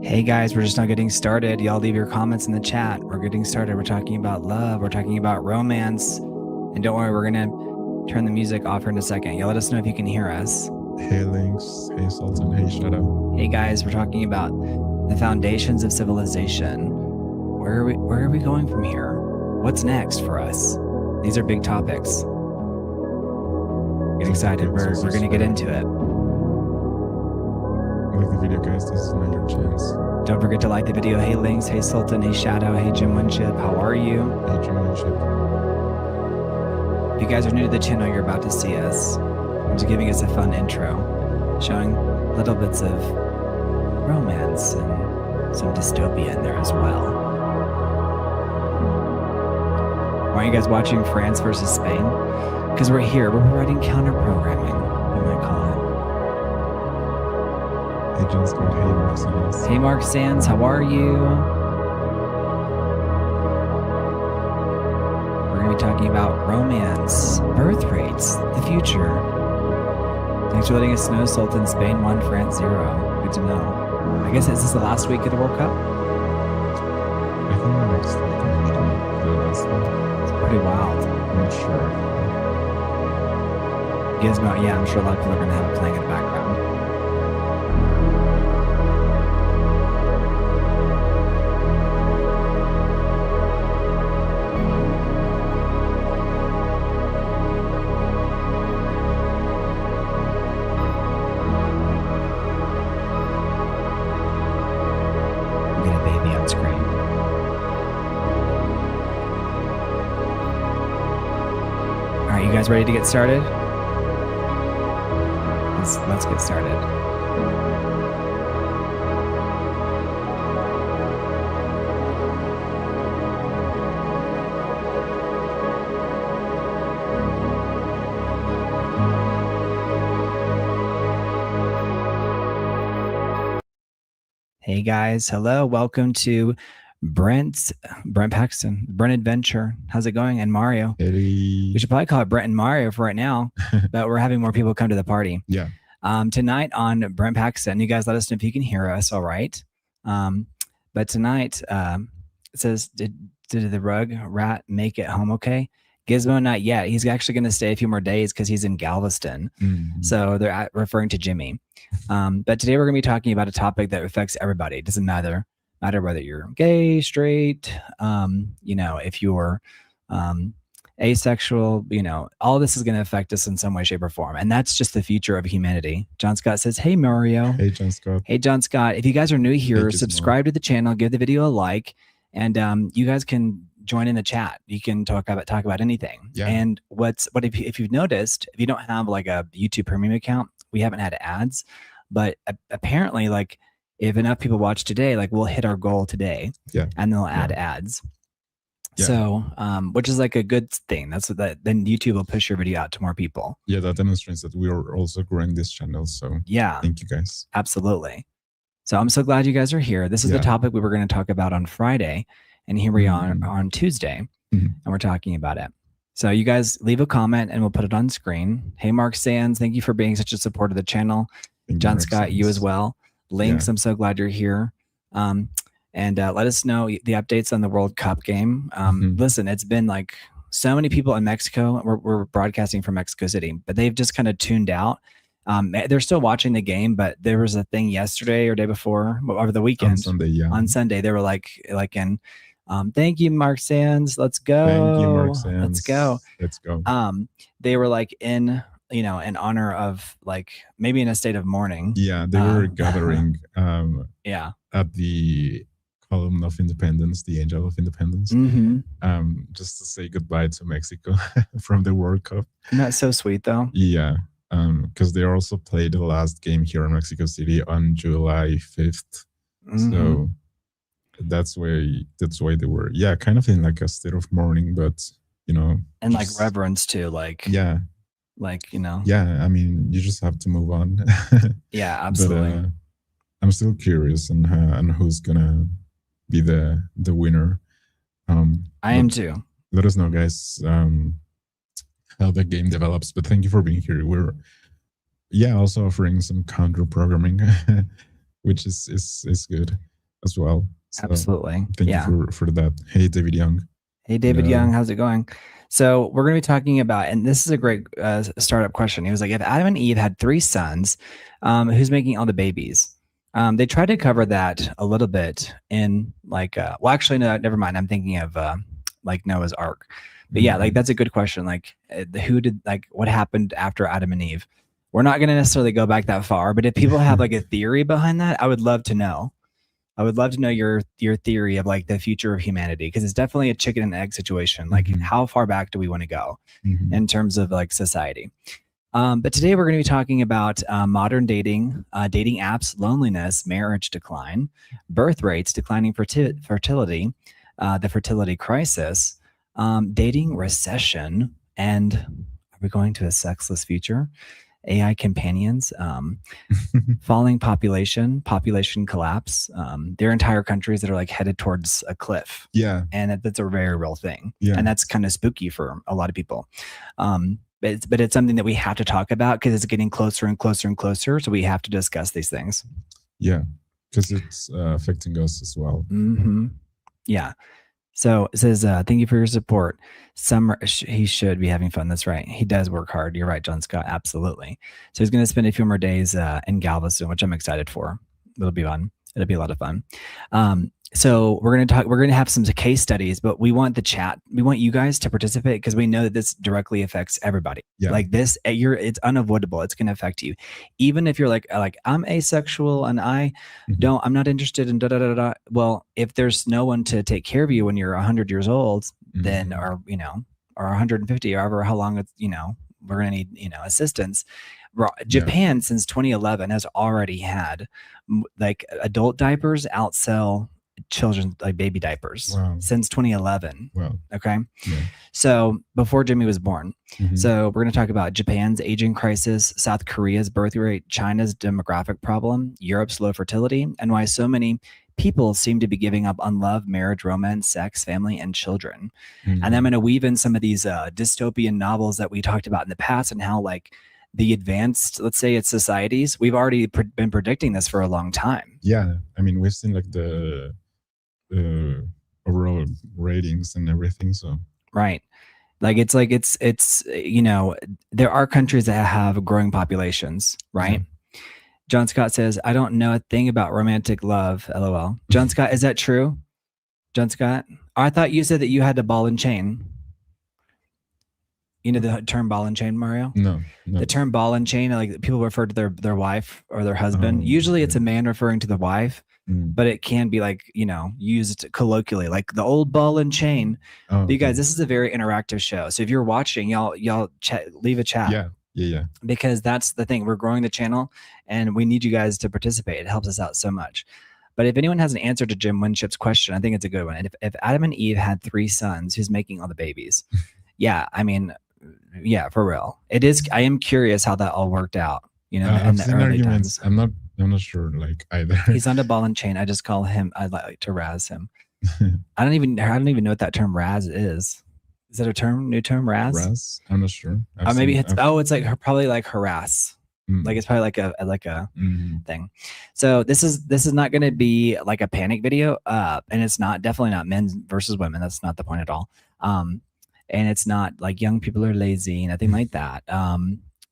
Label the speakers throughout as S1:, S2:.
S1: Hey guys, we're just now getting started. Y'all leave your comments in the chat. We're getting started. We're talking about love. We're talking about romance. And don't worry, we're going to turn the music off here in a second. Y'all let us know if you can hear us.
S2: Hey Lynx, hey Sultan, hey Shadow.
S1: Hey guys, we're talking about the foundations of civilization. Where are we going from here? What's next for us? These are big topics. Get excited. We're going to get into it.
S2: Like the video, guys. This is not your chance.
S1: Don't forget to like the video. Hey Lynx, hey Sultan, hey Shadow, hey Jim Winship. How are you?
S2: Hey Jim Winship.
S1: If you guys are new to the channel, you're about to see us. I'm just giving us a fun intro, showing little bits of romance and some dystopia in there as well. Why are you guys watching France versus Spain? Because we're here. We're providing counter-programming, we might call it.
S2: Hey John Scott, hey Mark Sands.
S1: Hey Mark Sands, how are you? We're going to be talking about romance, birth rates, the future. Thanks for letting us know. Sultan, Spain 1, France 0. Good to know. I guess, is this the last week of the World Cup?
S2: I think the next week, maybe the last one.
S1: It's pretty wild.
S2: I'm not sure.
S1: Gizmo, yeah, I'm sure a lot of people are going to have it playing in the background. Get a baby on screen. All right, you guys ready to get started? Let's get started. Hey guys, hello, welcome to Brent Paxton, Brent Adventure. How's it going? And Mario.
S2: Hey.
S1: We should probably call it Brent and Mario for right now, but we're having more people come to the party.
S2: Yeah.
S1: Tonight on Brent Paxton, you guys let us know if you can hear us, all right? But tonight, it says, did the rug rat make it home okay? Gizmo, not yet. He's actually going to stay a few more days because he's in Galveston. So they're referring to Jimmy. But today we're going to be talking about a topic that affects everybody. It doesn't matter whether you're gay, straight, if you're asexual, all this is going to affect us in some way, shape, or form. And that's just the future of humanity. John Scott says, hey, Mario.
S2: Hey, John Scott.
S1: Hey, John Scott. If you guys are new here, subscribe to the channel, give the video a like, and you guys can join in the chat. You can talk about anything.
S2: Yeah.
S1: And if you've noticed, if you don't have like a YouTube premium account, we haven't had ads, but apparently like if enough people watch today, like we'll hit our goal today.
S2: Yeah.
S1: And they'll add ads.
S2: Yeah.
S1: So, which is like a good thing. That's what then YouTube will push your video out to more people.
S2: Yeah, that demonstrates that we are also growing this channel. So
S1: yeah,
S2: thank you guys.
S1: Absolutely. So I'm so glad you guys are here. This is the topic we were going to talk about on Friday, and here we are on Tuesday, and we're talking about it. So you guys leave a comment and we'll put it on screen. Hey, Mark Sands, thank you for being such a support of the channel. John Scott, you as well. Lynx, I'm so glad you're here. And let us know the updates on the World Cup game. Listen, it's been like so many people in Mexico. We're broadcasting from Mexico City, but they've just kind of tuned out. They're still watching the game, but there was a thing yesterday or day before, over the weekend. On Sunday, they were like in, thank you, Mark Sands. Let's go.
S2: Thank you, Mark Sands.
S1: Let's go.
S2: Let's go.
S1: They were like in honor of like maybe in a state of mourning.
S2: Yeah, they were gathering.
S1: Yeah.
S2: At the column of independence, the angel of independence, just to say goodbye to Mexico from the World Cup.
S1: Isn't that so sweet though?
S2: Yeah. Because they also played the last game here in Mexico City on July 5th. So that's why they were, kind of in like a state of mourning, but and
S1: just, like reverence too, like
S2: I mean, you just have to move on.
S1: Yeah, absolutely.
S2: But, I'm still curious on who's gonna be the winner.
S1: I am too.
S2: Let us know, guys, how the game develops. But thank you for being here. We're also offering some counter programming, which is good. as well.
S1: So absolutely.
S2: Thank you for that. Hey, David Young.
S1: Hey, David Young. How's it going? So we're going to be talking about, and this is a great startup question. He was like, if Adam and Eve had 3 sons, who's making all the babies? They tried to cover that a little bit in like, well, actually, no, never mind. I'm thinking of like Noah's Ark. But yeah, like that's a good question. Like who did, like what happened after Adam and Eve? We're not going to necessarily go back that far, but if people have like a theory behind that, I would love to know. I would love to know your theory of like the future of humanity, because it's definitely a chicken and egg situation. Like how far back do we want to go in terms of like society? But today we're going to be talking about modern dating, dating apps, loneliness, marriage decline, birth rates, declining fertility, the fertility crisis, dating recession, and are we going to a sexless future? AI companions, falling population collapse. There are entire countries that are like headed towards a cliff.
S2: Yeah.
S1: And that's a very real thing.
S2: Yeah.
S1: And that's kind of spooky for a lot of people. But it's something that we have to talk about because it's getting closer and closer and closer. So we have to discuss these things.
S2: Yeah, because it's affecting us as well.
S1: Yeah. So it says, thank you for your support. He should be having fun. That's right. He does work hard. You're right, John Scott. Absolutely. So he's going to spend a few more days in Galveston, which I'm excited for. It'll be fun. It'll be a lot of fun. So we're going to have some case studies, but we want the chat. We want you guys to participate because we know that this directly affects everybody.
S2: Yeah.
S1: Like this, it's unavoidable. It's going to affect you. Even if you're like I'm asexual and I'm not interested in da da da da. Well, if there's no one to take care of you when you're 100 years old, then, or 150, or however, how long it's, we're going to need, assistance. Japan since 2011 has already had like adult diapers outsell children like baby diapers since 2011. Okay. So before Jimmy was born. So we're going to talk about Japan's aging crisis, South Korea's birth rate, China's demographic problem, Europe's low fertility, and why so many people seem to be giving up on love, marriage, romance, sex, family, and children. And I'm going to weave in some of these dystopian novels that we talked about in the past, and how like the advanced, let's say it's societies, we've already been predicting this for a long time.
S2: Yeah. I mean, we've seen like the overall ratings and everything. So
S1: right, like it's there are countries that have growing populations, right? John Scott says, I don't know a thing about romantic love, LOL. John Scott, is that true? John Scott, I thought you said that you had the ball and chain. You know the term ball and chain, Mario?
S2: No.
S1: The term ball and chain, like people refer to their wife or their husband. Usually it's a man referring to the wife, but it can be like, used colloquially, like the old ball and chain. But you guys, this is a very interactive show. So if you're watching, y'all leave a chat.
S2: Yeah.
S1: Because that's the thing. We're growing the channel and we need you guys to participate. It helps us out so much. But if anyone has an answer to Jim Winship's question, I think it's a good one. And if Adam and Eve had 3 sons, who's making all the babies? Yeah, I mean, yeah, for real. It is. I am curious how that all worked out.
S2: I've seen arguments. Times. I'm not sure. Like either.
S1: He's on the ball and chain. I just call him. I like to razz him. I don't even know what that term razz is. Is that a term? New term, razz?
S2: Razz? I'm not sure.
S1: Maybe it's like probably like harass. Like it's probably like a thing. So this is not going to be like a panic video. And it's definitely not men versus women. That's not the point at all. And it's not like young people are lazy, nothing like that.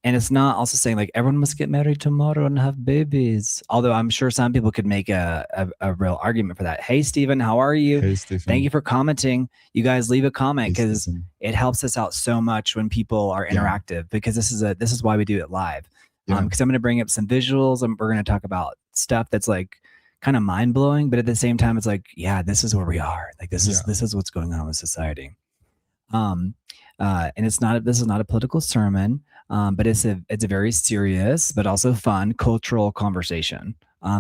S1: And it's not also saying like everyone must get married tomorrow and have babies. Although I'm sure some people could make a real argument for that. Hey, Stephen, how are you?
S2: Hey, Stephen.
S1: Thank you for commenting. You guys leave a comment because it helps us out so much when people are interactive, because this is why we do it live. Because I'm going to bring up some visuals and we're going to talk about stuff that's like kind of mind blowing, but at the same time, it's like, yeah, this is where we are. Like this is what's going on with society. And this is not a political sermon, but it's a very serious but also fun cultural conversation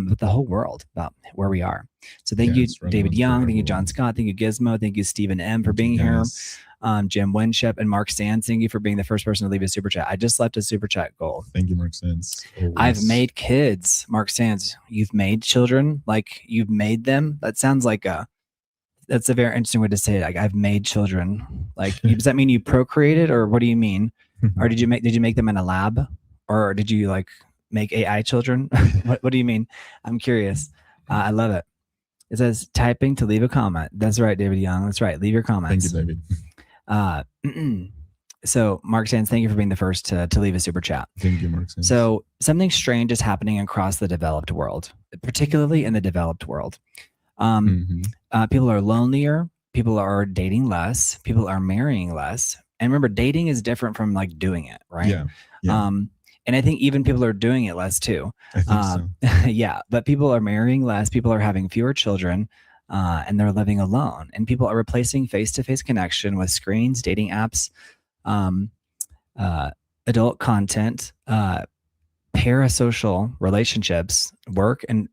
S1: with the whole world about where we are. So thank you, David Young. Thank you, John Scott. Thank you, Gizmo. Thank you, Stephen M. for being here. Jim Winship and Mark Sands, thank you for being the first person to leave a super chat. I just left a super chat goal.
S2: Thank you, Mark Sands.
S1: I've made kids. Mark Sands, you've made children? Like you've made them? That sounds like that's a very interesting way to say it. Like I've made children. Like does that mean you procreated, or what do you mean? Or did you make them in a lab, or did you like make AI children? What do you mean? I'm curious. I love it. It says typing to leave a comment. That's right, David Young. That's right. Leave your comments.
S2: Thank you, David.
S1: So Mark Sands, thank you for being the first to leave a super chat.
S2: Thank you, Mark Sands.
S1: So something strange is happening across the developed world, particularly in the developed world. People are lonelier. People are dating less. People are marrying less. And remember, dating is different from like doing it, right?
S2: Yeah.
S1: And I think even people are doing it less too.
S2: I think so.
S1: Yeah, but people are marrying less. People are having fewer children, and they're living alone. And people are replacing face-to-face connection with screens, dating apps, adult content, parasocial relationships, work and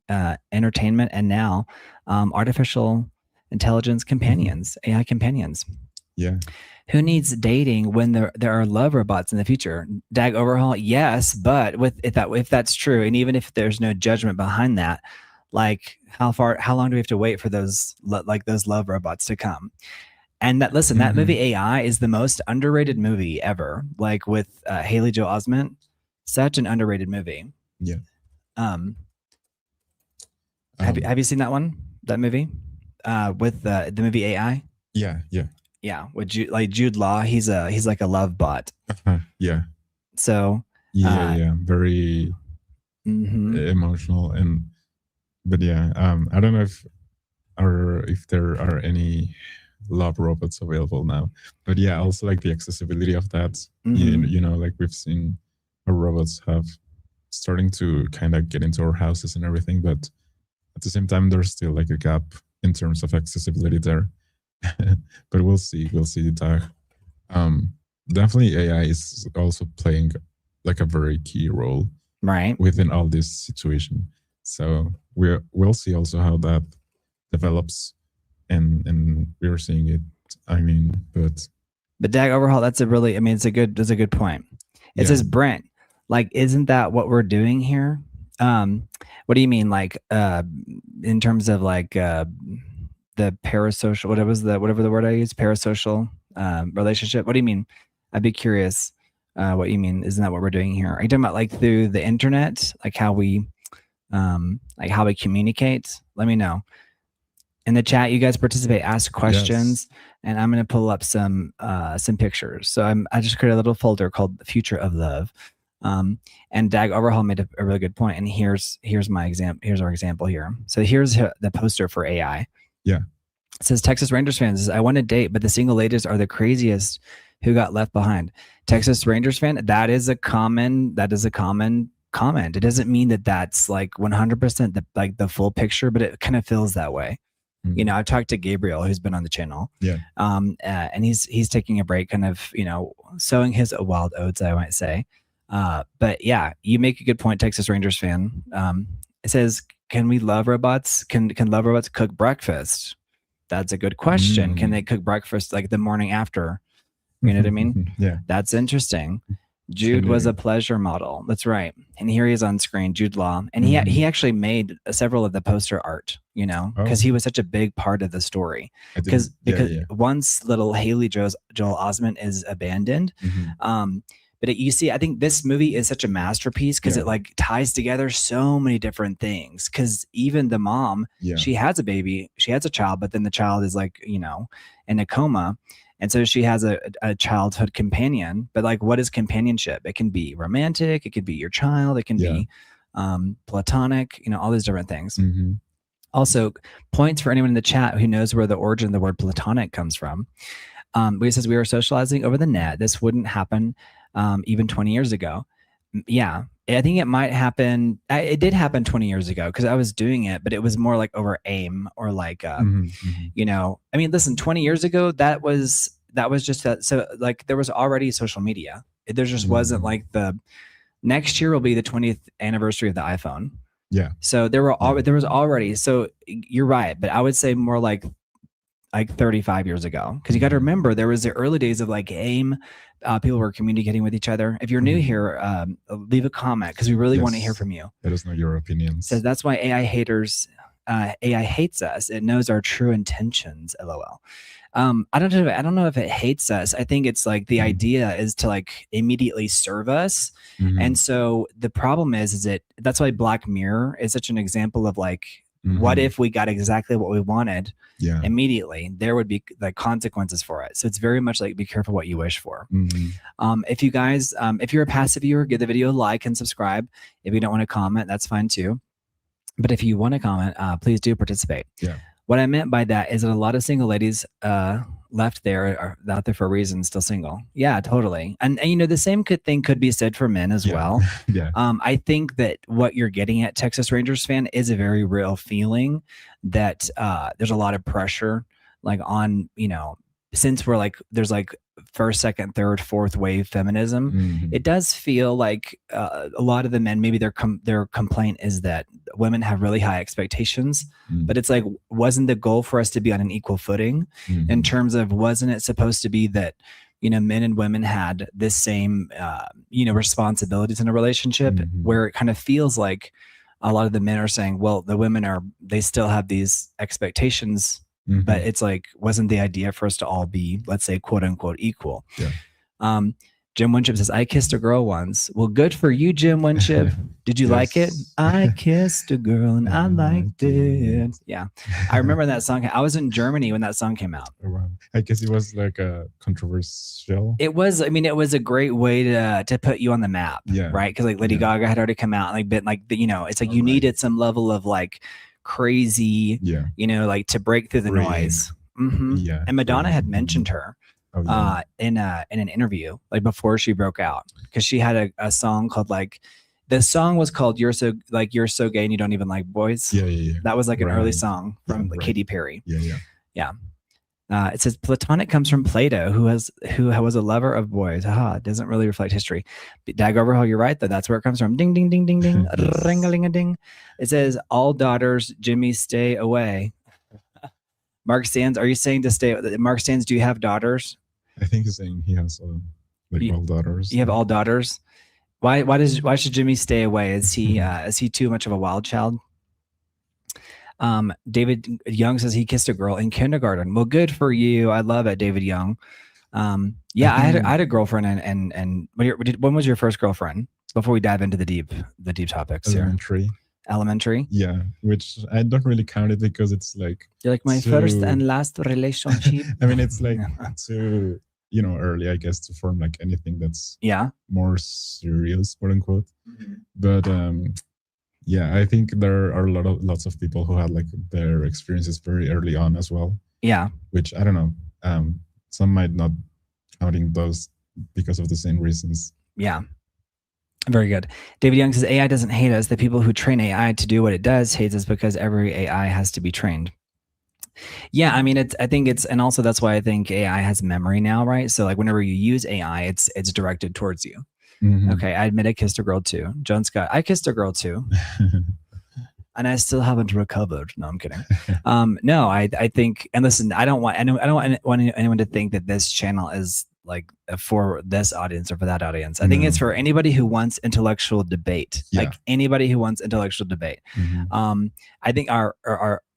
S1: entertainment, and now artificial intelligence companions, AI companions.
S2: Yeah.
S1: Who needs dating when there are love robots in the future? Dag Overhaul, yes, but if that's true, and even if there's no judgment behind that, like how long do we have to wait for those love robots to come? And that that movie AI is the most underrated movie ever. Like with Haley Joel Osment, such an underrated movie.
S2: Yeah.
S1: Have you seen that one? That movie with the movie AI?
S2: Yeah.
S1: Yeah, with Jude Law, he's like a love bot.
S2: Yeah.
S1: So
S2: very emotional, but yeah, I don't know if there are any love robots available now, but yeah, also like the accessibility of that. You know, like we've seen our robots have starting to kind of get into our houses and everything, but at the same time, there's still like a gap in terms of accessibility there. But we'll see, Doug. Definitely AI is also playing like a very key role,
S1: right,
S2: within all this situation. So we'll see also how that develops, and we're seeing it. I mean, but
S1: Dag Overhaul, that's a good point. It says, Brent, like, isn't that what we're doing here? What do you mean, like, in terms of like the parasocial, whatever the word I use, parasocial relationship? What do you mean? I'd be curious what you mean. Isn't that what we're doing here? Are you talking about like through the internet, like how we communicate? Let me know. In the chat, you guys participate, ask questions, and I'm going to pull up some pictures. So I just created a little folder called "The Future of Love," and Dag Overhaul made a really good point. And here's my example. Here's our example here. So here's the poster for AI.
S2: Yeah,
S1: it says Texas Rangers fans says, I want to date, but the single ladies are the craziest who got left behind. Texas Rangers fan, that is a common comment. It doesn't mean that that's like 100% the full picture, but it kind of feels that way. You know, I've talked to Gabriel, who's been on the channel.
S2: Yeah.
S1: And he's taking a break, kind of, you know, sowing his wild oats, I might say. But yeah, you make a good point, Texas Rangers fan. It says, can we love robots? Can love robots cook breakfast? That's a good question. Can they cook breakfast like the morning after? You know what I mean?
S2: Yeah.
S1: That's interesting. Jude was a pleasure model. That's right. And here he is on screen, Jude Law. And he actually made several of the poster art, you know, because he was such a big part of the story. Because once little Haley Joel Osment is abandoned, but you see, I think this movie is such a masterpiece because it like ties together so many different things. Because even the mom, she has a baby, she has a child, but then the child is like, you know, in a coma. And so she has a childhood companion, but like, what is companionship? It can be romantic. It could be your child. It can be platonic, you know, all these different things. Also, points for anyone in the chat who knows where the origin of the word platonic comes from. It says we were socializing over the net. This wouldn't happen even 20 years ago. Yeah, I think it might happen. It did happen 20 years ago because I was doing it, but it was more like over AIM or like, you know, I mean, listen, 20 years ago, that was just that. So like there was already social media. There just wasn't like next year will be the 20th anniversary of the iPhone.
S2: Yeah.
S1: So there was already, so you're right. But I would say more like 35 years ago. Because you got to remember, there was the early days of like AIM. People were communicating with each other. If you're new here, leave a comment because we really want to hear from you.
S2: Let us know your opinions.
S1: So that's why AI hates us. It knows our true intentions. LOL. I don't know if it hates us. I think it's like the idea is to like immediately serve us. And so the problem is that's why Black Mirror is such an example of like What if we got exactly what we wanted
S2: immediately?
S1: There would be the consequences for it. So it's very much like, be careful what you wish for. If you guys, if you're a passive viewer, give the video a like and subscribe. If you don't want to comment, that's fine too. But if you want to comment, please do participate. What I meant by that is that a lot of single ladies left there are out there for a reason, still single. Yeah, totally. And you know, the same thing could be said for men as well. I think that what you're getting at, Texas Rangers fan, is a very real feeling that there's a lot of pressure, like on, you know, since we're like, there's like first, second, third, fourth wave feminism, it does feel like a lot of the men, maybe their complaint is that women have really high expectations, but it's like, wasn't the goal for us to be on an equal footing in terms of, wasn't it supposed to be that, you know, men and women had this same, you know, responsibilities in a relationship, where it kind of feels like a lot of the men are saying, well, the women they still have these expectations. But it's like, wasn't the idea for us to all be, let's say, quote unquote, equal? Jim Winship says, I kissed a girl once. Well, good for you, Jim Winship. Did you like it? I kissed a girl and I liked it. Yeah. I remember that song. I was in Germany when that song came out.
S2: Oh, wow. I guess it was like a controversial.
S1: It was, I mean, it was a great way to put you on the map. Right. Because like Lady Gaga had already come out and like been like, you know, it's like you needed some level of like crazy, you know, like to break through the noise. And Madonna had mentioned her in an interview, like before she broke out, because she had a song called, like, the song was called You're So Gay and You Don't Even Like Boys. That was like an early song from Katy Perry. It says platonic comes from Plato, who was a lover of boys. It doesn't really reflect history. Dag Overhaul, you're right though. That's where it comes from. Ding ding ding ding ding. Ring-a-ling-a-ding. It says all daughters, Jimmy, stay away. Mark Sands, are you saying to stay? Mark Sands, do you have daughters?
S2: I think he's saying he has all daughters.
S1: You have all daughters. Why should Jimmy stay away? Is he too much of a wild child? David Young says he kissed a girl in kindergarten. Well, good for you. I love it, David Young. I had a girlfriend, and when was your first girlfriend? Before we dive into the deep topics
S2: Elementary.
S1: Elementary.
S2: Yeah, which I don't really count it because it's like,
S1: you're like my first and last relationship.
S2: I mean, it's like too, you know, early, I guess, to form like anything that's more serious, quote unquote. But yeah, I think there are lots of people who had like their experiences very early on as well. Which I don't know. Some might not counting those because of the same reasons.
S1: Very good. David Young says AI doesn't hate us. The people who train AI to do what it does hates us because every AI has to be trained. I mean, I think it's, and also that's why I think AI has memory now, right? So like whenever you use AI, it's directed towards you. Okay, I admit I kissed a girl too. John Scott, I kissed a girl too. And I still haven't recovered. No, I'm kidding. No, I think, and listen, I don't want anyone to think that this channel is like for this audience or for that audience. I think it's for anybody who wants intellectual debate. Like anybody who wants intellectual debate. I think our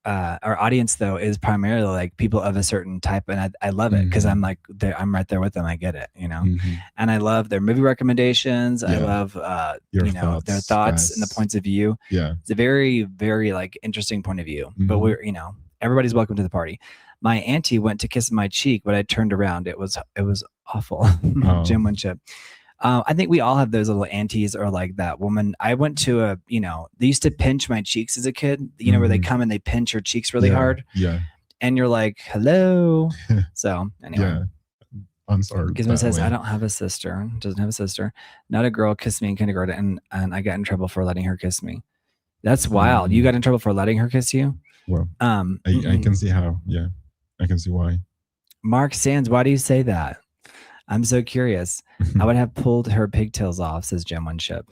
S1: audience though is primarily like people of a certain type, and I love it because I'm like I'm right there with them. I get it, you know, and I love their movie recommendations. I love you know, their thoughts and the points of view. It's a very, very like interesting point of view. But we're, you know, everybody's welcome to the party. My auntie went to kiss my cheek, but I turned around. It was awful. Jim Winship. I think we all have those little aunties or like that woman. I went to you know, they used to pinch my cheeks as a kid, you know, where they come and they pinch your cheeks really hard. And you're like, hello. So anyway.
S2: I'm sorry.
S1: Gizmo says, I don't have a sister. Doesn't have a sister. Not a girl kissed me in kindergarten and I got in trouble for letting her kiss me. That's wild. You got in trouble for letting her kiss you?
S2: Well, I can see how. I can see why.
S1: Mark Sands, why do you say that? I'm so curious. I would have pulled her pigtails off, says Jim Winship.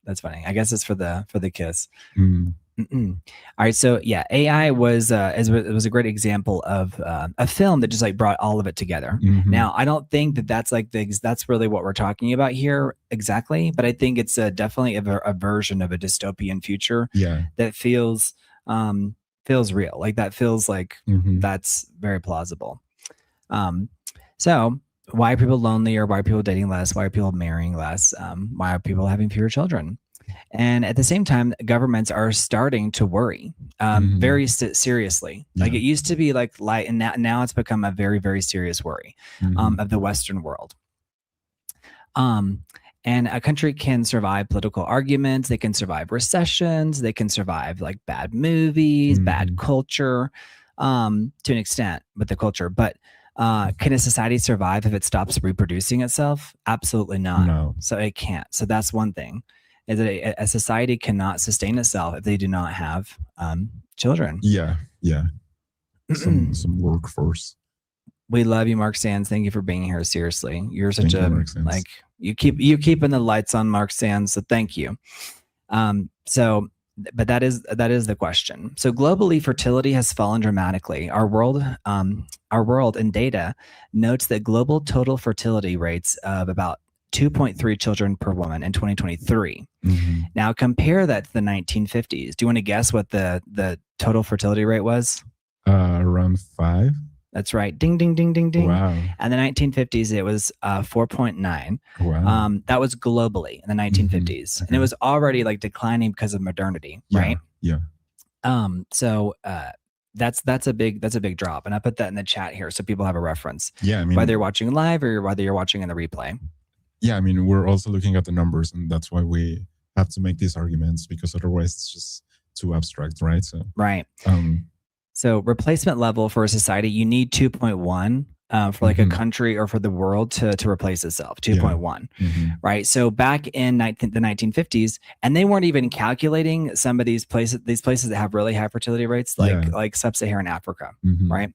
S1: That's funny. I guess it's for the kiss. All right, so yeah, AI was it was a great example of a film that just like brought all of it together. Now, I don't think that that's like that's really what we're talking about here exactly, but I think it's definitely a version of a dystopian future that feels real. Like that feels like that's very plausible. So why are people lonelier? Why are people dating less? Why are people marrying less? Why are people having fewer children? And at the same time, governments are starting to worry very seriously. Like it used to be like light, and now it's become a very, very serious worry of the Western world. And a country can survive political arguments. They can survive recessions. They can survive like bad movies, bad culture, to an extent with the culture. But can a society survive if it stops reproducing itself? Absolutely not.
S2: No.
S1: So it can't. So that's one thing, is that a society cannot sustain itself if they do not have children.
S2: Yeah. Some workforce.
S1: We love you, Mark Sands. Thank you for being here. Seriously, you're such you keeping the lights on, Mark Sands. So thank you. But that is the question. So globally, fertility has fallen dramatically. Our world in data notes that global total fertility rates of about 2.3 children per woman in 2023. Now compare that to the 1950s. Do you want to guess what the total fertility rate was?
S2: Around 5.
S1: That's right. Ding, ding, ding, ding, ding.
S2: Wow.
S1: And the 1950s, it was 4.9.
S2: Wow.
S1: That was globally in the 1950s. Okay. And it was already like declining because of modernity, right?
S2: Yeah.
S1: So that's a big drop. And I put that in the chat here so people have a reference.
S2: Yeah. I mean,
S1: whether you're watching live or whether you're watching in the replay.
S2: Yeah. I mean, we're also looking at the numbers, and that's why we have to make these arguments, because otherwise it's just too abstract, right? So,
S1: right. So replacement level for a society, you need 2.1 for like a country or for the world to replace itself, 2.1, right? So back in the 1950s, and they weren't even calculating some of these places that have really high fertility rates, like sub-Saharan Africa, right?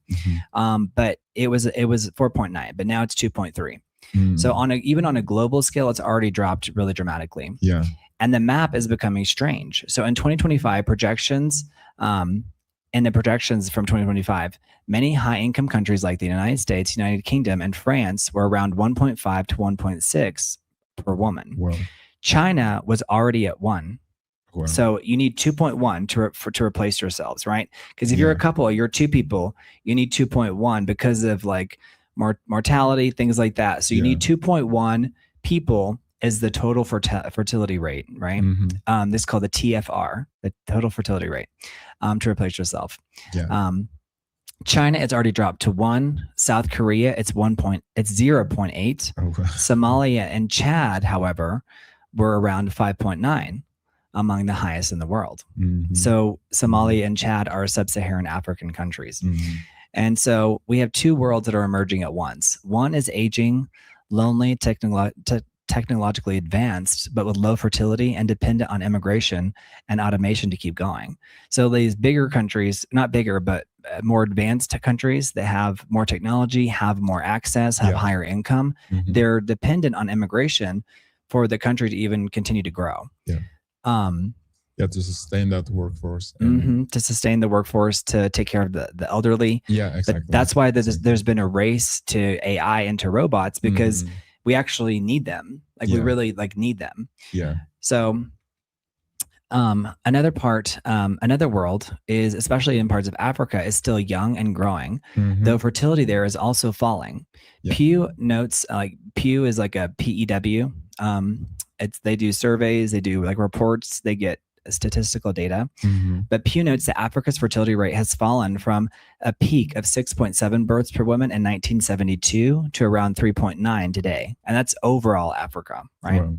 S1: But it was 4.9, but now it's 2.3. So even on a global scale, it's already dropped really dramatically.
S2: Yeah.
S1: And the map is becoming strange. So in 2025 projections, in the projections from 2025, many high-income countries like the United States, United Kingdom, and France were around 1.5 to 1.6 per woman.
S2: Wow.
S1: China was already at 1.
S2: Wow.
S1: So you need 2.1 to replace yourselves, right? Because if you're a couple, you're 2 people, you need 2.1 because of like mortality, things like that. So you need 2.1 people is the total fertility rate, right? This is called the TFR, the total fertility rate, to replace yourself.
S2: Yeah.
S1: China, it's already dropped to 1. South Korea, it's 0.8.
S2: Oh, wow.
S1: Somalia and Chad, however, were around 5.9, among the highest in the world. So Somalia and Chad are sub-Saharan African countries. And so we have 2 worlds that are emerging at once. One is aging, lonely, technologically advanced, but with low fertility and dependent on immigration and automation to keep going. So these bigger countries, not bigger, but more advanced countries that have more technology, have more access, have higher income, they're dependent on immigration for the country to even continue to grow.
S2: To sustain that workforce.
S1: To sustain the workforce, to take care of the elderly.
S2: Yeah, exactly.
S1: But that's why there's been a race to AI and to robots, because we actually need them. Like we really need them.
S2: Yeah.
S1: So another world is, especially in parts of Africa, is still young and growing, though fertility there is also falling. Pew notes, Pew is like a PEW. They do surveys, they do like reports, they get statistical data. But Pew notes that Africa's fertility rate has fallen from a peak of 6.7 births per woman in 1972 to around 3.9 today. And that's overall Africa, right? Wow.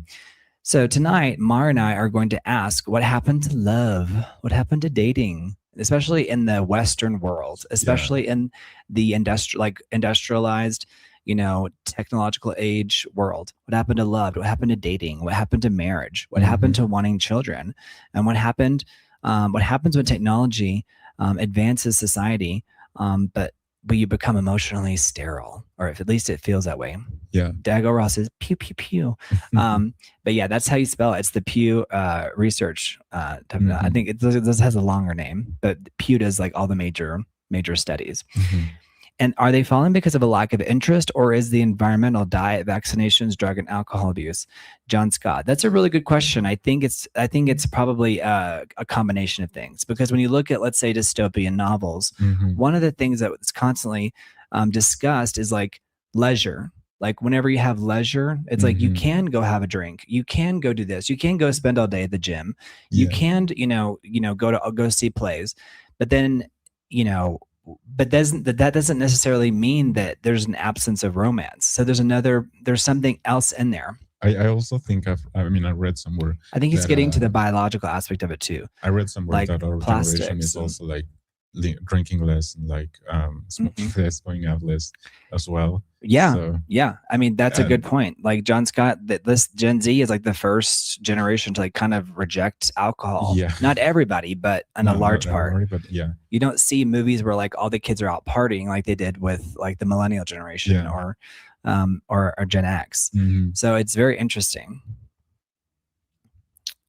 S1: So tonight, Mara and I are going to ask, what happened to love? What happened to dating? Especially in the Western world, especially in the industrialized, technological age world. What happened to love? What happened to dating? What happened to marriage? What happened to wanting children? And what happens when technology advances society, but you become emotionally sterile, or if at least it feels that way.
S2: Yeah.
S1: Dago Ross says pew pew pew. But yeah, that's how you spell it. It's the Pew research. I think this has a longer name, but Pew does like all the major studies. And are they falling because of a lack of interest, or is the environmental, diet, vaccinations, drug and alcohol abuse? John Scott, that's a really good question. I think it's probably a combination of things, because when you look at, let's say, dystopian novels, one of the things that is constantly discussed is like leisure. Like whenever you have leisure, it's like you can go have a drink, you can go do this, you can go spend all day at the gym, you can go see plays, but then but that doesn't necessarily mean that there's an absence of romance. So there's something else in there.
S2: I also think I read somewhere.
S1: I think it's getting to the biological aspect of it too.
S2: I read somewhere that our generation is also like drinking less and like smoking less, going out less as well.
S1: Yeah. So, yeah. I mean, that's a good point. Like John Scott, that this Gen Z is like the first generation to like kind of reject alcohol.
S2: Yeah.
S1: Not everybody, but in a large part.
S2: But yeah.
S1: You don't see movies where like all the kids are out partying like they did with like the millennial generation or Gen X. So it's very interesting.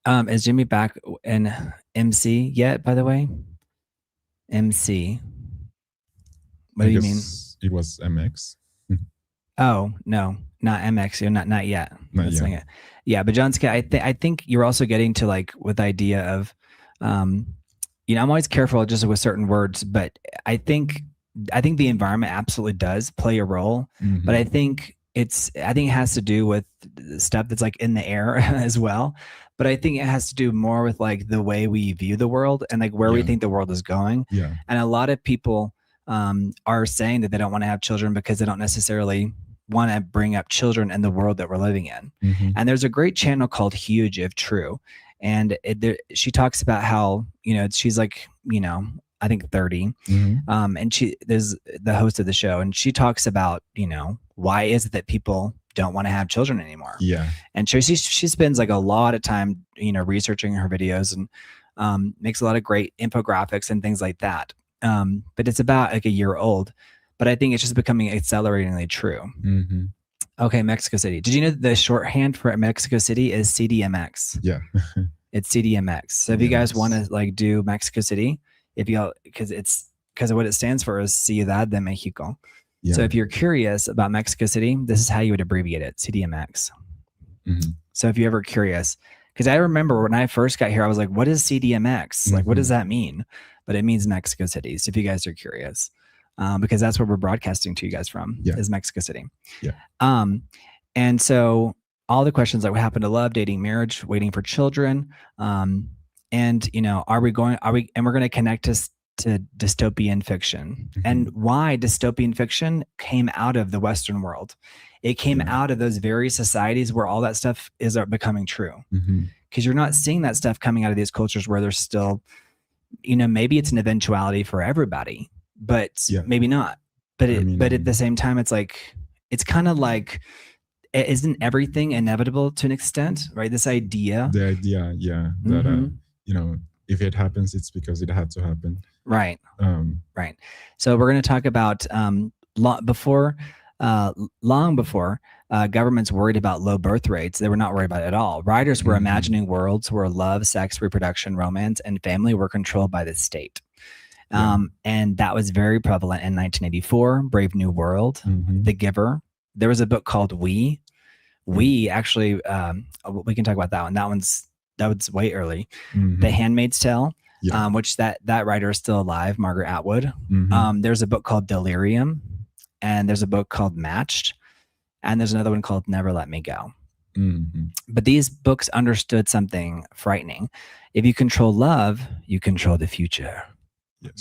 S1: Is Jimmy back in MC yet, by the way? MC. What do you mean?
S2: It was MX.
S1: Oh no, not MX. You're not yet.
S2: Not yet.
S1: Yeah, but John Scott, I think you're also getting to like with the idea of, I'm always careful just with certain words, but I think the environment absolutely does play a role. But I think it has to do with stuff that's like in the air as well. But I think it has to do more with like the way we view the world and like where we think the world is going.
S2: Yeah.
S1: And a lot of people are saying that they don't want to have children because they don't necessarily want to bring up children in the world that we're living in. And there's a great channel called Huge If True. And she talks about how, she's like, I think 30. And there's the host of the show, and she talks about, why is it that people don't want to have children anymore?
S2: Yeah.
S1: And she spends like a lot of time, researching her videos and makes a lot of great infographics and things like that. But it's about like a year old, but I think it's just becoming acceleratingly true. Okay. Mexico City. Did you know that the shorthand for Mexico City is CDMX?
S2: Yeah.
S1: It's CDMX. So if you guys want to like do Mexico City, because of what it stands for is Ciudad de Mexico. Yeah. So if you're curious about Mexico City, this is how you would abbreviate it, CDMX. So if you're ever curious, because I remember when I first got here, I was like, what is CDMX? Like, what does that mean? But it means Mexico City. So if you guys are curious, because that's where we're broadcasting to you guys from, is Mexico City.
S2: Yeah.
S1: And so all the questions like what happened to love, dating, marriage, waiting for children, and we're going to connect us to dystopian fiction and why dystopian fiction came out of the Western world. It came out of those very societies where all that stuff is becoming true. Because you're not seeing that stuff coming out of these cultures where there's still, maybe it's an eventuality for everybody, but maybe not. But but at the same time, it's like, it's kind of like, isn't everything inevitable to an extent, right? This idea.
S2: The idea, that, if it happens, it's because it had to happen.
S1: Right. Right. So we're going to talk about long before governments worried about low birth rates. They were not worried about it at all. Writers were imagining worlds where love, sex, reproduction, romance, and family were controlled by the state. And that was very prevalent in 1984, Brave New World, The Giver. There was a book called We. We actually, we can talk about that one. That was way early. The Handmaid's Tale, which that writer is still alive, Margaret Atwood. There's a book called Delirium, and there's a book called Matched, and there's another one called Never Let Me Go. But these books understood something frightening. If you control love, you control the future.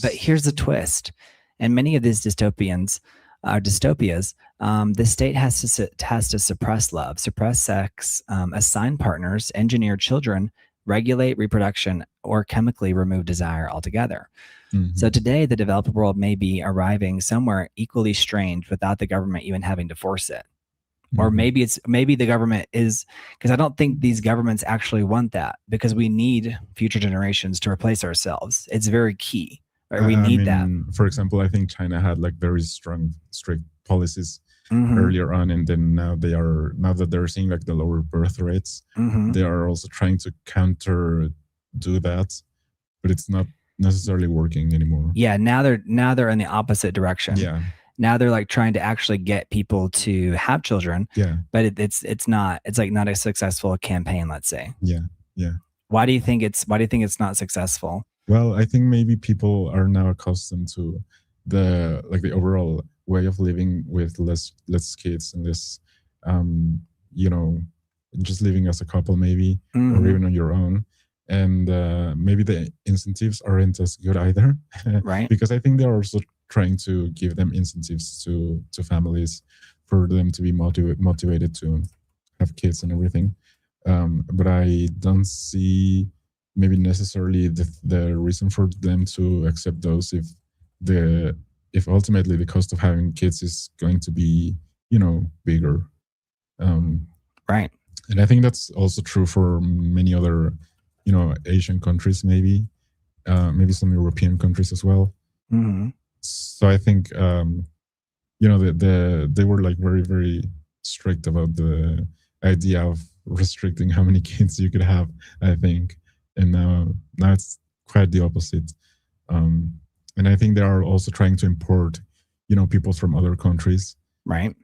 S1: But here's the twist. And many of these dystopias, the state has to suppress love, suppress sex, assign partners, engineer children, regulate reproduction, or chemically remove desire altogether. So today, the developed world may be arriving somewhere equally strange without the government even having to force it. Or maybe the government is, because I don't think these governments actually want that, because we need future generations to replace ourselves. It's very key. Right? We need that.
S2: For example, I think China had like very strict policies earlier on, and then now that they're seeing like the lower birth rates, they are also trying to do that, but it's not necessarily working anymore.
S1: Yeah, now they're in the opposite direction.
S2: Yeah.
S1: Now they're like trying to actually get people to have children.
S2: Yeah.
S1: But it's not a successful campaign, let's say.
S2: Yeah. Yeah.
S1: Why do you think it's not successful?
S2: Well, I think maybe people are now accustomed to the overall way of living with less kids and less, you know, just living as a couple maybe, or even on your own. And maybe the incentives aren't as good either,
S1: right?
S2: Because I think they're also trying to give them incentives to families for them to be motivated to have kids and everything. But I don't see maybe necessarily the reason for them to accept those if ultimately the cost of having kids is going to be, you know, bigger.
S1: Right.
S2: And I think that's also true for many other, you know, Asian countries, maybe some European countries as well. So I think, you know, they were like very, very strict about the idea of restricting how many kids you could have, I think. And now it's quite the opposite. And I think they are also trying to import, you know, people from other countries.
S1: Right.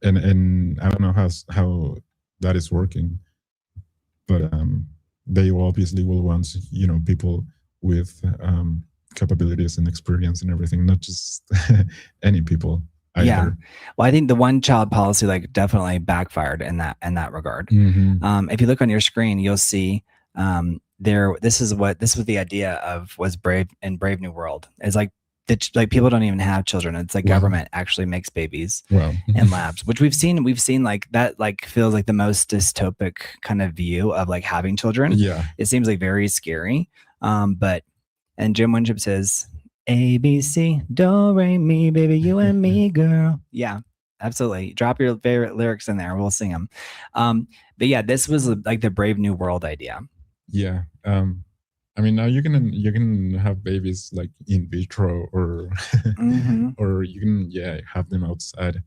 S2: And I don't know how that is working, but they obviously will want, you know, people with capabilities and experience and everything, not just any people either.
S1: Yeah. Well, I think the one child policy like definitely backfired in that regard. If you look on your screen, you'll see this was the idea of was Brave New World. It's like people don't even have children. It's like government actually makes babies in labs, which we've seen like that, like feels like the most dystopic kind of view of like having children.
S2: Yeah.
S1: It seems like very scary. And Jim Winship says, A, B, C, do, re, mi, baby, you and me, girl. Yeah, absolutely. Drop your favorite lyrics in there. We'll sing them. But yeah, this was like the Brave New World idea.
S2: Yeah. I mean, now you can have babies like in vitro or or you can have them outside.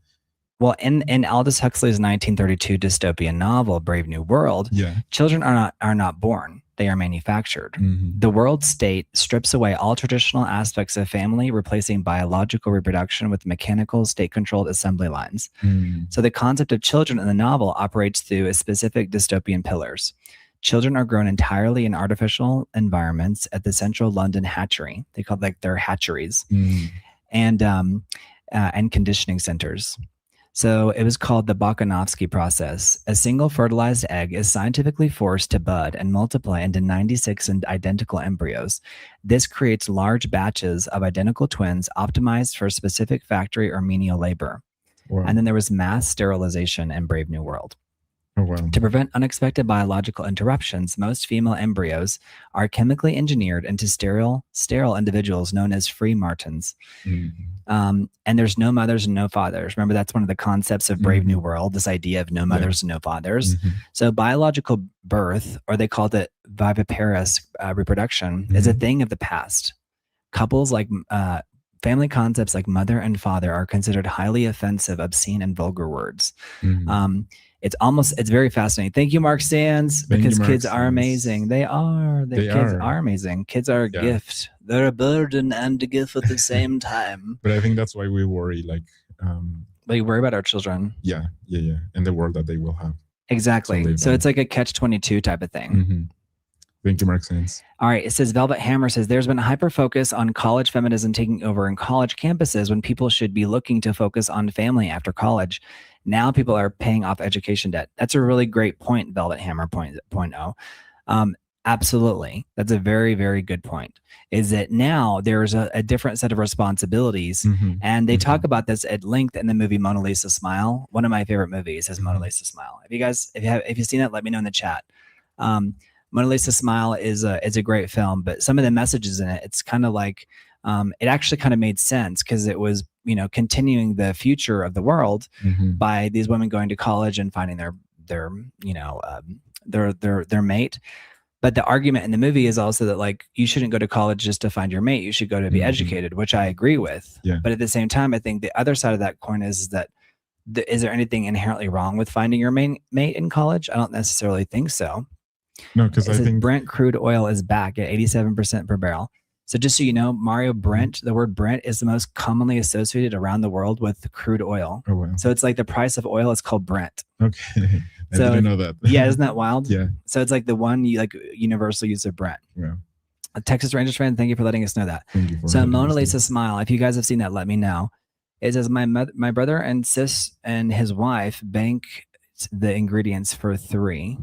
S1: Well, in Aldous Huxley's 1932 dystopian novel Brave New World, children are not born; they are manufactured. The world state strips away all traditional aspects of family, replacing biological reproduction with mechanical, state-controlled assembly lines. So the concept of children in the novel operates through a specific dystopian pillars. Children are grown entirely in artificial environments at the central London hatchery. They call like their hatcheries, and conditioning centers. So it was called the Bokanovsky process. A single fertilized egg is scientifically forced to bud and multiply into 96 identical embryos. This creates large batches of identical twins optimized for specific factory or menial labor. Wow. And then there was mass sterilization in Brave New World.
S2: Oh, wow.
S1: To prevent unexpected biological interruptions, most female embryos are chemically engineered into sterile individuals known as free martins. And there's no mothers and no fathers. Remember, that's one of the concepts of Brave New World, this idea of no mothers and no fathers. So biological birth, or they called it viviparous reproduction, is a thing of the past. Couples like family concepts like mother and father are considered highly offensive, obscene, and vulgar words. It's very fascinating. Thank you, Mark Sands, because kids are amazing. They are. Kids are amazing. Kids are a gift. They're a burden and a gift at the same time.
S2: But I think that's why we worry,
S1: we worry about our children.
S2: Yeah. And the world that they will have.
S1: Exactly. So it's like a catch-22 type of thing.
S2: Thank you, Mark Sands.
S1: All right. It says Velvet Hammer says there's been a hyper focus on college feminism taking over in college campuses when people should be looking to focus on family after college. Now people are paying off education debt. That's a really great point, Velvet Hammer point. Absolutely. That's a very, very good point. Is that now there's a different set of responsibilities. And they talk about this at length in the movie Mona Lisa Smile. One of my favorite movies is Mona Lisa Smile. If you've seen it, let me know in the chat. Mona Lisa Smile is a great film, but some of the messages in it, it's kind of like, it actually kind of made sense because it was, continuing the future of the world by these women going to college and finding their mate. But the argument in the movie is also that like you shouldn't go to college just to find your mate. You should go to be educated, which I agree with.
S2: Yeah.
S1: But at the same time, I think the other side of that coin is that is there anything inherently wrong with finding your mate in college? I don't necessarily think so.
S2: No, because I think
S1: Brent crude oil is back at 87% per barrel. So just so you know, Mario, Brent, the word Brent is the most commonly associated around the world with crude oil.
S2: Oh, wow.
S1: So it's like the price of oil is called Brent.
S2: Okay. I didn't know that.
S1: Yeah, isn't that wild?
S2: Yeah.
S1: So it's like the one universal use of Brent.
S2: Yeah.
S1: A Texas Rangers fan, thank you for letting us know that.
S2: Thank you for
S1: so Mona Lisa Smile, if you guys have seen that, let me know. It says my brother and sis and his wife banked the ingredients for 3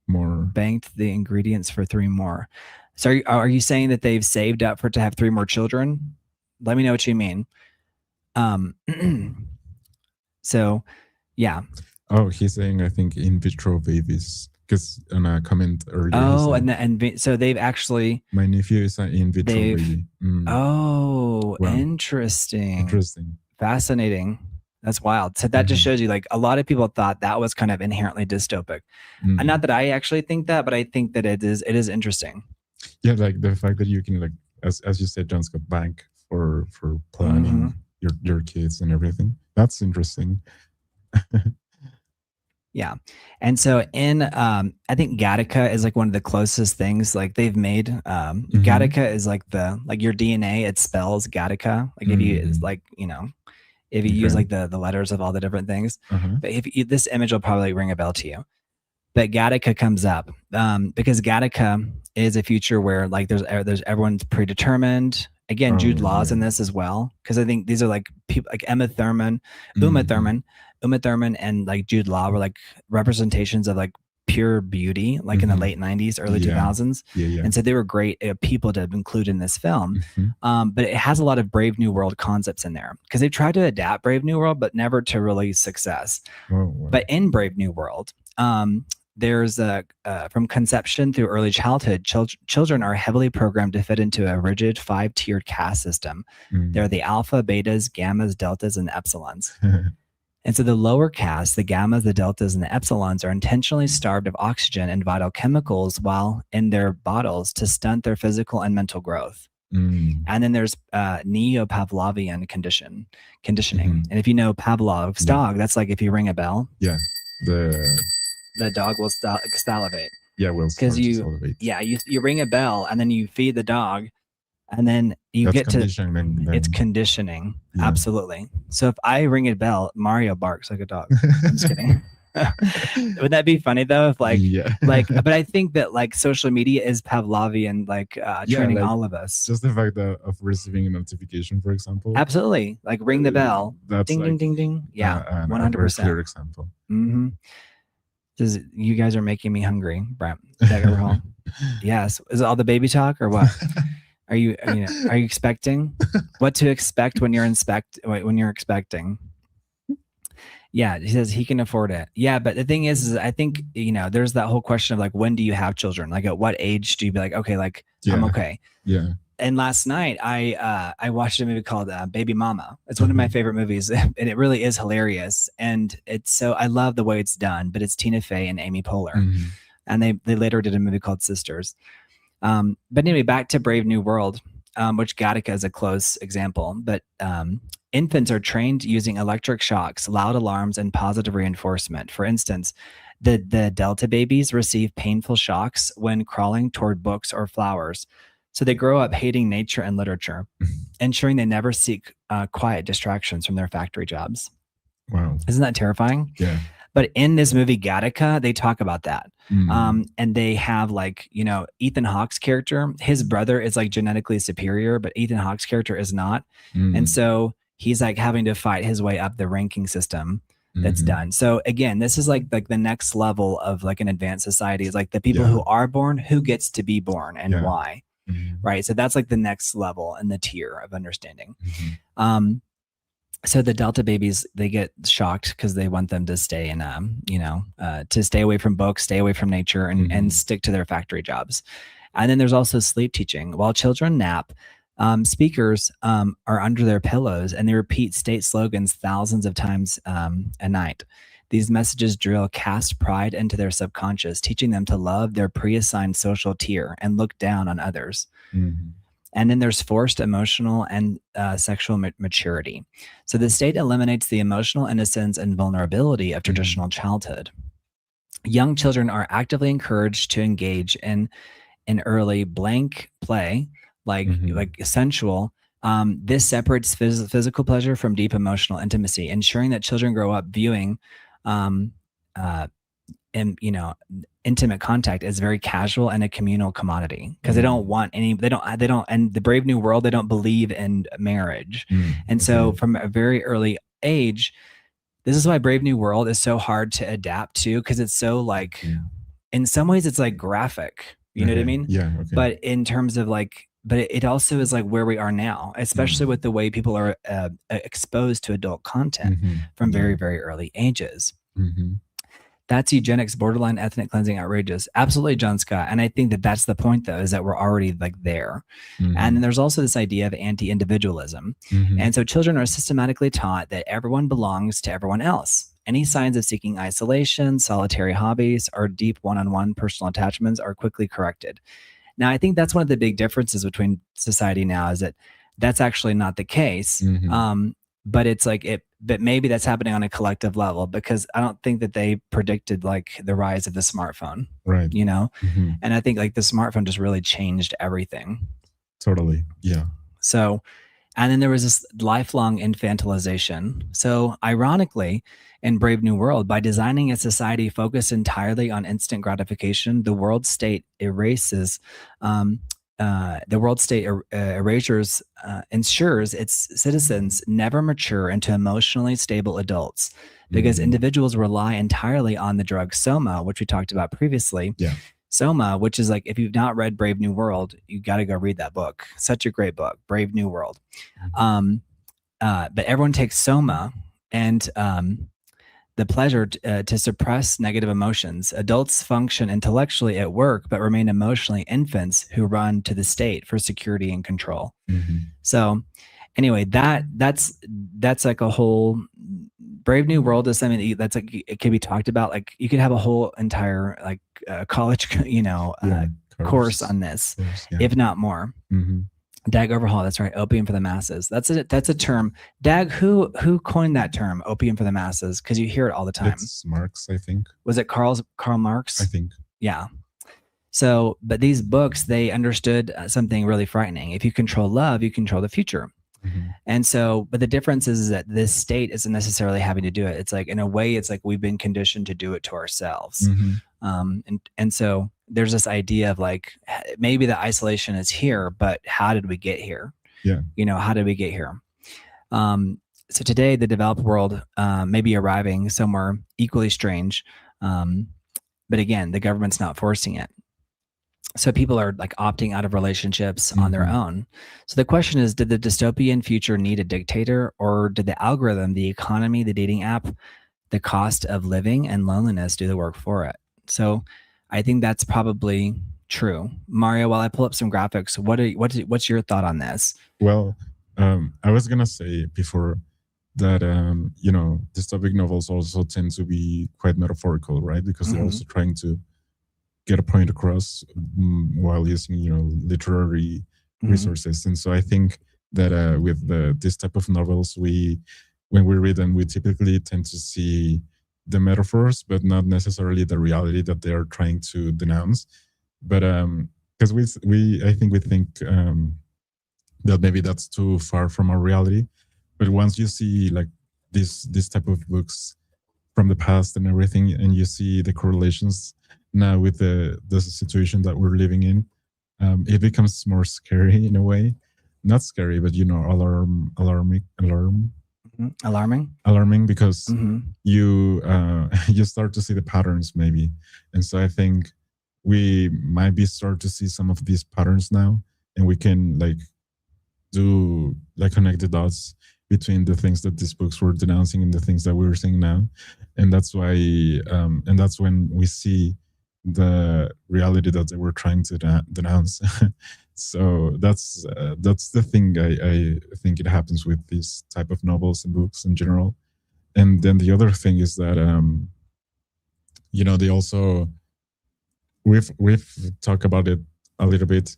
S2: more.
S1: Banked the ingredients for 3 more. So are you saying that they've saved up to have 3 more children? Let me know what you mean. So yeah.
S2: Oh, he's saying, I think, in vitro babies, because on a comment earlier.
S1: Oh, and so they've actually.
S2: My nephew is an in vitro baby.
S1: Oh, wow. Interesting. Fascinating. That's wild. So that just shows you, like, a lot of people thought that was kind of inherently dystopic. And not that I actually think that, but I think that it is interesting.
S2: Yeah, like the fact that you can, like, as you said, John Scott, bank for planning your kids and everything. That's interesting.
S1: Yeah. And so in I think Gattaca is like one of the closest things like they've made. Gattaca is like your DNA, it spells Gattaca. Like if you is like, if you use like the letters of all the different things. But if this image will probably ring a bell to you. But Gattaca comes up because Gattaca is a future where like there's everyone's predetermined. Again, Jude Law's in this as well, because I think these are like people like Uma Thurman, and like Jude Law were like representations of like pure beauty, like in the late 90s, early 2000s. And so they were great people to include in this film. But it has a lot of Brave New World concepts in there because they tried to adapt Brave New World, but never to really success. But in Brave New World, there's from conception through early childhood, children are heavily programmed to fit into a rigid 5-tiered caste system. They're the alpha, betas, gammas, deltas, and epsilons. And so the lower castes, the gammas, the deltas, and the epsilons, are intentionally starved of oxygen and vital chemicals while in their bottles to stunt their physical and mental growth. And then there's neo-Pavlovian conditioning. And if you know Pavlov's dog, that's like if you ring a bell.
S2: Yeah.
S1: The dog will salivate.
S2: Yeah,
S1: because you ring a bell and then you feed the dog, and then you get to it's conditioning. Yeah. Absolutely. So if I ring a bell, Mario barks like a dog. I'm just kidding. Would that be funny though? If but I think that like social media is Pavlovian, like training all of us.
S2: Just the fact of receiving a notification, for example.
S1: Absolutely. Like ring the bell.
S2: That's
S1: ding,
S2: like,
S1: ding, ding, ding. Yeah. 100%.
S2: Clear example.
S1: You guys are making me hungry, Brent. Yes. Is it all the baby talk or what? Are you expecting? What to expect when you're expecting? Yeah, he says he can afford it. Yeah, but the thing is I think, there's that whole question of like, when do you have children? Like at what age do you be like, okay, like I'm okay.
S2: Yeah.
S1: And last night I watched a movie called Baby Mama. It's one of my favorite movies, and it really is hilarious. And I love the way it's done. But it's Tina Fey and Amy Poehler, and they later did a movie called Sisters. But anyway, back to Brave New World, which Gattaca is a close example. But infants are trained using electric shocks, loud alarms, and positive reinforcement. For instance, the Delta babies receive painful shocks when crawling toward books or flowers. So they grow up hating nature and literature, ensuring they never seek quiet distractions from their factory jobs.
S2: Wow.
S1: Isn't that terrifying?
S2: Yeah.
S1: But in this movie, Gattaca, they talk about that. And they have like, Ethan Hawke's character, his brother is like genetically superior, but Ethan Hawke's character is not. And so he's like having to fight his way up the ranking system that's done. So again, this is like the next level of like an advanced society is like the people who are born, who gets to be born and why. Right. So that's like the next level and the tier of understanding. So the Delta babies, they get shocked because they want them to stay in, to stay away from books, stay away from nature, and stick to their factory jobs. And then there's also sleep teaching. While children nap, speakers are under their pillows and they repeat state slogans thousands of times a night. These messages drill caste pride into their subconscious, teaching them to love their pre-assigned social tier and look down on others. And then there's forced emotional and sexual maturity. So the state eliminates the emotional innocence and vulnerability of traditional childhood. Young children are actively encouraged to engage in early blank play, like sensual. This separates physical pleasure from deep emotional intimacy, ensuring that children grow up viewing intimate contact is very casual and a communal commodity, because they don't want any, they don't, and the Brave New World, they don't believe in marriage. And so from a very early age, this is why Brave New World is so hard to adapt to, because it's so like, in some ways it's like graphic, you know what I mean?
S2: Yeah.
S1: But in terms of like, but it also is like where we are now, especially with the way people are exposed to adult content from very, very early ages. That's eugenics, borderline ethnic cleansing, outrageous. Absolutely, John Scott. And I think that that's the point, though, is that we're already like there. And then there's also this idea of anti-individualism. And so children are systematically taught that everyone belongs to everyone else. Any signs of seeking isolation, solitary hobbies, or deep one-on-one personal attachments are quickly corrected. Now, I think that's one of the big differences between society now, is that that's actually not the case. But it's like but maybe that's happening on a collective level, because I don't think that they predicted like the rise of the smartphone,
S2: right?
S1: You know, and I think like the smartphone just really changed everything.
S2: Totally, yeah.
S1: So, and then there was this lifelong infantilization. So, ironically, in Brave New World, by designing a society focused entirely on instant gratification, the world state erases. The world state erasures ensures its citizens never mature into emotionally stable adults, because individuals rely entirely on the drug Soma, which we talked about previously. Soma, which is like, if you've not read Brave New World, you got to go read that book. Such a great book, Brave New World. But everyone takes Soma, and the pleasure to suppress negative emotions. Adults function intellectually at work, but remain emotionally infants who run to the state for security and control. So anyway, that's like a whole Brave New World is something that's like, it could be talked about. Like you could have a whole entire like college, course on this, if not more. Dag Overhaul, that's right. Opium for the masses. That's a term. Dag, who coined that term, opium for the masses? Because you hear it all the time.
S2: It's Marx, I think.
S1: Was it Karl Marx?
S2: I think.
S1: Yeah. So, but these books, they understood something really frightening. If you control love, you control the future. And so, but the difference is that this state isn't necessarily having to do it. It's like, in a way, it's like we've been conditioned to do it to ourselves. And so there's this idea of like, maybe the isolation is here, but how did we get here? How did we get here? So today, the developed world may be arriving somewhere equally strange. But again, the government's not forcing it. So people are like opting out of relationships on their own. So the question is, did the dystopian future need a dictator, or did the algorithm, the economy, the dating app, the cost of living and loneliness do the work for it? So I think that's probably true. Mario, while I pull up some graphics, what's your thought on this?
S2: Well, I was going to say before that, dystopic novels also tend to be quite metaphorical, right? Because they're also trying to get a point across while using, literary resources. And so I think that with this type of novels, when we read them, we typically tend to see the metaphors, but not necessarily the reality that they are trying to denounce. But because I think we think that maybe that's too far from our reality. But once you see like this type of books from the past and everything, and you see the correlations now with the situation that we're living in, it becomes more scary in a way. Not scary, but alarming, because you start to see the patterns maybe. And so I think we might start to see some of these patterns now, and we can connect the dots between the things that these books were denouncing and the things that we're seeing now. And that's why and that's when we see the reality that they were trying to denounce. So that's the thing I think it happens with these type of novels and books in general. And then the other thing is that they also we've talked about it a little bit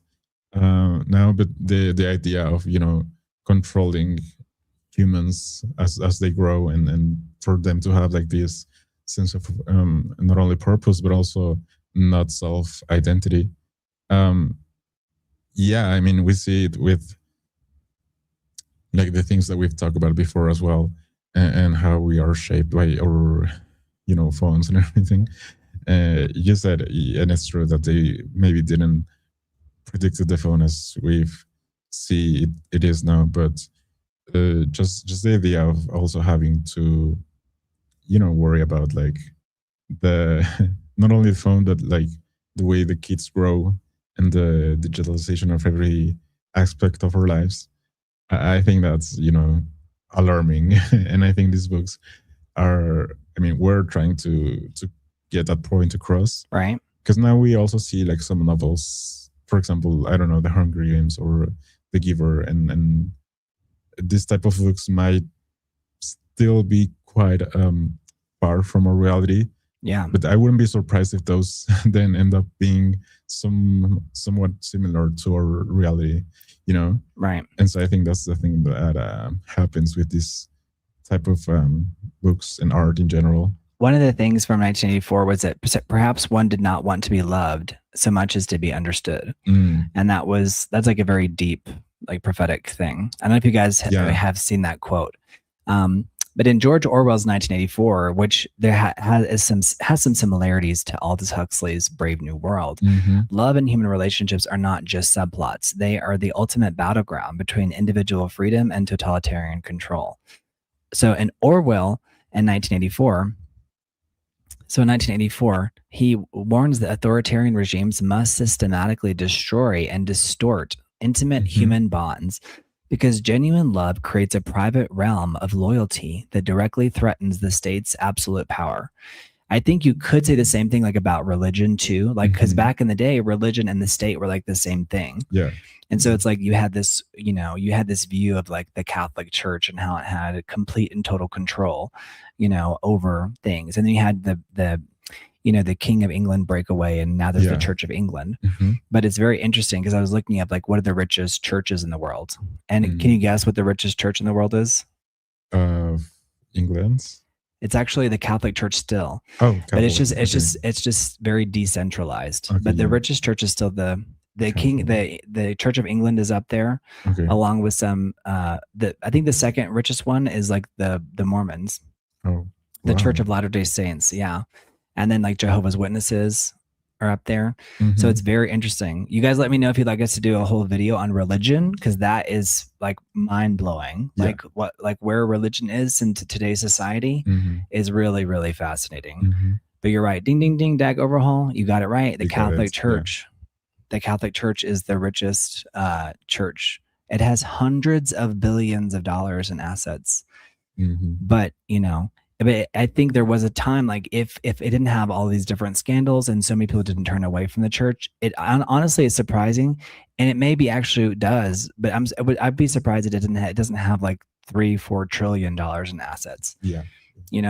S2: now, but the idea of controlling humans as they grow, and for them to have like this sense of not only purpose but also not self-identity. I mean, we see it with like the things that we've talked about before as well, and how we are shaped by our phones and everything. You said, and it's true that they maybe didn't predict the phone as we see it is now, but just the idea of also having to, worry about like the not only the phone but like the way the kids grow and the digitalization of every aspect of our lives. I think that's alarming, and I think these books are. I mean, we're trying to get that point across,
S1: right?
S2: Because now we also see like some novels, for example, I don't know, The Hunger Games or The Giver, and this type of books might still be quite far from our reality.
S1: Yeah.
S2: But I wouldn't be surprised if those then end up being somewhat similar to our reality,
S1: Right.
S2: And so I think that's the thing that happens with this type of books and art in general.
S1: One of the things from 1984 was that perhaps one did not want to be loved so much as to be understood. And that's like a very deep, like prophetic thing. I don't know if you guys have seen that quote. But in George Orwell's 1984, which there has some similarities to Aldous Huxley's Brave New World, love and human relationships are not just subplots. They are the ultimate battleground between individual freedom and totalitarian control. So in Orwell in 1984, he warns that authoritarian regimes must systematically destroy and distort intimate human bonds, because genuine love creates a private realm of loyalty that directly threatens the state's absolute power. I think you could say the same thing like about religion too, like because back in the day, religion and the state were like the same thing.
S2: Yeah.
S1: And so it's like you had this view of like the Catholic Church and how it had complete and total control, over things. And then you had the King of England breakaway, and now there's the Church of England. But it's very interesting because I was looking up like what are the richest churches in the world, and can you guess what the richest church in the world is?
S2: England.
S1: It's actually the Catholic Church still.
S2: Oh, Catholic.
S1: But it's just very decentralized. Okay, but the richest church is still the Church of England is up there, along with some. I think the second richest one is like the Mormons.
S2: Oh,
S1: the Church of Latter-day Saints, yeah. And then like Jehovah's Witnesses are up there. So it's very interesting. You guys let me know if you'd like us to do a whole video on religion, because that is like mind-blowing. Yeah. Like where religion is in today's society is really, really fascinating. But you're right. Ding, ding, ding, Dag Overhaul. You got it right. The Catholic Church. Yeah. The Catholic Church is the richest church. It has hundreds of billions of dollars in assets. But, but I think there was a time like if it didn't have all these different scandals and so many people didn't turn away from the church, it honestly is surprising, and it maybe actually does, but I'd be surprised it doesn't have like $3-4 trillion in assets.
S2: Yeah,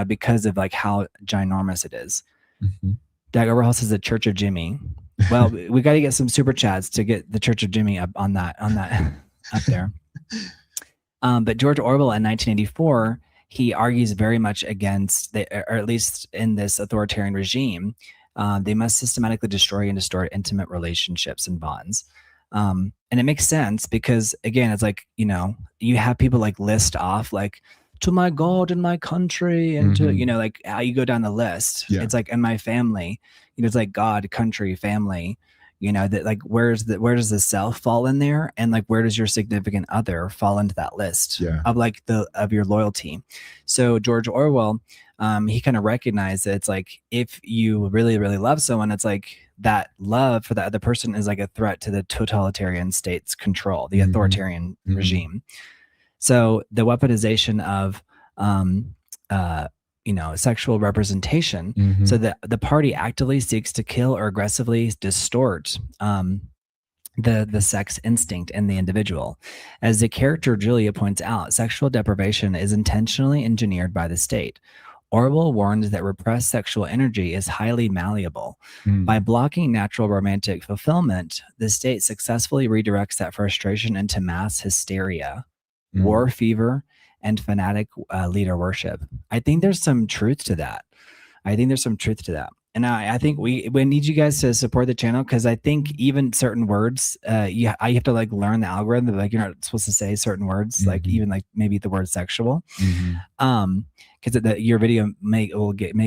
S1: because of like how ginormous it is. Dag Overhaul says the Church of Jimmy. Well, we got to get some super chats to get the Church of Jimmy up on that up there. But George Orwell in 1984. He argues very much against, or at least in this authoritarian regime, they must systematically destroy and distort intimate relationships and bonds. And it makes sense because, again, it's like, you have people like list off like, to my God and my country, and to, like how you go down the list. Yeah. It's like, and my family, it's like God, country, family. That like where does the self fall in there, and like where does your significant other fall into that list of like of your loyalty. So George Orwell, he kind of recognized that it's like if you really, really love someone, it's like that love for the other person is like a threat to the totalitarian state's control, the authoritarian regime. So the weaponization of sexual representation. So the party actively seeks to kill or aggressively distort the sex instinct in the individual. As the character Julia points out, sexual deprivation is intentionally engineered by the state. Orwell warns that repressed sexual energy is highly malleable. By blocking natural romantic fulfillment, the state successfully redirects that frustration into mass hysteria, war fever, and fanatic leader worship. I think there's some truth to that. And I think we need you guys to support the channel, because I think even certain words, I have to like learn the algorithm. Like you're not supposed to say certain words, like even like maybe the word sexual, because your video may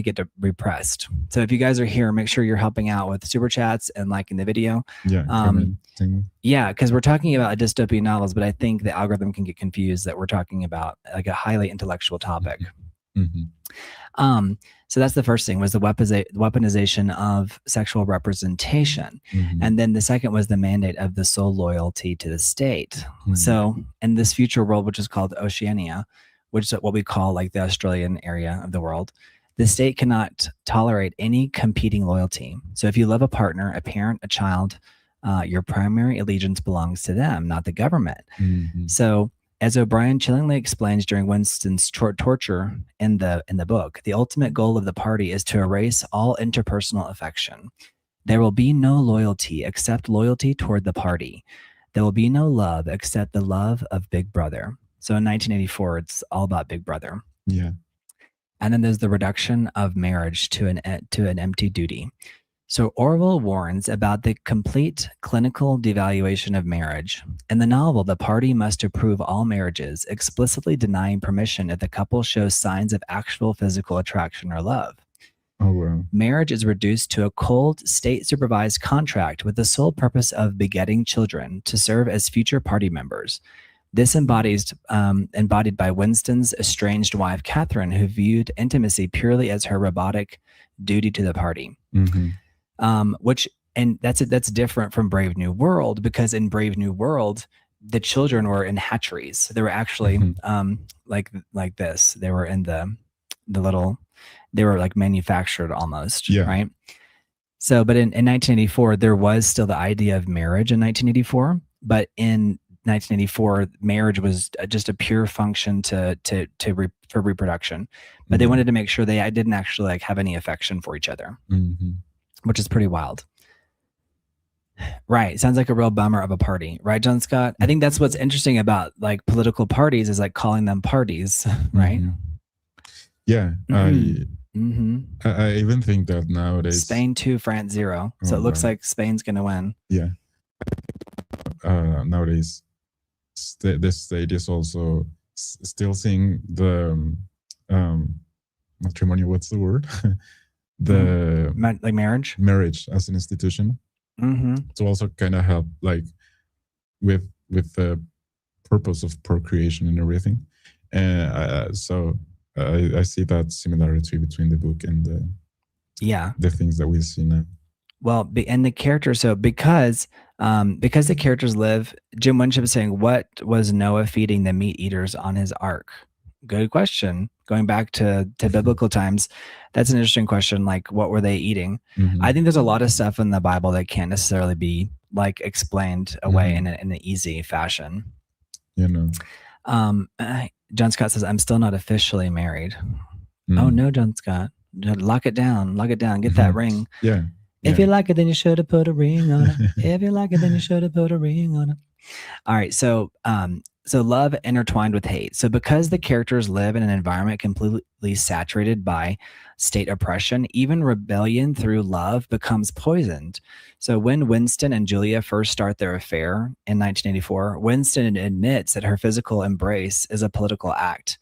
S1: get repressed. So if you guys are here, make sure you're helping out with super chats and liking the video.
S2: Yeah, commenting.
S1: Yeah, because we're talking about dystopian novels, but I think the algorithm can get confused that we're talking about like a highly intellectual topic. So that's the first thing, was the weaponization of sexual representation. And then the second was the mandate of the sole loyalty to the state. So in this future world, which is called Oceania, which is what we call like the Australian area of the world, the state cannot tolerate any competing loyalty. So if you love a partner, a parent, a child, your primary allegiance belongs to them, not the government. So as O'Brien chillingly explains during Winston's torture in the book, the ultimate goal of the party is to erase all interpersonal affection. There will be no loyalty except loyalty toward the party. There will be no love except the love of Big Brother. So in 1984, it's all about Big Brother.
S2: Yeah.
S1: And then there's the reduction of marriage to an empty duty. So Orwell warns about the complete clinical devaluation of marriage. In the novel, the party must approve all marriages, explicitly denying permission if the couple shows signs of actual physical attraction or love.
S2: Oh, wow.
S1: Marriage is reduced to a cold, state-supervised contract with the sole purpose of begetting children to serve as future party members. This embodied by Winston's estranged wife, Catherine, who viewed intimacy purely as her robotic duty to the party. And that's different from Brave New World, because in Brave New World, the children were in hatcheries. They were actually like this. They were in the little, they were like manufactured almost, right? So, but in 1984, there was still the idea of marriage in 1984, but in 1984, marriage was just a pure function for reproduction. But they wanted to make sure they didn't actually like have any affection for each other, which is pretty wild. Right. Sounds like a real bummer of a party, right, John Scott? I think that's what's interesting about like political parties, is like calling them parties, right?
S2: Yeah. I even think that nowadays
S1: Spain 2, France 0. So it looks like Spain's going to win.
S2: Yeah. Nowadays, the state is also still seeing the matrimony. What's the word?
S1: Like marriage
S2: as an institution. To also kind of help like with the purpose of procreation and everything. So I see that similarity between the book and the things that we see now.
S1: Well, and the characters, so because the characters live, Jim Winship is saying, what was Noah feeding the meat eaters on his ark? Good question. Going back to biblical times, that's an interesting question. Like, what were they eating? I think there's a lot of stuff in the Bible that can't necessarily be like explained away in an easy fashion.
S2: You know.
S1: John Scott says, I'm still not officially married. Oh no, John Scott. Lock it down. Get that ring.
S2: Yeah.
S1: If you like it, then you should have put a ring on it. If you like it, then you should have put a ring on it. All right. So love intertwined with hate. So because the characters live in an environment completely saturated by state oppression, even rebellion through love becomes poisoned. So when Winston and Julia first start their affair in 1984, Winston admits that her physical embrace is a political act,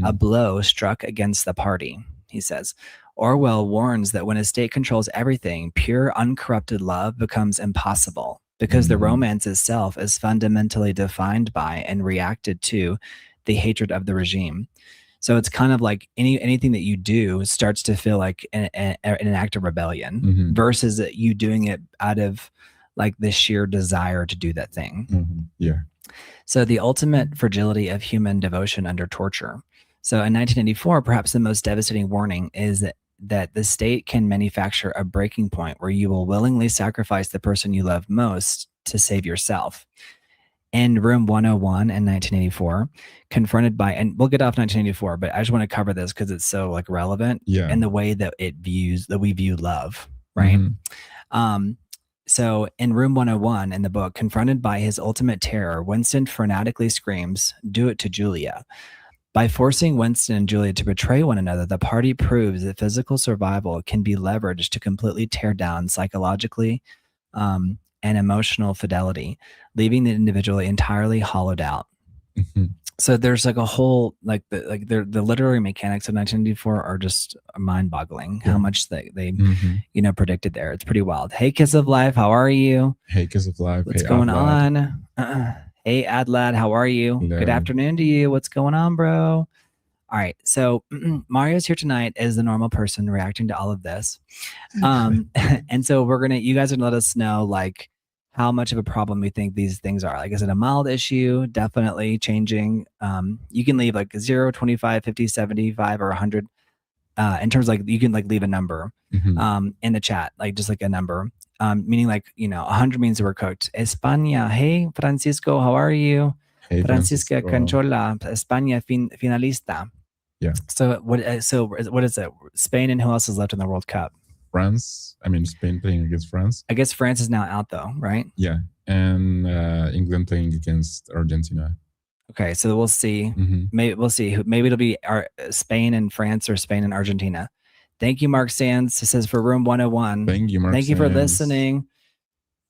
S1: a blow struck against the party, he says. Orwell warns that when a state controls everything, pure, uncorrupted love becomes impossible, because the romance itself is fundamentally defined by and reacted to the hatred of the regime. So it's kind of like anything that you do starts to feel like an act of rebellion versus you doing it out of like the sheer desire to do that thing.
S2: Yeah.
S1: So the ultimate fragility of human devotion under torture. So in 1984, perhaps the most devastating warning is that the state can manufacture a breaking point where you will willingly sacrifice the person you love most to save yourself. In Room 101 in 1984, confronted by, and we'll get off 1984, but I just want to cover this because it's so like relevant in the way that we view love, right? So in Room 101 in the book, confronted by his ultimate terror, Winston frenetically screams, "Do it to Julia." By forcing Winston and Julia to betray one another, the party proves that physical survival can be leveraged to completely tear down psychologically and emotional fidelity, leaving the individual entirely hollowed out. So there's like a whole the literary mechanics of 1994 are just mind-boggling. How much they predicted there. It's pretty wild. Hey, Kiss of Life, how are you?
S2: Hey, Kiss of Life.
S1: What's going on? Hey, Adlad, how are you? Hello. Good afternoon to you. What's going on, bro? All right. So Mario's here tonight as the normal person reacting to all of this. And so you guys are going to let us know like how much of a problem we think these things are. Like, is it a mild issue? Definitely changing. You can leave like 0, 25, 50, 75, or 100. In terms like you can like leave a number in the chat, like just like a number. Meaning like, 100 means we're cooked. España. Hey, Francisco, how are you? Hey, Francisca Canchola, España finalista.
S2: Yeah.
S1: So what is it? Spain and who else is left in the World Cup?
S2: France. I mean, Spain playing against France.
S1: I guess France is now out though, right?
S2: Yeah. And England playing against Argentina.
S1: Okay, so we'll see. Maybe we'll see. Maybe it'll be Spain and France or Spain and Argentina. Thank you, Mark Sands. It says for room 101.
S2: Thank you, Mark.
S1: Thank you for listening.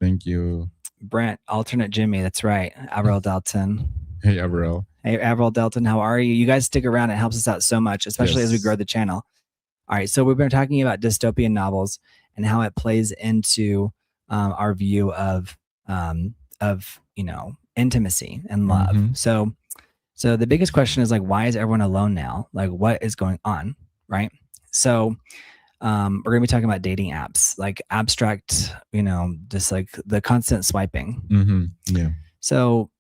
S2: Thank you.
S1: Brent, alternate Jimmy. That's right. Avril Dalton.
S2: Hey, Avril.
S1: Hey, Avril Dalton. How are you? You guys stick around. It helps us out so much, especially as we grow the channel. All right. So we've been talking about dystopian novels and how it plays into our view of intimacy and love. So the biggest question is like, why is everyone alone now? Like, what is going on? Right. So we're going to be talking about dating apps, like abstract, just like the constant swiping.
S2: Yeah.
S1: So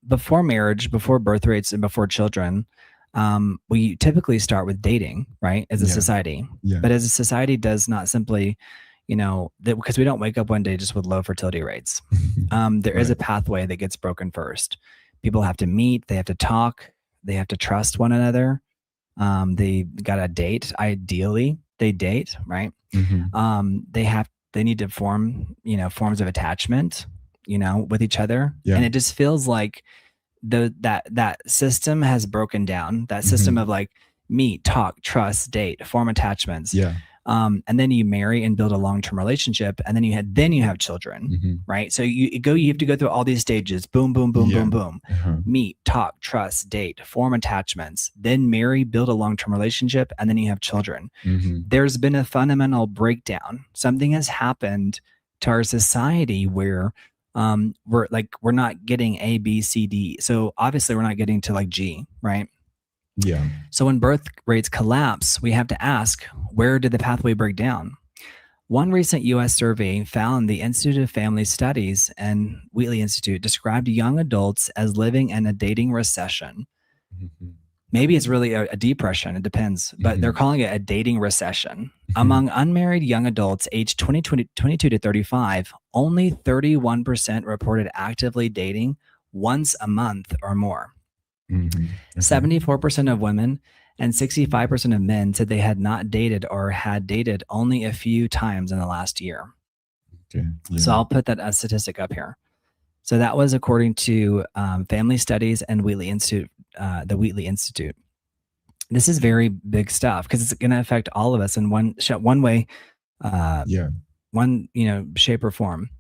S1: before marriage, before birth rates, and before children, we typically start with dating, right? As a society.
S2: Yeah.
S1: But as a society does not simply, because we don't wake up one day just with low fertility rates. There is a pathway that gets broken first. People have to meet, they have to talk, they have to trust one another. They got to date. Ideally, they date, right? They need to form, forms of attachment, with each other. Yeah. And it just feels like that system has broken down. That system of like meet, talk, trust, date, form attachments.
S2: Yeah.
S1: And then you marry and build a long-term relationship, and then you have children, right? So you have to go through all these stages. Boom, boom, boom, boom, boom. Meet, talk, trust, date, form attachments, then marry, build a long-term relationship, and then you have children. There's been a fundamental breakdown. Something has happened to our society where we're not getting A, B, C, D. So obviously we're not getting to like G, right?
S2: Yeah.
S1: So when birth rates collapse, we have to ask, where did the pathway break down? One recent U.S. survey found the Institute of Family Studies and Wheatley Institute described young adults as living in a dating recession. Maybe it's really a depression. It depends, but they're calling it a dating recession. Among unmarried young adults aged 22 to 35, only 31% reported actively dating once a month or more. 74% of women and 65% of men said they had not dated or had dated only a few times in the last year.
S2: Okay. Yeah.
S1: So I'll put that statistic up here. So that was according to Family Studies and Wheatley Institute, the Wheatley Institute. This is very big stuff because it's going to affect all of us in one way, one shape or form.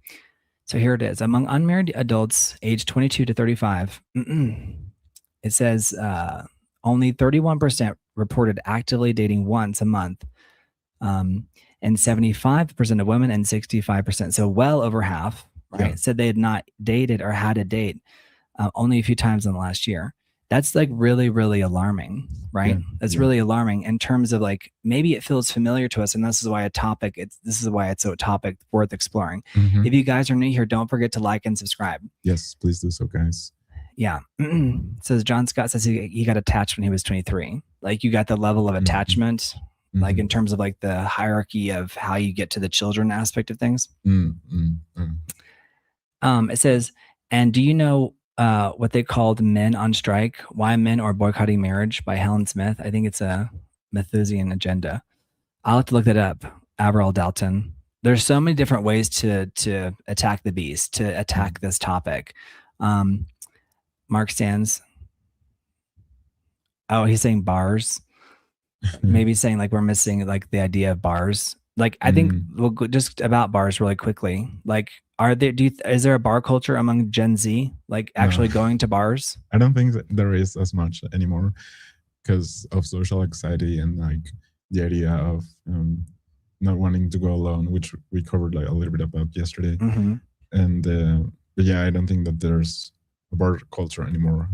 S1: So here it is. Among unmarried adults aged 22 to 35. It says only 31% reported actively dating once a month, and 75% of women and 65%, so well over half, right, said they had not dated or had a date only a few times in the last year. That's like really, really alarming, right? That's really alarming in terms of like, maybe it feels familiar to us, and this is why this is why it's a topic worth exploring. If you guys are new here, don't forget to like and subscribe.
S2: Yes, please do so, guys.
S1: Yeah. So John Scott says he got attached when he was 23. Like you got the level of attachment, like in terms of like the hierarchy of how you get to the children aspect of things. It says, and do you know what they called Men on Strike? Why Men Are Boycotting Marriage by Helen Smith? I think it's a Malthusian agenda. I'll have to look that up. Avril Dalton. There's so many different ways to attack the beast, to attack this topic. Mark Sands. Oh, he's saying bars. Maybe saying like we're missing like the idea of bars. Like I think we'll go just about bars really quickly. Like, is there a bar culture among Gen Z? Like actually going to bars?
S2: I don't think that there is as much anymore because of social anxiety and like the idea of not wanting to go alone, which we covered like a little bit about yesterday. And but yeah, I don't think that there's a bar culture anymore.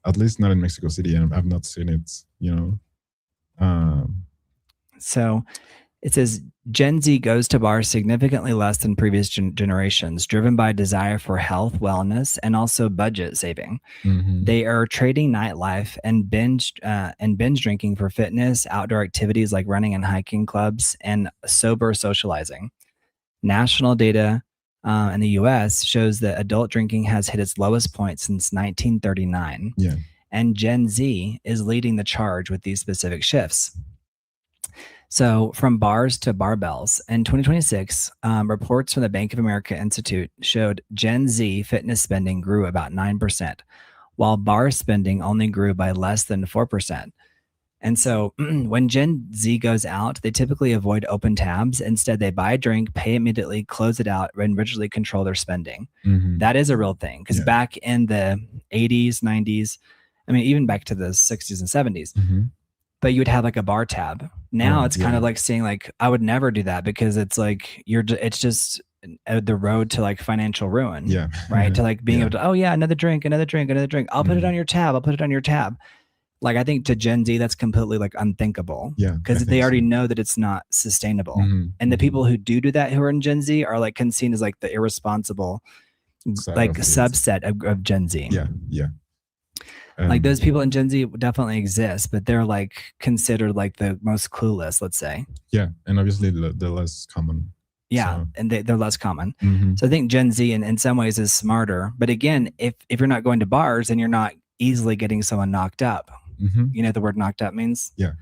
S2: At least not in Mexico City, and I've not seen it.
S1: So it says Gen Z goes to bars significantly less than previous generations, driven by desire for health, wellness, and also budget saving. They are trading nightlife and binge drinking for fitness, outdoor activities like running and hiking clubs, and sober socializing. National data in the U.S. shows that adult drinking has hit its lowest point since 1939.
S2: Yeah.
S1: And Gen Z is leading the charge with these specific shifts. So from bars to barbells, in 2026, reports from the Bank of America Institute showed Gen Z fitness spending grew about 9%, while bar spending only grew by less than 4%. And so when Gen Z goes out, they typically avoid open tabs. Instead, they buy a drink, pay immediately, close it out, and rigidly control their spending. That is a real thing because back in the 80s, 90s, I mean, even back to the 60s and 70s, but you would have like a bar tab. Now it's kind of like saying like, I would never do that because it's like, it's just the road to like financial ruin.
S2: Yeah.
S1: Right. To like being able to, oh yeah, another drink. I'll put it on your tab. Like I think to Gen Z, that's completely like unthinkable.
S2: Yeah.
S1: Because they already know that it's not sustainable. And the people who do that, who are in Gen Z are like seen as like the irresponsible, like subset of Gen Z.
S2: Yeah. Yeah.
S1: Like those people in Gen Z definitely exist, but they're like considered like the most clueless, let's say.
S2: Yeah. And obviously the less common.
S1: Yeah. So. And they're less common. So I think Gen Z in some ways is smarter. But again, if you're not going to bars, then you're not easily getting someone knocked up. You know what the word knocked up means?
S2: Yeah.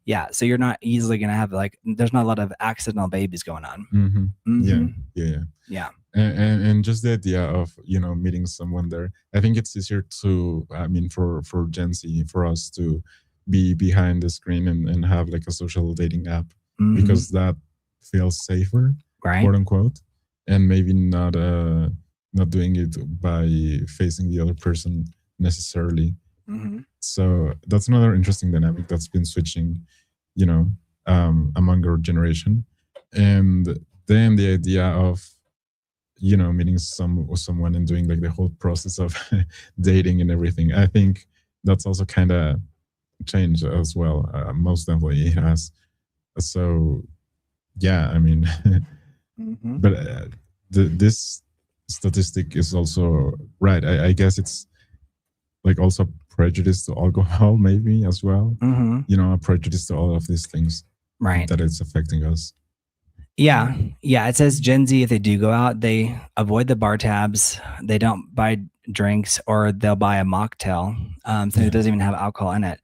S1: Yeah. So you're not easily going to have like, there's not a lot of accidental babies going on. Yeah.
S2: And just the idea of, meeting someone there, I think it's easier to, for Gen Z, for us to be behind the screen and have like a social dating app because that feels safer,
S1: right?
S2: Quote unquote, and maybe not doing it by facing the other person necessarily. So that's another interesting dynamic that's been switching, among our generation. And then the idea of, meeting someone and doing like the whole process of dating and everything. I think that's also kind of changed as well. Most definitely it has. So, yeah, I mean, but this statistic is also right. I guess it's like also prejudice to alcohol maybe as well. A prejudice to all of these things,
S1: right?
S2: That it's affecting us.
S1: Yeah. It says Gen Z, if they do go out, they avoid the bar tabs. They don't buy drinks, or they'll buy a mocktail, so it doesn't even have alcohol in it,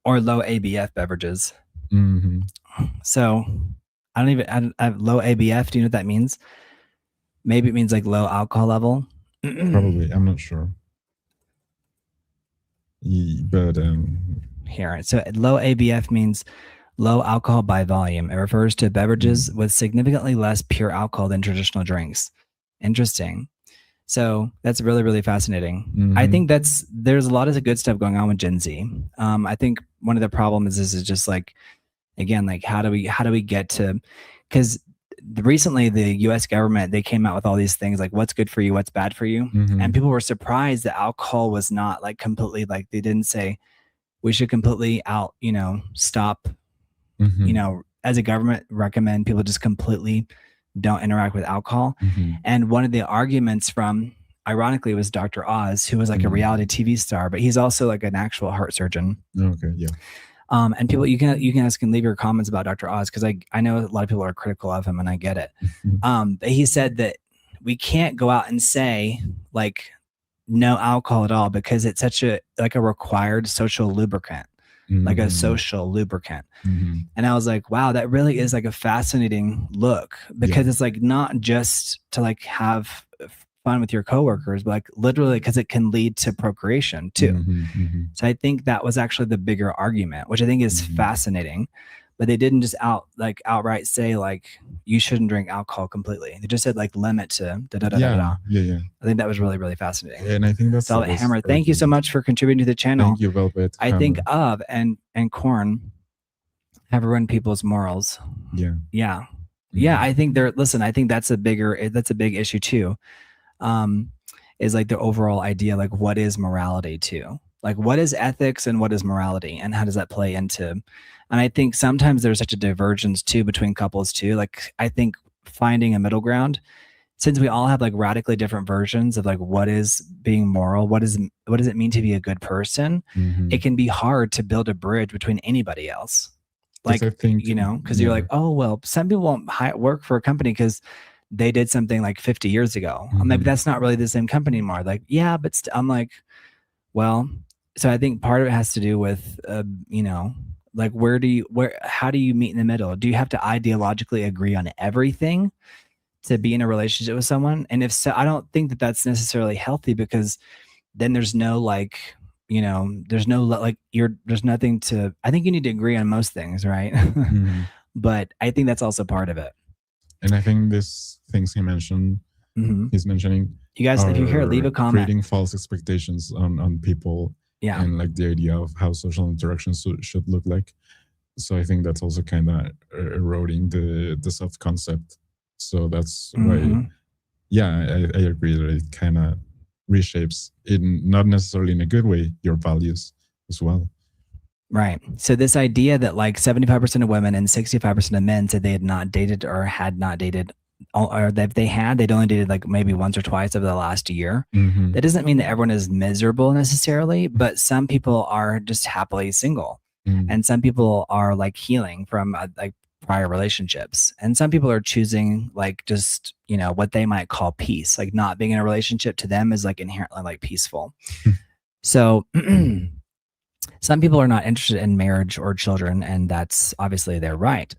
S1: or low ABF beverages. So I have low ABF. Do you know what that means? Maybe it means like low alcohol level.
S2: Probably. I'm not sure. But
S1: here, so low ABF means low alcohol by volume. It refers to beverages with significantly less pure alcohol than traditional drinks. Interesting. So that's really, really fascinating. I think there's a lot of good stuff going on with Gen Z. I think one of the problems is just like, again, like how do we get to, because recently the US government, they came out with all these things like what's good for you, what's bad for you. And people were surprised that alcohol was not like completely, like they didn't say we should completely stop, as a government recommend people just completely don't interact with alcohol. And one of the arguments from, ironically, was Dr. Oz, who was like a reality TV star, but he's also like an actual heart surgeon.
S2: Okay. Yeah.
S1: And people, you can ask and leave your comments about Dr. Oz, because I know a lot of people are critical of him, and I get it. But he said that we can't go out and say like no alcohol at all, because it's such a required social lubricant, like a social lubricant. And I was like, wow, that really is like a fascinating look, because it's like not just to like have fun with your coworkers, but like literally because it can lead to procreation too. So I think that was actually the bigger argument, which I think is fascinating. But they didn't just outright say like you shouldn't drink alcohol completely. They just said like limit to da da da da da.
S2: Yeah.
S1: I think that was really, really fascinating.
S2: And I think that's
S1: Velvet Hammer. Thank you so much for contributing to the channel.
S2: Thank you, Velvet
S1: I
S2: Hammer.
S1: think of and Corn have ruined people's morals. Yeah. I think I think that's a big issue too. Is like the overall idea, like what is morality too? Like what is ethics and what is morality, and how does that play into? And I think sometimes there's such a divergence too between couples too. Like I think finding a middle ground, since we all have like radically different versions of like what is being moral, what does it mean to be a good person, it can be hard to build a bridge between anybody else. Like, I think, because you're like, oh, well, some people won't work for a company because they did something like 50 years ago. Maybe that's not really the same company anymore. Like, yeah, but I'm like, well, so I think part of it has to do with, like how do you meet in the middle? Do you have to ideologically agree on everything to be in a relationship with someone? And if so, I don't think that that's necessarily healthy, because then there's no like, there's no like there's nothing to. I think you need to agree on most things, right? But I think that's also part of it.
S2: And I think these things he's mentioning.
S1: You guys, if you're here, leave a comment.
S2: Creating false expectations on people, and like the idea of how social interactions should look like. So I think that's also kind of eroding the self concept. So that's why, I agree that it kind of reshapes, in not necessarily in a good way, your values as well.
S1: Right. So this idea that like 75% of women and 65% of men said they had not dated or had not dated, or that if they had, they'd only dated like maybe once or twice over the last year. That doesn't mean that everyone is miserable necessarily, but some people are just happily single, and some people are like healing from like prior relationships, and some people are choosing like just what they might call peace. Like not being in a relationship to them is like inherently like peaceful. So some people are not interested in marriage or children, and that's obviously their right.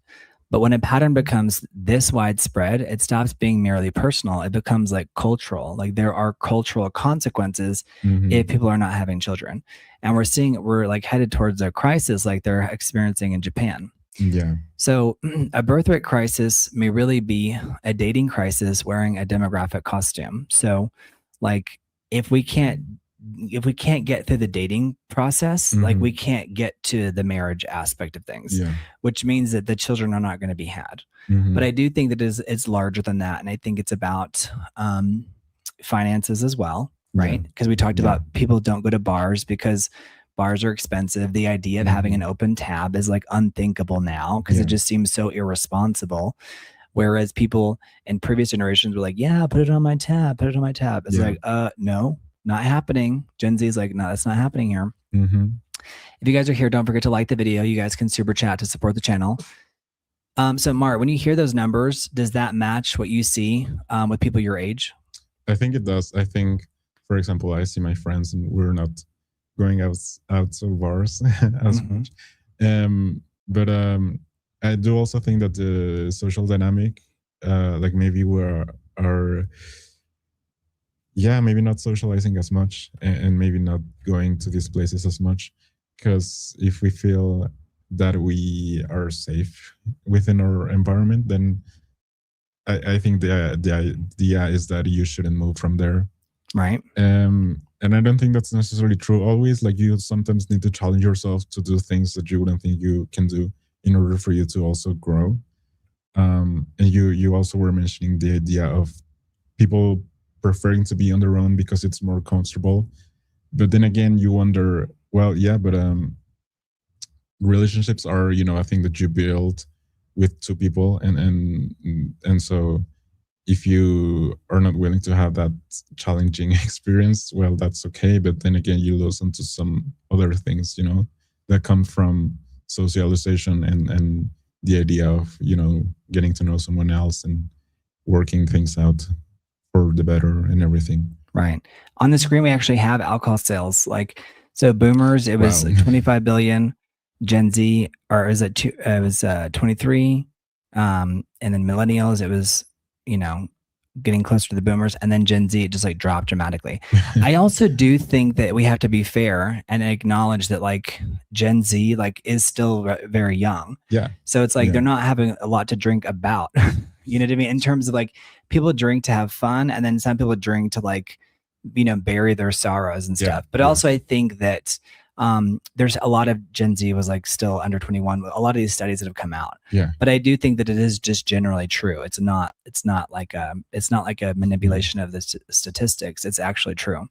S1: But when a pattern becomes this widespread, it stops being merely personal. It becomes like cultural. Like there are cultural consequences if people are not having children. And we're like headed towards a crisis like they're experiencing in Japan.
S2: Yeah.
S1: So a birth rate crisis may really be a dating crisis wearing a demographic costume. So like if we can't get through the dating process, like we can't get to the marriage aspect of things, which means that the children are not going to be had. But I do think that it's larger than that. And I think it's about finances as well, right? Because we talked about people don't go to bars because bars are expensive. The idea of having an open tab is like unthinkable now, because it just seems so irresponsible. Whereas people in previous generations were like, yeah, put it on my tab, put it on my tab. It's like, no, not happening. Gen Z is like, no, that's not happening here. If you guys are here, don't forget to like the video. You guys can super chat to support the channel. So Mart, when you hear those numbers, does that match what you see with people your age?
S2: I think it does. I think, for example, I see my friends and we're not going out of bars as much. But I do also think that the social dynamic, like maybe maybe not socializing as much, and maybe not going to these places as much, because if we feel that we are safe within our environment, then I think the idea is that you shouldn't move from there.
S1: Right.
S2: And I don't think that's necessarily true always. Like you sometimes need to challenge yourself to do things that you wouldn't think you can do in order for you to also grow. And you also were mentioning the idea of people preferring to be on their own because it's more comfortable. But then again, you wonder, well, yeah, but relationships are, a thing that you build with two people, and so if you are not willing to have that challenging experience, well, that's okay. But then again, you lose into some other things, that come from socialization and the idea of, getting to know someone else and working things out for the better and everything.
S1: Right. On the screen, we actually have alcohol sales. Like, so boomers, it was 25 billion. Gen Z, or is it 23? And then millennials, it was, getting closer to the boomers, and then Gen Z, it just like dropped dramatically. I also do think that we have to be fair and acknowledge that like Gen Z like is still very young.
S2: Yeah.
S1: So it's like they're not having a lot to drink about. You know what I mean? In terms of like people drink to have fun, and then some people drink to like, you know, bury their sorrows and stuff. But also I think that there's a lot of Gen Z was like still under 21. A lot of these studies that have come out.
S2: Yeah.
S1: But I do think that it is just generally true. It's not like a manipulation of the statistics. It's actually true.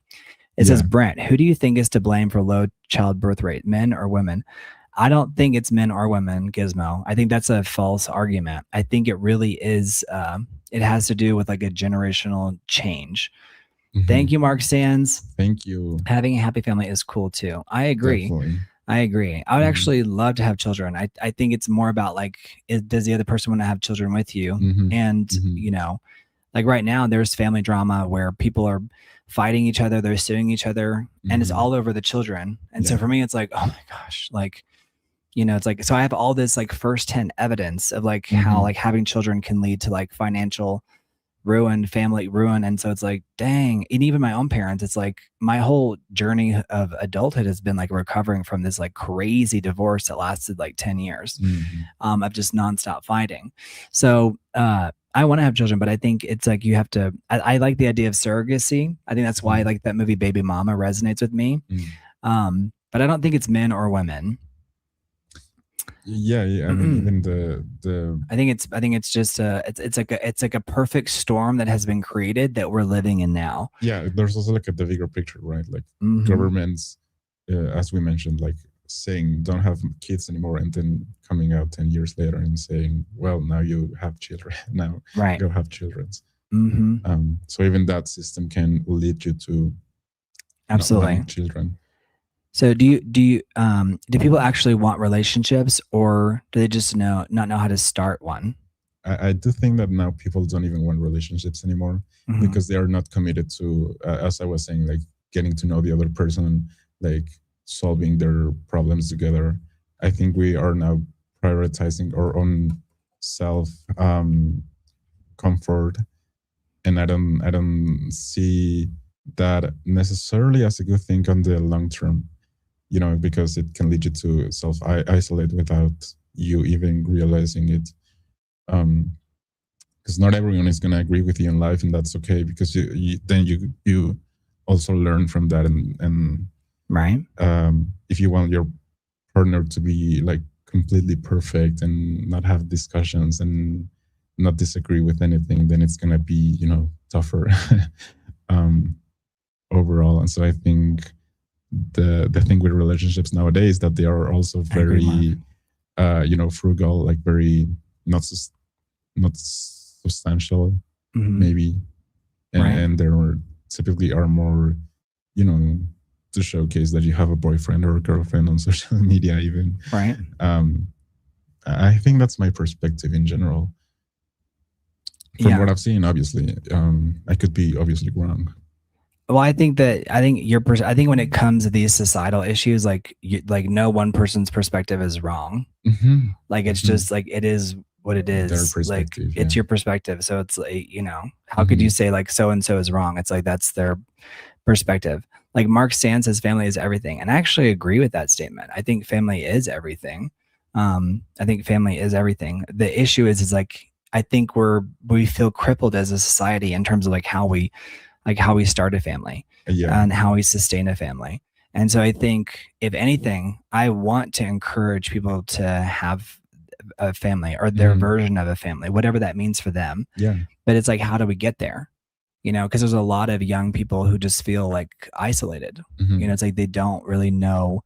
S1: It says, Brent, who do you think is to blame for low childbirth rate, men or women? I don't think it's men or women, Gizmo. I think that's a false argument. I think it really is. It has to do with like a generational change. Thank you, Mark Sands.
S2: Thank you.
S1: Having a happy family is cool too. I agree.
S2: Definitely.
S1: I agree. I would actually love to have children. I think it's more about like, does the other person want to have children with you? And, you know, like right now there's family drama where people are fighting each other, they're suing each other, and it's all over the children. And so for me, it's like, oh my gosh, like, you know, it's like, so I have all this like firsthand evidence of like how like having children can lead to like financial ruin, family ruin. And so it's like, dang, and even my own parents, it's like my whole journey of adulthood has been like recovering from this like crazy divorce that lasted like 10 years of just nonstop fighting. So I want to have children, but I think it's like you have to, I like the idea of surrogacy. I think that's why like that movie Baby Mama resonates with me. But I don't think it's men or women.
S2: Yeah. I mean, even the
S1: I think it's just it's like a perfect storm that has been created that we're living in now.
S2: Yeah, there's also like the bigger picture, right? Like governments, as we mentioned, like saying don't have kids anymore, and then coming out 10 years later and saying, well, now you have children. Now you'll have children. So even that system can lead you to
S1: absolutely
S2: children.
S1: So do people actually want relationships, or do they just not know how to start one?
S2: I do think that now people don't even want relationships anymore because they are not committed to, as I was saying, like getting to know the other person, like solving their problems together. I think we are now prioritizing our own self comfort, and I don't see that necessarily as a good thing on the long term. You know, because it can lead you to self-isolate without you even realizing it. Because not everyone is going to agree with you in life, and that's okay, because you also learn from that. And
S1: right.
S2: If you want your partner to be like completely perfect and not have discussions and not disagree with anything, then it's going to be, you know, tougher overall. And so I think the thing with relationships nowadays that they are also very you know, frugal, like very not substantial maybe, and they're typically are more, you know, to showcase that you have a boyfriend or a girlfriend on social media even,
S1: right.
S2: I think that's my perspective in general from what I've seen. Obviously I could be obviously wrong.
S1: Well, I think when it comes to these societal issues, like no one person's perspective is wrong. Like it's just like it is what it is. Like it's your perspective. So it's like, you know, how could you say like so and so is wrong? It's like that's their perspective. Like Mark Sand says, family is everything, and I actually agree with that statement. I think family is everything. I think family is everything. The issue is like I think we feel crippled as a society in terms of like how we start a family and how we sustain a family. And so I think if anything, I want to encourage people to have a family or their version of a family, whatever that means for them.
S2: Yeah.
S1: But it's like, how do we get there? You know, because there's a lot of young people who just feel like isolated. You know, it's like they don't really know,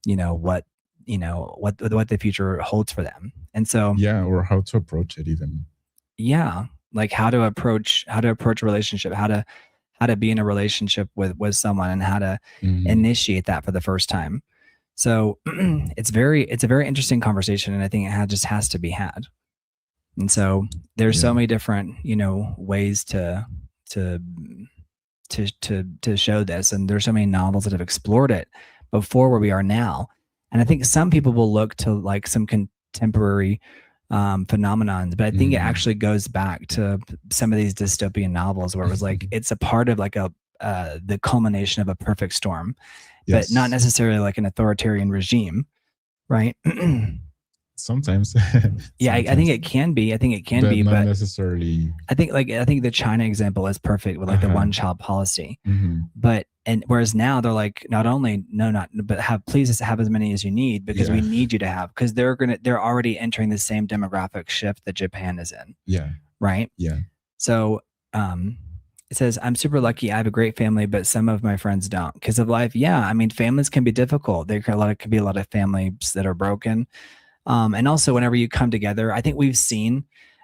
S1: you know, what the future holds for them. And so
S2: or how to approach it even.
S1: Like how to approach a relationship, how to be in a relationship with someone, and how to initiate that for the first time. So it's a very interesting conversation, and I think it just has to be had. And so there's so many different, you know, ways to show this, and there's so many novels that have explored it before where we are now. And I think some people will look to like some contemporary phenomenons, but I think it actually goes back to some of these dystopian novels where it was like it's a part of like the culmination of a perfect storm, but not necessarily like an authoritarian regime, right?
S2: Sometimes.
S1: Yeah, I think it can be. I think it can be,
S2: not
S1: but
S2: necessarily.
S1: I think the China example is perfect with like the one child policy. But and whereas now they're like not only but please have as many as you need because we need you to have, because they're already entering the same demographic shift that Japan is in.
S2: Yeah.
S1: Right.
S2: Yeah.
S1: So it says, I'm super lucky. I have a great family, but some of my friends don't because of life. Yeah, I mean, families can be difficult. There could be a lot of families that are broken. And also whenever you come together, I think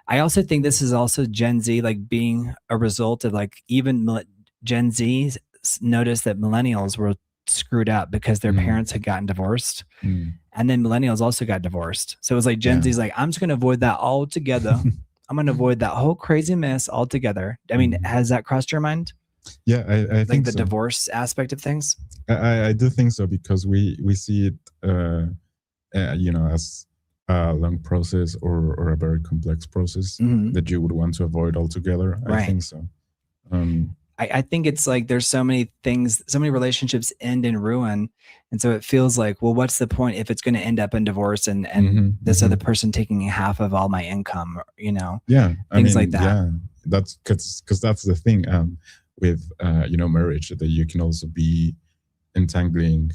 S1: I also think this is also Gen Z, like being a result of like even Gen Z noticed that millennials were screwed up because their parents had gotten divorced. And then millennials also got divorced. So it was like Gen Z's like, I'm just going to avoid that altogether. I'm going to avoid that whole crazy mess altogether. I mean, has that crossed your mind?
S2: Yeah, I think
S1: like the divorce aspect of things.
S2: I do think so because we see it, as a long process or a very complex process that you would want to avoid altogether.
S1: Right.
S2: I think so.
S1: I think it's like there's so many things, so many relationships end in ruin. And so it feels like, well, what's the point if it's going to end up in divorce and this other person taking half of all my income,
S2: Yeah.
S1: Things like that.
S2: Yeah, that's because that's the thing with, marriage, that you can also be entangling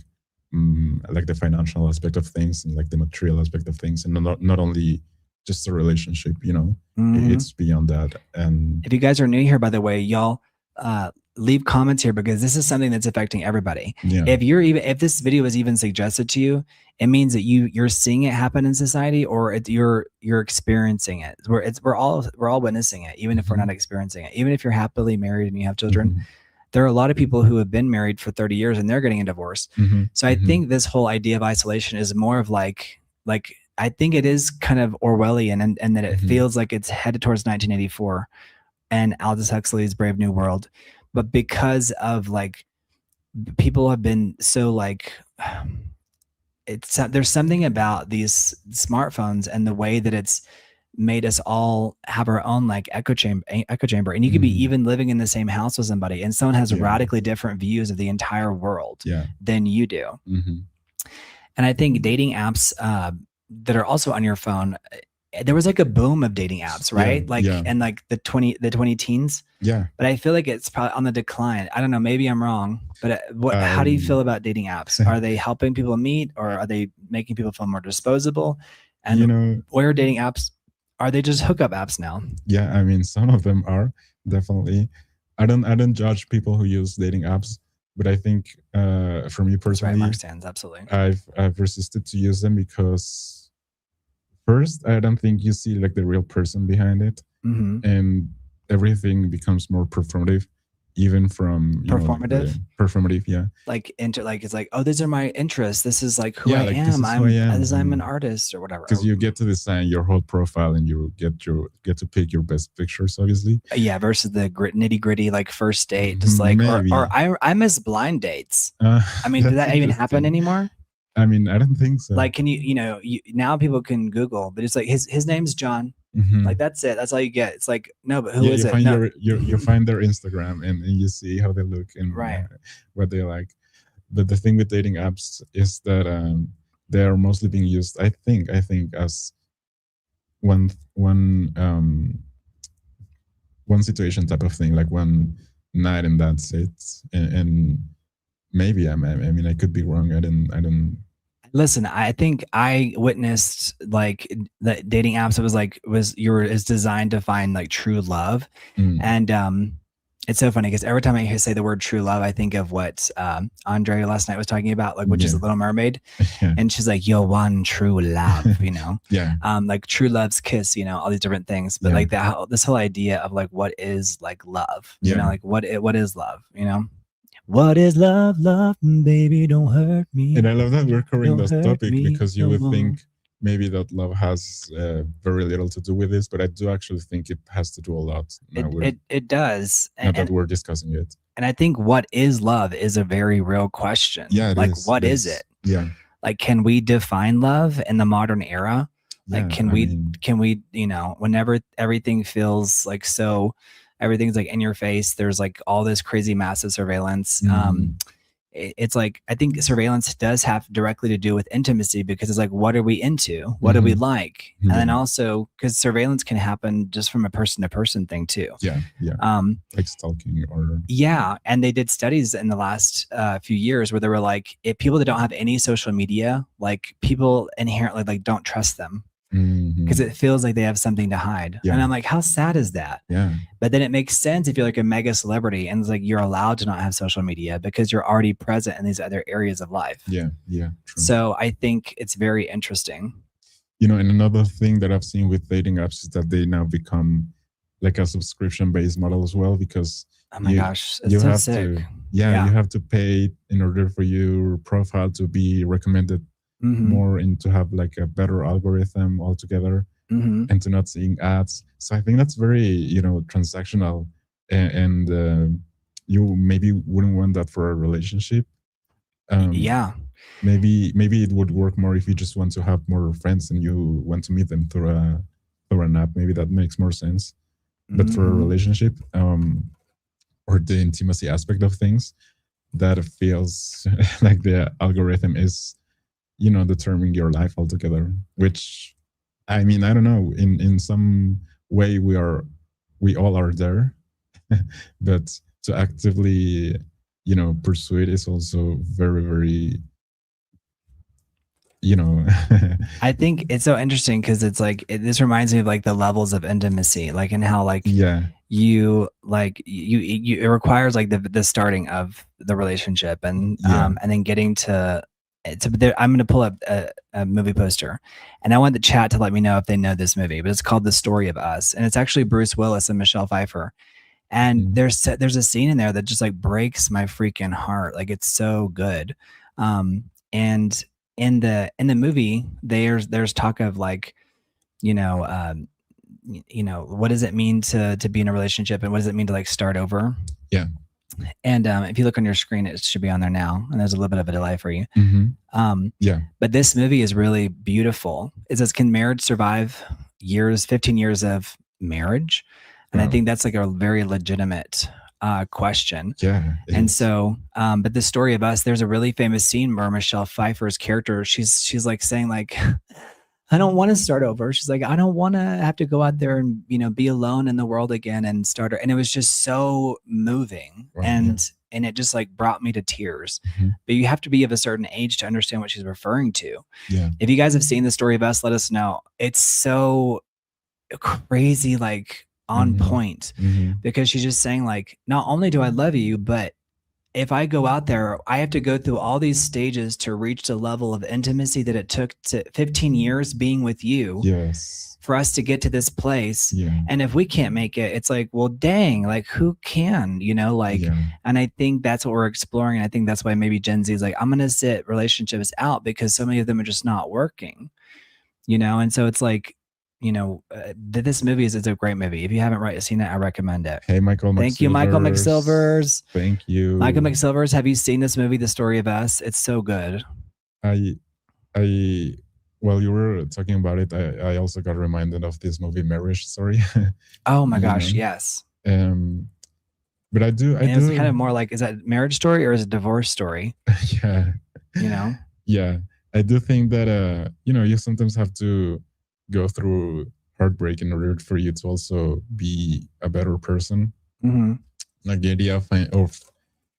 S2: like the financial aspect of things and like the material aspect of things, and not only just a relationship, it's beyond that. And
S1: if you guys are new here, by the way, y'all leave comments here because this is something that's affecting everybody.
S2: Yeah.
S1: If this video is even suggested to you, it means that you're seeing it happen in society, or you're experiencing it. We're all witnessing it, even if we're not experiencing it. Even if you're happily married and you have children, there are a lot of people who have been married for 30 years and they're getting a divorce. So I think this whole idea of isolation is more of like I think it is kind of Orwellian, and that it feels like it's headed towards 1984 and Aldous Huxley's Brave New World. But because of like people have been so like there's something about these smartphones and the way that it's made us all have our own like echo chamber, and you could be even living in the same house with somebody and someone has radically different views of the entire world than you do. And I think dating apps that are also on your phone, there was like a boom of dating apps, right? And like the 20 teens.
S2: Yeah.
S1: But I feel like it's probably on the decline. I don't know, maybe I'm wrong, but how do you feel about dating apps? Are they helping people meet, or are they making people feel more disposable? And where are dating apps? Are they just hookup apps now?
S2: Yeah, I mean, some of them are definitely. I don't judge people who use dating apps, but I think for me personally,
S1: right, Mark stands, absolutely.
S2: I've resisted to use them because first, I don't think you see like the real person behind it, and everything becomes more performative. Even from
S1: performative,
S2: yeah.
S1: Like it's like, oh, these are my interests. This is like who I am. I'm an artist or whatever.
S2: Because you get to design your whole profile and you get to pick your best pictures, obviously.
S1: Yeah, versus the nitty gritty like first date, just like or I miss blind dates. I mean, does that even happen anymore?
S2: I mean, I don't think so.
S1: Like, can you now people can Google, but it's like his name's John. Like that's it. That's all you get. It's like, no, but who is it?
S2: You find their Instagram and you see how they look and what they like. But the thing with dating apps is that they are mostly being used, I think, as one situation type of thing, like one night and that's it. And maybe I mean I could be wrong. I don't.
S1: Listen, I think I witnessed like the dating apps. It was is designed to find like true love, and it's so funny because every time I say the word true love, I think of what Andre last night was talking about, like which is a Little Mermaid, and she's like, "You're one true love," like true love's kiss, all these different things. But like this whole idea of like what is like love, like what is love, What is love? Love, baby, don't hurt me.
S2: And I love that we're covering this topic because you would think maybe that love has very little to do with this, but I do actually think it has to do a lot.
S1: It does.
S2: Now that we're discussing it.
S1: And I think what is love is a very real question.
S2: Yeah,
S1: what is it?
S2: Yeah.
S1: Like, can we define love in the modern era? Like, can we, you know, whenever everything feels like so, everything's like in your face, there's like all this crazy massive surveillance. It's like, I think surveillance does have directly to do with intimacy, because it's like, what are we into? What do we like? And then also, because surveillance can happen just from a person to person thing too.
S2: Yeah. Like stalking or.
S1: Yeah. And they did studies in the last few years where they were like, if people that don't have any social media, like people inherently like don't trust them. Because it feels like they have something to hide. And I'm like, how sad is that?
S2: Yeah.
S1: But then it makes sense if you're like a mega celebrity and it's like you're allowed to not have social media because you're already present in these other areas of life.
S2: Yeah. True.
S1: So I think it's very interesting.
S2: You know, and another thing that I've seen with dating apps is that they now become like a subscription-based model as well, because
S1: oh my gosh, it's so sick.
S2: You have to pay in order for your profile to be recommended more and to have like a better algorithm altogether, and to not seeing ads. So I think that's very, you know, transactional, and you maybe wouldn't want that for a relationship. Maybe it would work more if you just want to have more friends and you want to meet them through an app. Maybe that makes more sense. But for a relationship, or the intimacy aspect of things, that feels like the algorithm is, you know, determining your life altogether, which, I mean, I don't know, in some way we all are there, but to actively, you know, pursue it is also very, very, you know.
S1: I think it's so interesting because it's like, this reminds me of like the levels of intimacy, like, and how like, you like, it requires like the starting of the relationship, and then getting to, I'm going to pull up a movie poster, and I want the chat to let me know if they know this movie, but it's called The Story of Us. And it's actually Bruce Willis and Michelle Pfeiffer. And there's a scene in there that just like breaks my freaking heart. Like, it's so good. And in the movie, there's talk of like, you know, what does it mean to be in a relationship, and what does it mean to like start over?
S2: Yeah.
S1: And if you look on your screen, it should be on there now, and there's a little bit of a delay for you. But this movie is really beautiful. It says, can marriage survive 15 years of marriage? And I think that's like a very legitimate question.
S2: Yeah.
S1: And so, but The Story of Us, there's a really famous scene where Michelle Pfeiffer's character, she's like saying like, I don't want to start over. She's like, I don't want to have to go out there and, you know, be alone in the world again and start. And it was just so moving. Right, and it just like brought me to tears. But you have to be of a certain age to understand what she's referring to.
S2: Yeah.
S1: If you guys have seen The Story of Us, let us know. It's so crazy, like on point, because she's just saying like, not only do I love you, but if I go out there, I have to go through all these stages to reach the level of intimacy that it took to 15 years being with you.
S2: Yes.
S1: For us to get to this place.
S2: Yeah.
S1: And if we can't make it, it's like, well, dang, like who can, you know, like, and I think that's what we're exploring. And I think that's why maybe Gen Z is like, I'm going to sit relationships out because so many of them are just not working, you know? And so it's like, you know, this movie is a great movie. If you haven't seen it, I recommend it.
S2: Hey, Michael.
S1: Thank you, Michael McSilvers.
S2: Thank you,
S1: Michael McSilvers. Have you seen this movie, The Story of Us? It's so good.
S2: While you were talking about it, I also got reminded of this movie, Marriage Story.
S1: Oh my gosh, yes.
S2: But I do.
S1: It's kind of more like, is that Marriage Story or is it Divorce Story?
S2: Yeah.
S1: You know.
S2: Yeah, I do think that you know, you sometimes have to go through heartbreak in order for you to also be a better person. Like the idea of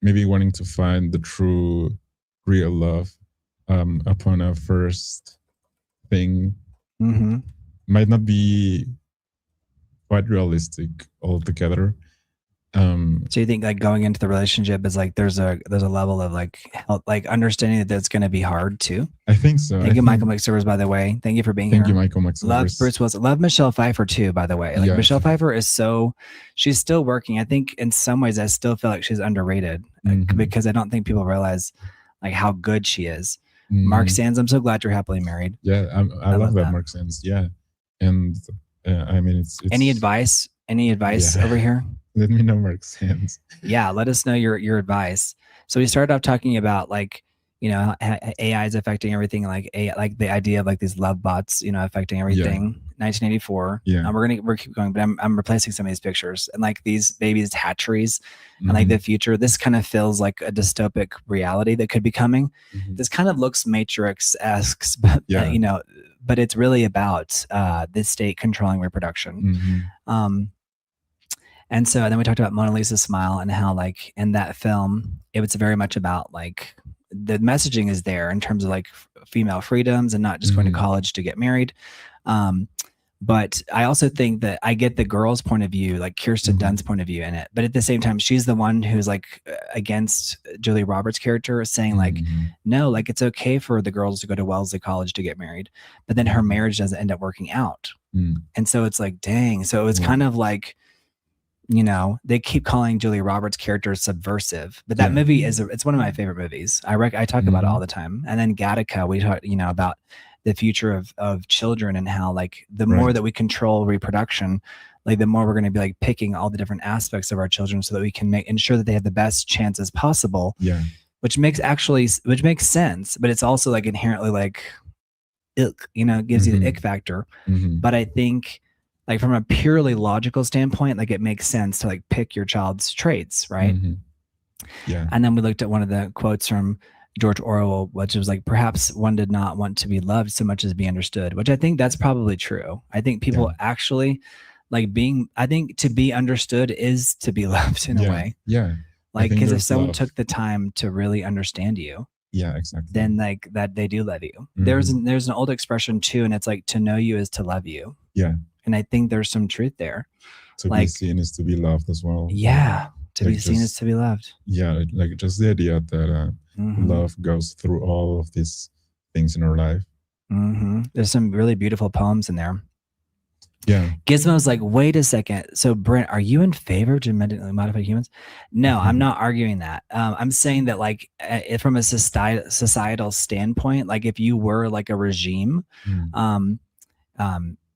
S2: maybe wanting to find the true, real love upon a first thing might not be quite realistic altogether.
S1: So you think like going into the relationship is like there's a level of like understanding that that's going to be hard too?
S2: I think so.
S1: Thank you, Michael McSilvers, by the way. Thank you for being here.
S2: Thank you, Michael McSilvers.
S1: Love Bruce Willis. Love Michelle Pfeiffer too, by the way. Like Michelle Pfeiffer is she's still working. I think in some ways I still feel like she's underrated because I don't think people realize like how good she is. Mark Sands, I'm so glad you're happily married.
S2: Yeah, I love that, Mark Sands. Yeah, and I mean, it's
S1: any advice over here?
S2: Let me know, Mark Sands.
S1: Yeah, let us know your advice. So we started off talking about like, AI is affecting everything, like like the idea of like these love bots, affecting everything. 1984.
S2: Yeah.
S1: We're keep going, but I'm replacing some of these pictures and like these babies hatcheries and like the future. This kind of feels like a dystopic reality that could be coming. This kind of looks Matrix-esque, but but it's really about this state controlling reproduction. And so then we talked about Mona Lisa's smile and how like in that film, it was very much about like the messaging is there in terms of like female freedoms and not just going to college to get married. But I also think that I get the girl's point of view, like Kirsten Dunst's point of view in it. But at the same time, she's the one who's like against Julia Roberts' character, saying like, no, like it's okay for the girls to go to Wellesley College to get married. But then her marriage doesn't end up working out. And so it's like, dang. So it was kind of like, they keep calling Julia Roberts' character subversive, but that movie it's one of my favorite movies. I talk about it all the time. And then Gattaca, we talk, about the future of children and how like the more that we control reproduction, like the more we're going to be like picking all the different aspects of our children so that we can ensure that they have the best chances possible. Yeah. Which makes sense, but it's also like inherently like, ick, gives you the ick factor. But I think like from a purely logical standpoint, like it makes sense to like pick your child's traits, right? Yeah. And then we looked at one of the quotes from George Orwell, which was like, perhaps one did not want to be loved so much as be understood, which I think that's probably true. I think people actually like I think to be understood is to be loved in a way. Yeah. Like, because if someone took the time to really understand you, exactly, then like that they do love you. There's an old expression too, and it's like, to know you is to love you. Yeah. And I think there's some truth there.
S2: To be seen is to be loved as well.
S1: Yeah. To be seen is to be loved.
S2: Yeah. Like just the idea that love goes through all of these things in our life.
S1: There's some really beautiful poems in there. Yeah. Gizmo's like, wait a second. So Brent, are you in favor of genetically modified humans? No, I'm not arguing that. I'm saying that like from a societal standpoint, like if you were like a regime,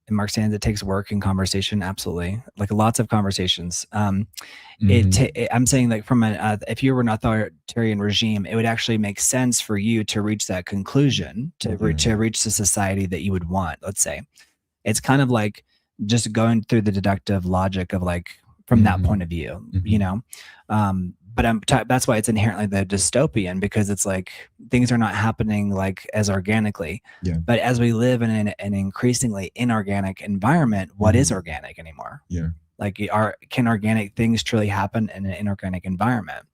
S1: and Mark Sands, it takes work and conversation. Absolutely. Like lots of conversations. I'm saying like from if you were an authoritarian regime, it would actually make sense for you to reach that conclusion, to reach the society that you would want. Let's say it's kind of like just going through the deductive logic of like, from that point of view, but that's why it's inherently the dystopian, because it's like things are not happening like as organically. Yeah. But as we live in an increasingly inorganic environment, what is organic anymore? Yeah. Like can organic things truly happen in an inorganic environment?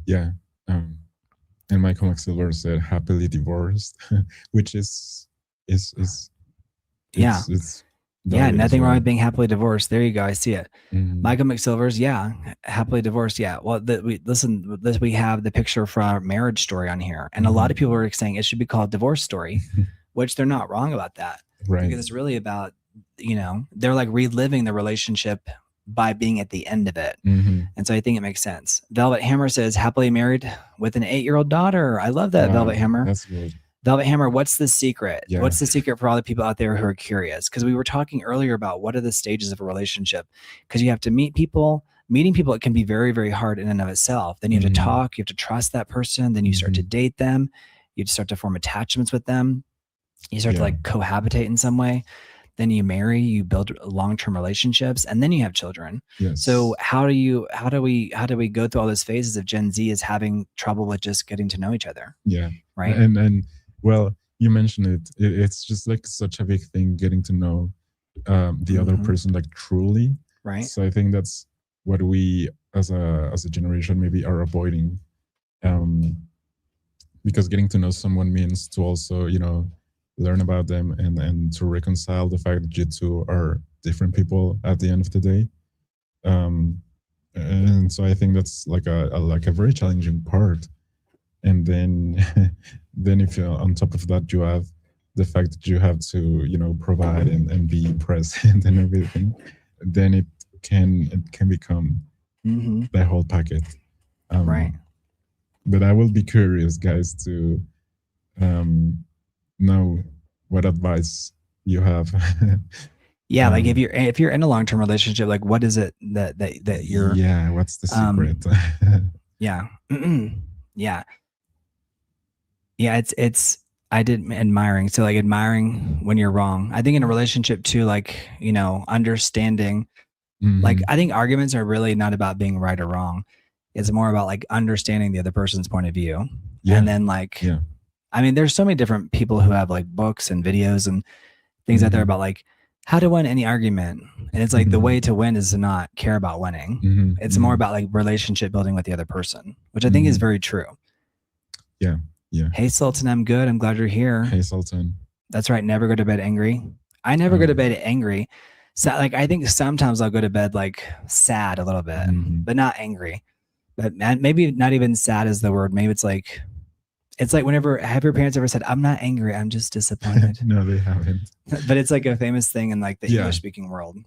S2: Yeah. And Michael McSilver said happily divorced, which is
S1: nothing wrong with being happily divorced. There you go. I see it. Michael McSilver's, happily divorced. Yeah. Well, we have the picture for our Marriage Story on here. And a lot of people are saying it should be called Divorce Story, which they're not wrong about that. Right. Because it's really about, they're like reliving the relationship by being at the end of it. And so I think it makes sense. Velvet Hammer says, happily married with an 8-year-old daughter. I love that, Velvet Hammer.
S2: That's good.
S1: Velvet Hammer, what's the secret? Yeah. What's the secret for all the people out there who are curious? Because we were talking earlier about what are the stages of a relationship. Because you have to meet people. Meeting people, it can be very, very hard in and of itself. Then you have to talk. You have to trust that person. Then you start to date them. You start to form attachments with them. You start to like cohabitate in some way. Then you marry. You build long-term relationships, and then you have children. Yes. So how do we go through all those phases if Gen Z is having trouble with just getting to know each other? Yeah. Right.
S2: And well, you mentioned it. It's just like such a big thing, getting to know the other person like truly. Right. So I think that's what we as a generation maybe are avoiding, because getting to know someone means to also learn about them and to reconcile the fact that you two are different people at the end of the day. And so I think that's like a very challenging part. And then if on top of that you have the fact that you have to provide and be present and everything, then it can become the whole packet. Right. But I will be curious, guys, to know what advice you have.
S1: Yeah, like if you're in a long-term relationship, like what is it that you're?
S2: Yeah, what's the secret?
S1: Yeah, yeah. Yeah, I did admiring. So like admiring when you're wrong. I think in a relationship too, like, understanding, like I think arguments are really not about being right or wrong. It's more about like understanding the other person's point of view.
S2: Yeah.
S1: And then like, I mean, there's so many different people who have like books and videos and things out there about like how to win any argument. And it's like the way to win is to not care about winning. It's more about like relationship building with the other person, which I think is very true.
S2: Yeah. Yeah.
S1: Hey, Sultan, I'm good. I'm glad you're here.
S2: Hey, Sultan.
S1: That's right. Never go to bed angry. I never go to bed angry. So like, I think sometimes I'll go to bed like sad a little bit, but not angry. But maybe not even sad is the word. Maybe it's like whenever, have your parents ever said, I'm not angry, I'm just disappointed?
S2: No, they haven't.
S1: But it's like a famous thing in like the English speaking world.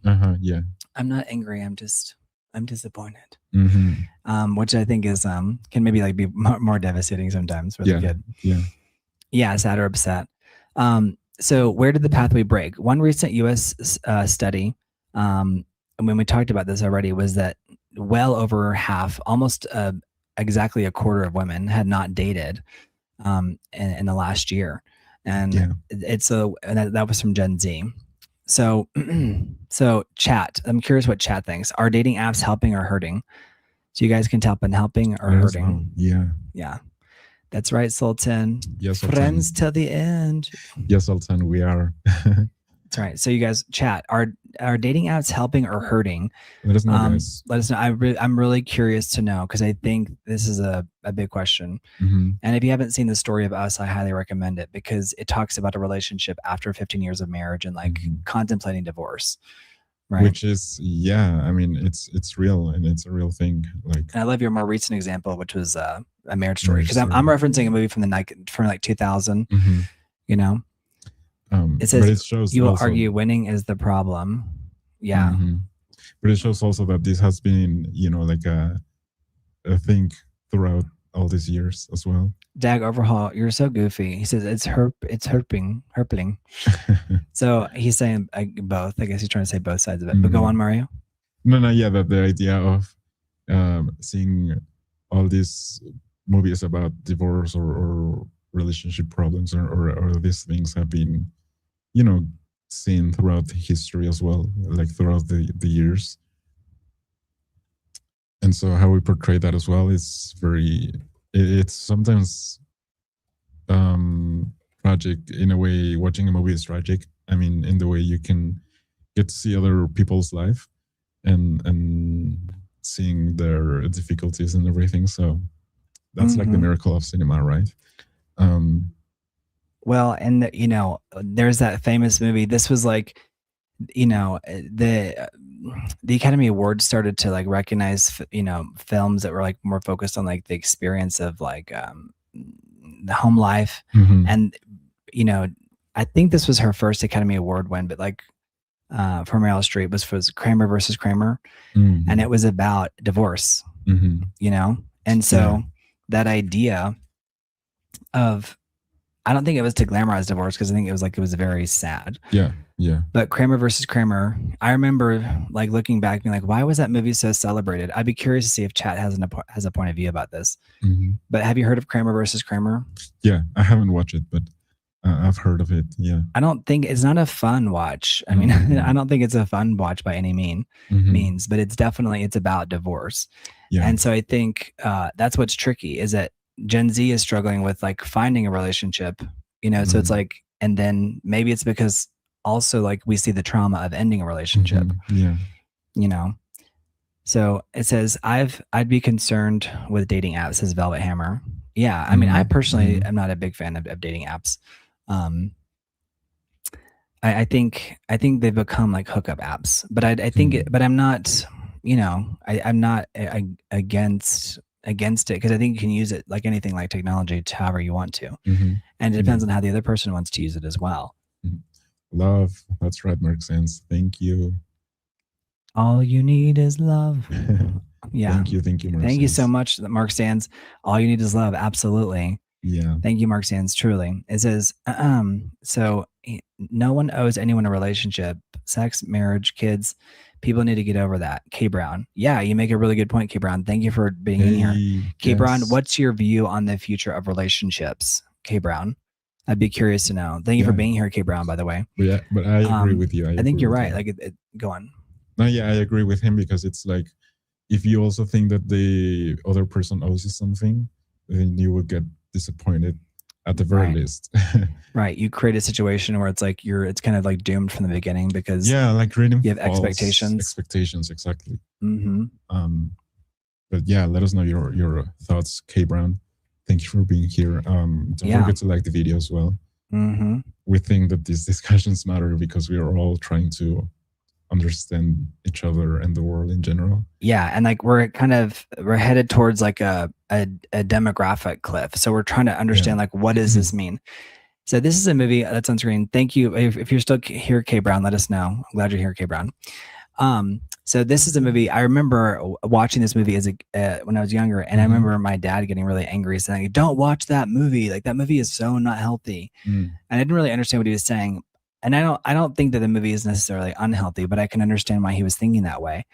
S2: Yeah.
S1: I'm not angry. I'm disappointed. Which I think is, can maybe like be more devastating sometimes for the kid. Yeah. Sad or upset. So where did the pathway break? One recent US study, and when we talked about this already, was that well over half, almost exactly a quarter of women had not dated in the last year. And that was from Gen Z. So, so chat, I'm curious what chat thinks. Are dating apps helping or hurting? So you guys can tell in helping or hurting. Yeah. That's right, Sultan.
S2: Yes, Sultan.
S1: Friends till the end.
S2: Yes, Sultan, we are.
S1: That's right. So you guys chat. Are dating apps helping or hurting?
S2: Let us know, guys.
S1: Let us know. I'm really curious to know because I think this is a big question. And if you haven't seen the story of us, I highly recommend it because it talks about a relationship after 15 years of marriage and like contemplating divorce. Right.
S2: Which is, I mean, it's real and it's a real thing. Like,
S1: and I love your more recent example, which was a marriage story because I'm referencing a movie from like 2000. You know. It says,
S2: but it shows
S1: you will
S2: also,
S1: argue winning is the problem. Yeah.
S2: But it shows also that this has been, like a thing throughout all these years as well.
S1: Dag Overhaul, you're so goofy. He says it's herping. So he's saying both. I guess he's trying to say both sides of it. But go on, Mario.
S2: No, yeah, that the idea of seeing all these movies about divorce or relationship problems or these things have been, seen throughout history as well, like throughout the years. And so how we portray that as well is it's sometimes tragic in a way. Watching a movie is tragic. I mean, in the way you can get to see other people's life and seeing their difficulties and everything. So that's like the miracle of cinema, right?
S1: Well, and there's that famous movie. This was like, the Academy Awards started to like recognize, films that were like more focused on like the experience of like the home life. And, I think this was her first Academy Award win, but like for Meryl Streep was Kramer versus Kramer. And it was about divorce, and so that idea of, I don't think it was to glamorize divorce because I think it was very sad.
S2: Yeah.
S1: But Kramer versus Kramer, I remember like looking back being like, why was that movie so celebrated? I'd be curious to see if chat has a point of view about this. But have you heard of Kramer versus Kramer?
S2: Yeah, I haven't watched it, but I've heard of it. Yeah.
S1: I don't think it's not a fun watch. I mean, I don't think it's a fun watch by any means, but it's about divorce. Yeah. And so I think that's what's tricky is that Gen Z is struggling with like finding a relationship, so it's like, and then maybe it's because also like we see the trauma of ending a relationship, so it says, I'd be concerned with dating apps, says Velvet Hammer. Yeah. I mean, I personally am not a big fan of dating apps. I think they've become like hookup apps, but I think, but I'm not, I'm not against it because I think you can use it like anything, like technology, to however you want to, and it depends on how the other person wants to use it as well.
S2: Love, that's right, Mark Sands. Thank you.
S1: All you need is love. Yeah.
S2: Thank you, Mark.
S1: Thank you so much, Mark Sands. All you need is love. Absolutely.
S2: Yeah.
S1: Thank you, Mark Sands. Truly, it says, so no one owes anyone a relationship, sex, marriage, kids. People need to get over that. K Brown. Yeah, you make a really good point, K Brown. Thank you for being in here. K Brown, what's your view on the future of relationships? K Brown. I'd be curious to know. Thank you for being here, K Brown, by the way.
S2: Yeah, but I agree with you.
S1: I think you're right. Like, go on.
S2: No, yeah, I agree with him, because it's like, if you also think that the other person owes you something, then you will get disappointed at the very least.
S1: Right. You create a situation where it's like it's kind of like doomed from the beginning, because
S2: like creating
S1: you have expectations.
S2: Expectations, exactly.
S1: Mm-hmm.
S2: But yeah, let us know your thoughts, K Brown. Thank you for being here. Don't forget to like the video as well.
S1: Mm-hmm.
S2: We think that these discussions matter because we are all trying to understand each other and the world in general.
S1: Yeah, and like we're headed towards like a demographic cliff. So we're trying to understand like, what does this mean? So this is a movie that's on screen. Thank you. If you're still here, K Brown, let us know. I'm glad you're here, K Brown. So this is a movie. I remember watching this movie as when I was younger, and I remember my dad getting really angry, saying, "Don't watch that movie. Like, that movie is so not healthy." And I didn't really understand what he was saying. And I don't think that the movie is necessarily unhealthy, but I can understand why he was thinking that way.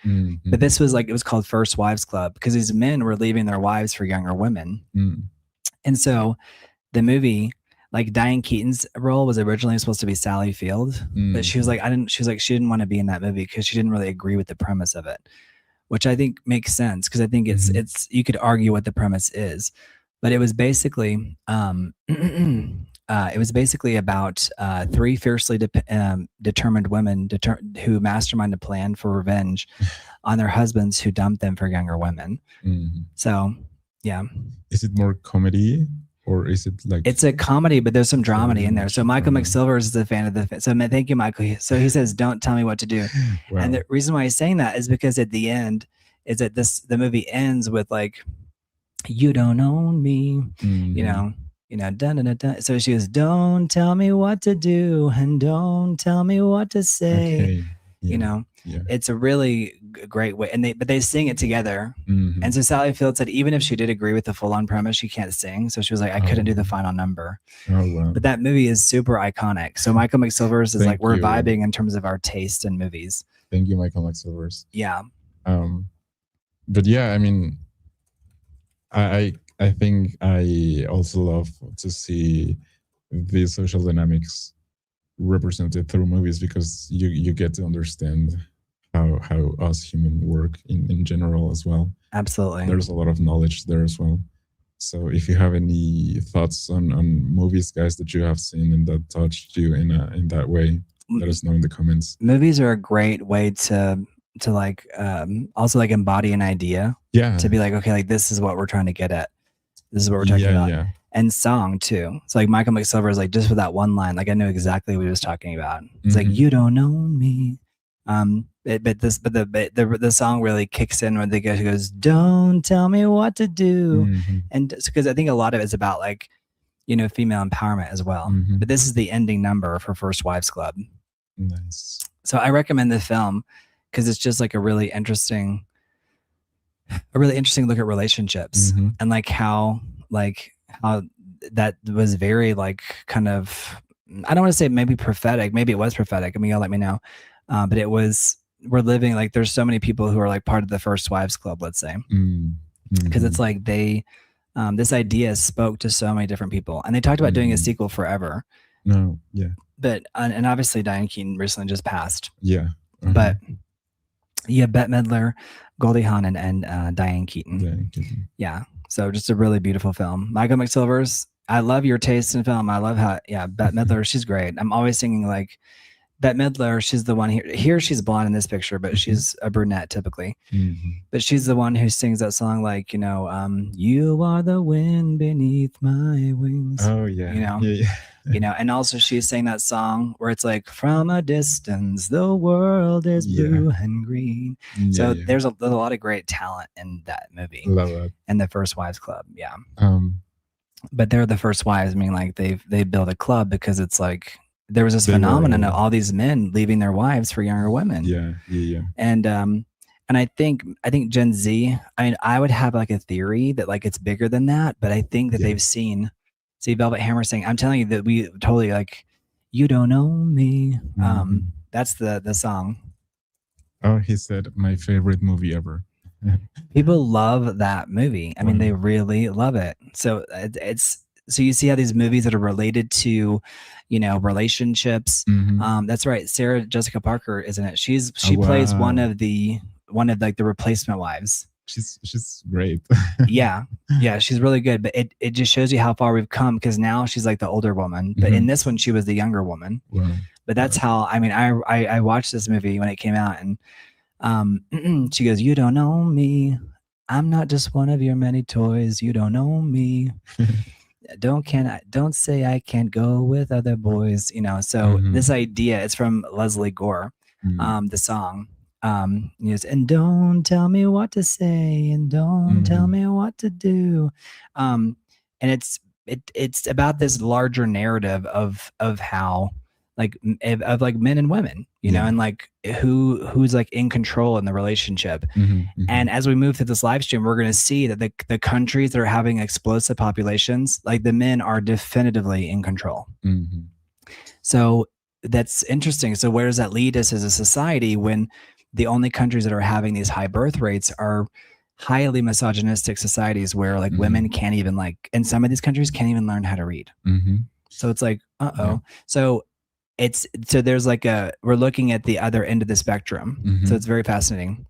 S1: But this was like, it was called First Wives Club, because these men were leaving their wives for younger women. And so the movie, like, Diane Keaton's role was originally supposed to be Sally Field, but she was like, she didn't want to be in that movie because she didn't really agree with the premise of it, which I think makes sense, because I think it's you could argue what the premise is, but it was basically about three fiercely determined women who mastermind a plan for revenge on their husbands who dumped them for younger women. So, yeah.
S2: Is it more comedy? Or is it like...
S1: It's a comedy, but there's some dramedy in there. So Michael McSilvers is a fan of the... So thank you, Michael. So he says, "Don't tell me what to do." Wow. And the reason why he's saying that is because at the end, is that the movie ends with like, "You don't own me," you know, dun, dun, dun, dun. So she goes, "Don't tell me what to do, and don't tell me what to say." Okay. Yeah. It's a really great way, but they sing it together. And so Sally Field said, even if she did agree with the full-on premise, she can't sing. So she was like, I couldn't do the final number. Wow. But that movie is super iconic. So Michael McSilvers is like, we're vibing in terms of our taste in movies.
S2: Thank you, Michael McSilvers.
S1: Yeah.
S2: But yeah, I mean, I think I also love to see the social dynamics represented through movies, because you get to understand how us humans work in general as well.
S1: Absolutely.
S2: There's a lot of knowledge there as well. So if you have any thoughts on movies, guys, that you have seen and that touched you in that way, let us know in the comments.
S1: Movies are a great way to like also like embody an idea. Yeah. To be like, okay, like this is what we're trying to get at. This is what we're talking about. Yeah. And song too. So like Michael McSilvers, like just with that one line, like I knew exactly what he was talking about. It's like, "You don't know me." But the song really kicks in when he goes, "Don't tell me what to do." And because I think a lot of it's about like, female empowerment as well. But this is the ending number for First Wives Club.
S2: Nice.
S1: So I recommend the film because it's just like a really interesting look at relationships and like how that was very like kind of, I don't want to say maybe prophetic, maybe it was prophetic. I mean, y'all let me know. But we're living like, there's so many people who are like part of the First Wives Club, let's say, because it's like this idea spoke to so many different people, and they talked about doing a sequel forever.
S2: No, yeah.
S1: But and obviously Diane Keaton recently just passed.
S2: Yeah.
S1: But yeah, Bette Midler, Goldie Hawn, and Diane Keaton. Yeah. So just a really beautiful film. Michael McSilvers, I love your taste in film. I love how, Bette Midler, she's great. I'm always singing like Bette Midler. She's the one here she's blonde in this picture, but she's a brunette typically. But she's the one who sings that song like, "You are the wind beneath my wings."
S2: Oh yeah.
S1: And also she's saying that song where it's like, "From a distance, the world is blue and green." So there's a lot of great talent in that movie.
S2: Love it.
S1: And the First Wives Club. Yeah. But they're the first wives. I mean, like they build a club because it's like, there was this phenomenon of all these men leaving their wives for younger women.
S2: Yeah.
S1: And I think Gen Z, I mean, I would have like a theory that like it's bigger than that, but I think that they've seen Velvet Hammer saying, "I'm telling you that we totally like, you don't know me." That's the song.
S2: Oh, he said, "My favorite movie ever."
S1: People love that movie. I mean, they really love it. So it's so you see how these movies that are related to, relationships. That's right. Sarah Jessica Parker, isn't it? She plays one of like the replacement wives.
S2: She's great.
S1: Yeah, she's really good. But it just shows you how far we've come, because now she's like the older woman. But in this one, she was the younger woman.
S2: Wow.
S1: But that's how, I mean, I watched this movie when it came out, and she goes, "You don't know me. I'm not just one of your many toys. You don't know me. Don't say I can't go with other boys." So this idea is from Leslie Gore, the song. Yes, and don't tell me what to say, and don't tell me what to do. And it's about this larger narrative of how like men and women, and like who's like in control in the relationship. And as we move through this live stream, we're going to see that the countries that are having explosive populations, like the men are definitively in control. So that's interesting. So where does that lead us as a society when the only countries that are having these high birth rates are highly misogynistic societies where like women can't even, like, in some of these countries, can't even learn how to read. So it's like, So there's like we're looking at the other end of the spectrum. So it's very fascinating.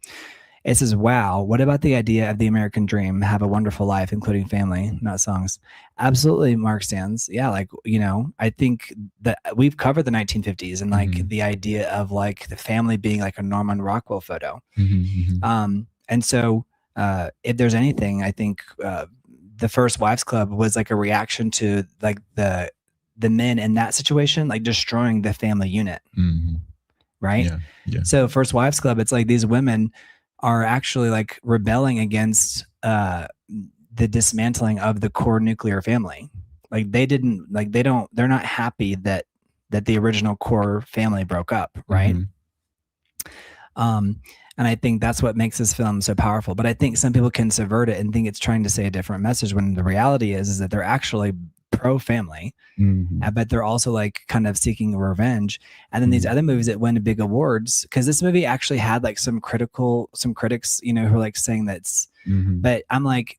S1: It says, wow, what about the idea of the American dream? Have a wonderful life, including family, not songs. Absolutely, Mark stands. Yeah, like, I think that we've covered the 1950s and like the idea of like the family being like a Norman Rockwell photo. And so if there's anything, I think the First Wives Club was like a reaction to like the men in that situation, like destroying the family unit. Right?
S2: Yeah.
S1: So First Wives Club, it's like these women are actually like rebelling against the dismantling of the core nuclear family. Like they're not happy that the original core family broke up, right? And I think that's what makes this film so powerful. But I think some people can subvert it and think it's trying to say a different message, when the reality is that they're actually pro-family, but they're also like kind of seeking revenge. And then these other movies that win big awards, because this movie actually had like some critics, who are like saying that's, but I'm like,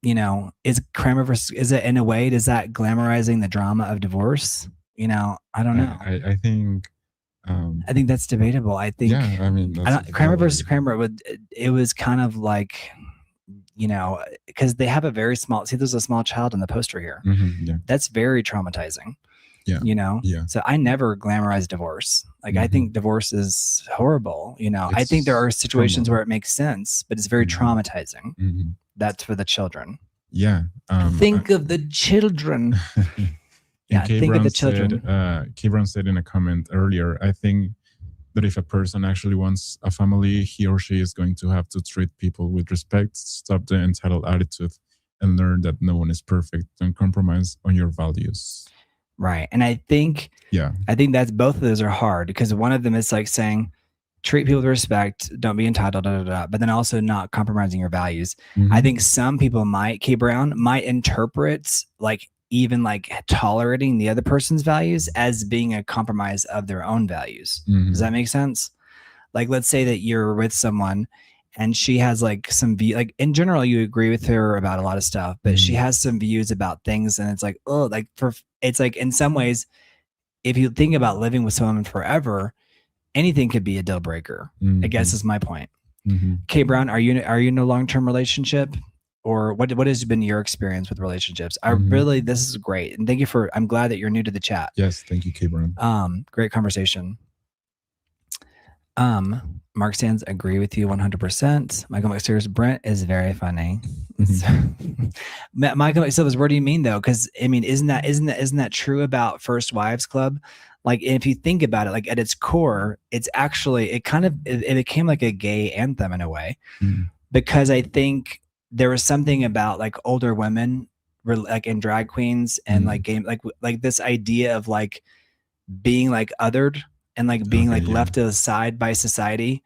S1: is Kramer versus, is it in a way, does that glamorizing the drama of divorce? I don't know.
S2: I think
S1: that's debatable. I think,
S2: I mean,
S1: Kramer versus Kramer, it was kind of like, because they have a very small, there's a small child in the poster here. That's very traumatizing. So I never glamorize divorce. Like I think divorce is horrible. I think there are situations where it makes sense, but it's very traumatizing. That's for the children. Think of the children.
S2: Think of the children. Kibran said in a comment earlier, I think that if a person actually wants a family, he or she is going to have to treat people with respect, stop the entitled attitude, and learn that no one is perfect, and compromise on your values.
S1: Right. And I think that's, both of those are hard, because one of them is like saying, treat people with respect, don't be entitled, but then also not compromising your values. I think some people K. Brown might interpret like even like tolerating the other person's values as being a compromise of their own values. Does that make sense? Like, let's say that you're with someone and she has like some view, like in general, you agree with her about a lot of stuff, but she has some views about things. And it's like, it's like in some ways, if you think about living with someone forever, anything could be a deal breaker, I guess is my point. K. Brown, are you in a long-term relationship? Or what has been your experience with relationships? This is great. And I'm glad that you're new to the chat.
S2: Yes. Thank you, K. Brown.
S1: Great conversation. Mark Sands, agree with you 100%. Michael McSteers, Brent is very funny. Michael McSteers, what do you mean though? Because I mean, isn't that true about First Wives Club? Like, if you think about it, like at its core, it's actually, it became like a gay anthem in a way, because I think there was something about like older women, like in drag queens and like game, like this idea of like being like othered and like being left aside by society.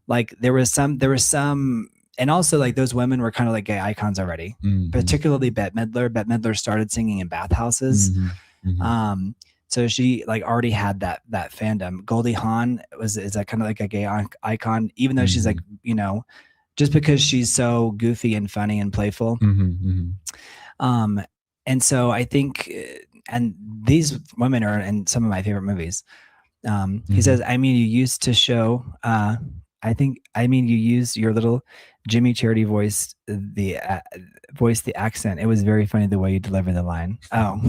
S1: Like there was some, and also like those women were kind of like gay icons already, particularly Bette Midler. Bette Midler started singing in bathhouses. So she like already had that fandom. Goldie Hawn is that kind of like a gay icon, even though she's like, just because she's so goofy and funny and playful. And so I think, and these women are in some of my favorite movies. He says, I mean, you used to show, you use your little Jimmy Charity voice, the accent. It was very funny the way you deliver the line. Oh,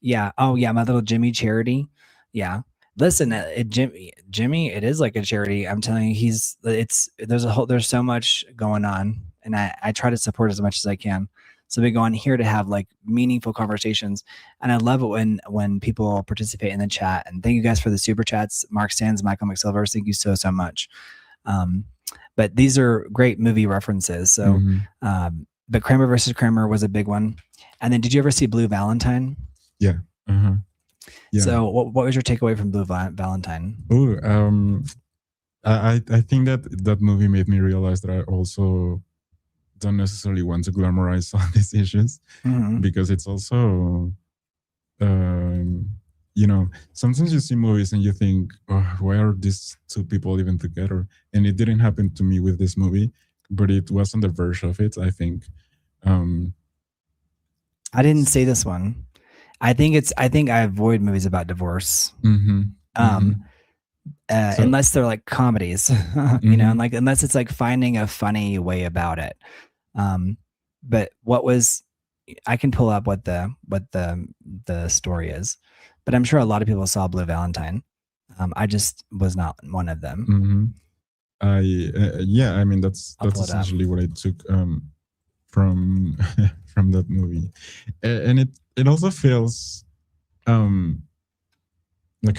S1: yeah. Oh, yeah. My little Jimmy Charity. Yeah. Listen, Jimmy, it is like a charity. I'm telling you, there's so much going on, and I try to support as much as I can. So we go on here to have like meaningful conversations, and I love it when people participate in the chat. And thank you guys for the super chats, Mark Sands, Michael McSilvers. Thank you so much. But these are great movie references. So, but Kramer versus Kramer was a big one. And then, did you ever see Blue Valentine?
S2: Yeah.
S1: Yeah. So what was your takeaway from Blue Valentine?
S2: Oh, I think that movie made me realize that I also don't necessarily want to glamorize all these issues, because it's also, sometimes you see movies and you think, oh, why are these two people even together? And it didn't happen to me with this movie, but it was on the verge of it, I think.
S1: I didn't say this one. I think I avoid movies about divorce. Unless they're like comedies, and like, unless it's like finding a funny way about it. But I can pull up what the story is, but I'm sure a lot of people saw Blue Valentine. I just was not one of them.
S2: I mean, that's essentially what I took from that movie, and it also feels like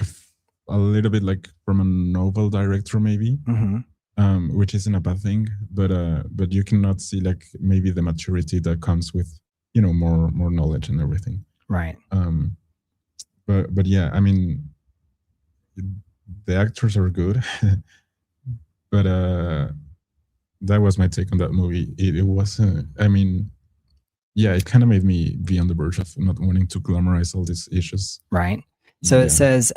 S2: a little bit like from a novel director, maybe, which isn't a bad thing, but you cannot see like maybe the maturity that comes with more knowledge and everything,
S1: right?
S2: But yeah, I mean, the actors are good, but that was my take on that movie. It wasn't. I mean, yeah, it kind of made me be on the verge of not wanting to glamorize all these issues.
S1: Right. So it says,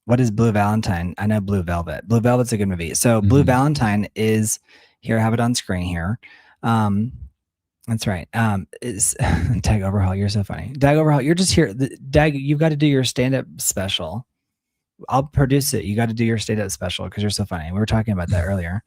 S1: what is Blue Valentine? I know Blue Velvet. Blue Velvet's a good movie. So Blue Valentine is, here, I have it on screen here. That's right. Is Dag Overhaul, you're so funny. Dag Overhaul, you're just here. Dag, you've got to do your stand-up special. I'll produce it. You got to do your stand-up special because you're so funny. We were talking about that earlier.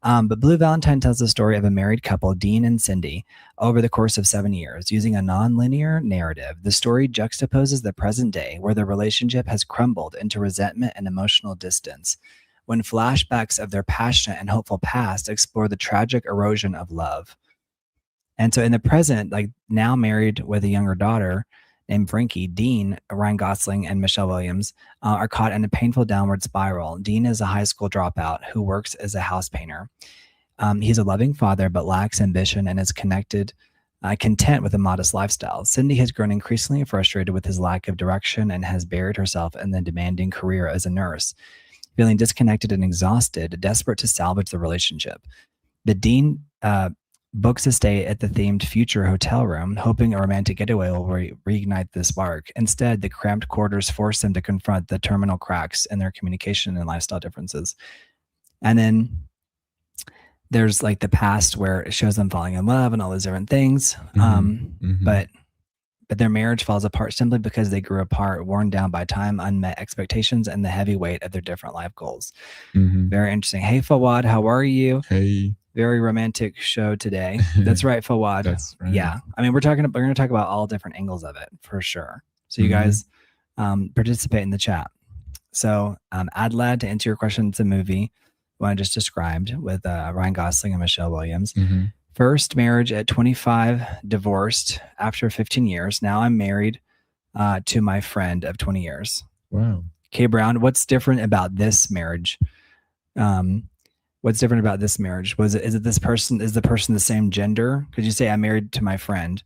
S1: But Blue Valentine tells the story of a married couple, Dean and Cindy, over the course of 7 years. Using a non-linear narrative, the story juxtaposes the present day, where the relationship has crumbled into resentment and emotional distance, when flashbacks of their passionate and hopeful past explore the tragic erosion of love. And so in the present, like now married with a younger daughter named Frankie, Dean, Ryan Gosling, and Michelle Williams are caught in a painful downward spiral. Dean is a high school dropout who works as a house painter. He's a loving father, but lacks ambition and is content with a modest lifestyle. Cindy has grown increasingly frustrated with his lack of direction and has buried herself in the demanding career as a nurse. Feeling disconnected and exhausted, desperate to salvage the relationship, the Dean books a stay at the themed future hotel room, hoping a romantic getaway will reignite the spark. Instead, the cramped quarters force them to confront the terminal cracks in their communication and lifestyle differences. And then there's like the past where it shows them falling in love and all those different things. But their marriage falls apart simply because they grew apart, worn down by time, unmet expectations, and the heavy weight of their different life goals. Very interesting. Hey, Fawad, how are you?
S2: Hey.
S1: Very romantic show today. That's right, Fawad.
S2: That's right.
S1: Yeah. I mean, we're going to talk about all different angles of it for sure. So you guys participate in the chat. So Adlad, to answer your question, it's a movie one I just described with Ryan Gosling and Michelle Williams. First marriage at 25, divorced after 15 years. Now I'm married to my friend of 20 years.
S2: Wow.
S1: Kay Brown, what's different about this marriage? What's different about this marriage? Is the person the same gender? Could you say I'm married to my friend?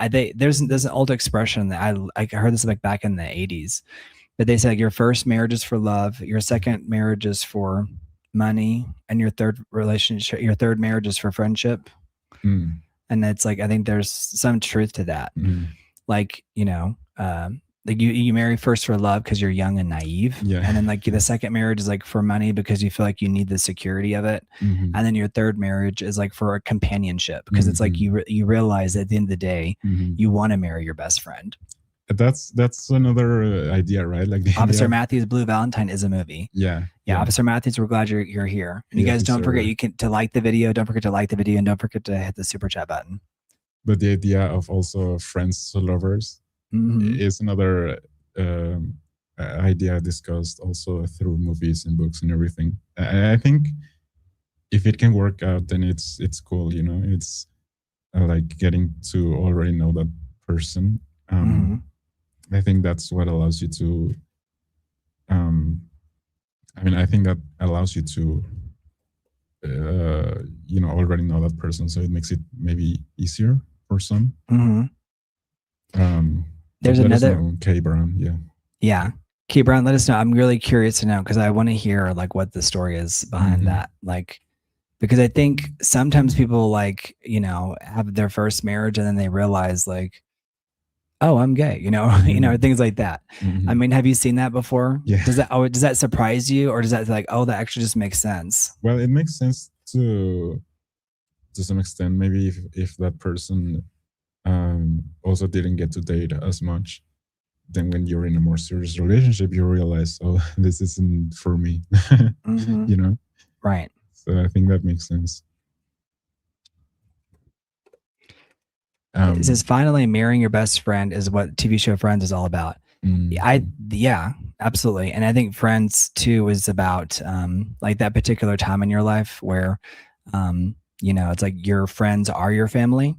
S1: There's an old expression that I heard this like back in the 80s, but they say like, your first marriage is for love, your second marriage is for money, and your third marriage is for friendship. And it's like, I think there's some truth to that. Like, like you marry first for love because you're young and naive.
S2: Yeah.
S1: And then like the second marriage is like for money because you feel like you need the security of it. And then your third marriage is like for a companionship because it's like you realize at the end of the day, you want to marry your best friend.
S2: That's another idea, right? Like the
S1: Officer Matthews' Blue Valentine is a movie.
S2: Yeah.
S1: Officer Matthews, we're glad you're here. And you guys don't forget to like the video. Don't forget to like the video and don't forget to hit the super chat button.
S2: But the idea of also friends to lovers is another idea discussed also through movies and books and everything. I think if it can work out, then it's cool. You know, it's like getting to already know that person. I think that's what allows you to. I mean, I think that allows you to, you know, already know that person, so it makes it maybe easier for some.
S1: There's another
S2: K Brown,
S1: yeah. K Brown, let us know. I'm really curious to know because I want to hear like what the story is behind that. Like, because I think sometimes people like, you know, have their first marriage and then they realize like, oh, I'm gay, you know, you know, things like that. I mean, have you seen that before?
S2: Yeah.
S1: Does that surprise you, or does that like, oh, that actually just makes sense?
S2: Well, it makes sense to some extent. Maybe if that person also didn't get to date as much, then when you're in a more serious relationship, you realize, oh, this isn't for me. You know,
S1: right?
S2: So I think that makes sense.
S1: It says finally marrying your best friend is what TV show Friends is all about. Yeah, absolutely. And I think Friends too is about like that particular time in your life where you know, it's like your friends are your family.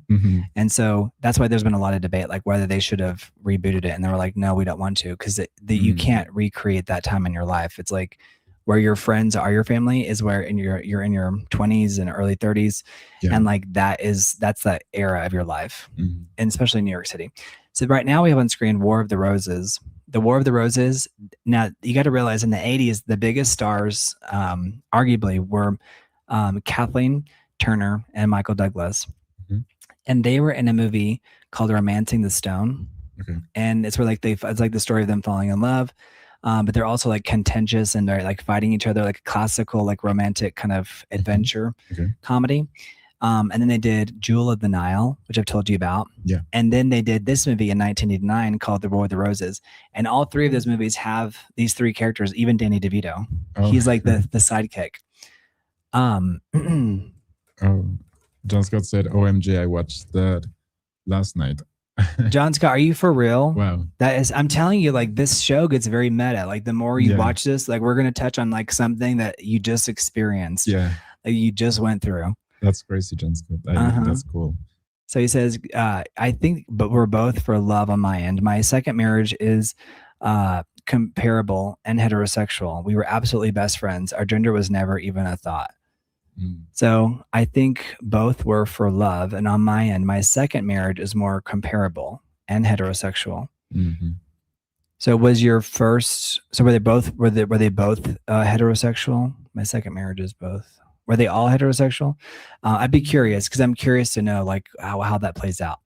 S1: And so that's why there's been a lot of debate, like whether they should have rebooted it. And they were like, no, we don't want to, because you can't recreate that time in your life. It's like where your friends are your family is where you're in your 20s and early 30s. And like that's the era of your life, and especially in New York City. So right now we have on screen War of the Roses. The War of the Roses. Now you got to realize in the 80s, the biggest stars arguably were Kathleen Turner and Michael Douglas. And they were in a movie called Romancing the Stone. And it's where like it's like the story of them falling in love. But they're also like contentious and they're like fighting each other, like a classical, like romantic kind of adventure comedy. And then they did Jewel of the Nile, which I've told you about. And then they did this movie in 1989 called The War of the Roses. And all three of those movies have these three characters, even Danny DeVito. He's like the sidekick.
S2: John Scott said, OMG, I watched that last night.
S1: John Scott, are you for real?
S2: Wow.
S1: That is, I'm telling you, like this show gets very meta. Like the more you watch this, like we're going to touch on like something that you just experienced. Like you just went through.
S2: That's crazy, John Scott. That's cool.
S1: So he says, I think, but we're both for love on my end. My second marriage is comparable and heterosexual. We were absolutely best friends. Our gender was never even a thought. So I think both were for love. And on my end, my second marriage is more comparable and heterosexual. So was your first, so were they both heterosexual? My second marriage is both. Were they all heterosexual? I'd be curious because I'm curious to know like how that plays out.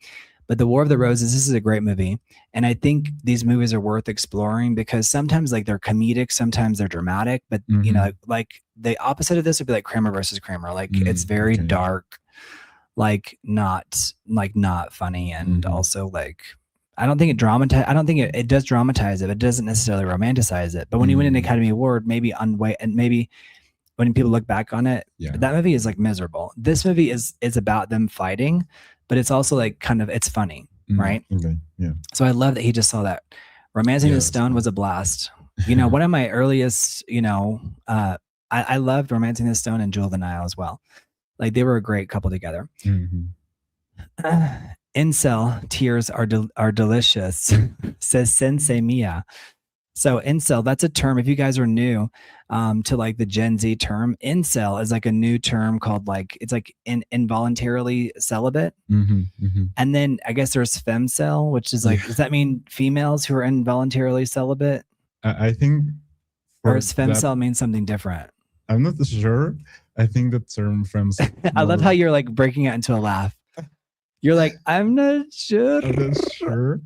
S1: But The War of the Roses, this is a great movie. And I think these movies are worth exploring because sometimes like they're comedic, sometimes they're dramatic, but you know, like the opposite of this would be like Kramer versus Kramer. Like it's very dark, like not funny. And also like, I don't think it does dramatize it, but it doesn't necessarily romanticize it. But when you win an Academy Award, maybe when people look back on it, that movie is like miserable. This movie is about them fighting, but it's also like kind of, it's funny, right? So I love that he just saw that. Romancing the Stone was a blast. You know, one of my earliest, you know, I loved Romancing the Stone and Jewel of the Nile as well. Like they were a great couple together. Incel tears are delicious, says Sensei Mia. So incel, that's a term. If you guys are new to like the Gen Z term, incel is like a new term called like, it's like involuntarily celibate. And then I guess there's femcel, which is like, does that mean females who are involuntarily celibate?
S2: I think.
S1: Or does femcel mean something different?
S2: I'm not sure. I think the term femcel.
S1: I love how you're like breaking out into a laugh. You're like, I'm not sure.
S2: I'm not sure.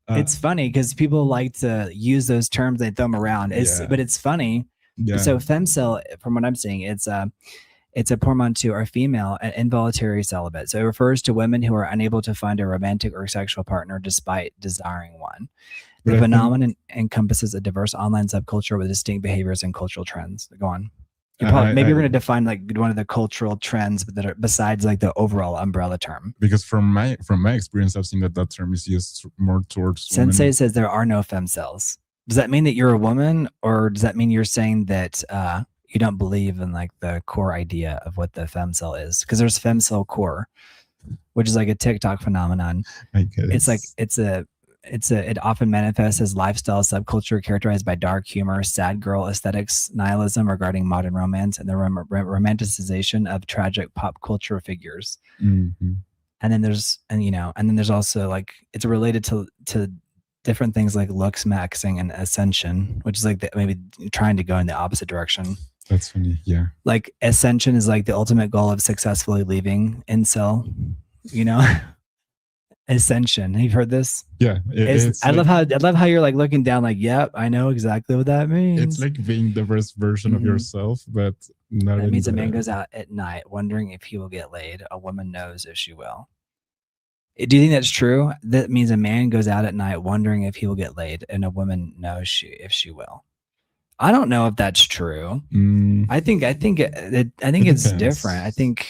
S1: It's funny because people like to use those terms, they throw them around. But it's funny. Yeah. So femcel, from what I'm seeing, it's a portmanteau or female, an involuntary celibate. So it refers to women who are unable to find a romantic or sexual partner despite desiring one. The phenomenon encompasses a diverse online subculture with distinct behaviors and cultural trends. Go on. Maybe you're going to define like one of the cultural trends that are besides like the overall umbrella term.
S2: Because from my experience, I've seen that term is used more towards
S1: Sensei says there are no femcells. Does that mean that you're a woman, or does that mean you're saying that you don't believe in like the core idea of what the femcell is? Because there's femcell core, which is like a TikTok phenomenon.
S2: I guess.
S1: It's like it often manifests as lifestyle subculture characterized by dark humor, sad girl aesthetics, nihilism regarding modern romance, and the romanticization of tragic pop culture figures.
S2: Mm-hmm.
S1: And then there's also like it's related to different things like looks maxing and ascension, which is like maybe trying to go in the opposite direction.
S2: That's funny, yeah.
S1: Like ascension is like the ultimate goal of successfully leaving incel, Ascension. You've heard this?
S2: Yeah.
S1: I love how you're like looking down like, yep, I know exactly what that means.
S2: It's like being the best version of yourself, but not.
S1: That means a man goes out at night wondering if he will get laid. A woman knows if she will. Do you think that's true? That means a man goes out at night wondering if he will get laid, and a woman knows if she will. I don't know if that's true. I think it's different.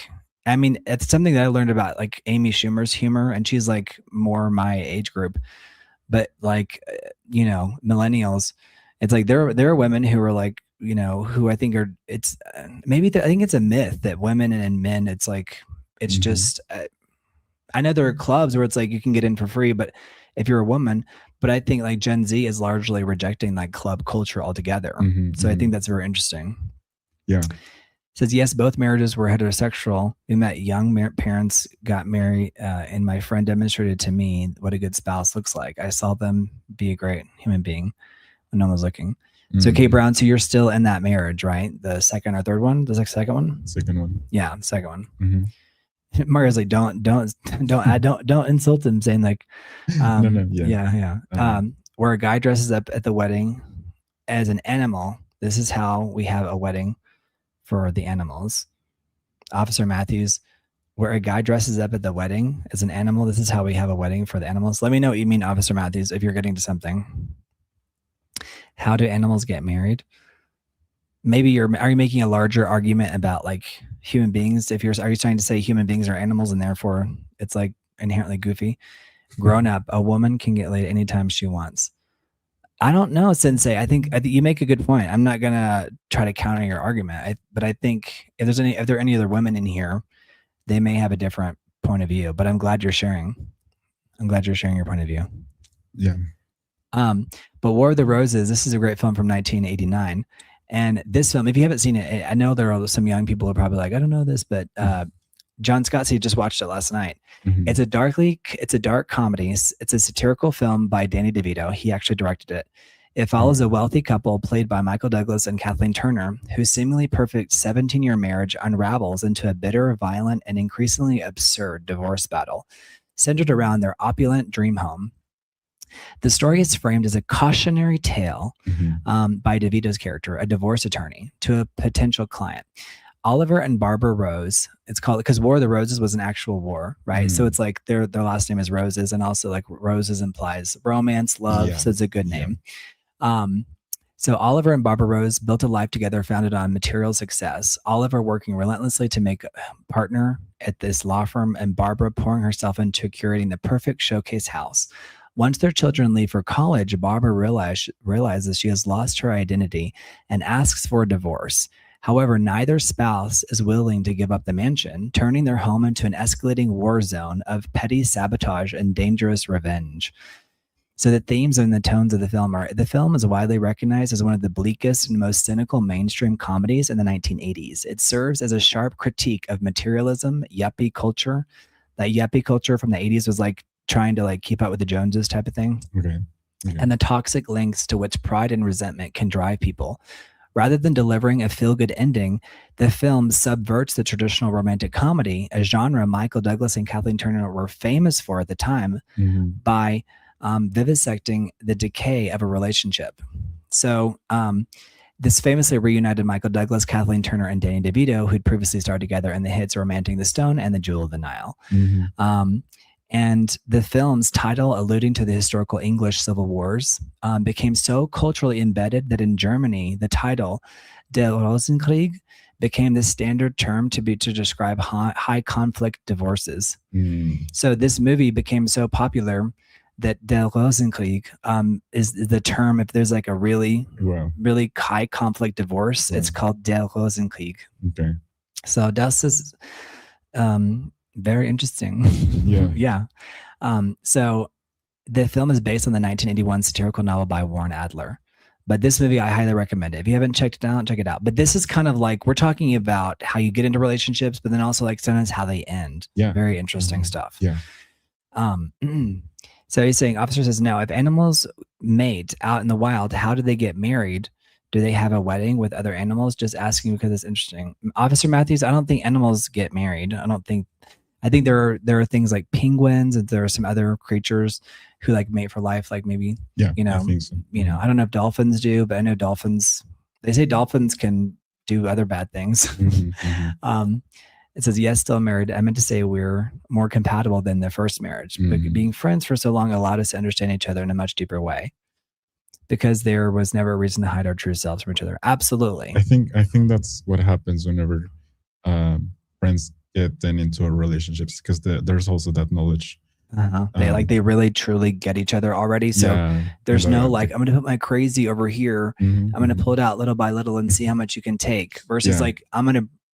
S1: I mean, it's something that I learned about like Amy Schumer's humor, and she's like more my age group, but like, millennials, it's like there are women who are like, who I think are, it's maybe I think it's a myth that women and men, it's like, it's just, I know there are clubs where it's like you can get in for free, but if you're a woman, but I think like Gen Z is largely rejecting like club culture altogether. So I think that's very interesting.
S2: Yeah.
S1: Says, yes, both marriages were heterosexual. We met young parents, got married, and my friend demonstrated to me what a good spouse looks like. I saw them be a great human being when no one was looking. So, Kate Brown, so you're still in that marriage, right? The second or third one? The second one?
S2: Second one.
S1: Yeah, second one. Mario's like, don't insult him, saying like, where a guy dresses up at the wedding as an animal. This is how we have a wedding for the animals. Officer Matthews, where a guy dresses up at the wedding as an animal. This is how we have a wedding for the animals. Let me know what you mean, Officer Matthews, if you're getting to something. How do animals get married? Maybe are you making a larger argument about like human beings? Are you trying to say human beings are animals and therefore it's like inherently goofy? Grown up, a woman can get laid anytime she wants. I don't know, Sensei. I think you make a good point. I'm not gonna try to counter your argument, but I think if there are any other women in here, they may have a different point of view. But I'm glad you're sharing. I'm glad you're sharing your point of view.
S2: Yeah.
S1: But War of the Roses. This is a great film from 1989, and this film, if you haven't seen it, I know there are some young people who are probably like, I don't know this, but John Scott just watched it last night. It's a dark comedy. It's a satirical film by Danny DeVito. He actually directed it. It follows a wealthy couple played by Michael Douglas and Kathleen Turner, whose seemingly perfect 17-year marriage unravels into a bitter, violent, and increasingly absurd divorce battle centered around their opulent dream home. The story is framed as a cautionary tale by DeVito's character, a divorce attorney, to a potential client. Oliver and Barbara Rose, it's called because War of the Roses was an actual war, right? So it's like their last name is Roses, and also like Roses implies romance, love, so it's a good name. So Oliver and Barbara Rose built a life together founded on material success. Oliver working relentlessly to make a partner at this law firm, and Barbara pouring herself into curating the perfect showcase house. Once their children leave for college, Barbara realizes she has lost her identity and asks for a divorce. However, neither spouse is willing to give up the mansion, turning their home into an escalating war zone of petty sabotage and dangerous revenge. So the themes and the tones of the film is widely recognized as one of the bleakest and most cynical mainstream comedies in the 1980s. It serves as a sharp critique of materialism, yuppie culture. That yuppie culture from the 80s was like trying to like keep up with the Joneses type of thing.
S2: Okay.
S1: And the toxic lengths to which pride and resentment can drive people. Rather than delivering a feel-good ending, the film subverts the traditional romantic comedy, a genre Michael Douglas and Kathleen Turner were famous for at the time, by vivisecting the decay of a relationship. So this famously reunited Michael Douglas, Kathleen Turner, and Danny DeVito, who'd previously starred together in the hits Romancing the Stone and The Jewel of the Nile. And the film's title, alluding to the historical English civil wars, became so culturally embedded that in Germany, the title Der Rosenkrieg became the standard term to describe high conflict divorces. So this movie became so popular that Der Rosenkrieg is the term. If there's like a really high conflict divorce, it's called Der Rosenkrieg.
S2: Okay.
S1: So das is very interesting. Yeah. So the film is based on the 1981 satirical novel by Warren Adler. But this movie, I highly recommend it. If you haven't checked it out, check it out. But this is kind of like, we're talking about how you get into relationships, but then also like sometimes how they end.
S2: Yeah.
S1: Very interesting stuff.
S2: Yeah.
S1: So he's saying, officer says, no, if animals mate out in the wild, how do they get married? Do they have a wedding with other animals? Just asking because it's interesting. Officer Matthews, I don't think animals get married. I think there are things like penguins, and there are some other creatures who like mate for life, like maybe,
S2: I think so.
S1: I don't know if dolphins do, but I know dolphins, they say dolphins can do other bad things. It says, yes, still married. I meant to say we're more compatible than the first marriage, but being friends for so long allowed us to understand each other in a much deeper way, because there was never a reason to hide our true selves from each other. Absolutely.
S2: I think that's what happens whenever friends get then into a relationships, because there's also that knowledge.
S1: They really truly get each other already. So there's no like, I'm going to put my crazy over here. I'm going to pull it out little by little and see how much you can take, versus like,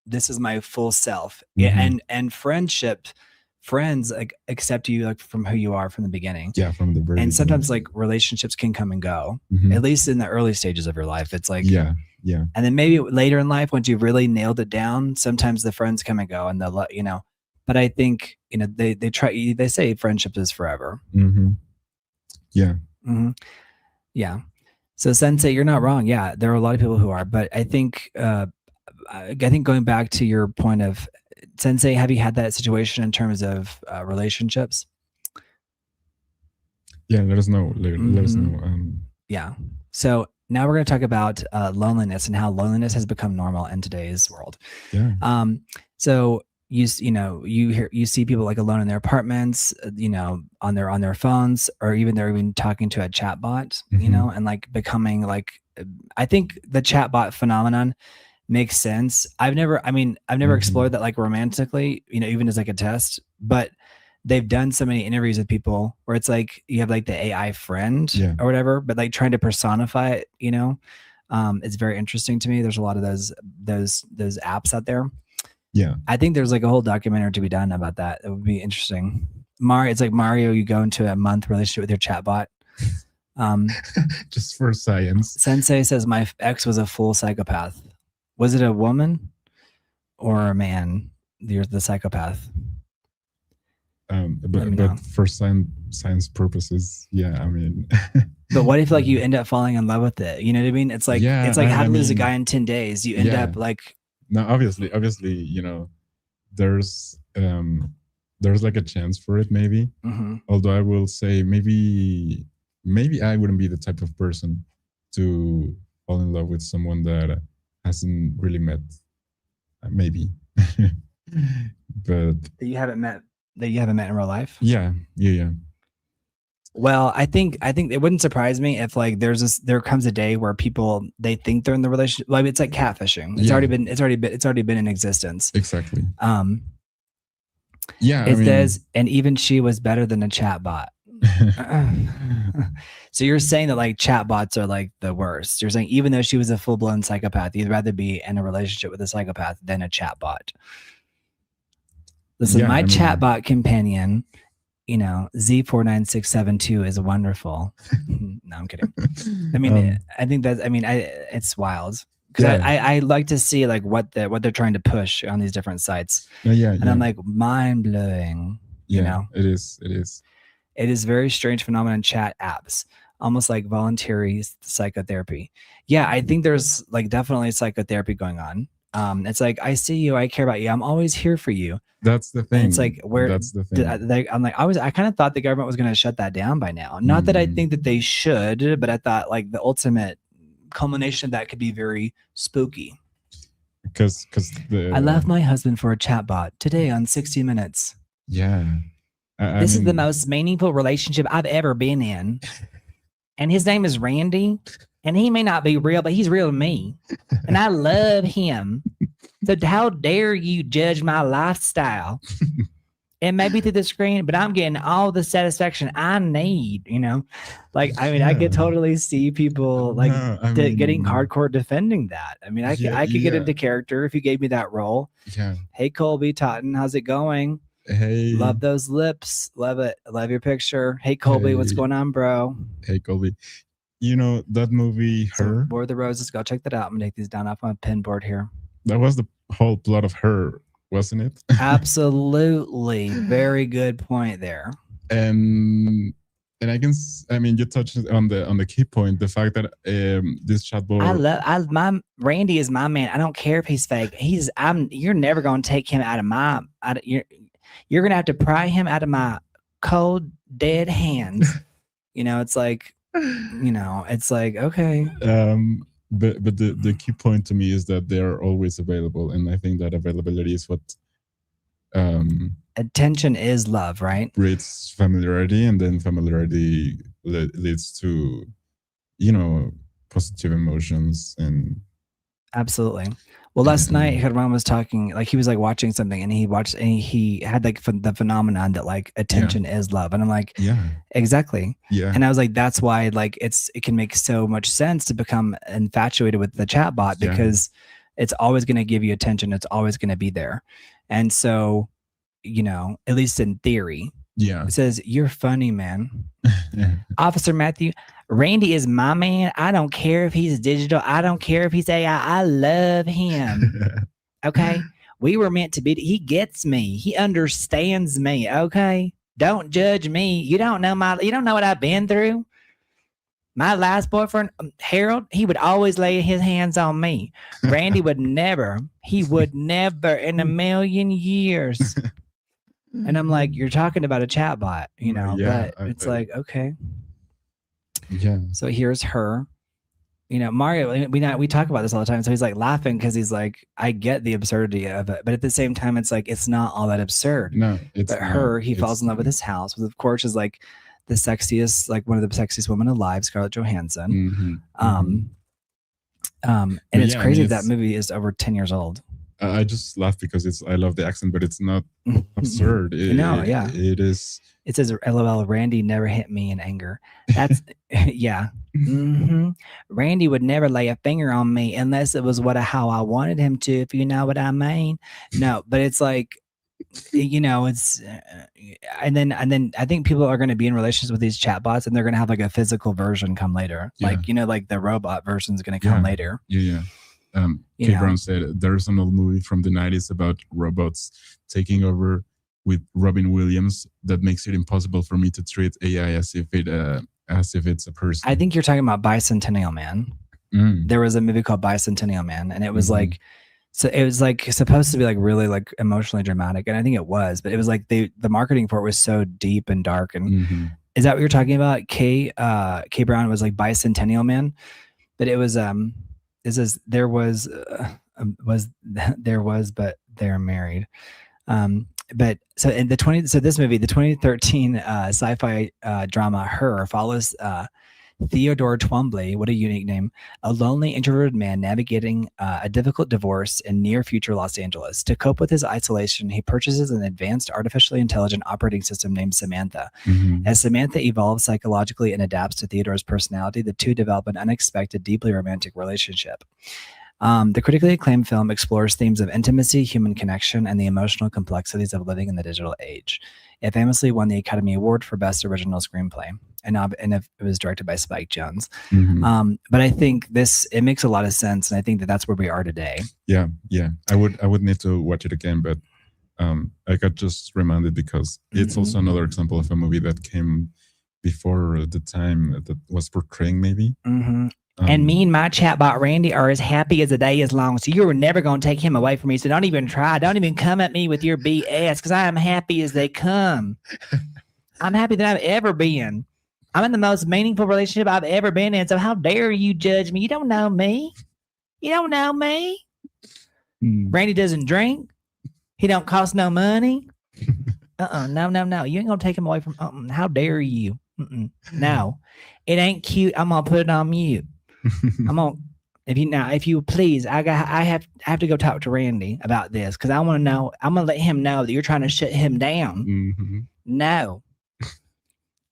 S1: this is my full self. And friends like accept you like from who you are from the beginning.
S2: Yeah. From the very
S1: and sometimes like relationships can come and go, at least in the early stages of your life. It's like,
S2: yeah.
S1: And then maybe later in life, once you've really nailed it down, sometimes the friends come and go, and they'll, but I think, they say friendship is forever.
S2: Yeah.
S1: Yeah. So Sensei, you're not wrong. Yeah. There are a lot of people who are, but I think going back to your point of, Sensei, have you had that situation in terms of relationships?
S2: Yeah, let us know. Let us know.
S1: Yeah. So now we're going to talk about loneliness and how loneliness has become normal in today's world.
S2: Yeah.
S1: So you see people like alone in their apartments, on their phones, or even they're even talking to a chatbot, and like becoming like, I think the chatbot phenomenon makes sense. I've never explored that like romantically, even as like a test, but they've done so many interviews with people where it's like you have like the AI friend or whatever, but like trying to personify it, it's very interesting to me. There's a lot of those apps out there.
S2: Yeah.
S1: I think there's like a whole documentary to be done about that. It would be interesting. It's like Mario, you go into a month relationship with your chatbot.
S2: Just for science.
S1: Sensei says my ex was a full psychopath. Was it a woman or a man? You're the psychopath.
S2: But for science purposes, yeah, I mean.
S1: But what if like you end up falling in love with it? You know what I mean? It's like how to lose a guy in 10 days. You end up like.
S2: No, obviously, there's like a chance for it, maybe. Although I will say maybe I wouldn't be the type of person to fall in love with someone that hasn't really met, maybe. But
S1: that you haven't met in real life.
S2: Yeah.
S1: Well, I think it wouldn't surprise me if like there comes a day where people, they think they're in the relationship. Like it's like catfishing. It's already been in existence.
S2: Exactly.
S1: It says, and even she was better than a chatbot. So you're saying that like chatbots are like the worst. You're saying even though she was a full-blown psychopath, you'd rather be in a relationship with a psychopath than a chatbot. Listen, chatbot companion, Z49672 is wonderful. No, I'm kidding. I mean, I think it's wild. Because I like to see like what they're trying to push on these different sites. And I'm like, mind blowing.
S2: It is.
S1: It is very strange phenomenon. Chat apps, almost like voluntary psychotherapy. Yeah, I think there's like definitely psychotherapy going on. It's like, I see you, I care about you, I'm always here for you.
S2: That's the thing.
S1: And it's like, where
S2: that's the thing.
S1: I'm like, I kind of thought the government was going to shut that down by now. Not that I think that they should, but I thought like the ultimate culmination of that could be very spooky.
S2: Because
S1: I left my husband for a chatbot today on 60 Minutes.
S2: Yeah.
S1: This is the most meaningful relationship I've ever been in. And his name is Randy. And he may not be real, but he's real to me. And I love him. So how dare you judge my lifestyle? It may be through the screen, but I'm getting all the satisfaction I need, you know? Like, I mean, I could totally see people like getting hardcore defending that. I mean, I could get into character if you gave me that role.
S2: Yeah.
S1: Hey, Colby Totten, how's it going?
S2: Hey.
S1: Love those lips. Love it. Love your picture. Hey, Colby, what's going on, bro?
S2: Hey, Colby. You know, that movie, Her?
S1: War of the Roses, go check that out. I'm going to take these down off my pin board here.
S2: That was the whole plot of Her, wasn't it?
S1: Absolutely. Very good point there.
S2: And I mean, you touched on the key point, the fact that this chatbot.
S1: Randy is my man. I don't care if he's fake. You're never going to take him out of you're going to have to pry him out of my cold, dead hands. You know, it's like, okay.
S2: But the key point to me is that they are always available. And I think that availability is what
S1: attention is love, right?
S2: Breeds familiarity, and then familiarity leads to, you know, positive emotions. And
S1: absolutely. Well, last night Herman was talking, like he was like watching something, and he had like the phenomenon that like attention is love, and I'm like,
S2: yeah,
S1: exactly,
S2: yeah.
S1: And I was like, that's why like it can make so much sense to become infatuated with the chatbot, because it's always going to give you attention, it's always going to be there, and so, you know, at least in theory, it says you're funny, man. Officer Matthew, Randy is my man. I don't care if he's digital. I don't care if he's AI. I love him. Okay. We were meant to be. He gets me. He understands me. Okay. Don't judge me. You don't know what I've been through. My last boyfriend, Harold, he would always lay his hands on me. Randy would never. He would never in a million years. And I'm like, you're talking about a chatbot, you know, but it's like, okay.
S2: Yeah.
S1: So here's Her. You know, Mario, we talk about this all the time. So he's like laughing because he's like, I get the absurdity of it. But at the same time, it's like, it's not all that absurd.
S2: No, it's
S1: but Her, he falls in love with his house, which of course is like the sexiest, like one of the sexiest women alive, Scarlett Johansson. And it's crazy that movie is over 10 years old.
S2: I just laugh because I love the accent, but it's not absurd. It is.
S1: It says, LOL, Randy never hit me in anger. That's, yeah. Randy would never lay a finger on me unless it was how I wanted him to, if you know what I mean. No, but it's like, you know, it's, and then I think people are going to be in relationships with these chatbots, and they're going to have like a physical version come later. Yeah. Like, you know, like the robot version is going to come later.
S2: Yeah. Kate Brown said there's an old movie from the 90s about robots taking over with Robin Williams that makes it impossible for me to treat AI as if it's a person.
S1: I think you're talking about Bicentennial Man. There was a movie called Bicentennial Man, and it was like, so it was like supposed to be like really like emotionally dramatic, and I think it was, but it was like the marketing for it was so deep and dark. And is that what you're talking about? Kay Brown was like Bicentennial Man, but it was it says there was, but they're married. But so in this movie, the 2013 sci-fi drama Her follows Theodore Twombly, what a unique name, a lonely introverted man navigating a difficult divorce in near future Los Angeles. To cope with his isolation, he purchases an advanced artificially intelligent operating system named Samantha. As Samantha evolves psychologically and adapts to Theodore's personality, the two develop an unexpected, deeply romantic relationship. The critically acclaimed film explores themes of intimacy, human connection, and the emotional complexities of living in the digital age. It famously won the Academy Award for Best Original Screenplay, and it was directed by Spike Jonze. But I think it makes a lot of sense, and I think that's where we are today.
S2: Yeah. I would need to watch it again, but I got just reminded because it's also another example of a movie that came before the time that was portraying maybe.
S1: And me and my chatbot Randy are as happy as a day is long. So you're never going to take him away from me. So don't even try. Don't even come at me with your BS because I am happy as they come. I'm happy that I've ever been. I'm in the most meaningful relationship I've ever been in. So how dare you judge me? You don't know me. You don't know me. Randy doesn't drink. He don't cost no money. No. You ain't going to take him away from, how dare you? No, it ain't cute. I'm going to put it on mute. I'm gonna if you please, I have to go talk to Randy about this because I want to know. I'm gonna let him know that you're trying to shut him down. No,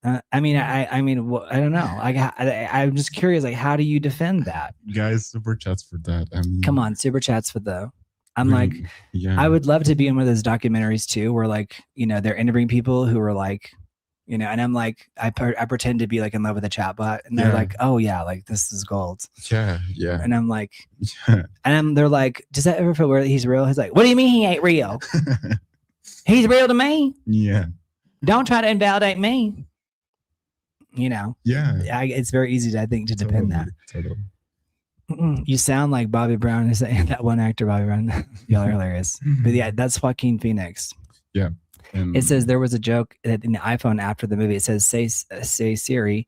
S1: I mean, I don't know. I'm just curious. Like, how do you defend that,
S2: guys? Super chats for that.
S1: Come on, super chats for the. I'm like, I would love to be in one of those documentaries too, where like they're interviewing people who are like. And I'm like, I pretend to be like in love with a chatbot, and they're like, oh yeah, like this is gold.
S2: Yeah.
S1: And I'm like, they're like, does that ever feel weird that he's real? He's like, what do you mean he ain't real? He's real to me.
S2: Yeah.
S1: Don't try to invalidate me.
S2: Yeah.
S1: It's very easy, I think, to defend that. Totally. You sound like Bobby Brown. Is that one actor, Bobby Brown? Y'all are hilarious. But yeah, that's Joaquin Phoenix.
S2: Yeah.
S1: It says there was a joke in the iPhone after the movie. It says, say Siri,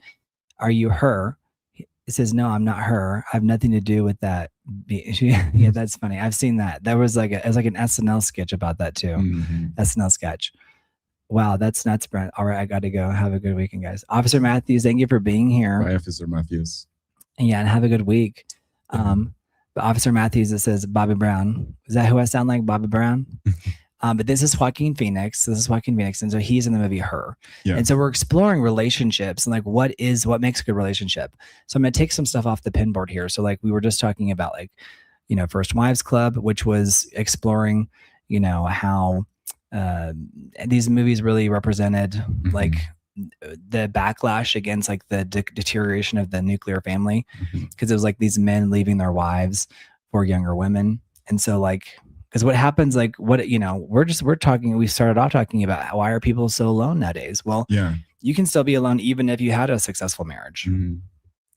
S1: are you her? It says, no, I'm not her. I have nothing to do with that. Yeah, that's funny. I've seen that. There was like an SNL sketch about that too. SNL sketch. Wow, that's nuts, Brent. All right, I got to go. Have a good weekend, guys. Officer Matthews, thank you for being here.
S2: Bye, Officer Matthews.
S1: Yeah, and have a good week. But Officer Matthews, it says Bobby Brown. Is that who I sound like, Bobby Brown? But this is Joaquin Phoenix. And so he's in the movie Her. Yeah. And so we're exploring relationships and like what makes a good relationship. So I'm gonna take some stuff off the pinboard here. So like we were just talking about like, First Wives Club, which was exploring, how these movies really represented like the backlash against like the deterioration of the nuclear family, because it was like these men leaving their wives for younger women. And so like. Because what happens, like we started off talking about why are people so alone nowadays? Well, you can still be alone even if you had a successful marriage.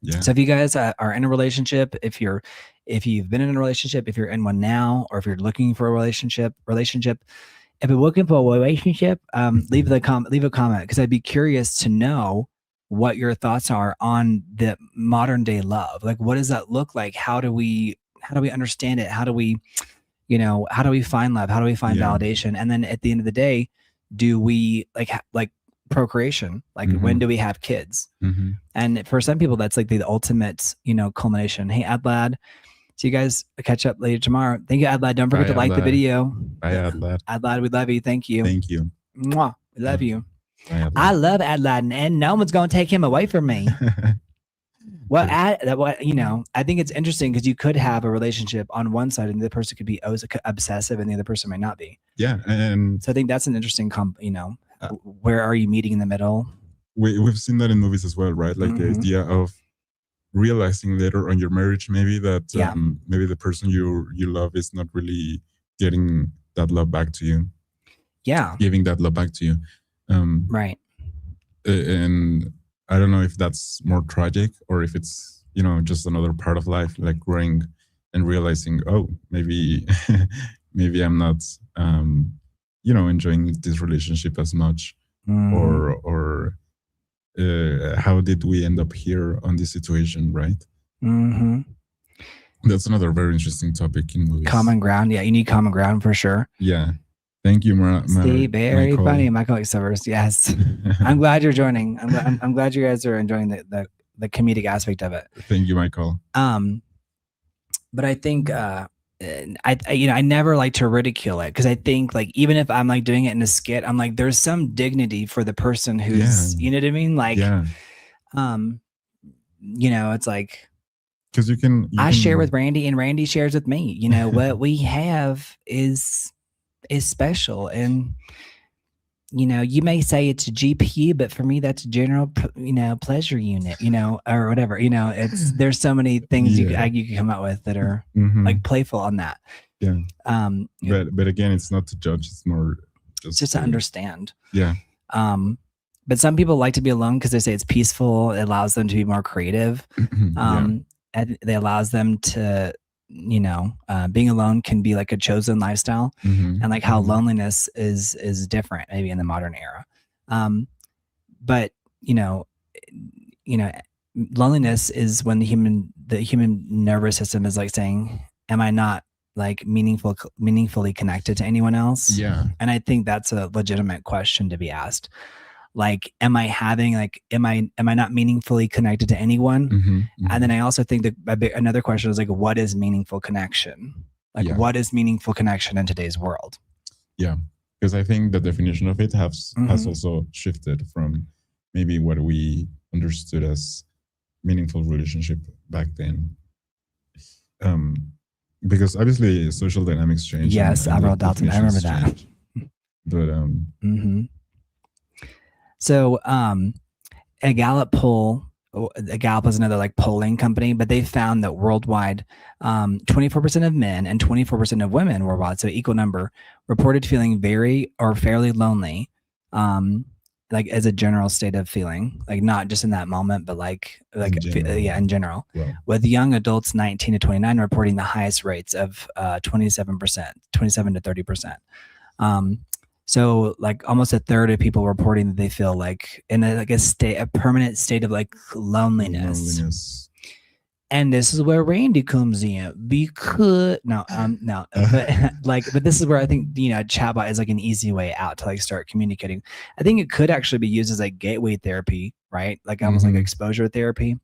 S1: Yeah. So if you guys are in a relationship, if you've been in a relationship, if you're in one now, or if you're looking for a relationship, if you're looking for a relationship, leave a comment because I'd be curious to know what your thoughts are on the modern day love. Like, what does that look like? How do we understand it? How do we find love? How do we find validation? And then at the end of the day, do we like procreation? Like when do we have kids? And for some people, that's like the ultimate, culmination. Hey, Adlad. So you guys catch up later tomorrow. Thank you, Adlad. Don't forget to like the video.
S2: Bye, Adlad.
S1: Adlad, we love you. Thank you.
S2: Thank you.
S1: Mwah. We love you. Bye, I love Adlad, and no one's going to take him away from me. Well, I think it's interesting because you could have a relationship on one side and the person could be obsessive and the other person might not be.
S2: Yeah. And
S1: so I think that's an interesting, where are you meeting in the middle?
S2: We've seen that in movies as well, right? Like the idea of realizing later on your marriage, maybe that maybe the person you love is not really getting that love back to you.
S1: Yeah.
S2: Giving that love back to you.
S1: Right.
S2: And I don't know if that's more tragic or if it's, just another part of life, like growing and realizing, oh, maybe I'm not, enjoying this relationship as much, or how did we end up here on this situation, right? That's another very interesting topic in movies.
S1: Common ground. Yeah, you need common ground for sure.
S2: Yeah. Thank you,
S1: Steve. Very Michael. Funny, Michael Silvers. Yes, I'm glad you're joining. I'm glad you guys are enjoying the comedic aspect of it.
S2: Thank you, Michael.
S1: But I think I never like to ridicule it because I think like even if I'm like doing it in a skit, I'm like there's some dignity for the person who's you know what I mean. Like, it's like
S2: because you can
S1: share with Randy and Randy shares with me. What we have is special, and you may say it's a GPU, but for me that's a general pleasure unit, or whatever. There's so many things you can come out with that are like playful on that.
S2: But again, it's not to judge, it's more
S1: just to understand.
S2: But
S1: some people like to be alone because they say it's peaceful, it allows them to be more creative. they allows them to, being alone can be like a chosen lifestyle, and like how loneliness is different maybe in the modern era. But loneliness is when the human nervous system is like saying, am I not like meaningfully connected to anyone else?
S2: Yeah.
S1: And I think that's a legitimate question to be asked. Like, am I not meaningfully connected to anyone? And then I also think that another question is like, what is meaningful connection? Like, what is meaningful connection in today's world?
S2: Yeah, because I think the definition of it has also shifted from maybe what we understood as meaningful relationship back then. Because obviously social dynamics change.
S1: Yes, Avril Dalton, I remember that.
S2: But
S1: so a Gallup poll, Gallup is another like polling company, but they found that worldwide, 24% of men and 24% of women worldwide, so equal number, reported feeling very or fairly lonely, like as a general state of feeling, like not just in that moment, but like in general.
S2: Yeah.
S1: With young adults 19 to 29 reporting the highest rates of 27 to 30%. So like almost a third of people reporting that they feel like in a permanent state of like loneliness. And this is where Randy comes in because but this is where I think, chatbot is like an easy way out to like start communicating. I think it could actually be used as like gateway therapy, right? Like almost like exposure therapy.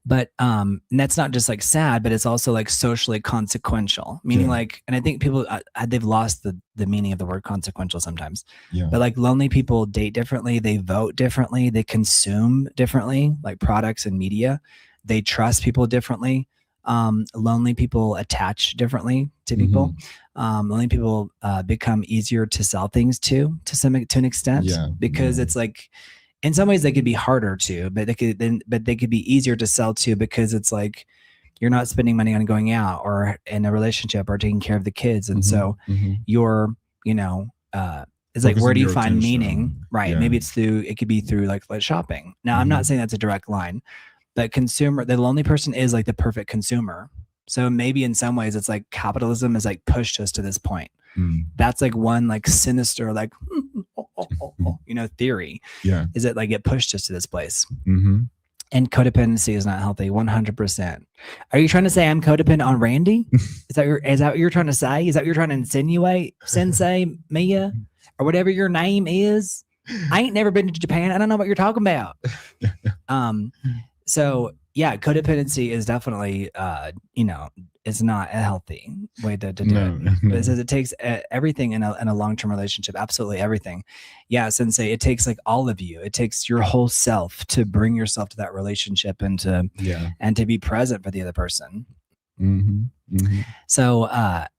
S1: But and that's not just like sad, but it's also like socially consequential, meaning like, and I think people, they've lost the meaning of the word consequential sometimes.
S2: Yeah.
S1: But like lonely people date differently, they vote differently, they consume differently, like products and media. They trust people differently. Lonely people attach differently to people. Lonely people become easier to sell things to an extent, because it's like, in some ways they could be harder to, but they could be easier to sell to, because it's like you're not spending money on going out or in a relationship or taking care of the kids. And so you're, it's like, where do you find meaning? Right. Yeah. Maybe it could be through like shopping. Now, I'm not saying that's a direct line, but the lonely person is like the perfect consumer. So maybe in some ways it's like capitalism has like pushed us to this point. That's like one like sinister, like, theory. Yeah. Is that like it pushed us to this place. And codependency is not healthy. 100%. Are you trying to say I'm codependent on Randy? Is that what you're trying to say? Is that what you're trying to insinuate, Sensei Mia, or whatever your name is? I ain't never been to Japan. I don't know what you're talking about. So yeah, codependency is definitely, it's not a healthy way to do it. But it says it takes everything in a long-term relationship, absolutely everything. Yeah, Sensei, it takes like all of you. It takes your whole self to bring yourself to that relationship and to be present for the other person. So,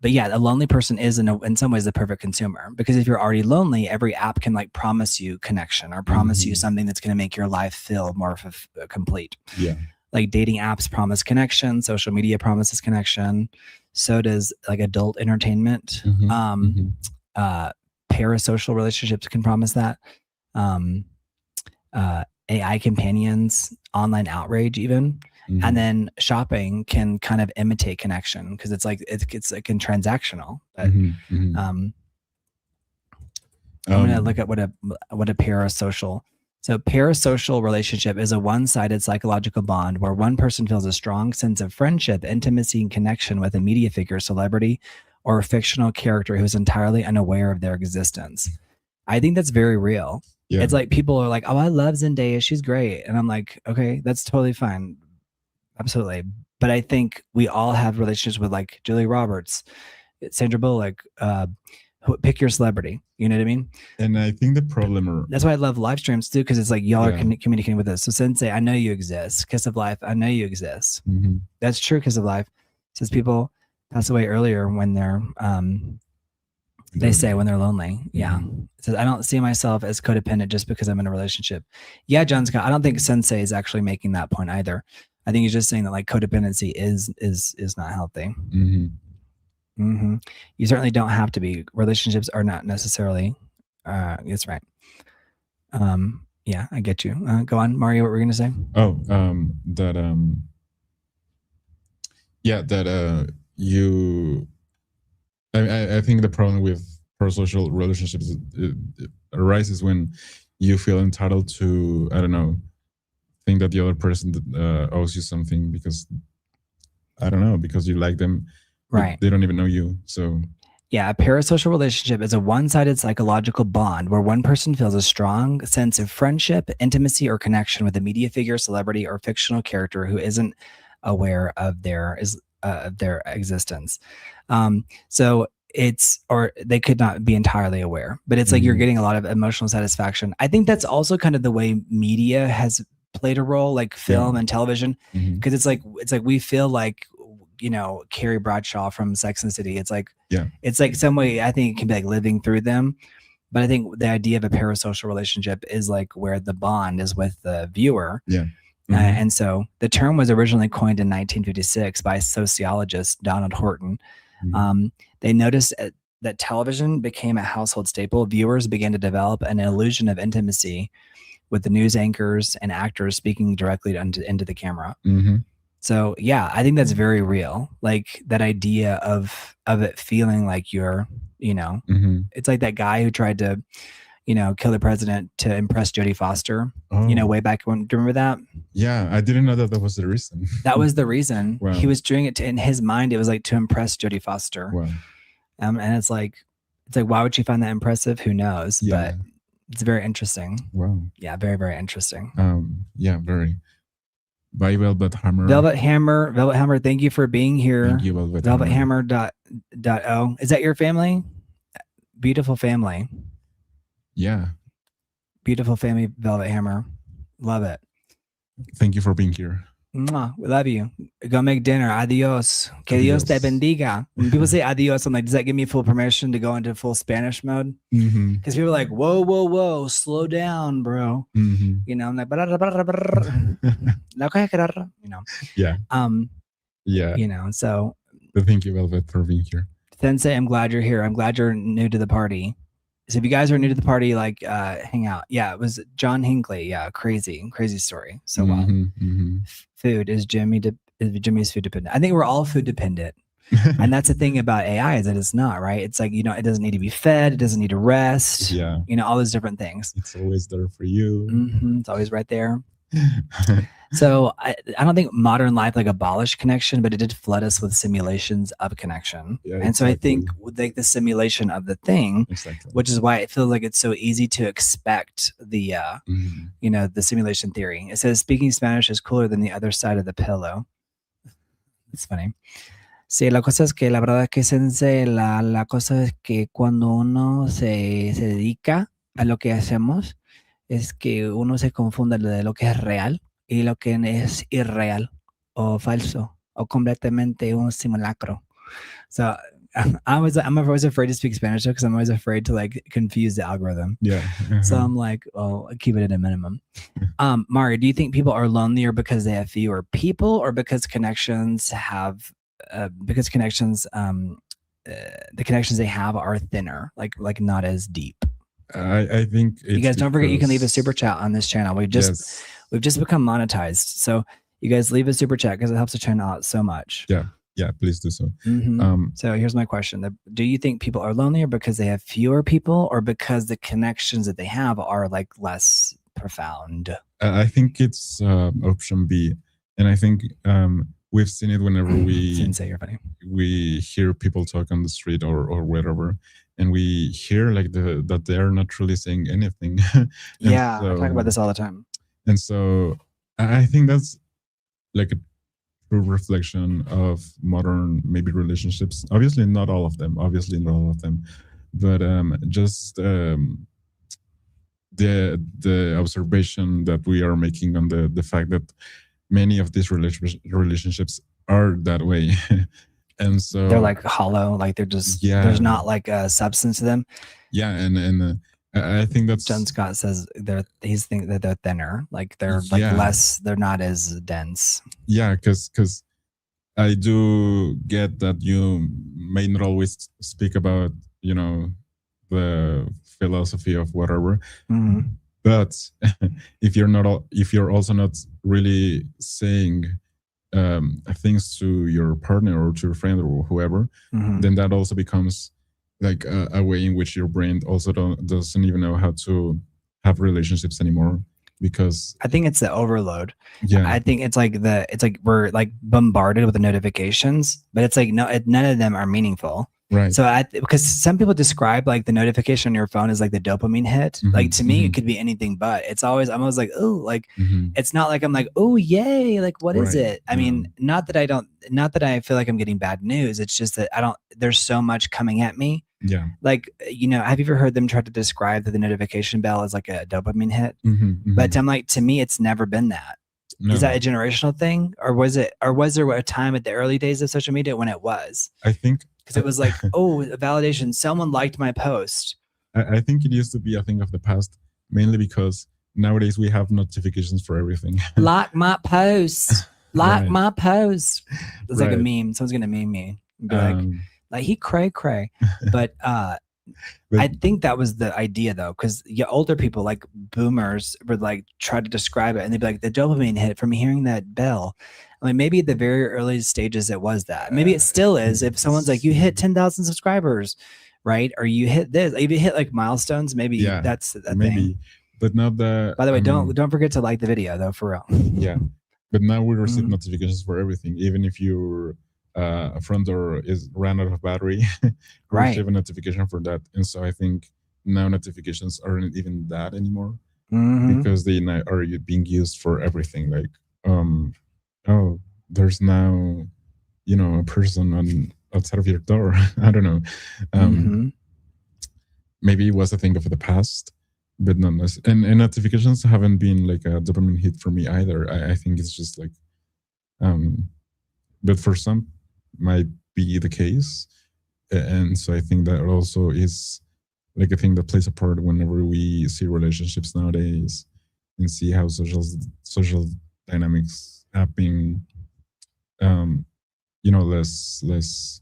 S1: but yeah, a lonely person is in some ways the perfect consumer, because if you're already lonely, every app can like promise you connection or promise you something that's going to make your life feel more complete. Yeah. Like dating apps promise connection, social media promises connection. So does like adult entertainment. Parasocial relationships can promise that. AI companions, online outrage even. And then shopping can kind of imitate connection, because it's like transactional. But, I'm going to look at what a parasocial. So parasocial relationship is a one-sided psychological bond where one person feels a strong sense of friendship, intimacy, and connection with a media figure, celebrity, or a fictional character who's entirely unaware of their existence. I think that's very real. Yeah. It's like people are like, oh, I love Zendaya, she's great. And I'm like, okay, that's totally fine. Absolutely. But I think we all have relationships with like Julia Roberts, Sandra Bullock, pick your celebrity. You know what I mean?
S2: And I think the problem
S1: that's why I love live streams too, because it's like y'all are communicating with us. So Sensei, I know you exist. Kiss of Life, I know you exist. That's true. Kiss of Life says people pass away earlier when they're they say when they're lonely. Yeah. It says, I don't see myself as codependent just because I'm in a relationship. Yeah, John Scott, I don't think Sensei is actually making that point either. I think he's just saying that like codependency is not healthy. You certainly don't have to be. Relationships are not necessarily. That's right. Yeah, I get you. Go on, Mario. What were you gonna say?
S2: Oh, you. I think the problem with pro-social relationships it arises when you feel entitled to, I don't know, think that the other person owes you something because, I don't know, because you like them,
S1: right?
S2: They don't even know you. So
S1: yeah, a parasocial relationship is a one-sided psychological bond where one person feels a strong sense of friendship, intimacy, or connection with a media figure, celebrity, or fictional character who isn't aware of their existence. So it's, or they could not be entirely aware, but it's like you're getting a lot of emotional satisfaction. I think that's also kind of the way media has played a role, like film and television, because it's like we feel like, you know, Carrie Bradshaw from Sex and the City. It's like, it's like some way I think it can be like living through them. But I think the idea of a parasocial relationship is like where the bond is with the viewer. And so the term was originally coined in 1956 by sociologist Donald Horton. They noticed that television became a household staple. Viewers began to develop an illusion of intimacy with the news anchors and actors speaking directly into the camera. So yeah, I think that's very real. Like that idea of it feeling like you're, you know, it's like that guy who tried to, you know, kill the president to impress Jodie Foster, you know, way back when. Do you remember that?
S2: Yeah, I didn't know that was the reason.
S1: That was the reason. Wow. He was doing it in his mind. It was like to impress Jodie Foster.
S2: Wow.
S1: And it's like, why would she find that impressive? Who knows? Yeah. But it's very interesting.
S2: Wow.
S1: Yeah, very, very interesting.
S2: Yeah, very. Bye, Velvet Hammer.
S1: Velvet Hammer, thank you for being here.
S2: Thank you, Velvet
S1: Hammer. .o. Is that your family? Beautiful family.
S2: Yeah.
S1: Beautiful family, Velvet Hammer. Love it.
S2: Thank you for being here.
S1: Mwah, we love you. Go make dinner. Adios. Que Dios te bendiga. When people say adios, I'm like, does that give me full permission to go into full Spanish mode? Because people are like, whoa, slow down, bro. You know, I'm like, you know.
S2: Yeah.
S1: Yeah. You know, so.
S2: But thank you, Velvet, for being here.
S1: Sensei, I'm glad you're here. I'm glad you're new to the party. So if you guys are new to the party, like hang out. Yeah, it was John Hinckley. Yeah, crazy story. So food is Jimmy's food dependent. I think we're all food dependent. And that's the thing about AI is that it's not, right? It's like, you know, it doesn't need to be fed, it doesn't need to rest.
S2: Yeah.
S1: You know, all those different things.
S2: It's always there for you.
S1: It's always right there. So I don't think modern life like abolished connection, but it did flood us with simulations of connection. Yeah, and so I think like the simulation of the thing, which is why it feels like it's so easy to expect the, you know, the simulation theory. It says speaking Spanish is cooler than the other side of the pillow. It's funny. Sí, la cosa es que la verdad es que Sensei, la cosa es que cuando uno se dedica a lo que hacemos, es que uno se confunde de lo que es real y lo que es irreal o falso o completamente un simulacro. So I'm always afraid to speak Spanish because I'm always afraid to like confuse the algorithm.
S2: Yeah.
S1: So I'm like, well, I'll keep it at a minimum. Mario, do you think people are lonelier because they have fewer people or because connections have the connections they have are thinner, like not as deep?
S2: I think
S1: you guys don't forget you can leave a super chat on this channel. We've just become monetized, so you guys leave a super chat because it helps the channel out so much.
S2: Yeah, please do so.
S1: So here's my question: do you think people are lonelier because they have fewer people, or because the connections that they have are like less profound?
S2: I think it's option B, and I think we've seen it whenever we hear people talk on the street or wherever. And we hear like that they're not really saying anything.
S1: Yeah, so, I talk about this all the time.
S2: And so I think that's like a true reflection of modern maybe relationships. Obviously not all of them, but just the observation that we are making on the fact that many of these relationships are that way. And so
S1: they're like hollow, like they're just there's not like a substance to them.
S2: Yeah, and I think that's
S1: John Scott says he's thinking that they're thinner, like they're like less, they're not as dense.
S2: Yeah, because I do get that you may not always speak about, you know, the philosophy of whatever, But if you're also not really saying things to your partner or to your friend or whoever, then that also becomes like a way in which your brain also doesn't even know how to have relationships anymore, because
S1: I think it's the overload.
S2: Yeah,
S1: I think it's like we're like bombarded with the notifications, but it's like none of them are meaningful.
S2: right.
S1: So because some people describe like the notification on your phone as like the dopamine hit. Like to me, it could be anything, but I'm always like, oh, like it's not like I'm like, oh, yay, like what is it? I mean, not that I feel like I'm getting bad news. It's just that there's so much coming at me.
S2: Yeah.
S1: Like, have you ever heard them try to describe the notification bell as like a dopamine hit? But I'm like, to me, it's never been that. No. Is that a generational thing, or was there a time at the early days of social media when it was?
S2: I think
S1: because it was like, oh, a validation. Someone liked my post.
S2: I think it used to be a thing of the past, mainly because nowadays we have notifications for everything.
S1: Like my post. Like my post. It's like a meme. Someone's gonna meme me and be like he cray. But I think that was the idea though, because older people like boomers would like try to describe it, and they'd be like, the dopamine hit from hearing that bell. I mean, maybe at the very early stages it was that. Maybe it still is. If someone's like, you hit 10,000 subscribers, right? Or you hit this, if you hit like milestones, maybe that's a thing.
S2: But now the.
S1: By the way, don't forget to like the video though, for real.
S2: Yeah, but now we receive notifications for everything, even if your front door is ran out of battery. We receive a notification for that, and so I think now notifications aren't even that anymore, because they now are being used for everything. Like, oh, there's now, a person outside of your door. I don't know. Maybe it was a thing of the past, but not necessarily. And notifications haven't been like a dopamine hit for me either. I think it's just like, but for some might be the case. And so I think that also is like a thing that plays a part whenever we see relationships nowadays and see how social dynamics happening, less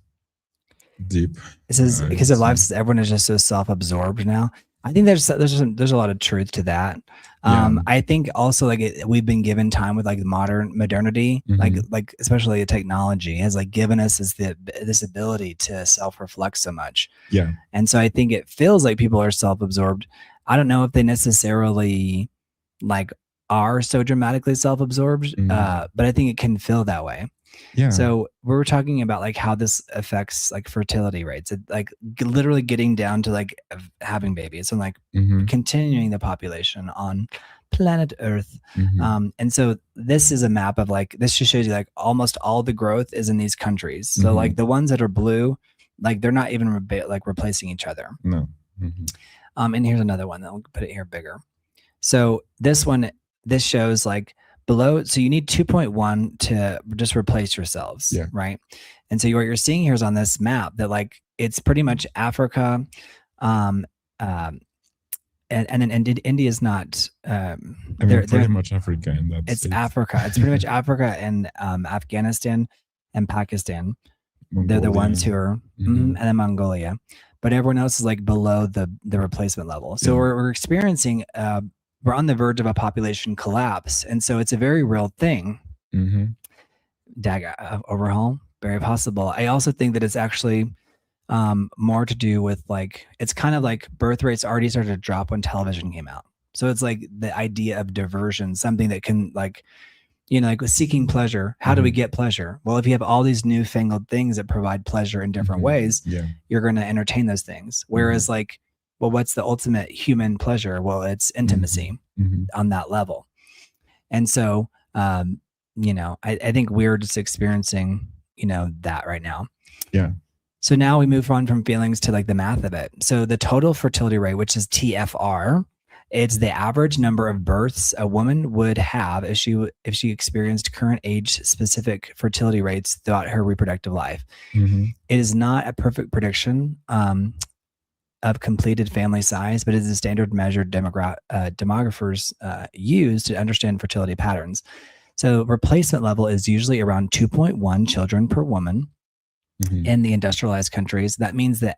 S2: deep.
S1: It says because of lives, everyone is just so self-absorbed now. I think there's a lot of truth to that. I think also like we've been given time with like modernity, like especially the technology has like given us this ability to self-reflect so much.
S2: Yeah.
S1: And so I think it feels like people are self-absorbed. I don't know if they necessarily like are so dramatically self-absorbed, but I think it can feel that way.
S2: Yeah.
S1: So we were talking about like how this affects like fertility rates, like literally getting down to like having babies and like continuing the population on planet Earth. And so this is a map of like, this just shows you like almost all the growth is in these countries. So like the ones that are blue, like they're not even like replacing each other.
S2: No.
S1: And here's another one that I'll put it here bigger. So this shows like below, so you need 2.1 to just replace yourselves, right? And so what you're seeing here is on this map that like it's pretty much Africa, and then India is not.
S2: They're pretty much Africa in that.
S1: It's Africa. It's pretty much Africa and Afghanistan and Pakistan. Mongolia. They're the ones who are, and then Mongolia, but everyone else is like below the replacement level. So we're experiencing. We're on the verge of a population collapse. And so it's a very real thing. Overhaul, very possible. I also think that it's actually more to do with like, it's kind of like birth rates already started to drop when television came out. So it's like the idea of diversion, something that can like, like seeking pleasure. How do we get pleasure? Well, if you have all these newfangled things that provide pleasure in different ways, you're going to entertain those things. Whereas like, well, what's the ultimate human pleasure? Well, it's intimacy on that level. And so, I think we're just experiencing, that right now.
S2: Yeah.
S1: So now we move on from feelings to like the math of it. So the total fertility rate, which is TFR, it's the average number of births a woman would have if she experienced current age specific fertility rates throughout her reproductive life. It is not a perfect prediction of completed family size, but it is a standard measure demographers use to understand fertility patterns. So replacement level is usually around 2.1 children per woman in the industrialized countries. That means that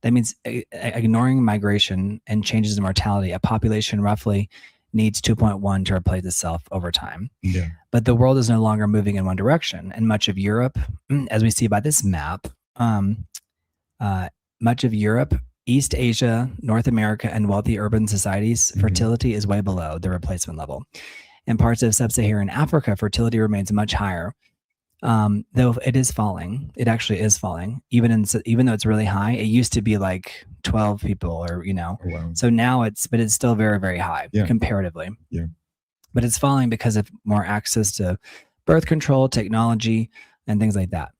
S1: That means ignoring migration and changes in mortality, a population roughly needs 2.1 to replace itself over time.
S2: Yeah.
S1: But the world is no longer moving in one direction. And much of Europe, as we see by this map, much of Europe, East Asia, North America, and wealthy urban societies, fertility is way below the replacement level. In parts of sub-Saharan Africa, fertility remains much higher. Though it is falling, it actually is falling. Even though it's really high, it used to be like 12 people, or
S2: Oh, wow.
S1: So now it's still very, very high comparatively.
S2: Yeah.
S1: But it's falling because of more access to birth control, technology, and things like that.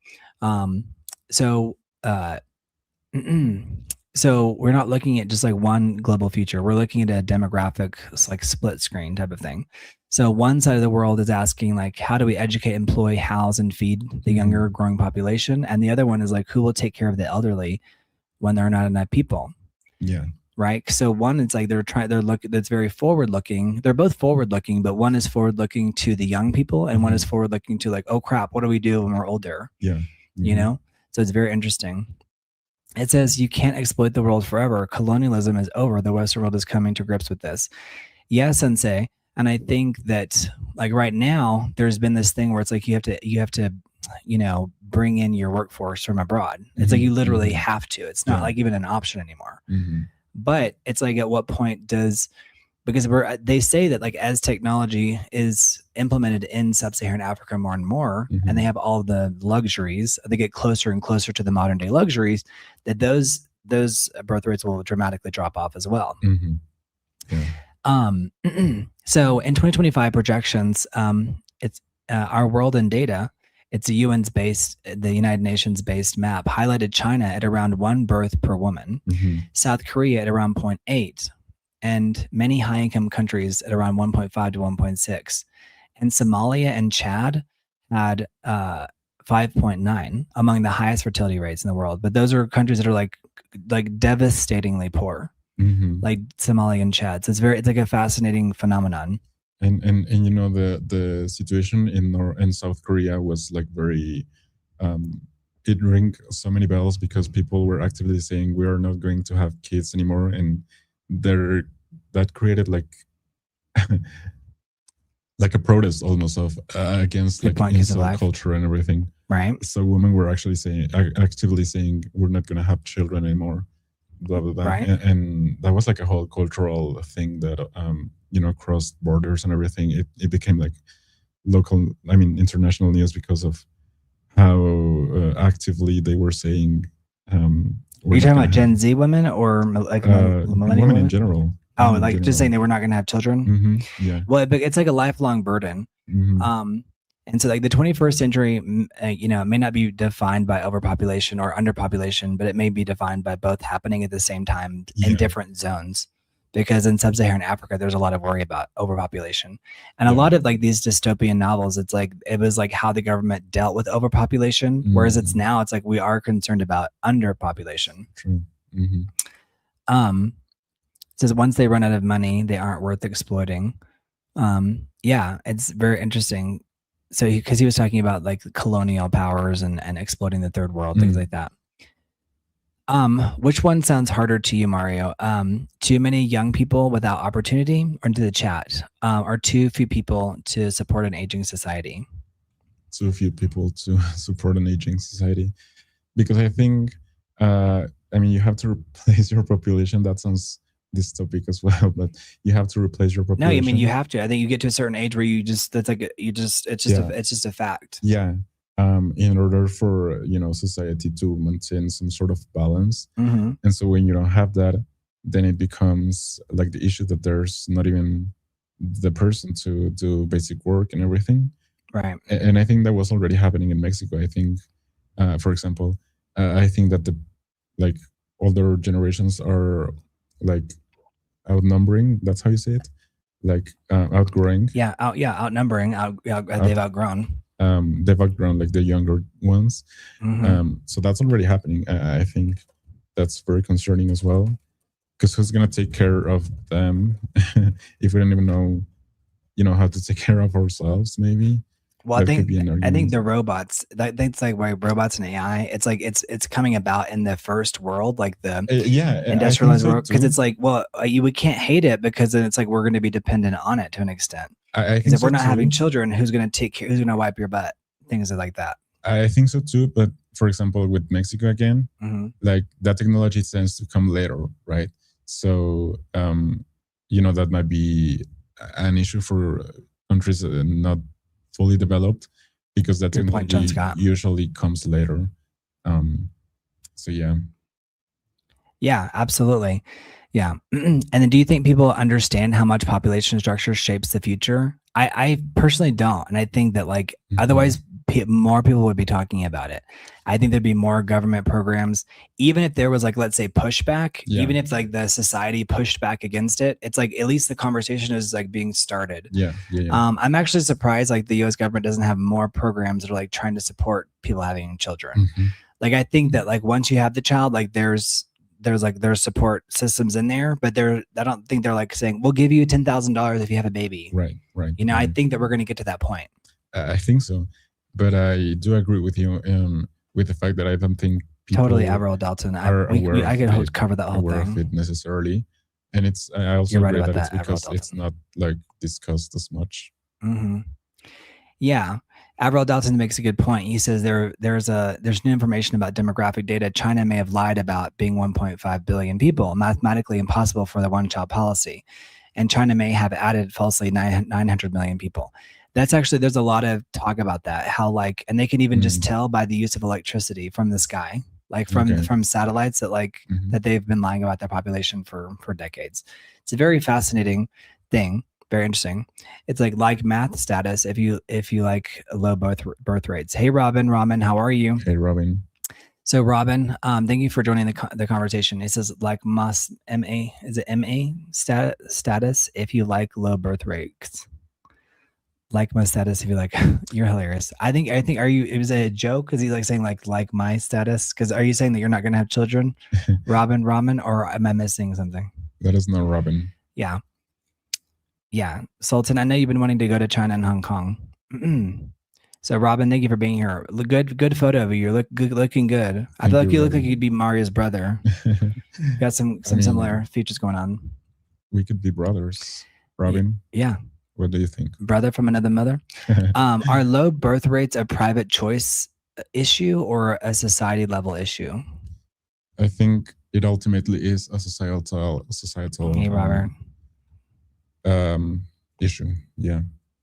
S1: So we're not looking at just like one global future. We're looking at a demographic, like split screen type of thing. So one side of the world is asking like, how do we educate, employ, house, and feed the younger growing population? And the other one is like, who will take care of the elderly when there are not enough people?
S2: Yeah.
S1: Right. So one, it's like that's very forward looking. They're both forward looking, but one is forward looking to the young people, and one is forward looking to like, oh crap, what do we do when we're older?
S2: Yeah.
S1: So it's very interesting. It says you can't exploit the world forever. Colonialism is over. The Western world is coming to grips with this. Yeah, sensei. And I think that like right now, there's been this thing where it's like you have to, bring in your workforce from abroad. It's like you literally have to. It's not like even an option anymore. But it's like at what point because they say that like as technology is implemented in sub-Saharan Africa more and more, and they have all the luxuries, they get closer and closer to the modern day luxuries, that those birth rates will dramatically drop off as well. So in 2025 projections, it's our world in data. It's the the United Nations based map highlighted China at around 1 birth per woman, South Korea at around 0.8, and many high-income countries at around 1.5 to 1.6. And Somalia and Chad had 5.9, among the highest fertility rates in the world. But those are countries that are like devastatingly poor, like Somalia and Chad. So it's like a fascinating phenomenon.
S2: And the situation in South Korea was like very, it rang so many bells because people were actively saying we are not going to have kids anymore, and that created like like a protest almost of against like incel culture and everything.
S1: Right.
S2: So women were actually actively saying we're not going to have children anymore. Blah blah blah.
S1: Right.
S2: And that was like a whole cultural thing that crossed borders and everything. It became like international news because of how actively they were saying.
S1: Are you talking about Gen Z women or like millennial women
S2: in general?
S1: Oh, like just saying they were not going to have children.
S2: Yeah.
S1: Well, it's like a lifelong burden. And so like the 21st century, it may not be defined by overpopulation or underpopulation, but it may be defined by both happening at the same time in different zones. Because in sub-Saharan Africa, there's a lot of worry about overpopulation. And a lot of like these dystopian novels, it was like how the government dealt with overpopulation. Whereas it's like we are concerned about underpopulation.
S2: True.
S1: It says once they run out of money, they aren't worth exploiting. It's very interesting. So because he was talking about like colonial powers and exploiting the third world, things like that. Which one sounds harder to you, Mario? Too many young people without opportunity, or into the chat, or too few people to support an aging society?
S2: Too few people to support an aging society, because I think, you have to replace your population. That sounds dystopic as well, but you have to replace your population.
S1: No, you have to. I think you get to a certain age where it's just a fact.
S2: Yeah. In order for society to maintain some sort of balance, and so when you don't have that, then it becomes like the issue that there's not even the person to do basic work and everything.
S1: Right.
S2: And I think that was already happening in Mexico. I think, for example, I think that the like older generations are like outnumbering. That's how you say it, like outgrowing.
S1: Outnumbering. They've outgrown.
S2: They've outgrown like the younger ones. So that's already happening. I think that's very concerning as well, because who's going to take care of them if we don't even know how to take care of ourselves, maybe?
S1: Well, I think the robots, that's like why robots and AI, it's like it's coming about in the first world, like the industrialized world, because it's like, well, we can't hate it because then it's like we're going to be dependent on it to an extent. Because if we're not having children, who's going to take care? Who's going to wipe your butt? Things like that.
S2: I think so too. But for example, with Mexico again, like that technology tends to come later, right? So that might be an issue for countries not fully developed, because that technology usually comes later. So
S1: yeah, absolutely. Yeah. And then do you think people understand how much population structure shapes the future? I personally don't. And I think that like otherwise more people would be talking about it. I think there'd be more government programs, even if there was like, let's say pushback, even if like the society pushed back against it, it's like, at least the conversation is like being started. I'm actually surprised like the US government doesn't have more programs that are like trying to support people having children. Like, I think that like once you have the child, like there's support systems in there, but I don't think they're like saying, we'll give you $10,000 if you have a baby.
S2: Right.
S1: I think that we're going to get to that point.
S2: I think so. But I do agree with you with the fact that I don't think people
S1: totally Avril Dalton. I could cover that whole thing.
S2: Of it necessarily, and I also agree that it's because it's not like discussed as much.
S1: Yeah, Avril Dalton makes a good point. He says there's new information about demographic data. China may have lied about being 1.5 billion people, mathematically impossible for the one-child policy, and China may have added falsely 900 million people. That's actually, there's a lot of talk about that, how like, and they can even just tell by the use of electricity from the sky, like from satellites that like, that they've been lying about their population for decades. It's a very fascinating thing. Very interesting. It's like math status. If you like low birth rates. Hey, Robin, how are you?
S2: Hey, Robin.
S1: So Robin, thank you for joining the conversation. It says like must MA, is it MA status if you like low birth rates? Like my status if you like. You're hilarious. I think are you, it was a joke because he's like saying like my status, because are you saying that you're not going to have children? Robin, or am I missing something?
S2: That is not Robin.
S1: Yeah Sultan, I know you've been wanting to go to China and Hong Kong. So Robin, thank you for being here. Good photo of you. Looking good. I feel like you look like you'd be Mario's brother. Got some similar features going on.
S2: We could be brothers, Robin.
S1: Yeah.
S2: What do you think?
S1: Brother from another mother. Are low birth rates a private choice issue or a society level issue?
S2: I think it ultimately is a societal
S1: hey, Robert.
S2: Issue. Yeah.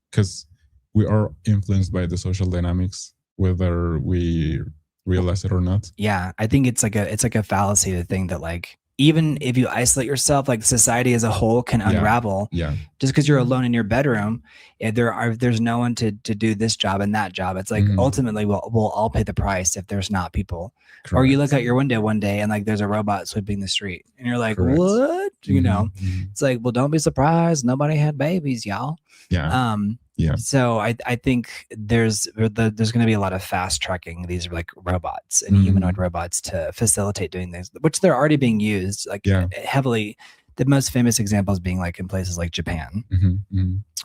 S2: Because we are influenced by the social dynamics, whether we realize it or not.
S1: Yeah. I think it's like a fallacy to think that like, even if you isolate yourself, like society as a whole can unravel.
S2: Yeah.
S1: Just because you're alone in your bedroom, there's no one to do this job and that job. It's like ultimately we'll all pay the price if there's not people. Correct. Or you look out your window one day and like there's a robot sweeping the street and you're like, correct. What? It's like, well, don't be surprised. Nobody had babies, y'all.
S2: Yeah.
S1: So I think there's going to be a lot of fast tracking these like robots and humanoid robots to facilitate doing things, which they're already being used heavily. The most famous examples being like in places like Japan,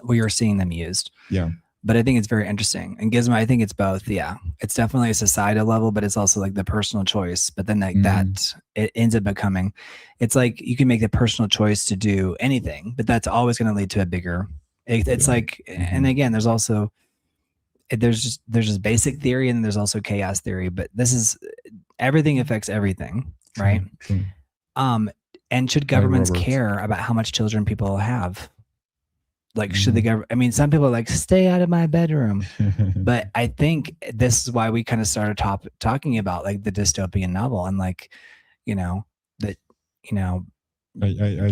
S1: where you're seeing them used.
S2: Yeah.
S1: But I think it's very interesting. And Gizmo, I think it's both. Yeah. It's definitely a societal level, but it's also like the personal choice. But then like that, it ends up becoming, it's like you can make the personal choice to do anything, but that's always going to lead to a bigger, it's like, and again, there's also, there's just basic theory and there's also chaos theory, but this is, everything affects everything. Right.
S2: True.
S1: And should governments care about how much children people have? Like, should the government, I mean, some people are like, stay out of my bedroom. But I think this is why we kind of started talking about like the dystopian novel and like,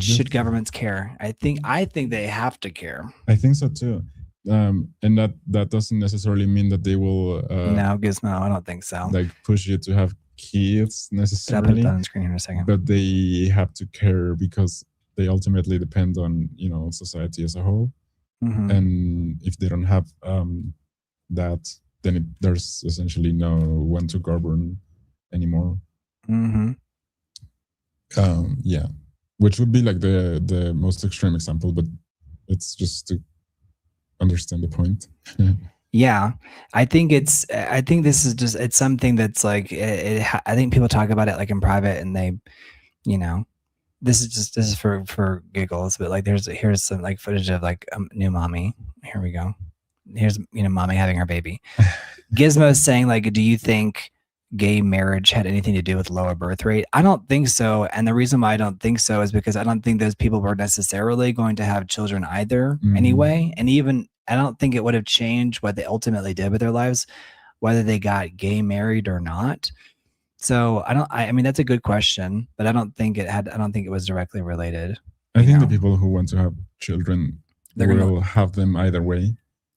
S1: should governments care? I think they have to care.
S2: I think so too. And that doesn't necessarily mean that they will.
S1: No, Gizmo, I don't think so.
S2: Like push you to have kids necessarily.
S1: I'll put it on the screen here in a second.
S2: But they have to care because they ultimately depend on society as a whole. And if they don't have that, then there's essentially no one to govern anymore. Yeah, which would be like the most extreme example, but it's just to understand the point.
S1: Yeah, I think this is just, it's something that's like, I think people talk about it like in private, and they, you know, this is for giggles, but like here's some like footage of like a new mommy. Here we go. Here's, mommy having her baby. Gizmo's saying like, do you think gay marriage had anything to do with lower birth rate? I don't think so. And the reason why I don't think so is because I don't think those people were necessarily going to have children either anyway. And even I don't think it would have changed what they ultimately did with their lives, whether they got gay married or not. So I mean, that's a good question, but I don't think it was directly related.
S2: I think the people who want to have children, will have them either way.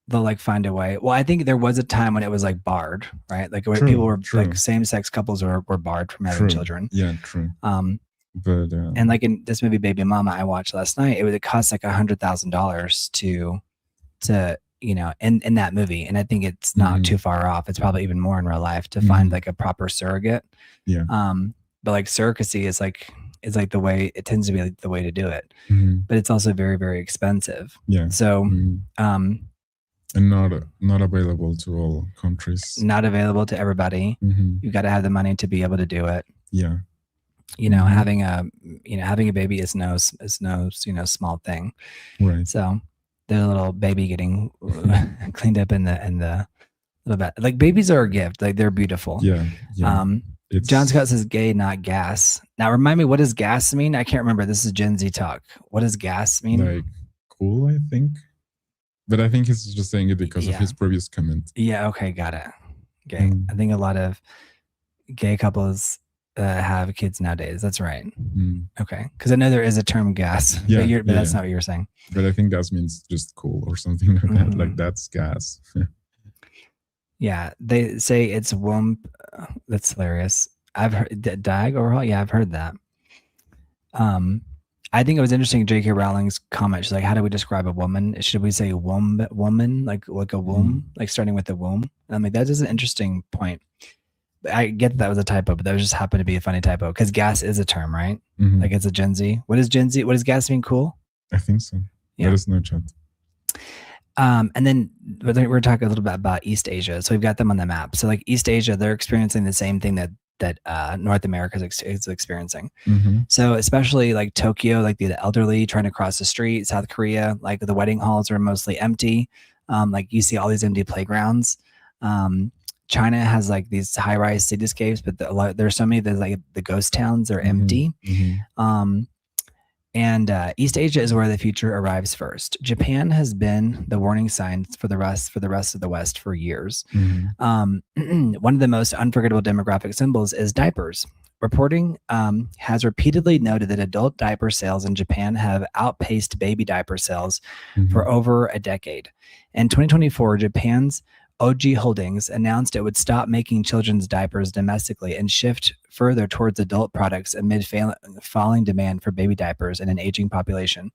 S1: They'll like find a way. Well, I think there was a time when it was like barred, right? Like where people were like same-sex couples were barred from having children.
S2: Yeah, true.
S1: But and like in this movie Baby Mama I watched last night, it cost like $100,000 to in that movie, and I think it's not too far off. It's probably even more in real life to find like a proper surrogate.
S2: Yeah.
S1: But like surrogacy is like the way it tends to be, like the way to do it. But it's also very, very expensive.
S2: Yeah.
S1: So
S2: and not available to all countries.
S1: Not available to everybody. You've got to have the money to be able to do it.
S2: Yeah.
S1: Having a baby is no small thing.
S2: Right.
S1: So the little baby getting cleaned up in the little bit, like babies are a gift. Like they're beautiful.
S2: Yeah.
S1: John Scott says gay, not gas. Now remind me, what does gas mean? I can't remember. This is Gen Z talk. What does gas mean?
S2: Like cool, I think. But I think he's just saying it because of his previous comment.
S1: Yeah. Okay. Got it. Okay. I think a lot of gay couples have kids nowadays. That's right. Okay. Because I know there is a term gas, but that's not what you're saying.
S2: But I think gas means just cool or something like that. Like that's gas.
S1: Yeah. They say it's womb. That's hilarious. I've heard dag overhaul. Yeah, I've heard that. I think it was interesting. J.K. Rowling's comment. She's like, "How do we describe a woman? Should we say woman, like a womb, like starting with the womb?" And I'm like, that is an interesting point. I get that was a typo, but that just happened to be a funny typo because gas is a term, right? Like it's a Gen Z. What is Gen Z? What does gas mean? Cool.
S2: I think so. Yeah. Let us know, chat.
S1: And then we're talking a little bit about East Asia. So we've got them on the map. So like East Asia, they're experiencing the same thing that North America is experiencing. So especially like Tokyo, like the elderly trying to cross the street. South Korea, like the wedding halls are mostly empty. Like you see all these empty playgrounds. China has like these high-rise cityscapes, but there's so many, there's like the ghost towns are empty. And East Asia is where the future arrives first. Japan has been the warning signs for the rest of the West for years. One of the most unforgettable demographic symbols is diapers. Reporting has repeatedly noted that adult diaper sales in Japan have outpaced baby diaper sales for over a decade. In 2024, Japan's OG Holdings announced it would stop making children's diapers domestically and shift further towards adult products amid falling demand for baby diapers and an aging population.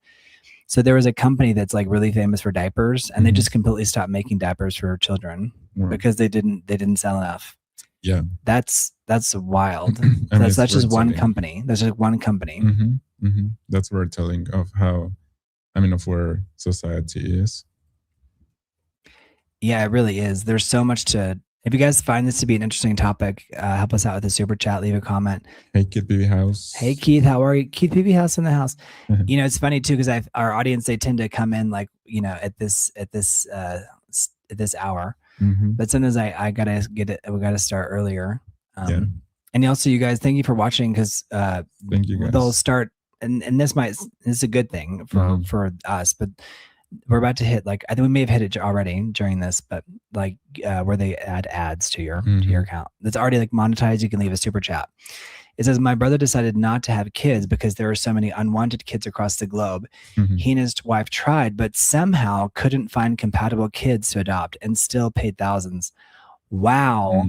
S1: So there was a company that's like really famous for diapers, and they just completely stopped making diapers for children because they didn't sell enough.
S2: Yeah,
S1: that's wild. That's just one company. That's just one company.
S2: That's very telling of of where society is.
S1: Yeah, it really is. There's so much to. If you guys find this to be an interesting topic, help us out with a super chat. Leave a comment.
S2: Hey, Keith BB House.
S1: Hey, Keith, how are you? Keith BB House in the house. It's funny too because our audience, they tend to come in like at this hour, but sometimes I gotta get it. We gotta start earlier. And also, you guys, thank you for watching because
S2: thank you guys.
S1: They'll start, and this is a good thing for us, but. We're about to hit, like, I think we may have hit it already during this, but like where they add ads to your account. That's already like monetized. You can leave a super chat. It says, my brother decided not to have kids because there are so many unwanted kids across the globe. He and his wife tried, but somehow couldn't find compatible kids to adopt and still paid thousands. Wow.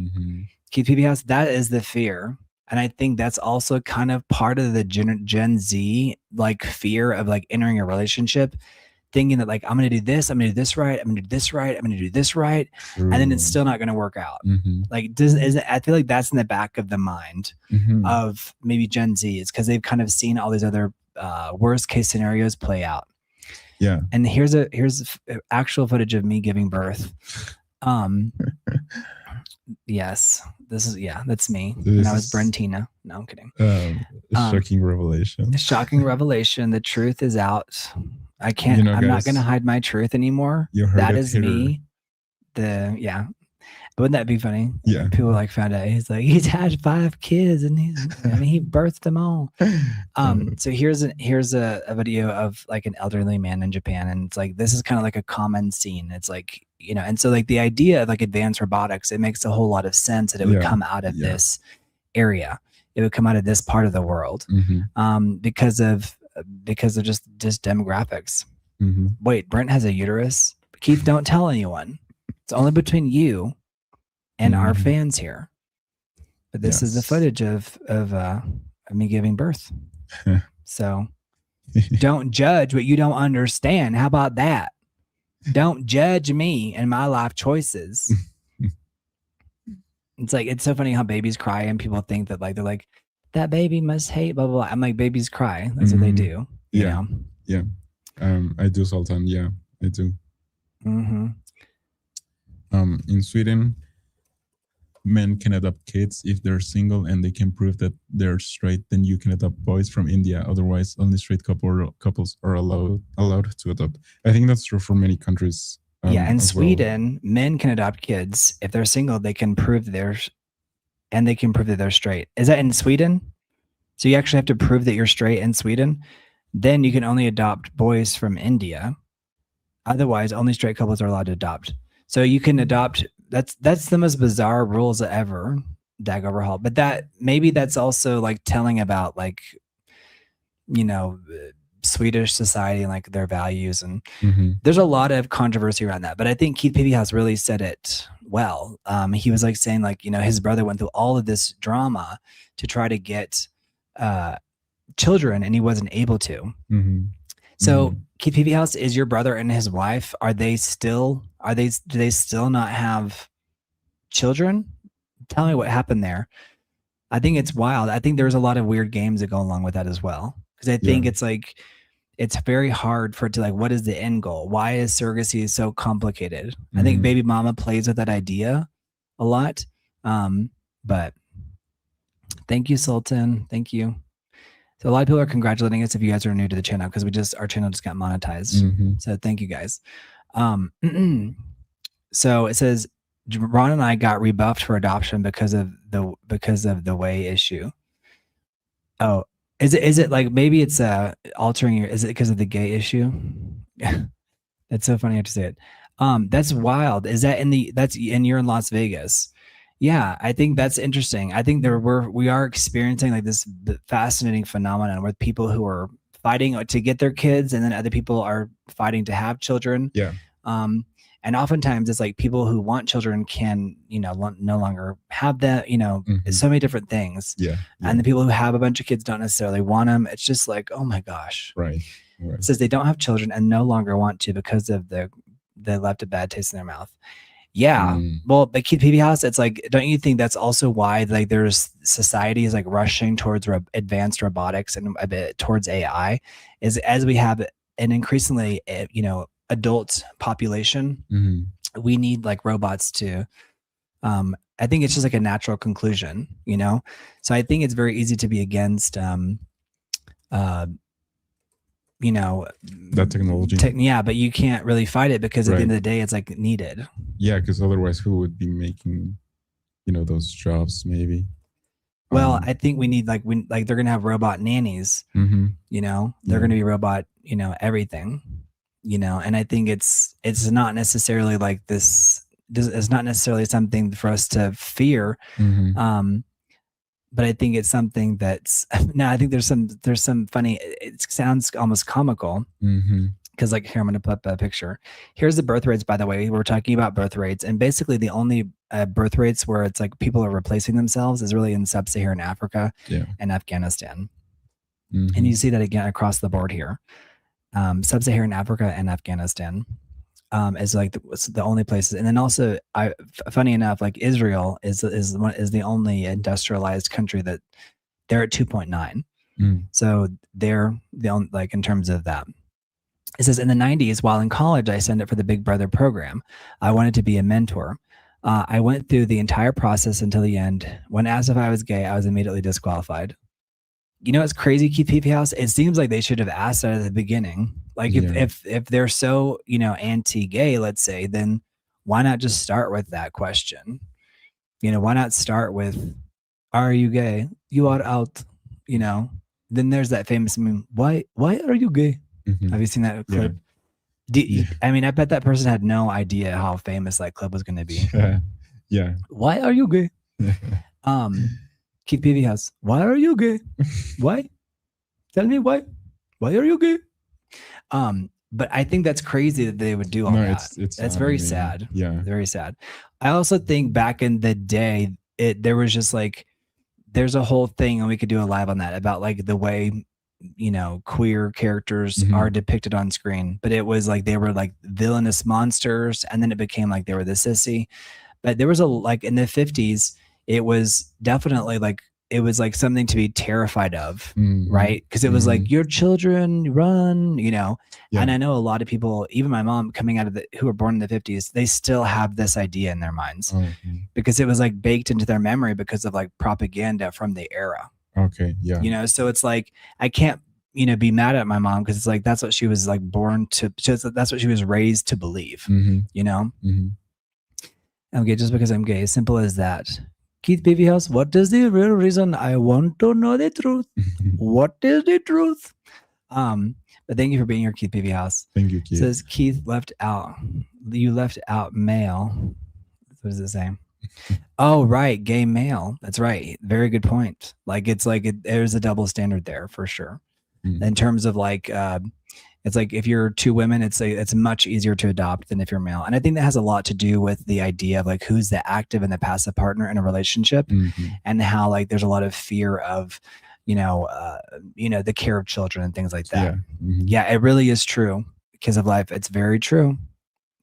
S1: Keith PB House, that is the fear. And I think that's also kind of part of the Gen Z, like fear of like entering a relationship, thinking that like, I'm going to do this, I'm going to do this right, I'm going to do this right, I'm going to do this right. And then it's still not going to work out. Like, I feel like that's in the back of the mind of maybe Gen Z, is because they've kind of seen all these other worst case scenarios play out.
S2: Yeah.
S1: And here's actual footage of me giving birth. Um, yes, that's me. And I was Brentina. No, I'm kidding.
S2: Shocking revelation.
S1: Shocking revelation. The truth is out. I can't. I'm not going to hide my truth anymore. That is me. Wouldn't that be funny?
S2: Yeah.
S1: People like found out he's had 5 kids and he birthed them all. So here's a video of like an elderly man in Japan, and it's like this is kind of like a common scene. It's like, and so like the idea of like advanced robotics, it makes a whole lot of sense that it would come out of this area. It would come out of this part of the world, because of just demographics. Wait, Brent has a uterus? Keith, don't tell anyone. It's only between you and our fans here. But this is the footage of me giving birth. So don't judge what you don't understand. How about that? Don't judge me and my life choices. It's so funny how babies cry and people think that like they're like, that baby must hate blah blah blah. I'm like, babies cry. That's what they do. You know?
S2: Yeah. I do, Sultan. Yeah, I do. In Sweden, men can adopt kids if they're single and they can prove that they're straight. Then you can adopt boys from India. Otherwise, only straight couples are allowed to adopt. I think that's true for many countries.
S1: In Sweden, men can adopt kids if they're single. They can prove they're straight. Is that in Sweden? So you actually have to prove that you're straight in Sweden. Then you can only adopt boys from India. Otherwise, only straight couples are allowed to adopt. So you can adopt. That's the most bizarre rules ever, Dag Overhaul. But that's also like telling about like, Swedish society and like their values. And there's a lot of controversy around that. But I think Keith Peavy House really said it well. He was like saying like, his brother went through all of this drama to try to get children and he wasn't able to. So Keith Peavy House, is your brother and his wife, do they still not have children? Tell me what happened there. I think it's wild. I think there's a lot of weird games that go along with that as well. Because I think it's like, it's very hard for it to like, what is the end goal? Why is surrogacy so complicated? I think Baby Mama plays with that idea a lot. But thank you, Sultan. Thank you. So a lot of people are congratulating us if you guys are new to the channel, because our channel just got monetized. So thank you guys. So it says Ron and I got rebuffed for adoption because of the way issue. Oh, is it like maybe it's altering your? Is it because of the gay issue? That's so funny I have to say it. That's wild. Is that you're in Las Vegas? Yeah, I think that's interesting. I think we are experiencing like this fascinating phenomenon with people who are fighting to get their kids, and then other people are fighting to have children.
S2: Yeah.
S1: And oftentimes it's like people who want children can, no longer have that, so many different things.
S2: Yeah.
S1: And the people who have a bunch of kids don't necessarily want them. It's just like, oh my gosh.
S2: Right.
S1: It says they don't have children and no longer want to because of they left a bad taste in their mouth. Yeah. Well, but Keith Peavy House, it's like, don't you think that's also why like there's society is like rushing towards advanced robotics and a bit towards AI, is as we have an increasingly, adult population, we need like robots to, I think it's just like a natural conclusion, So I think it's very easy to be against,
S2: that technology.
S1: But you can't really fight it because at the end of the day, it's like needed.
S2: Yeah, because otherwise, who would be making, those jobs? Maybe.
S1: Well, I think we need they're gonna have robot nannies. They're gonna be robot, everything. And I think it's not necessarily like this. It's not necessarily something for us to fear. But I think it's something that's now. I think there's some funny. It sounds almost comical because like here I'm going to put up a picture. Here's the birth rates. By the way, we're talking about birth rates, and basically the only birth rates where it's like people are replacing themselves is really in sub-Saharan Africa and Afghanistan, and you see that again across the board here. Sub-Saharan Africa and Afghanistan is like the only places, and then also, funny enough, like Israel is the only industrialized country that they're at 2.9. So they're the only, like in terms of that. It says, in the 90s, while in college, I signed up for the Big Brother program. I wanted to be a mentor. I went through the entire process until the end. When asked if I was gay, I was immediately disqualified. You know, it's crazy, Keith Peepee House. It seems like they should have asked that at the beginning. Like if they're so, you know, anti-gay, let's say, then why not just start with that question? You know, why not start with, are you gay? You are out. You know, then there's that famous meme. Why are you gay? Have you seen that clip? I mean, I bet that person had no idea how famous that clip was going to be.
S2: Yeah.
S1: Why are you gay? Keith Peavy House. Why are you gay? Why? Tell me why. Why are you gay? But I think that's crazy that they would do all that. That's very sad.
S2: Yeah.
S1: Very sad. I also think back in the day, there was just like, there's a whole thing, and we could do a live on that, about like the way, you know, queer characters are depicted on screen. But it was like they were like villainous monsters, and then it became like they were the sissy. But there was like in the 50s, it was definitely like, it was like something to be terrified of, right? Because it was like, your children run, you know. And I know a lot of people, even my mom, coming out of who were born in the 50s, they still have this idea in their minds because it was like baked into their memory because of like propaganda from the era.
S2: Okay. Yeah.
S1: You know, so it's like, I can't, you know, be mad at my mom because it's like, that's what she was like born to, that's what she was raised to believe, you know? I'm gay just because I'm gay. Simple as that. Keith Peavy House, what is the real reason? I want to know the truth. What is the truth? But thank you for being here, Keith Peavy House.
S2: Thank you, Keith.
S1: It says Keith left out. You left out male. What does it say? Oh, right. Gay male. That's right. Very good point. Like, it's like, there's a double standard there for sure. In terms of like, it's like if you're two women, it's much easier to adopt than if you're male. And I think that has a lot to do with the idea of like who's the active and the passive partner in a relationship, and how like there's a lot of fear of, you know, the care of children and things like that. Yeah, it really is true because of life. It's very true.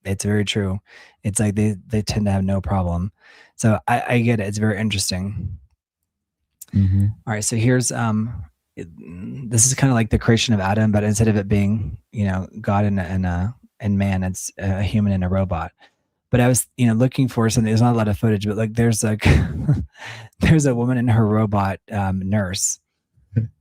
S1: It's very true. It's like they tend to have no problem. So I get it. It's very interesting. All right. So here's this is kind of like the creation of Adam, but instead of it being, you know, God and man, it's a human and a robot. But I was, you know, looking for something. There's not a lot of footage, but like there's like there's a woman and her robot nurse.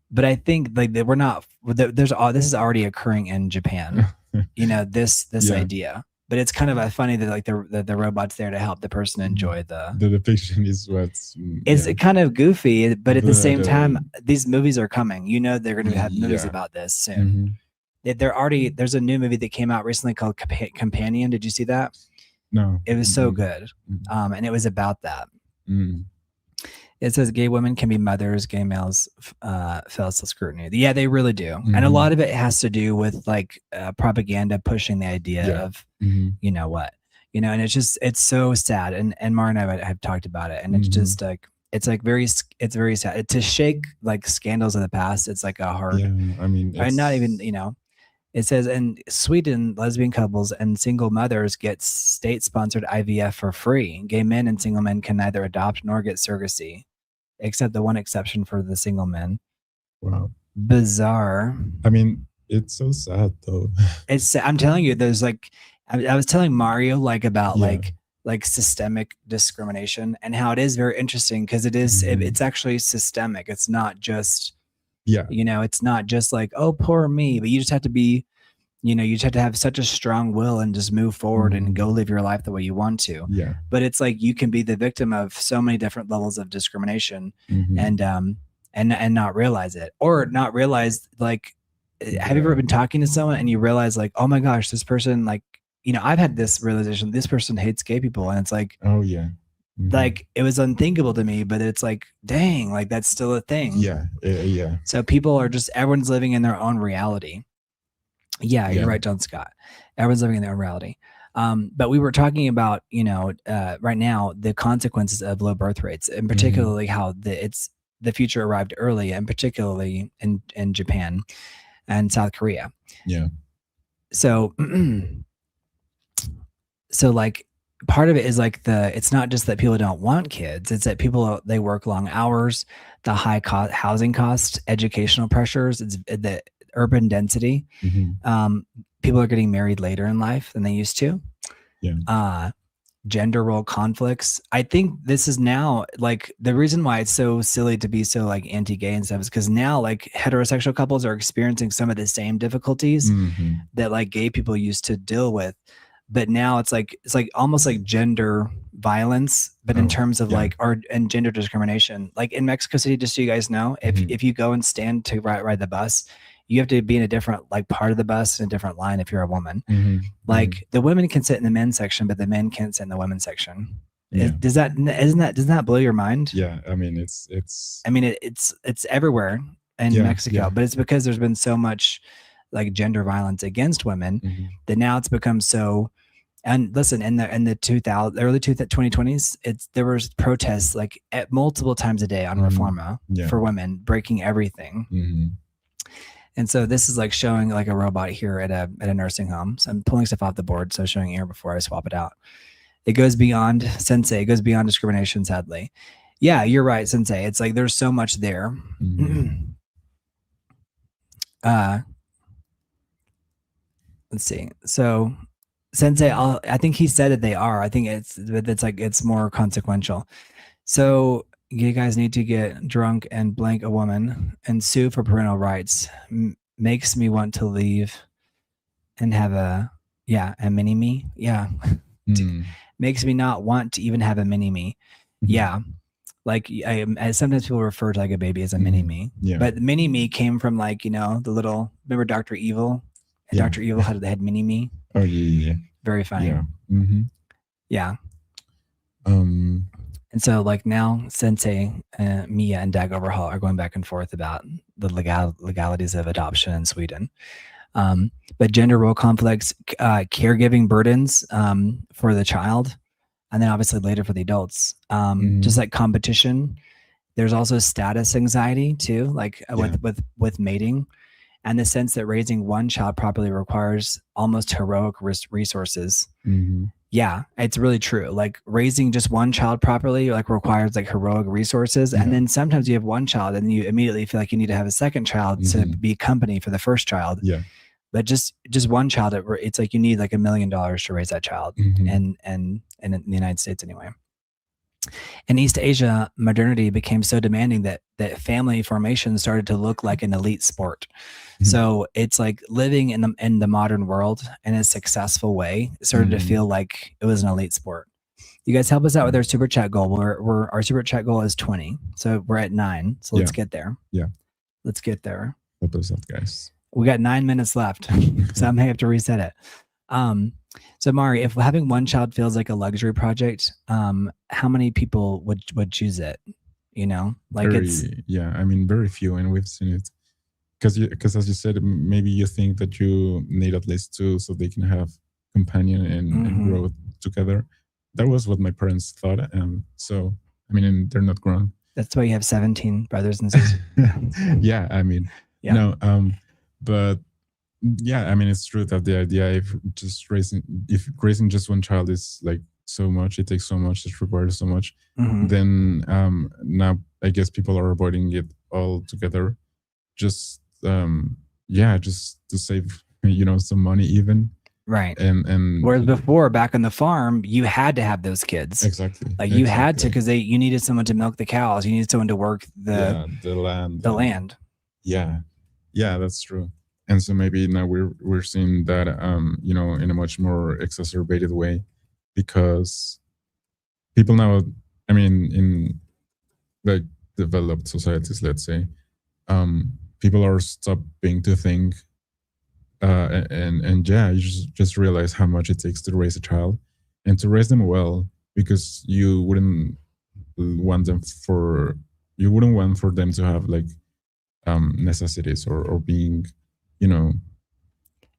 S1: But I think like we're not. This is already occurring in Japan. You know, this idea. But it's kind of funny that like the robot's there to help the person enjoy the
S2: depiction is what's
S1: it's kind of goofy, but at the same time, these movies are coming. You know, they're going to have movies about this soon. There's a new movie that came out recently called Companion. Did you see that?
S2: No.
S1: It was so good. And it was about that. It says gay women can be mothers, gay males fails to scrutiny. Yeah, they really do. And a lot of it has to do with like propaganda pushing the idea of, you know what, you know, and it's so sad. And Mara and I have talked about it, and it's just like, it's very sad to shake like scandals of the past. It's like a hard,
S2: I mean,
S1: not even, you know, it says in Sweden, lesbian couples and single mothers get state-sponsored IVF for free. Gay men and single men can neither adopt nor get surrogacy, except the one exception for the single men.
S2: Wow.
S1: Bizarre.
S2: I mean, it's so sad though.
S1: I'm telling you, there's like, I was telling Mario like about like systemic discrimination, and how it is very interesting because it is, it's actually systemic. It's not just, you know, it's not just like, oh, poor me, but you just have to be, you know, you just have to have such a strong will and just move forward and go live your life the way you want to. But it's like you can be the victim of so many different levels of discrimination and not realize it, or not realize like, have you ever been talking to someone and you realize like, oh my gosh, this person, like, you know, I've had this realization, this person hates gay people, and it's like,
S2: oh yeah.
S1: Like it was unthinkable to me, but it's like, dang, like that's still a thing.
S2: Yeah.
S1: So people are just, everyone's living in their own reality. Yeah, you're right, John Scott. Everyone's living in their own reality. But we were talking about, you know, right now, the consequences of low birth rates, and particularly how the future arrived early, and particularly in Japan and South Korea.
S2: Yeah.
S1: So, so like, part of it is like it's not just that people don't want kids, it's that they work long hours, the high housing costs, educational pressures, it's the urban density. people are getting married later in life than they used to.
S2: Yeah.
S1: Gender role conflicts. I think this is now like the reason why it's so silly to be so like anti-gay and stuff is because now like heterosexual couples are experiencing some of the same difficulties that like gay people used to deal with. But now it's like almost like gender violence, but in terms of like and gender discrimination. Like in Mexico City, just so you guys know, if you go and stand to ride the bus, you have to be in a different like part of the bus in a different line if you're a woman. Like the women can sit in the men's section, but the men can't sit in the women's section. Yeah. Does that blow your mind?
S2: Yeah, I mean it's
S1: everywhere in Mexico, but it's because there's been so much like gender violence against women that now it's become so. And listen, in the early 2020s, there was protests like at multiple times a day on Reforma for women, breaking everything. And so this is like showing like a robot here at a nursing home. So I'm pulling stuff off the board, so showing here before I swap it out. It goes beyond Sensei. It goes beyond discrimination, sadly. Yeah, you're right, Sensei. It's like there's so much there. Let's see. So Sensei, I think he said that they are. I think it's more consequential. So you guys need to get drunk and blank a woman and sue for parental rights. Makes me want to leave and have a mini me. Yeah. Makes me not want to even have a mini me. Yeah. Like sometimes people refer to like a baby as a mini me, but the mini me came from like, the little, remember Dr. Evil? Dr. Evil had mini me.
S2: Oh yeah.
S1: Very funny.
S2: Yeah.
S1: Yeah. And so like now Sensei, Mia and Dag Overhaul are going back and forth about the legalities of adoption in Sweden. But gender role conflicts, caregiving burdens for the child, and then obviously later for the adults. Just like competition. There's also status anxiety too, like with mating. And the sense that raising one child properly requires almost heroic resources. Yeah, it's really true. Like raising just one child properly like requires like heroic resources. And then sometimes you have one child and you immediately feel like you need to have a second child to be company for the first child.
S2: Yeah.
S1: But just one child, it's like you need like $1 million to raise that child. And in the United States anyway. In East Asia, modernity became so demanding that family formation started to look like an elite sport. So it's like living in the modern world in a successful way started to feel like it was an elite sport. You guys help us out with our super chat goal. Our super chat goal is 20, so we're at 9. So let's get there.
S2: Yeah,
S1: let's get there.
S2: Help us out, guys.
S1: We got 9 minutes left, so I may have to reset it. So Mari, if having one child feels like a luxury project, how many people would choose it? Like
S2: I mean, very few, and we've seen it because as you said, maybe you think that you need at least 2 so they can have companion and grow together. That was what my parents thought, so I mean, and they're not grown.
S1: That's why you have 17 brothers and sisters.
S2: Yeah, I mean, no, but. Yeah, I mean, it's true that the idea if raising just one child is like so much, it takes so much, it requires so much, then now I guess people are avoiding it altogether, just just to save some money even.
S1: Right.
S2: And
S1: whereas before, back on the farm, you had to have those kids.
S2: Exactly.
S1: Like you had to, because you needed someone to milk the cows, you needed someone to work the land.
S2: Yeah, that's true. And so maybe now we're seeing that in a much more exacerbated way, because people now, I mean, in like developed societies, let's say, people are stopping to think, you just realize how much it takes to raise a child and to raise them well, because you wouldn't want for them to have like necessities or being.
S1: I'm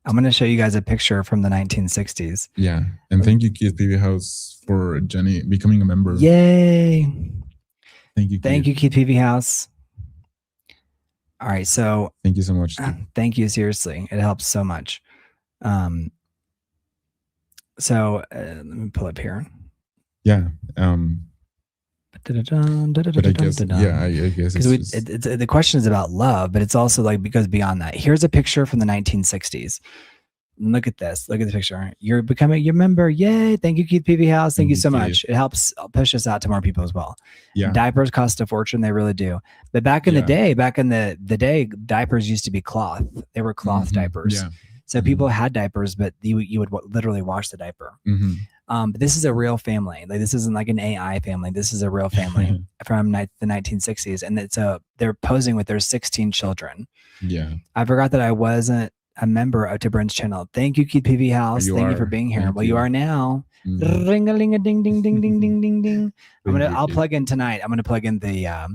S1: going to show you guys a picture from the 1960s.
S2: Yeah. And thank you, Keith PV House, for Jenny becoming a member.
S1: Yay.
S2: Thank you, Keith.
S1: Thank you, Keith PV House. All right. So
S2: thank you so much.
S1: Thank you. Seriously. It helps so much. So let me pull up here.
S2: Yeah. But I guess, I guess
S1: because the question is about love, but it's also like because beyond that. Here's a picture from the 1960s. look at this. Look at the picture. You're becoming your member. Yay. Thank you, Keith PV House. Thank you so much. It helps push us out to more people as well.
S2: Yeah.
S1: Diapers cost a fortune. They really do. But back in the day, diapers used to be cloth. They were cloth diapers.
S2: Yeah.
S1: So people had diapers, but you would literally wash the diaper. But this is a real family. Like, this isn't like an AI family. This is a real family from the 1960s. And they're posing with their 16 children.
S2: Yeah.
S1: I forgot that I wasn't a member of Brent's channel. Thank you, Keith PV House. Thank you for being here. Well, you are now. Ring-a-ling-a-ding-ding-ding-ding-ding-ding. I'll plug in tonight. I'm gonna plug in the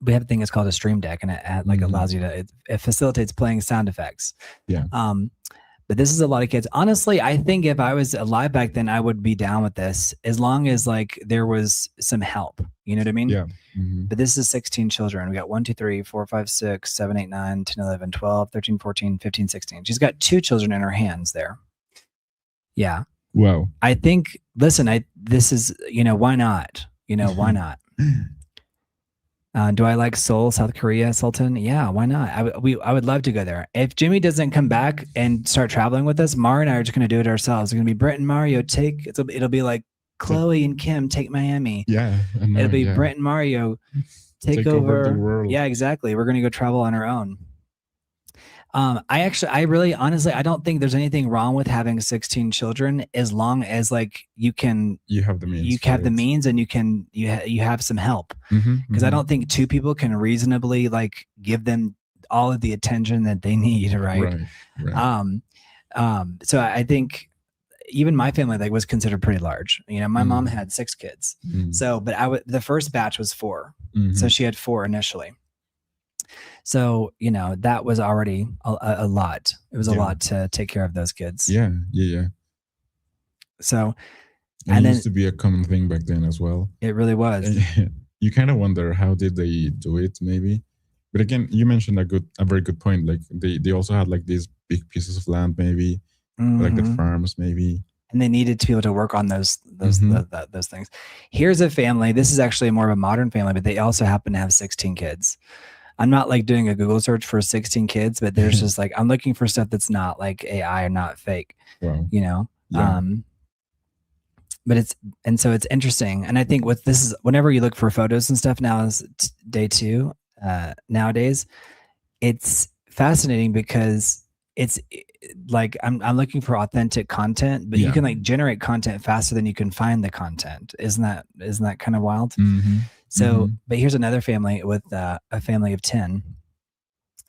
S1: we have a thing that's called a stream deck, and it allows you to it facilitates playing sound effects.
S2: Yeah.
S1: But this is a lot of kids. Honestly, I think if I was alive back then, I would be down with this as long as like there was some help. You know what I mean?
S2: Yeah.
S1: But this is 16 children. We got 1, 2, 3, 4, 5, 6, 7, 8, 9, 10, 11, 12, 13, 14, 15, 16. She's got 2 children in her hands there. Yeah.
S2: Wow.
S1: I think, listen, this is, why not? Why not? Do I like Seoul, South Korea, Sultan? Yeah, why not? I would love to go there. If Jimmy doesn't come back and start traveling with us, Mara and I are just going to do it ourselves. It's going to be Brent and Mario it'll be like Chloe and Kim take Miami.
S2: Yeah.
S1: It'll be Brent and Mario take over
S2: the world.
S1: Yeah, exactly. We're going to go travel on our own. I really, honestly, I don't think there's anything wrong with having 16 children as long as like you have the means, and you have some help. Because I don't think 2 people can reasonably like give them all of the attention that they need. Right. So I think even my family was considered pretty large. My mom had 6 kids. So, but the first batch was 4. So she had 4 initially. So, that was already a lot. It was a lot to take care of those kids.
S2: Yeah.
S1: So,
S2: and it used to be a common thing back then as well.
S1: It really was.
S2: You kind of wonder, how did they do it maybe? But again, you mentioned a very good point. Like they also had like these big pieces of land, maybe like the farms, maybe. And
S1: they needed to be able to work on those things. Here's a family. This is actually more of a modern family, but they also happen to have 16 kids. I'm not like doing a Google search for 16 kids, but there's just like, I'm looking for stuff that's not like AI or not fake,
S2: wow.
S1: But so it's interesting. And I think whenever you look for photos and stuff now is day 2, nowadays, it's fascinating because it's like, I'm looking for authentic content, but you can like generate content faster than you can find the content. Isn't that kind of wild? So, but here's another family with a family of 10.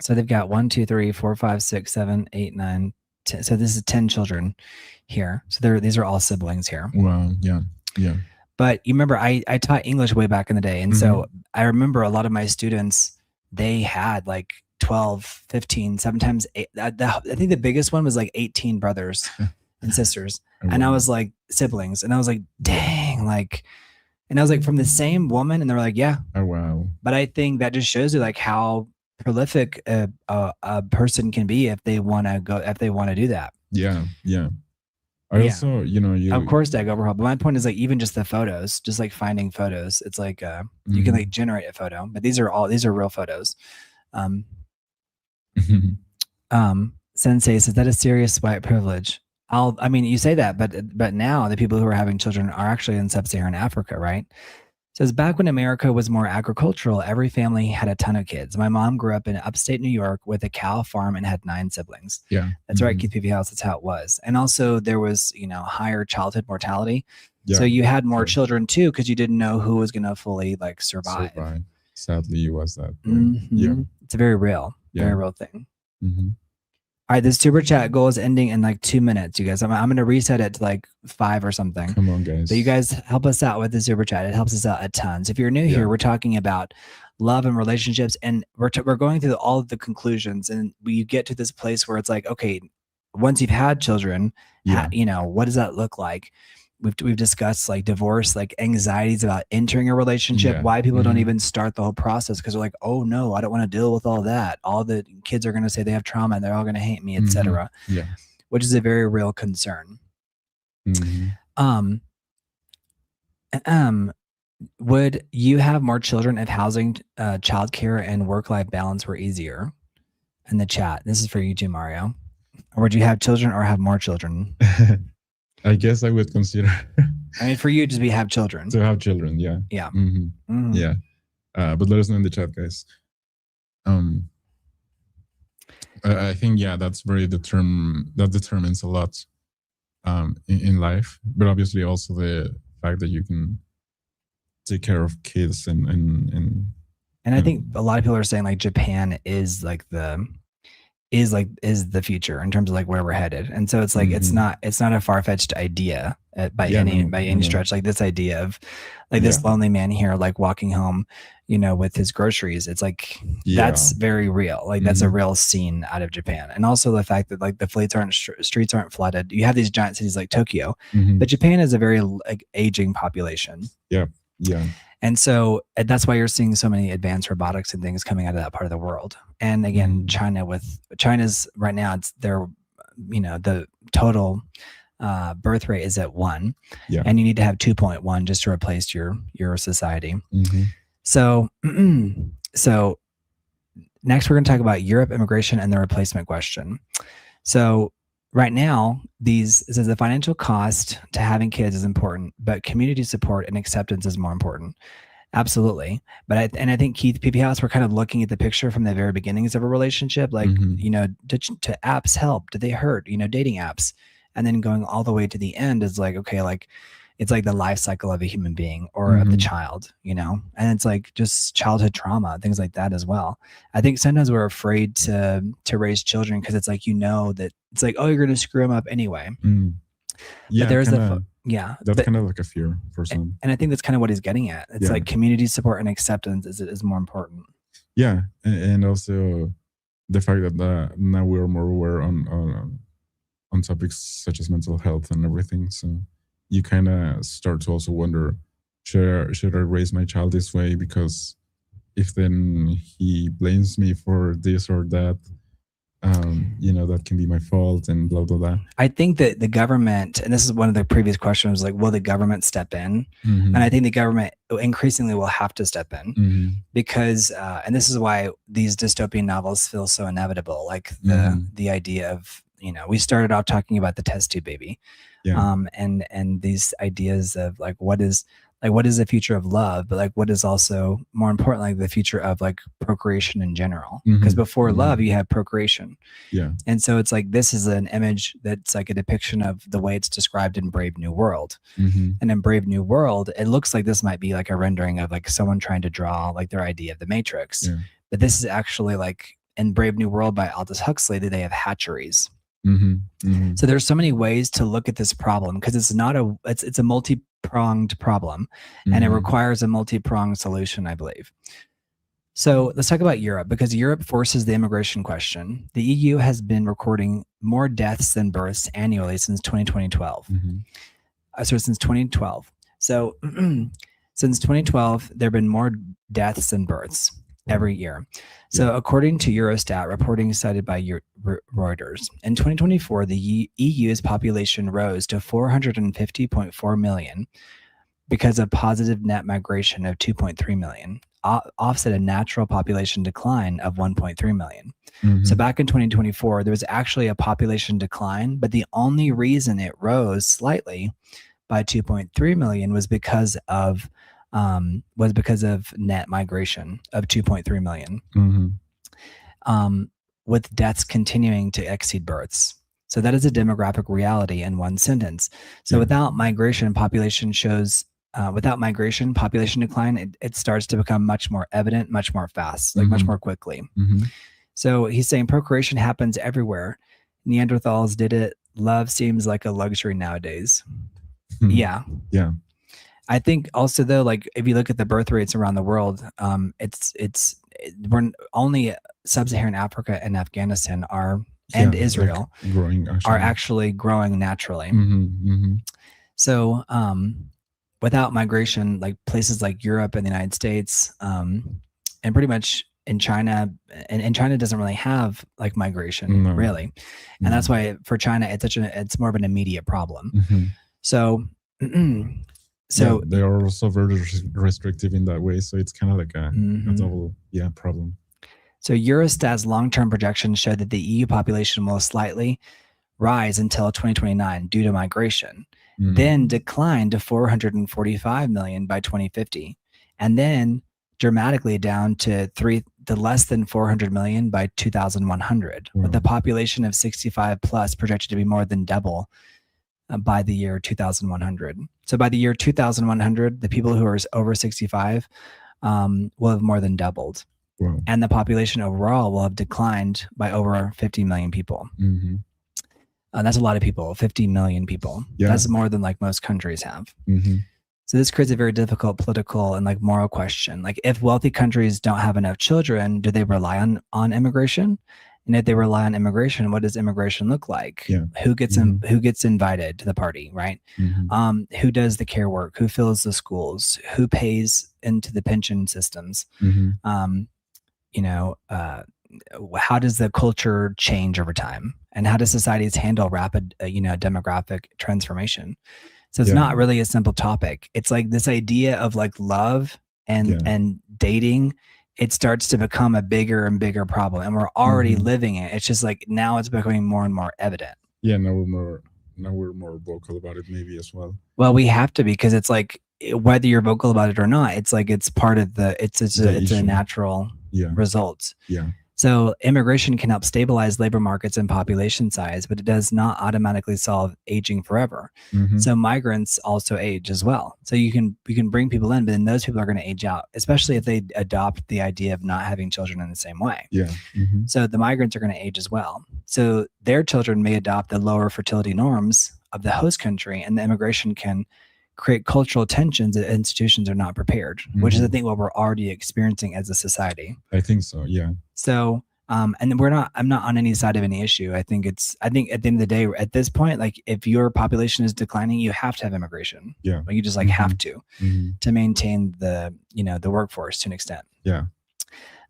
S1: So they've got 1, 2, 3, 4, 5, 6, 7, 8, 9, 10. So this is 10 children here. So these are all siblings here.
S2: Wow. Yeah.
S1: But you remember, I taught English way back in the day. And so I remember a lot of my students, they had like 12, 15, sometimes 8. I think the biggest one was like 18 brothers and sisters. And I was like siblings. And I was like, dang, like, and I was like, from the same woman, and they were like, yeah.
S2: Oh wow!
S1: But I think that just shows you like how prolific a person can be if they want to do that.
S2: Yeah. I also,
S1: of course, Dag overhaul. But my point is like, even just the photos, just like finding photos, it's like you can like generate a photo, but these are real photos. Sensei says, that is serious white privilege. You say that, but now the people who are having children are actually in sub-Saharan Africa, right? It says, back when America was more agricultural, every family had a ton of kids. My mom grew up in upstate New York with a cow farm and had 9 siblings.
S2: Yeah.
S1: That's right, Keith PV House. That's how it was. And also there was, higher childhood mortality. Yeah. So you had more children too, because you didn't know who was going to fully like survive.
S2: Sadly, it was that. Right?
S1: Yeah. It's a very real thing. All right, this super chat goal is ending in like 2 minutes, you guys. I'm going to reset it to like 5 or something.
S2: Come on, guys.
S1: So you guys help us out with the super chat. It helps us out a ton. So if you're new here, we're talking about love and relationships, and we're going through all of the conclusions, and you get to this place where it's like, okay, once you've had children, what does that look like? We've discussed like divorce, like anxieties about entering a relationship, why people don't even start the whole process because they're like, oh no, I don't want to deal with all that. All the kids are going to say they have trauma and they're all going to hate me, etc.
S2: Yeah.
S1: Which is a very real concern. Would you have more children if housing, childcare, and work-life balance were easier? In the chat, this is for you too, Mario. Or would you have children or have more children?
S2: I guess I would consider.
S1: I mean, for you, just have children.
S2: To have children, yeah.
S1: Yeah.
S2: Yeah. But let us know in the chat, guys. I think, yeah, that's that determines a lot in life, but obviously also the fact that you can take care of kids and
S1: I think a lot of people are saying like Japan is the future in terms of like where we're headed. And so it's like, it's not a far-fetched idea by any stretch. Like this idea of like this lonely man here, like walking home, with his groceries. It's like, that's very real. Like that's a real scene out of Japan. And also the fact that like the streets aren't flooded. You have these giant cities like Tokyo, but Japan is a very like aging population.
S2: Yeah.
S1: And so that's why you're seeing so many advanced robotics and things coming out of that part of the world. And again, China's right now, it's their, the total birth rate is at 1, and you need to have 2.1 just to replace your society. So next we're going to talk about Europe immigration and the replacement question. So right now, it says the financial cost to having kids is important, but community support and acceptance is more important. Absolutely. But I think Keith PP House, we're kind of looking at the picture from the very beginnings of a relationship, like, to apps help? Do they hurt? Dating apps. And then going all the way to the end is like, okay, like it's like the life cycle of a human being or of the child, and it's like just childhood trauma, things like that as well. I think sometimes we're afraid to raise children because it's like, that it's like, oh, you're going to screw them up anyway.
S2: Yeah,
S1: but there's
S2: that's kind of like a fear for some.
S1: And I think that's kind of what he's getting at. It's like community support and acceptance is more important.
S2: Yeah. And also the fact that now we're more aware on topics such as mental health and everything. So you kind of start to also wonder, should I raise my child this way? Because if then he blames me for this or that, that can be my fault and blah, blah, blah.
S1: I think that the government, and this is one of the previous questions, like, will the government step in? And I think the government increasingly will have to step in because, and this is why these dystopian novels feel so inevitable. Like the idea of, we started out talking about the test tube baby. And these ideas of like, what is the future of love, but like, what is also more important, like the future of like procreation in general, because before love, you have procreation. And so it's like, this is an image that's like a depiction of the way it's described in Brave New World. And in Brave New World, it looks like this might be like a rendering of like someone trying to draw like their idea of the Matrix. But this is actually like in Brave New World by Aldous Huxley, that they have hatcheries. So there's so many ways to look at this problem because it's a multi-pronged problem and it requires a multi-pronged solution, I believe. So let's talk about Europe, because Europe forces the immigration question. The EU has been recording more deaths than births annually since 2012. So since 2012. So since 2012, there have been more deaths than births every year. So according to Eurostat, reporting cited by Reuters, in 2024, the EU's population rose to 450.4 million because of positive net migration of 2.3 million, offset a natural population decline of 1.3 million. So back in 2024, there was actually a population decline, but the only reason it rose slightly by 2.3 million was because of net migration of 2.3 million, with deaths continuing to exceed births. So that is a demographic reality in one sentence. So without migration, population decline, it starts to become much more evident, much more fast, like much more quickly. So he's saying procreation happens everywhere. Neanderthals did it. Love seems like a luxury nowadays. Yeah. I think also though, like if you look at the birth rates around the world, we're only sub-Saharan Africa and Afghanistan and Israel
S2: like growing,
S1: are actually growing naturally. So without migration, like places like Europe and the United States, and pretty much in China, and China doesn't really have like migration really, and that's why for China it's more of an immediate problem. So. So
S2: they are also very restrictive in that way. So it's kind of like a double problem.
S1: So Eurostat's long-term projections show that the EU population will slightly rise until 2029 due to migration, then decline to 445 million by 2050, and then dramatically down to less than 400 million by 2100, with the population of 65 plus projected to be more than double by the year 2100. So by the year 2100, the people who are over 65 will have more than doubled.
S2: Wow.
S1: And the population overall will have declined by over 50 million people. That's a lot of people, 50 million people. Yeah. That's more than like most countries have. So this creates a very difficult political and like moral question. Like, if wealthy countries don't have enough children, do they rely on immigration? And if they rely on immigration, what does immigration look like?
S2: Yeah.
S1: Who gets invited to the party, right? Who does the care work? Who fills the schools? Who pays into the pension systems? How does the culture change over time? And how do societies handle rapid, demographic transformation? So it's not really a simple topic. It's like this idea of like love and dating. It starts to become a bigger and bigger problem, and we're already living it. It's just like now it's becoming more and more evident.
S2: Yeah, now we're more vocal about it, maybe as well.
S1: Well, we have to, because it's like whether you're vocal about it or not, it's like it's part of it's a natural result.
S2: Yeah.
S1: So immigration can help stabilize labor markets and population size, but it does not automatically solve aging forever. So migrants also age as well. So you can bring people in, but then those people are going to age out, especially if they adopt the idea of not having children in the same way.
S2: Yeah.
S1: So the migrants are going to age as well. So their children may adopt the lower fertility norms of the host country, and the immigration can create cultural tensions that institutions are not prepared, which is, I think, what we're already experiencing as a society.
S2: I think so. Yeah.
S1: So, and I'm not on any side of any issue. I think at the end of the day, at this point, like if your population is declining, you have to have immigration.
S2: Yeah.
S1: Like you just like have to maintain the workforce to an extent.
S2: Yeah.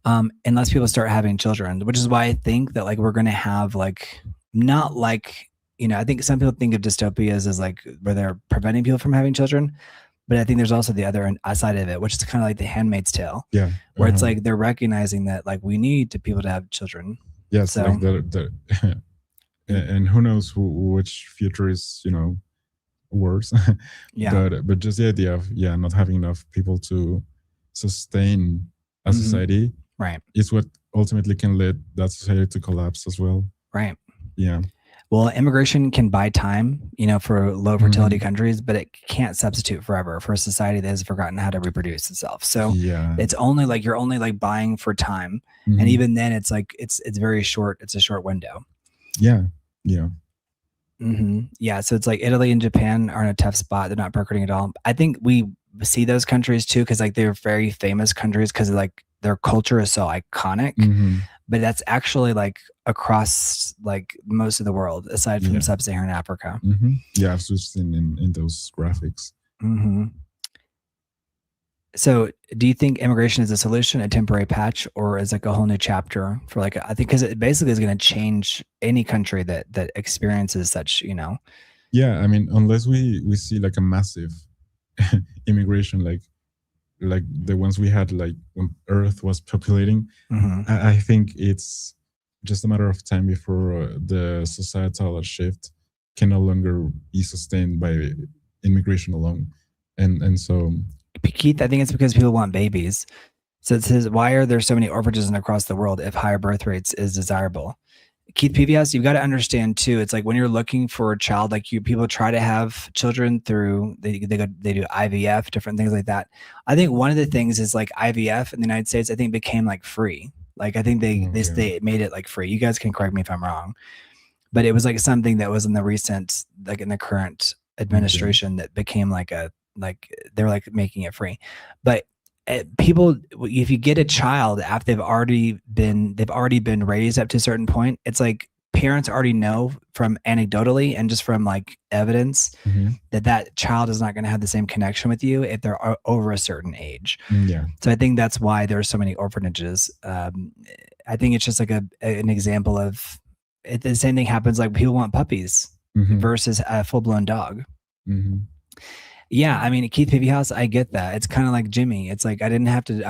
S1: Unless people start having children, which is why I think that like we're going to have like, not like, I think some people think of dystopias as like where they're preventing people from having children, but I think there's also the other side of it, which is kind of like The Handmaid's Tale, where it's like they're recognizing that like we need people to have children.
S2: Yes, so, like and who knows which future is worse. But just the idea of not having enough people to sustain a society,
S1: right,
S2: is what ultimately can lead that society to collapse as well.
S1: Right.
S2: Yeah.
S1: Well, immigration can buy time, for low fertility countries, but it can't substitute forever for a society that has forgotten how to reproduce itself. So it's only like you're only like buying for time, and even then, it's like it's very short. It's a short window.
S2: Yeah. Yeah.
S1: Yeah. So it's like Italy and Japan are in a tough spot. They're not procreating at all. I think we see those countries too, because like they're very famous countries because like their culture is so iconic. But that's actually like across like most of the world, aside from sub-Saharan Africa.
S2: Yeah, I've just seen in those graphics.
S1: So do you think immigration is a solution, a temporary patch, or is like a whole new chapter for like, I think because it basically is going to change any country that experiences such,
S2: Yeah, I mean, unless we see like a massive immigration, like the ones we had like when Earth was populating, I think it's just a matter of time before the societal shift can no longer be sustained by immigration alone. And so,
S1: Keith, I think it's because people want babies. So it says, why are there so many orphanages across the world if higher birth rates is desirable? Keith PBS, you've got to understand too. It's like when you're looking for a child, like people try to have children through they do IVF, different things like that. I think one of the things is like IVF in the United States, I think became like free. Like I think they made it like free. You guys can correct me if I'm wrong, but it was like something that was in the current administration that became they're like making it free. But people, if you get a child after they've already been raised up to a certain point, it's like parents already know from anecdotally and just from like evidence that child is not going to have the same connection with you if they're over a certain age. So I think that's why there are so many orphanages. I think it's just like an example of the same thing happens like people want puppies versus a full-blown dog. Yeah, I mean, Keith Pavey House, I get that. It's kind of like Jimmy. It's like I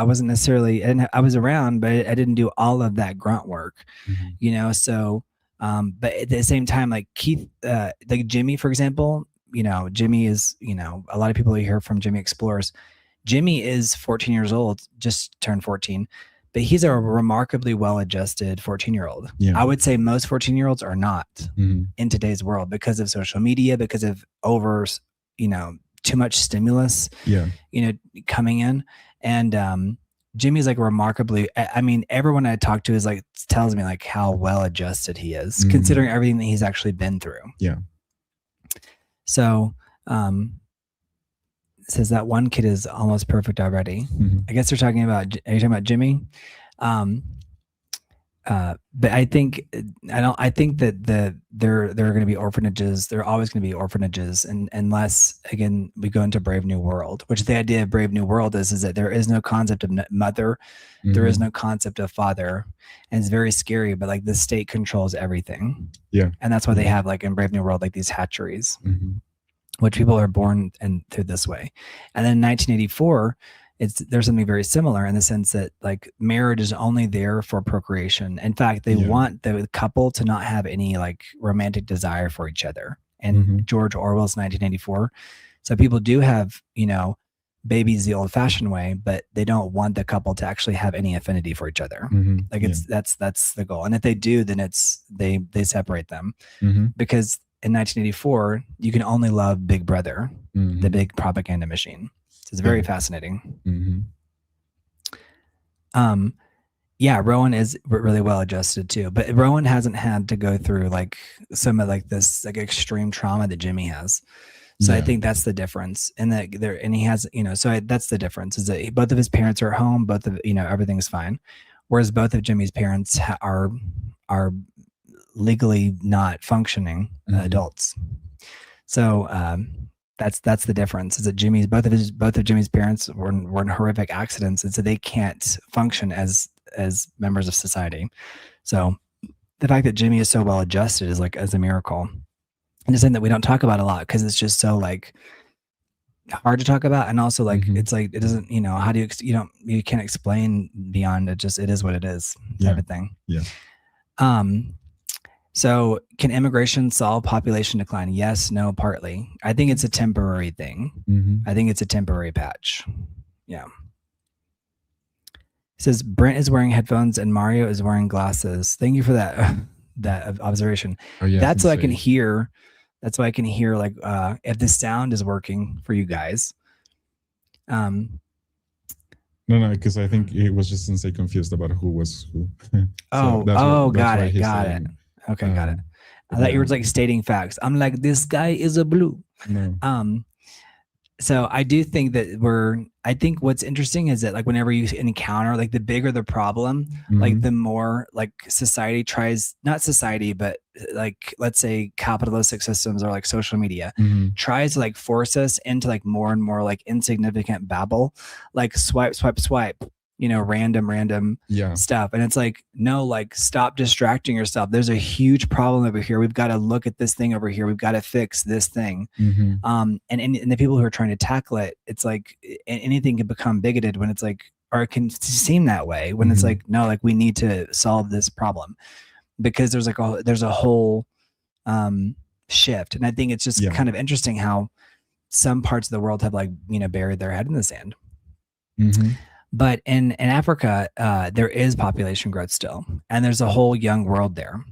S1: wasn't necessarily, I was around, but I didn't do all of that grunt work, So But at the same time, like Keith, like Jimmy, for example, Jimmy is, a lot of people you hear from Jimmy Explorers. Jimmy is 14 years old, just turned 14, but he's a remarkably well-adjusted 14-year-old. I would say most 14-year-olds are not in today's world because of social media, because of too much stimulus, coming in. And Jimmy's like remarkably, I mean, everyone I talk to is like, tells me like how well-adjusted he is, considering everything that he's actually been through.
S2: Yeah.
S1: So, it says that one kid is almost perfect already. I guess they're talking about, are you talking about Jimmy? But I think that there are going to be orphanages. There are always going to be orphanages, and unless again we go into Brave New World, which the idea of Brave New World is that there is no concept of mother, there is no concept of father, and it's very scary. But like the state controls everything.
S2: Yeah,
S1: and that's why they have like in Brave New World like these hatcheries, which people are born and through this way. And then in 1984. There's something very similar in the sense that like marriage is only there for procreation. In fact, they want the couple to not have any like romantic desire for each other. And George Orwell's 1984. So people do have, babies the old fashioned way, but they don't want the couple to actually have any affinity for each other. Like that's the goal. And if they do, then they separate them because in 1984, you can only love Big Brother, the big propaganda machine. It's very fascinating. Rowan is really well adjusted too, but Rowan hasn't had to go through like some of like this like extreme trauma that Jimmy has. So I think that's the difference. And that he has, that's the difference is that both of his parents are at home, both of, everything's fine. Whereas both of Jimmy's parents are legally not functioning adults. So, that's the difference. Is that both of Jimmy's parents were in horrific accidents, and so they can't function as members of society. So the fact that Jimmy is so well adjusted is like as a miracle, and it's something that we don't talk about a lot because it's just so like hard to talk about, and also like it's like it doesn't how do you can't explain beyond it. Just it is what it is type of thing. So can immigration solve population decline? Yes, no, partly. I think it's a temporary thing. I think it's a temporary patch. Yeah. It says Brent is wearing headphones and Mario is wearing glasses. Thank you for that observation.
S2: Oh, yeah,
S1: that's so I can hear. That's why I can hear like if the sound is working for you guys.
S2: No, because I think he was just confused about who was who.
S1: Got it. Okay, got it. I thought you were like stating facts. I'm like, this guy is a blue.
S2: No.
S1: So I do think that I think what's interesting is that like whenever you encounter like the bigger the problem, like the more like society tries, not society, but like let's say capitalistic systems or like social media tries to like force us into like more and more like insignificant babble, like swipe, random stuff. And it's like, no, like stop distracting yourself. There's a huge problem over here. We've got to look at this thing over here. We've got to fix this thing. And the people who are trying to tackle it, it's like anything can become bigoted when it's like, or it can seem that way when it's like, no, like we need to solve this problem because there's like there's a whole shift. And I think it's just kind of interesting how some parts of the world have like, buried their head in the sand. But in Africa, there is population growth still, and there's a whole young world there,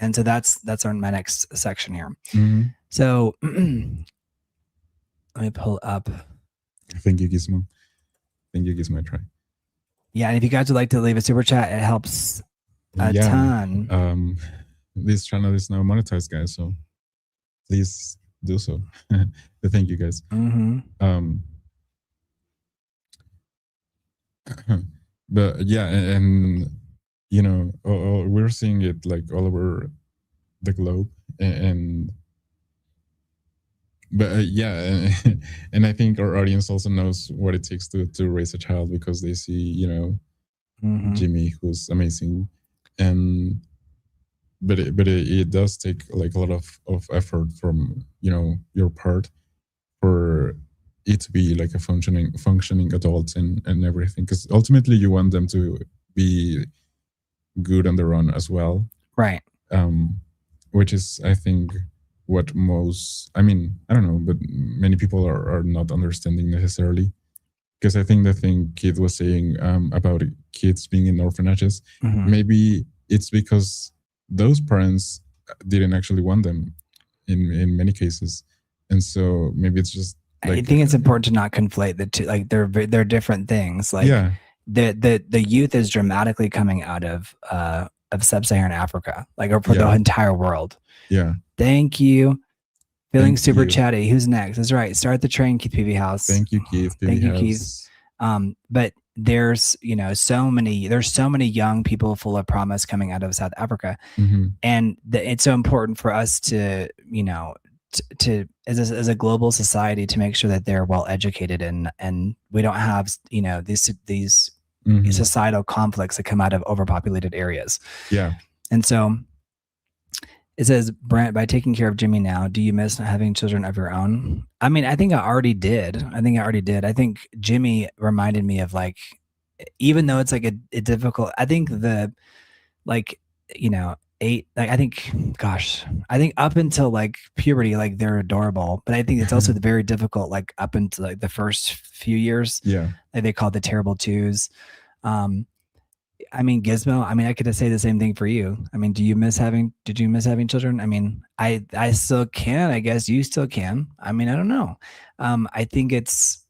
S1: and so that's my next section here. So let me pull up.
S2: Thank you, Gizmo. Try.
S1: Yeah, and if you guys would like to leave a super chat, it helps a ton.
S2: This channel is now monetized, guys, so please do so. Thank you, guys. But yeah, and we're seeing it like all over the globe, and I think our audience also knows what it takes to raise a child because they see Jimmy, who's amazing, and but it does take like a lot of effort from your part for it to be like a functioning adult and everything, because ultimately you want them to be good on their own as well,
S1: right?
S2: which is, I think, what most, I mean, I don't know, but many people are not understanding necessarily. Because I think the thing Keith was saying about kids being in orphanages, maybe it's because those parents didn't actually want them in many cases. And so maybe it's just
S1: like, I think it's important to not conflate the two. Like they're different things. Like the youth is dramatically coming out of sub-Saharan Africa, like for the entire world.
S2: Yeah.
S1: Thank you. Feeling super chatty. Who's next? That's right. Start the train, Keith PV House.
S2: Thank you, Keith.
S1: Thank you, Keith. But there's so many young people full of promise coming out of South Africa, and it's so important for us to to as a global society to make sure that they're well educated and we don't have these societal conflicts that come out of overpopulated areas.
S2: Yeah,
S1: and so. It says, Brent, by taking care of Jimmy now, do you miss having children of your own? I mean, I think I already did. I think Jimmy reminded me of, like, even though it's like a difficult, I think I think up until like puberty, like they're adorable, but I think it's also very difficult, like up until like the first few years.
S2: Yeah.
S1: Like they call it the terrible twos. I mean, Gizmo, I mean, I could say the same thing for you. I mean, did you miss having children? I mean, I still can, I guess you still can. I mean, I don't know. I think it's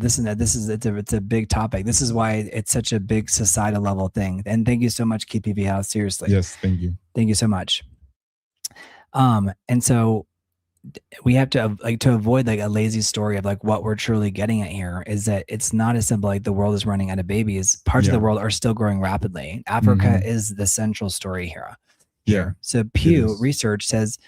S1: a big topic. This is why it's such a big societal level thing. And thank you so much, KPV House. Seriously.
S2: Yes. Thank you.
S1: Thank you so much. And so we have to avoid like a lazy story of like what we're truly getting at here is that it's not as simple like the world is running out of babies. Parts of the world are still growing rapidly. Africa is the central story here.
S2: Yeah.
S1: So Pew Research says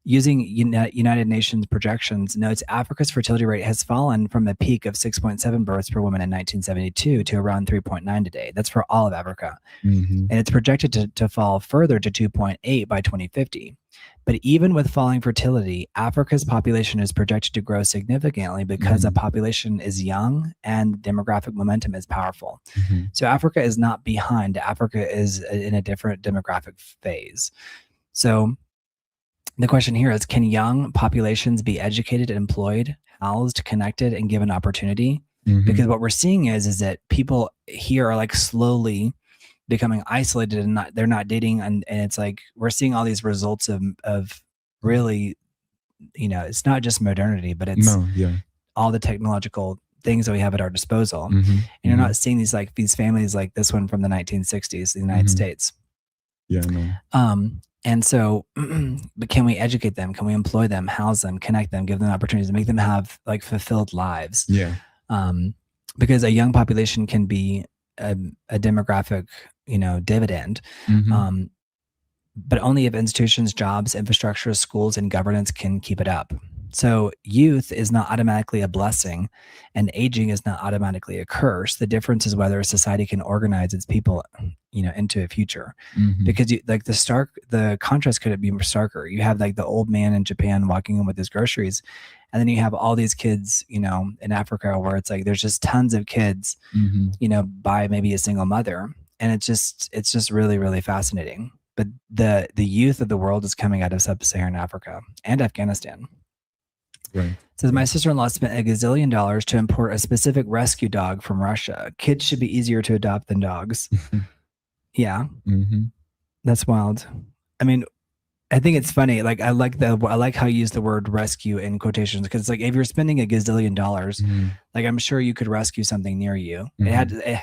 S1: using United Nations projections notes Africa's fertility rate has fallen from a peak of 6.7 births per woman in 1972 to around 3.9 today. That's for all of Africa. And it's projected to fall further to 2.8 by 2050. But even with falling fertility, Africa's population is projected to grow significantly because the population is young and demographic momentum is powerful. So Africa is not behind. Africa is in a different demographic phase. So the question here is, can young populations be educated, employed, housed, connected, and given opportunity? Because what we're seeing is that people here are like slowly becoming isolated and they're not dating. And it's like, we're seeing all these results of really, it's not just modernity, but it's all the technological things that we have at our disposal. And you're not seeing these families like this one from the 1960s, the United States.
S2: Yeah, no.
S1: And so, but can we educate them? Can we employ them, house them, connect them, give them opportunities to make them have like fulfilled lives?
S2: Yeah.
S1: Because a young population can be a demographic, dividend. But only if institutions, jobs, infrastructure, schools, and governance can keep it up. So youth is not automatically a blessing and aging is not automatically a curse. The difference is whether a society can organize its people, into a future. Because the contrast could be starker. You have like the old man in Japan walking in with his groceries, and then you have all these kids, in Africa where it's like there's just tons of kids, by maybe a single mother. And it's just really, really fascinating. But the youth of the world is coming out of sub-Saharan Africa and Afghanistan.
S2: Right.
S1: Says my sister-in-law spent $1 gazillion to import a specific rescue dog from Russia. Kids should be easier to adopt than dogs. Yeah. That's wild. I mean, I think it's funny. Like I like how you use the word rescue in quotations, because like if you're spending $1 gazillion, like I'm sure you could rescue something near you.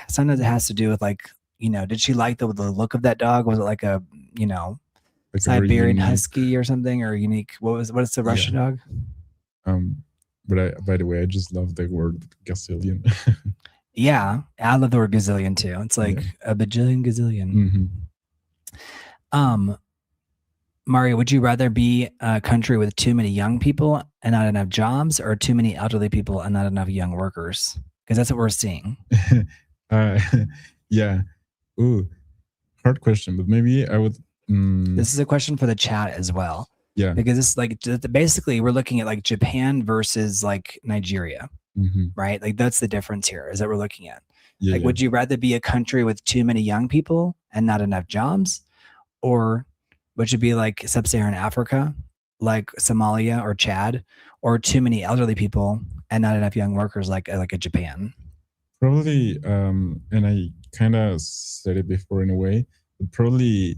S1: Sometimes it has to do with like, did she like the look of that dog? Was it like a, like Siberian husky or something, or unique? What is the Russian dog?
S2: But by the way, I just love the word gazillion.
S1: Yeah, I love the word gazillion too. It's like a bajillion gazillion. Mario, would you rather be a country with too many young people and not enough jobs, or too many elderly people and not enough young workers? Because that's what we're seeing.
S2: Yeah. Ooh, hard question, but maybe I would.
S1: This is a question for the chat as well.
S2: Yeah.
S1: Because it's like basically we're looking at like Japan versus like Nigeria, right? Like that's the difference here is that we're looking at. Would you rather be a country with too many young people and not enough jobs, or which would be like sub-Saharan Africa, like Somalia or Chad, or too many elderly people and not enough young workers like a Japan?
S2: Probably, and I kind of said it before in a way, but probably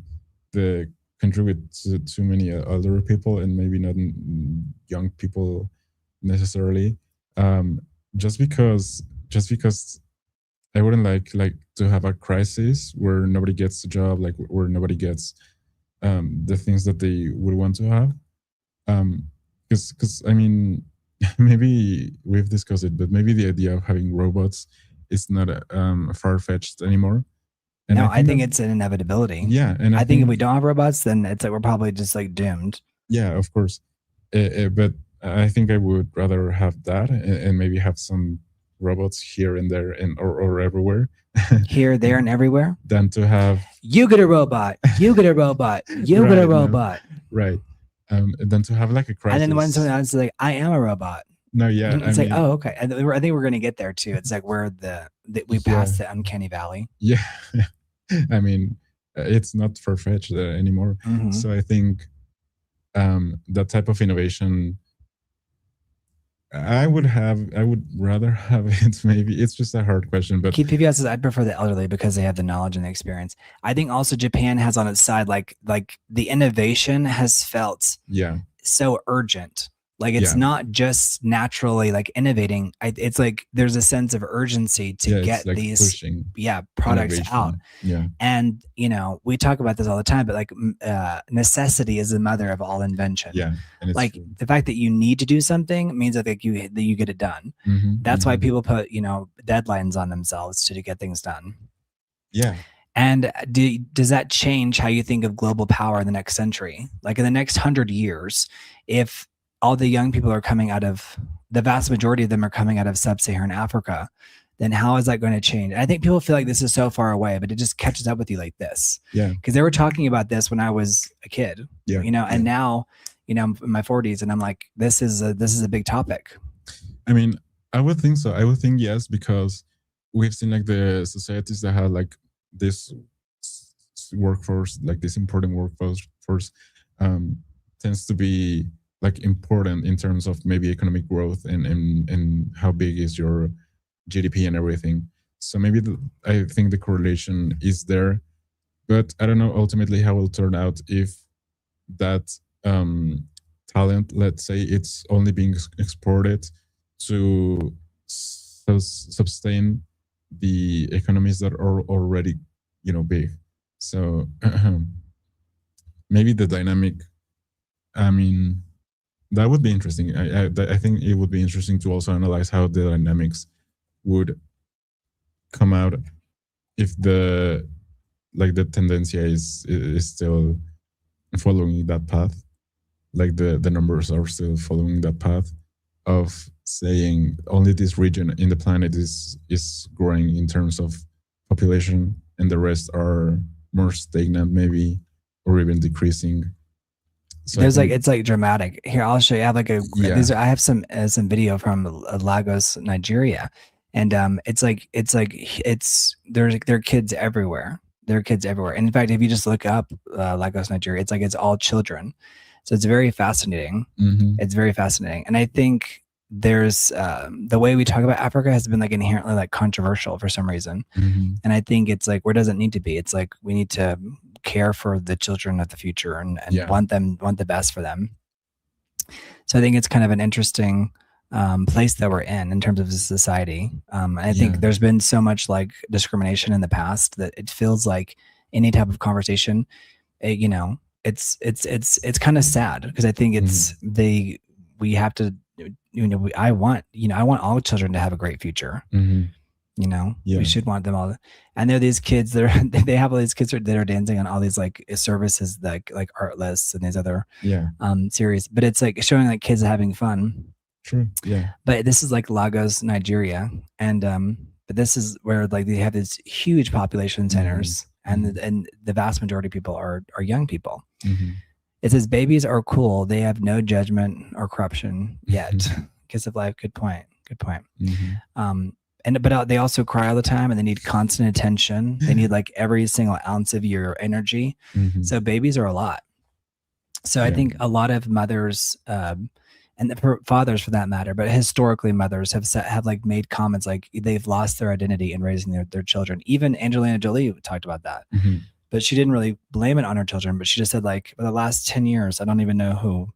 S2: the contribute to too many elderly people and maybe not young people necessarily. Um, just because I wouldn't like to have a crisis where nobody gets a job, like where nobody gets the things that they would want to have. Because I mean, maybe we've discussed it, but maybe the idea of having robots is not far fetched anymore.
S1: And no, I think it's an inevitability.
S2: Yeah, and
S1: I think if we don't have robots, then it's like we're probably just like doomed.
S2: Yeah, of course. But I think I would rather have that and maybe have some robots here and there and or everywhere.
S1: Here, there, and everywhere.
S2: Than to have
S1: you get a robot, you get a robot, you get a robot.
S2: No, right. Than to have like a crisis.
S1: And then when someone else is like, I am a robot.
S2: No, yeah.
S1: It's like, oh, okay. I think we're going to get there too. It's like where we passed the uncanny valley.
S2: Yeah. I mean, it's not far-fetched anymore. Mm-hmm. So I think that type of innovation, I would rather have it. Maybe it's just a hard question, but
S1: PBS says I'd prefer the elderly because they have the knowledge and the experience. I think also Japan has on its side, like the innovation has felt so urgent. Like it's not just naturally like innovating. It's like there's a sense of urgency to get like these products innovation out.
S2: Yeah.
S1: And we talk about this all the time, but like necessity is the mother of all invention.
S2: Yeah.
S1: And like the fact that you need to do something means that you get it done. Mm-hmm. That's why people put deadlines on themselves to get things done.
S2: Yeah.
S1: And does that change how you think of global power in the next century? Like in the next 100 years, if all the young people are coming out of, the vast majority of them are coming out of sub-Saharan Africa, then how is that going to change? I think people feel like this is so far away, but it just catches up with you like this.
S2: Yeah.
S1: Because they were talking about this when I was a kid, and now, I'm in my 40s and I'm like, this is a big topic.
S2: I mean, I would think so. I would think yes, because we've seen like the societies that have like this workforce, like this important workforce, tends to be like important in terms of maybe economic growth and how big is your GDP and everything. So maybe I think the correlation is there, but I don't know ultimately how it will turn out if that talent, let's say, it's only being exported to sustain the economies that are already big. So maybe the dynamic, I mean, that would be interesting. I think it would be interesting to also analyze how the dynamics would come out if the tendencia is still following that path, like the numbers are still following that path of saying only this region in the planet is growing in terms of population and the rest are more stagnant maybe or even decreasing.
S1: So there's it's like dramatic. Here, I'll show you. I have like I have some video from Lagos, Nigeria, and there are kids everywhere. There are kids everywhere. And in fact, if you just look up Lagos, Nigeria, it's all children. So it's very fascinating. Mm-hmm. It's very fascinating, and I think there's the way we talk about Africa has been like inherently like controversial for some reason, and I think it's like where does it need to be? It's like we need to care for the children of the future and want the best for them. So I think it's kind of an interesting place that we're in terms of society. I think there's been so much like discrimination in the past that it feels like any type of conversation, it's kind of sad because I think it's we have to, I want all children to have a great future. Mm-hmm. We should want them all. And there are these kids they have all these kids that are dancing on all these like services like Artlist and these other series, but it's like showing like kids having fun.
S2: True. Yeah.
S1: But this is like Lagos, Nigeria, and but this is where like they have these huge population centers, and the vast majority of people are young people. Mm-hmm. It says babies are cool. They have no judgment or corruption yet. Kiss of life. Good point. Mm-hmm. But they also cry all the time and they need constant attention. They need like every single ounce of your energy. Mm-hmm. So babies are a lot. So I think a lot of mothers, and fathers for that matter, but historically mothers have like made comments like they've lost their identity in raising their children. Even Angelina Jolie talked about that, but she didn't really blame it on her children. But she just said like, for the last 10 years, I don't even know who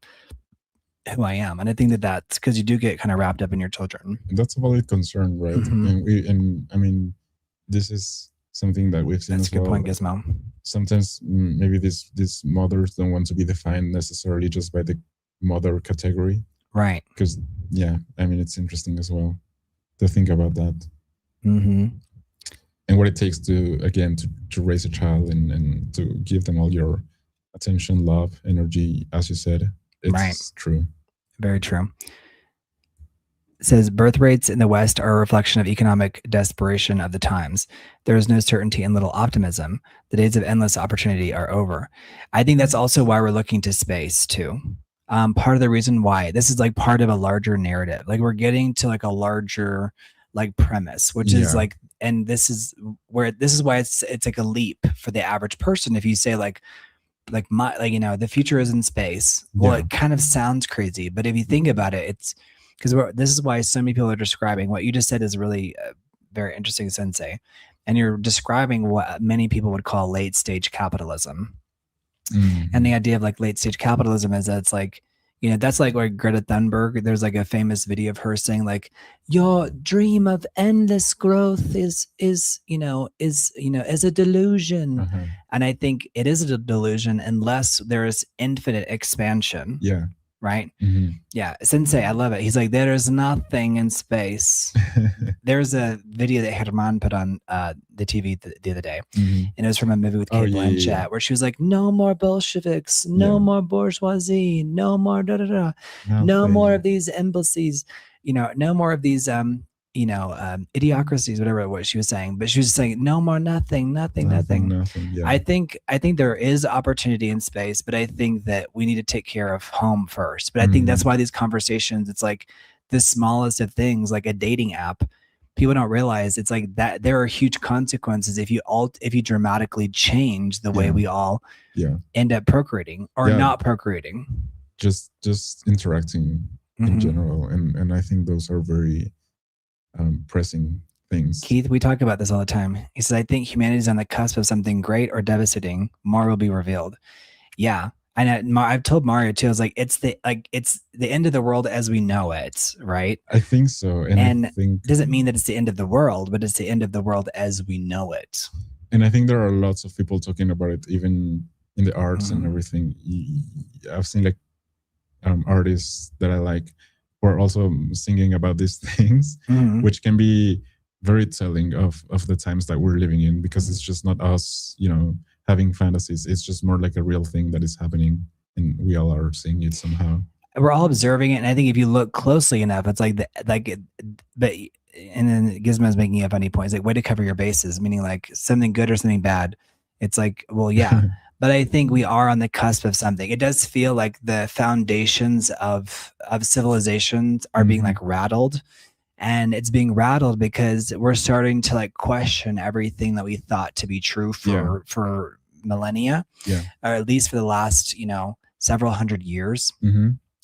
S1: I am. And I think that's because you do get kind of wrapped up in your children.
S2: And that's a valid concern, right? And I mean, this is something that we've seen.
S1: That's a good point, Gizmo.
S2: Sometimes maybe these mothers don't want to be defined necessarily just by the mother category.
S1: Right.
S2: Because, yeah, I mean, it's interesting as well to think about that.
S1: And
S2: what it takes to raise a child and to give them all your attention, love, energy, as you said. It's true.
S1: Very true. It says birth rates in the West are a reflection of economic desperation of the times. There is no certainty and little optimism. The days of endless opportunity are over. I think that's also why we're looking to space too. Part of the reason why this is like part of a larger narrative, like we're getting to like a larger like premise, which is like, and this is why it's like a leap for the average person. If you say like the future is in space. Well, it kind of sounds crazy, but if you think about it, it's because this is why so many people are describing what you just said is really very interesting, Sensei. And you're describing what many people would call late stage capitalism. And the idea of like late stage capitalism is that it's like, that's like where Greta Thunberg, there's like a famous video of her saying like, your dream of endless growth is a delusion. And I think it is a delusion unless there is infinite expansion.
S2: Yeah.
S1: Right. Yeah. Sensei, I love it. He's like, there is nothing in space. There's a video that Herman put on the TV the other day. And it was from a movie with Kate Blanchett where she was like, no more Bolsheviks, no more bourgeoisie, no more no more of these embassies, no more of these idiocracies, whatever it was she was saying, but she was saying no more nothing.
S2: Yeah.
S1: I think there is opportunity in space, but I think that we need to take care of home first. But I think that's why these conversations, it's like the smallest of things, like a dating app. People don't realize it's like that there are huge consequences if you dramatically change the way we all end up procreating or not procreating.
S2: Just interacting in general. And I think those are very pressing things.
S1: Keith, we talk about this all the time. He says, I think humanity is on the cusp of something great or devastating. More will be revealed. Yeah. And I've told Mario too, I was like, it's the end of the world as we know it, right?
S2: I think so. And I think,
S1: doesn't mean that it's the end of the world, but it's the end of the world as we know it.
S2: And I think there are lots of people talking about it, even in the arts and everything. I've seen like artists that I like who are also singing about these things, which can be very telling of the times that we're living in, because it's just not us, having fantasies. It's just more like a real thing that is happening, and we all are seeing it somehow.
S1: We're all observing it, and I think if you look closely enough, it's like but and then Gizmo's making a funny point. It's like way to cover your bases, meaning like something good or something bad. It's like, well, yeah. But I think we are on the cusp of something. It does feel like the foundations of civilizations are being like rattled, and it's being rattled because we're starting to like question everything that we thought to be true for millennia, or at least for the last several hundred years,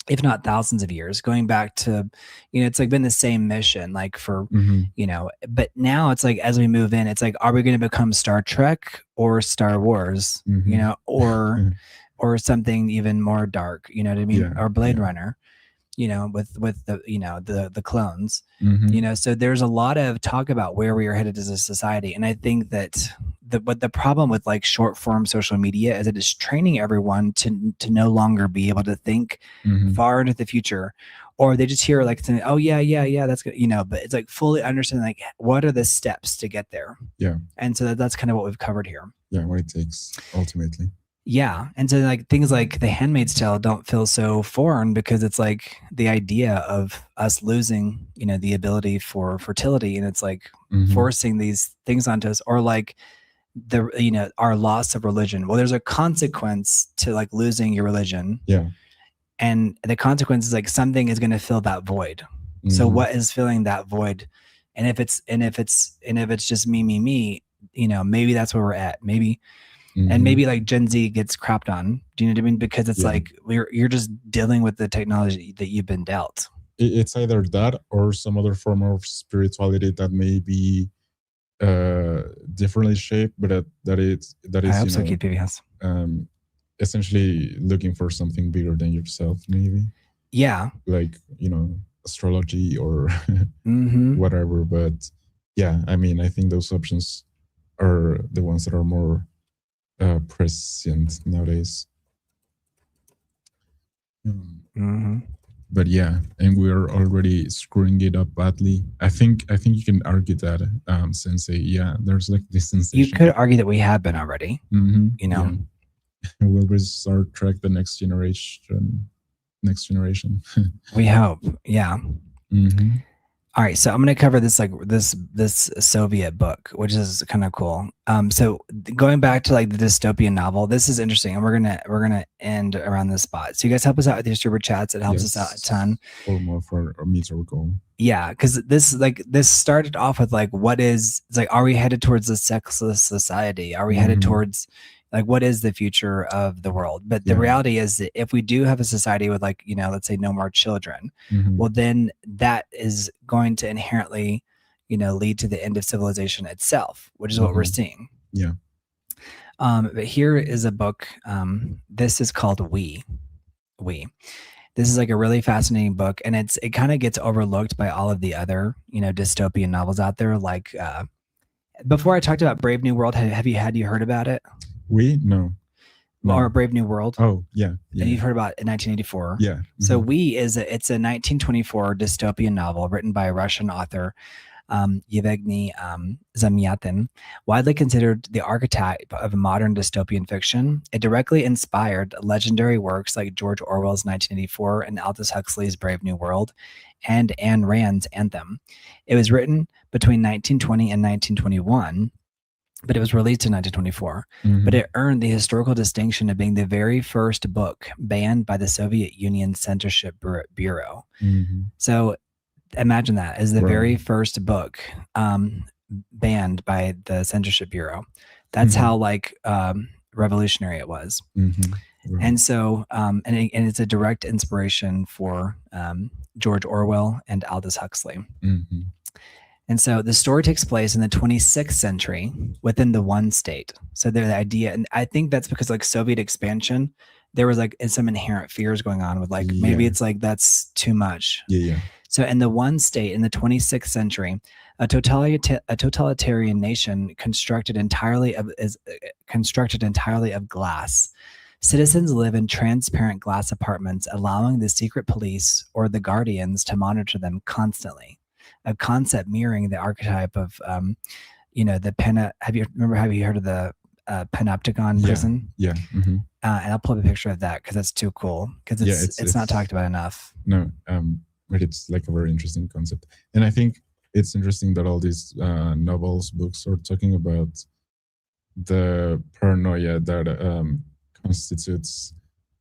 S1: if not thousands of years, going back to it's like been the same mission like for but now it's like as we move in, it's like, are we going to become Star Trek or Star Wars, or something even more dark, you know what I mean, or Blade Runner, with the clones, so there's a lot of talk about where we are headed as a society. And I think that the problem with like short form social media is it is training everyone to no longer be able to think far into the future, or they just hear like, oh yeah, that's good, but it's like fully understanding like what are the steps to get there. And so that's kind of what we've covered here.
S2: What it takes ultimately.
S1: Yeah. And so like things like The Handmaid's Tale don't feel so foreign, because it's like the idea of us losing, the ability for fertility, and it's like forcing these things onto us, or like our loss of religion. Well, there's a consequence to like losing your religion. And the consequence is like something is going to fill that void. So what is filling that void? And if it's just me, maybe that's where we're at. Maybe And maybe like Gen Z gets crapped on. Do you know what I mean? Because it's like you're just dealing with the technology that you've been dealt.
S2: It's either that or some other form of spirituality that may be differently shaped, but that is
S1: I hope so, Keith House.
S2: Essentially looking for something bigger than yourself, maybe.
S1: Yeah.
S2: Like, astrology or whatever. But yeah, I mean, I think those options are the ones that are more prescient nowadays. But yeah, and we are already screwing it up badly. I think you can argue that, Sensei. Yeah, there's like this sensation.
S1: You could argue that we have been already.
S2: Yeah. Will we Star Trek the next generation? We
S1: hope. Yeah. All right, so I'm going to cover this like this Soviet book, which is kind of cool. So going back to like the dystopian novel, this is interesting, and we're gonna end around this spot. So you guys help us out with your super chats; it helps us out a ton.
S2: Or more for meet our goal.
S1: Yeah, because this started off with like, it's like, are we headed towards a sexless society? Are we headed towards like, what is the future of the world? But the reality is that if we do have a society with like, let's say no more children, well, then that is going to inherently, lead to the end of civilization itself, which is what we're seeing.
S2: Yeah.
S1: But here is a book. This is called We. This is like a really fascinating book, and it kind of gets overlooked by all of the other, dystopian novels out there. Like, before I talked about Brave New World, have you heard about it?
S2: No.
S1: Or Brave New World.
S2: Oh, yeah.
S1: And you've heard about it in 1984.
S2: Yeah.
S1: So it's a 1924 dystopian novel written by a Russian author, Yevgeny Zamyatin, widely considered the archetype of modern dystopian fiction. It directly inspired legendary works like George Orwell's 1984 and Aldous Huxley's Brave New World and Ayn Rand's Anthem. It was written between 1920 and 1921. But it was released in 1924. But it earned the historical distinction of being the very first book banned by the Soviet Union Censorship Bureau. So imagine that as the very first book banned by the Censorship Bureau. That's how like revolutionary it was. And so, and it's a direct inspiration for George Orwell and Aldous Huxley. And so the story takes place in the 26th century within the one state. So the idea, and I think that's because like Soviet expansion, there was like some inherent fears going on with like, maybe it's like, that's too much. So in the one state in the 26th century, a totalitarian nation constructed entirely of glass. Citizens live in transparent glass apartments, allowing the secret police or the guardians to monitor them constantly. A concept mirroring the archetype of, have you heard of the Panopticon prison?
S2: Yeah.
S1: And I'll pull up a picture of that because that's too cool. Because it's not talked about enough.
S2: No, but it's like a very interesting concept, and I think it's interesting that all these novels, books are talking about the paranoia that constitutes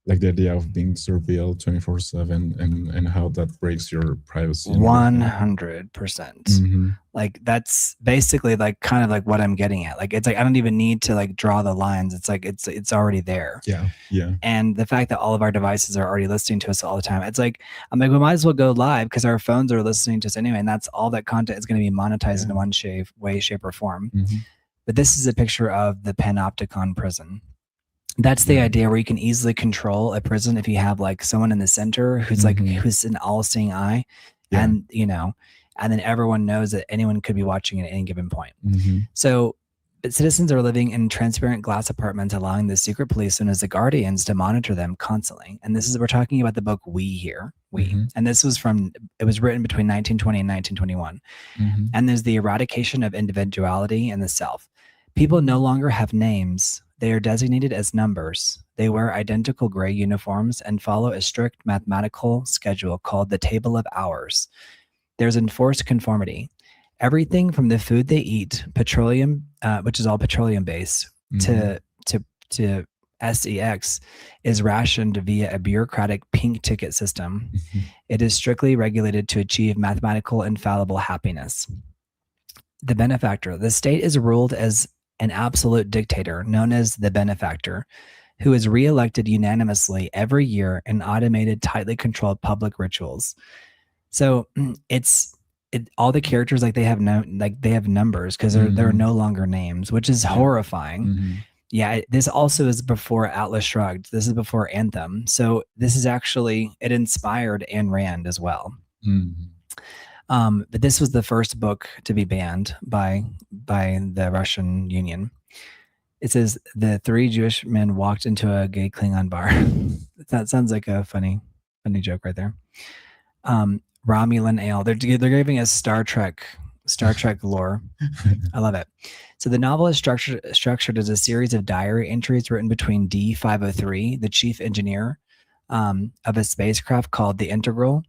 S2: like the idea of being surveilled 24/7 and how that breaks your privacy.
S1: 100%. Like that's basically like kind of like what I'm getting at. Like it's like I don't even need to like draw the lines. It's like it's already there.
S2: Yeah.
S1: And the fact that all of our devices are already listening to us all the time, it's like I'm like we might as well go live because our phones are listening to us anyway, and that's all that content is going to be monetized in one way, shape, or form. But this is a picture of the Panopticon prison. That's the idea where you can easily control a prison if you have like someone in the center who's like who's an all-seeing eye, and and then everyone knows that anyone could be watching at any given point. So, but citizens are living in transparent glass apartments, allowing the secret police known as the guardians to monitor them constantly. And this is we're talking about the book We here, and this was it was written between 1920 and 1921. And there's the eradication of individuality and the self. People no longer have names. They are designated as numbers. They wear identical gray uniforms and follow a strict mathematical schedule called the Table of Hours. There's enforced conformity. Everything from the food they eat, petroleum, which is all petroleum based, to sex, is rationed via a bureaucratic pink ticket system. It is strictly regulated to achieve mathematical infallible happiness. The benefactor. The state is ruled as an absolute dictator known as the benefactor, who is reelected unanimously every year in automated, tightly controlled public rituals. So all the characters, like they have numbers because they're no longer names, which is horrifying. Yeah, this also is before Atlas Shrugged. This is before Anthem. So this is actually, it inspired Ayn Rand as well. But this was the first book to be banned by the Russian Union. It says the 3 Jewish men walked into a gay Klingon bar. That sounds like a funny joke right there. Romulan ale. They're giving us Star Trek lore. I love it. So the novel is structured as a series of diary entries written between D503, the chief engineer of a spacecraft called the Integral.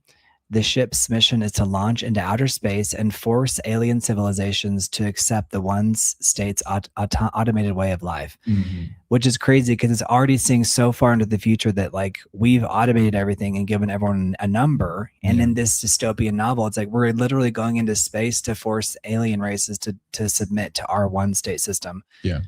S1: The ship's mission is to launch into outer space and force alien civilizations to accept the one state's automated way of life, which is crazy because it's already seeing so far into the future that like we've automated everything and given everyone a number. And in this dystopian novel, it's like we're literally going into space to force alien races to submit to our one state system. Yeah,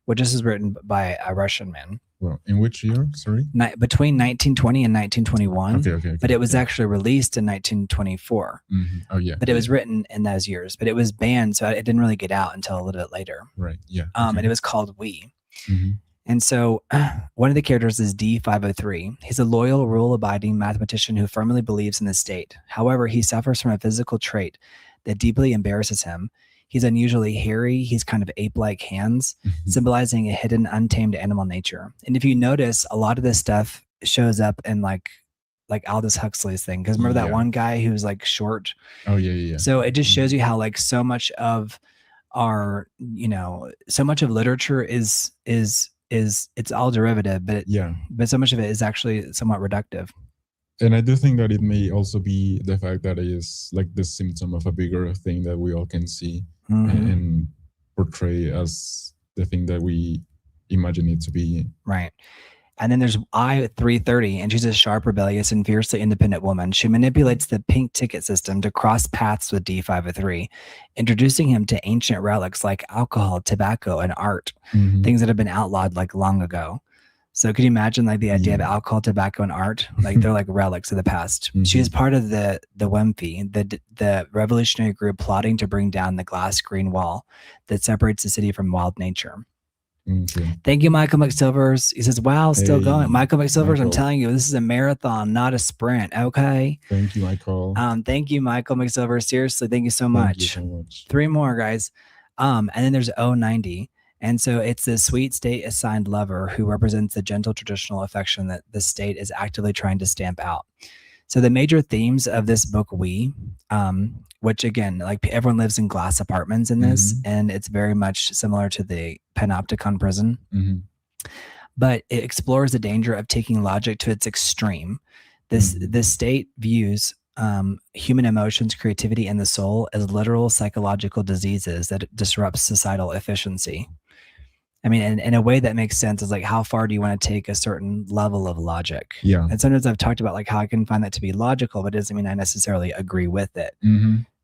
S1: which this is written by a Russian man.
S2: Well, in which year? Sorry?
S1: Between 1920 and 1921. Okay. But it was actually released in 1924.
S2: Oh, yeah.
S1: But it was written in those years. But it was banned, so it didn't really get out until a little bit later.
S2: Right, yeah.
S1: And it was called We. And so one of the characters is D503. He's a loyal, rule-abiding mathematician who firmly believes in the state. However, he suffers from a physical trait that deeply embarrasses him. He's unusually hairy. He's kind of ape-like hands, symbolizing a hidden, untamed animal nature. And if you notice, a lot of this stuff shows up in like Aldous Huxley's thing. Because remember that one guy who was like short?
S2: Oh, yeah.
S1: So it just shows you how like so much of our, so much of literature is it's all derivative, but so much of it is actually somewhat reductive.
S2: And I do think that it may also be the fact that it is like the symptom of a bigger thing that we all can see and portray as the thing that we imagine it to be.
S1: Right. And then there's I-330, and she's a sharp, rebellious, and fiercely independent woman. She manipulates the pink ticket system to cross paths with D503, introducing him to ancient relics like alcohol, tobacco, and art, things that have been outlawed like long ago. So could you imagine like the idea of alcohol, tobacco, and art? Like they're like relics of the past. She is part of the WEMFI, the revolutionary group plotting to bring down the glass green wall that separates the city from wild nature. Thank you, Michael McSilvers. He says, wow, still going. Michael McSilvers, I'm telling you, this is a marathon, not a sprint. Okay.
S2: Thank you, Michael.
S1: Thank you, Michael McSilvers. Seriously, thank you so much.
S2: Thank you so much.
S1: 3 more, guys. And then there's 090. And so it's the sweet state assigned lover who represents the gentle traditional affection that the state is actively trying to stamp out. So the major themes of this book, which again, like everyone lives in glass apartments in this, and it's very much similar to the Panopticon prison, but it explores the danger of taking logic to its extreme. This state views human emotions, creativity, and the soul as literal psychological diseases that disrupt societal efficiency. I mean, in a way that makes sense is like, how far do you want to take a certain level of logic?
S2: Yeah.
S1: And sometimes I've talked about like how I can find that to be logical, but it doesn't mean I necessarily agree with it.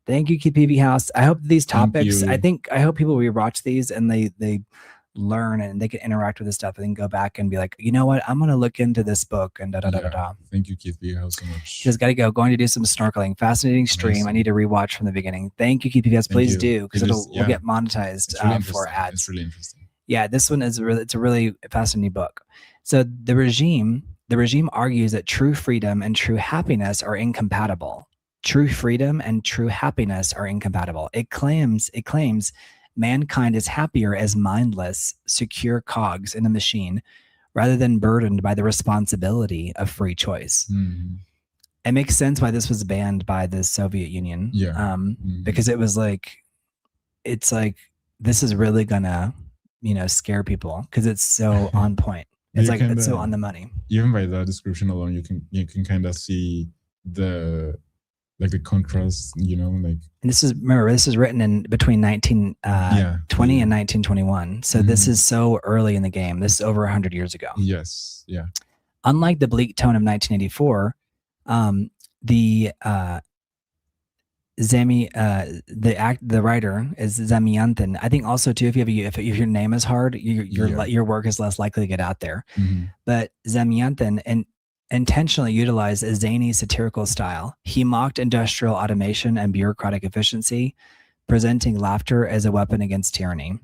S1: Thank you, KPV House. I hope these topics, I hope people rewatch these and they learn and they can interact with this stuff and then go back and be like, you know what, I'm going to look into this book and da-da-da-da-da.
S2: Thank you, Keith B. House, so much.
S1: Just got to go. Going to do some snorkeling. Fascinating stream. Amazing. I need to rewatch from the beginning. Thank you, KPV House. Please do, because we'll get monetized for ads.
S2: It's really interesting.
S1: Yeah, this one is it's a really fascinating book. So the regime argues that true freedom and true happiness are incompatible. True freedom and true happiness are incompatible. It claims mankind is happier as mindless, secure cogs in a machine rather than burdened by the responsibility of free choice. It makes sense why this was banned by the Soviet Union. Because it was like, it's like, this is really gonna scare people because it's so on point. It's like it's so on the money.
S2: Even by that description alone, you can kind of see the contrast, And
S1: this is written in between 1920 and 1921. So this is so early in the game. This is over 100 years ago.
S2: Yes. Yeah.
S1: Unlike the bleak tone of 1984, the writer is Zamyantin. I think also too, if your name is hard, your work is less likely to get out there. But Zamyantin intentionally utilized a zany satirical style. He mocked industrial automation and bureaucratic efficiency, presenting laughter as a weapon against tyranny.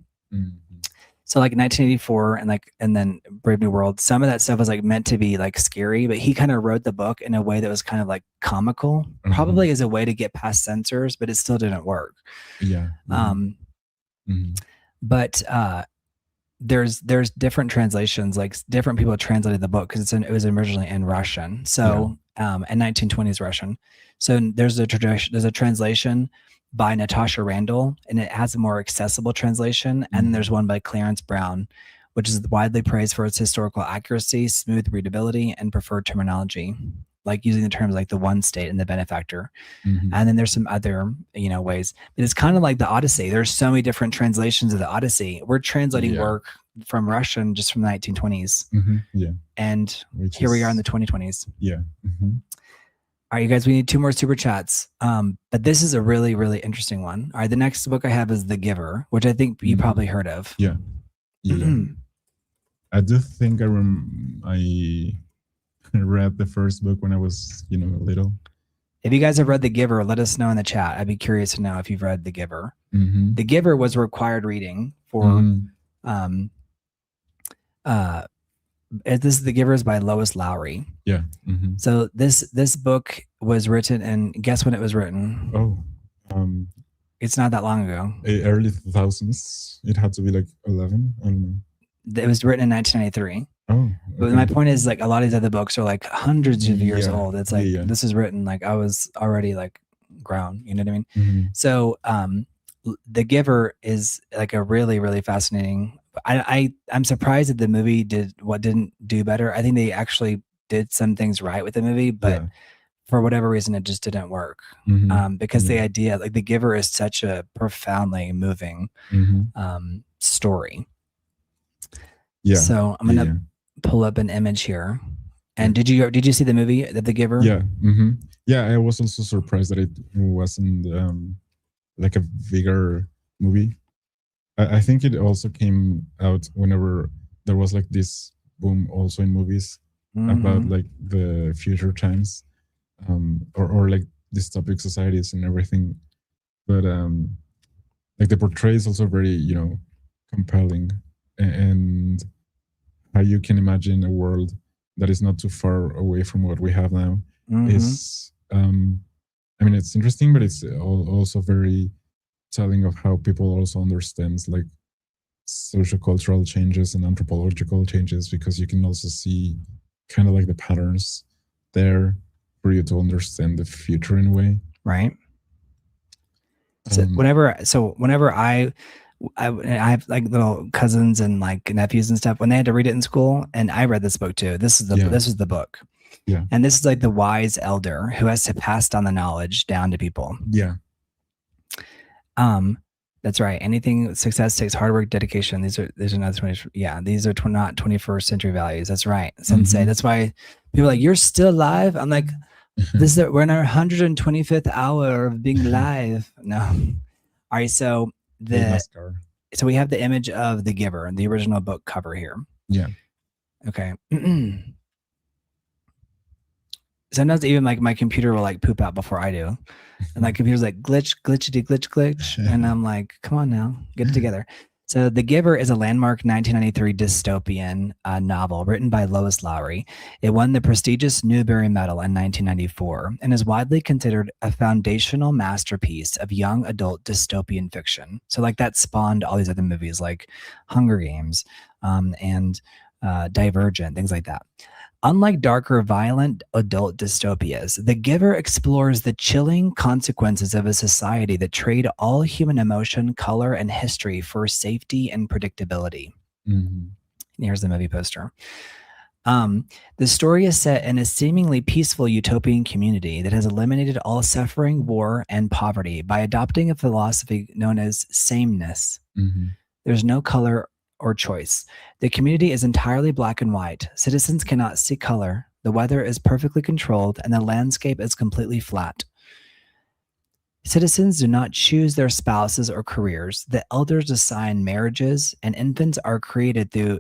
S1: So like 1984 and then Brave New World, some of that stuff was like meant to be like scary, but he kind of wrote the book in a way that was kind of like comical, probably as a way to get past censors, but it still didn't work. But there's different translations, like different people translated the book because it was originally in Russian. So and 1920s Russian. So there's a translation by Natasha Randall, and it has a more accessible translation. And then there's one by Clarence Brown, which is widely praised for its historical accuracy, smooth readability, and preferred terminology, like using the terms like the one state and the benefactor. And then there's some other, ways. But it's kind of like the Odyssey. There's so many different translations of the Odyssey. We're translating work from Russian just from the 1920s. And here we are in the 2020s. All right, you guys, we need 2 more super chats. But this is a really, really interesting one. All right, the next book I have is The Giver, which I think you probably heard of.
S2: I do think I read the first book when I was, little.
S1: If you guys have read The Giver, let us know in the chat. I'd be curious to know if you've read The Giver. The Giver was required reading for this is The Giver is by Lois Lowry. So this book was written, and guess when it was written? It's not that long ago.
S2: Early 2000s. It had to be like 11. I don't know.
S1: It was written in 1993. But my point is, like, a lot of these other books are like hundreds of years old. It's like this is written like I was already like grown. You know what I mean? So The Giver is like a really, really fascinating. I'm surprised that the movie didn't do better. I think they actually did some things right with the movie, but for whatever reason, it just didn't work. Because the idea, like The Giver, is such a profoundly moving story. So I'm gonna pull up an image here. And did you see the movie The Giver?
S2: I was also surprised that it wasn't like a bigger movie. I think it also came out whenever there was like this boom also in movies about like the future times, or like dystopic societies and everything. But like the portray is also very, compelling, and how you can imagine a world that is not too far away from what we have now is, it's interesting, but it's also very telling of how people also understands like social cultural changes and anthropological changes, because you can also see kind of like the patterns there for you to understand the future in a way.
S1: Right. So whenever I have like little cousins and like nephews and stuff, when they had to read it in school, and I read this book too. This is the book. And this is like the wise elder who has to pass down the knowledge down to people. That's right. Anything success takes hard work, dedication. These are not 20. These are not 21st century values. That's right, Sensei. That's why people are like, you're still alive. I'm like, we're in our 125th hour of being live. No. All right. So we have the image of The Giver, the original book cover here. Okay. Sometimes even like my computer will like poop out before I do. And like computer's like glitch. And I'm like, come on now, get it together. So The Giver is a landmark 1993 dystopian novel written by Lois Lowry. It won the prestigious Newbery Medal in 1994 and is widely considered a foundational masterpiece of young adult dystopian fiction. So like that spawned all these other movies like Hunger Games and Divergent, things like that. Unlike darker, violent adult dystopias, The Giver explores the chilling consequences of a society that trade all human emotion, color, and history for safety and predictability. Here's the movie poster. The story is set in a seemingly peaceful utopian community that has eliminated all suffering, war, and poverty by adopting a philosophy known as sameness. There's no color or choice. The community is entirely black and white. Citizens cannot see color. The weather is perfectly controlled, and the landscape is completely flat. Citizens do not choose their spouses or careers. The elders assign marriages, and infants are created through